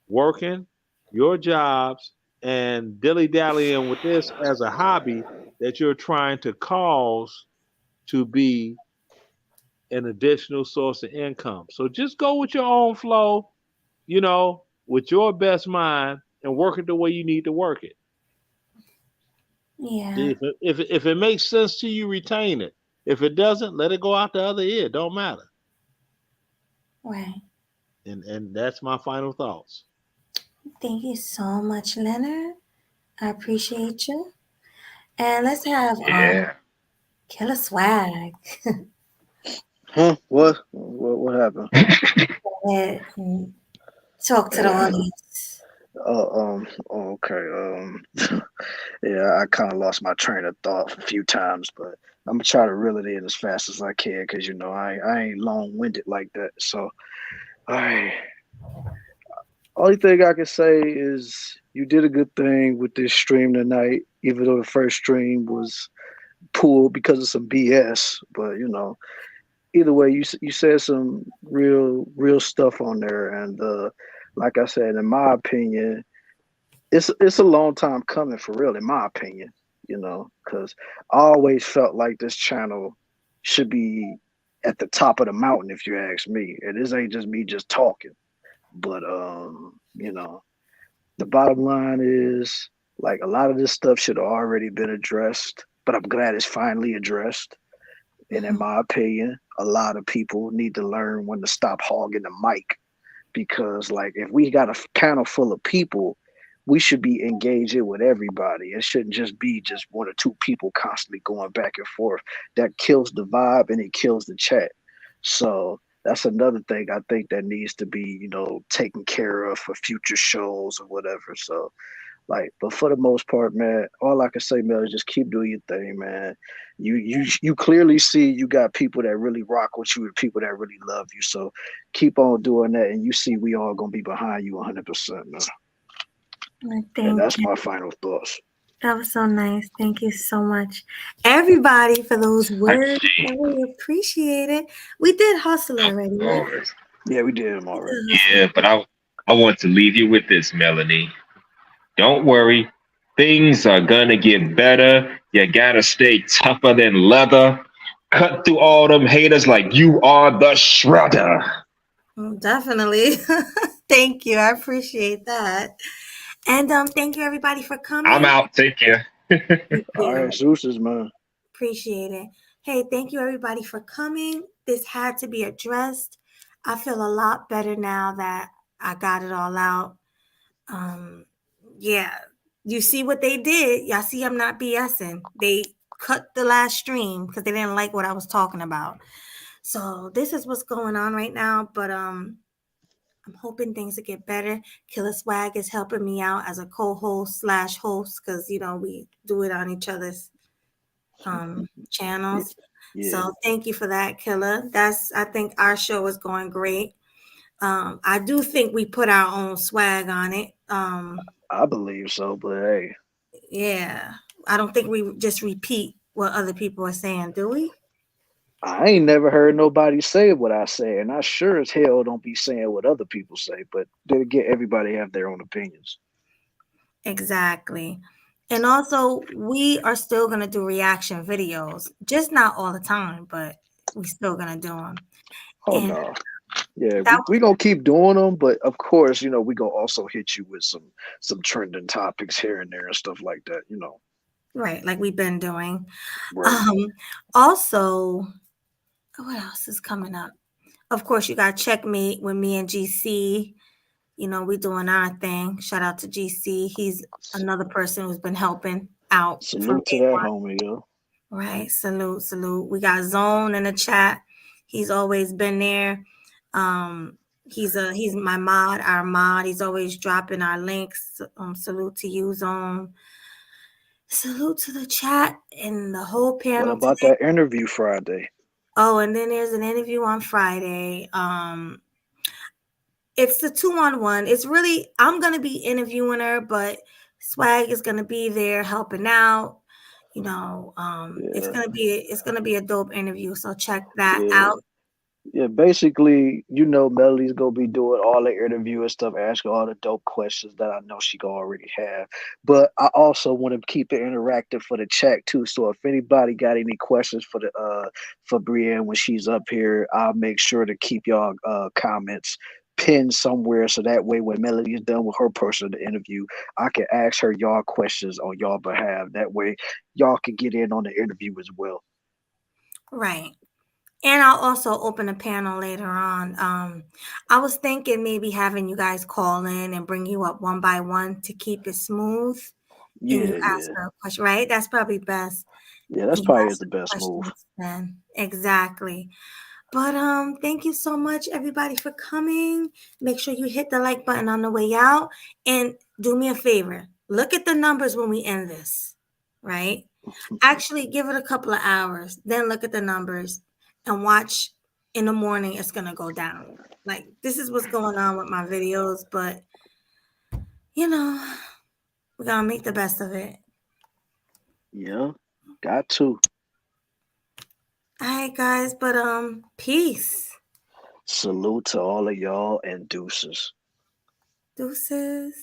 working your jobs and dilly-dallying with this as a hobby that you're trying to cause to be an additional source of income. So just go with your own flow, with your best mind, and work it the way you need to work it. Yeah. If it makes sense to you, retain it. If it doesn't, let it go out the other ear. Don't matter. Right. And that's my final thoughts. Thank you so much, Leonard. I appreciate you. And let's have Killer Swag. Huh? What happened? Talk to the audience. Okay. Yeah, I kind of lost my train of thought a few times, but I'm gonna try to reel it in as fast as I can because I ain't long-winded like that. So, all right. Only thing I can say is you did a good thing with this stream tonight, even though the first stream was pulled because of some BS. But either way, you said some real stuff on there, and like I said, in my opinion, it's a long time coming for real. In my opinion, because I always felt like this channel should be at the top of the mountain, if you ask me. And this ain't just me just talking. But the bottom line is like a lot of this stuff should have already been addressed, but I'm glad it's finally addressed. And in my opinion, a lot of people need to learn when to stop hogging the mic, because like if we got a panel full of people, we should be engaging with everybody. It shouldn't just be just one or two people constantly going back and forth. That kills the vibe and it kills the chat. So that's another thing I think that needs to be, taken care of for future shows or whatever. So but for the most part, man, all I can say, man, is just keep doing your thing, man. You clearly see you got people that really rock with you and people that really love you. So keep on doing that, and you see we all gonna be behind you 100%, man. And that's my final thoughts. That was so nice. Thank you so much, everybody, for those words. I really appreciate it. We did hustle already, right? Yeah, we did them already. Yeah, but I want to leave you with this, Melanie. Don't worry. Things are gonna get better. You gotta stay tougher than leather. Cut through all them haters like you are the shredder. Definitely. Thank you. I appreciate that. And thank you everybody for coming. I'm out. Take care. All right, Zeus's, man. Appreciate it. Hey, thank you everybody for coming. This had to be addressed. I feel a lot better now that I got it all out. Yeah, you see what they did. Y'all see I'm not BSing. They cut the last stream because they didn't like what I was talking about. So this is what's going on right now. But I'm hoping things will get better. Killer Swag is helping me out as a co-host / host because we do it on each other's channels. Yeah. So thank you for that, Killer. I think our show is going great. I do think we put our own swag on it. I believe so, but hey. Yeah. I don't think we just repeat what other people are saying, do we? I ain't never heard nobody say what I say, and I sure as hell don't be saying what other people say, but then again, everybody have their own opinions. Exactly. And also, we are still going to do reaction videos, just not all the time, but we're still going to do them. Oh, no. Yeah, we gonna keep doing them, but of course, we gonna also hit you with some trending topics here and there and stuff like that, Right, like we've been doing. Right. Also, what else is coming up? Of course, you got Checkmate with me and GC. We doing our thing. Shout out to GC. He's another person who's been helping out. Salute to that homie, yo. Right, salute. We got Zone in the chat. He's always been there. He's my mod, our mod. He's always dropping our links. Salute to you, Zone. Salute to the chat and the whole panel. What about that interview Friday? Oh, and then there's an interview on Friday. It's the 2-on-1. It's really, I'm gonna be interviewing her, but Swag is gonna be there helping out. You know, it's gonna be a dope interview. So check that Yeah. out. Yeah, basically, you know, Melody's gonna be doing all the interview and stuff, asking all the dope questions that I know she gonna already have. But I also want to keep it interactive for the chat too. So if anybody got any questions for Brienne when she's up here, I'll make sure to keep y'all comments pinned somewhere so that way when Melody is done with her portion of the interview, I can ask her y'all questions on y'all behalf. That way y'all can get in on the interview as well. Right. And I'll also open a panel later on. I was thinking maybe having you guys call in and bring you up one by one to keep it smooth. And you ask her a question, right? That's probably best. Yeah, that's You probably ask the her best move. questions then. Exactly. But thank you so much, everybody, for coming. Make sure you hit the like button on the way out. And do me a favor. Look at the numbers when we end this, right? Actually, give it a couple of hours. Then look at the numbers and watch in the morning. It's going to go down. Like, this is what's going on with my videos. But, you know, we're going to make the best of it. Yeah, got to. All right, guys. But peace. Salute to all of y'all and deuces. Deuces.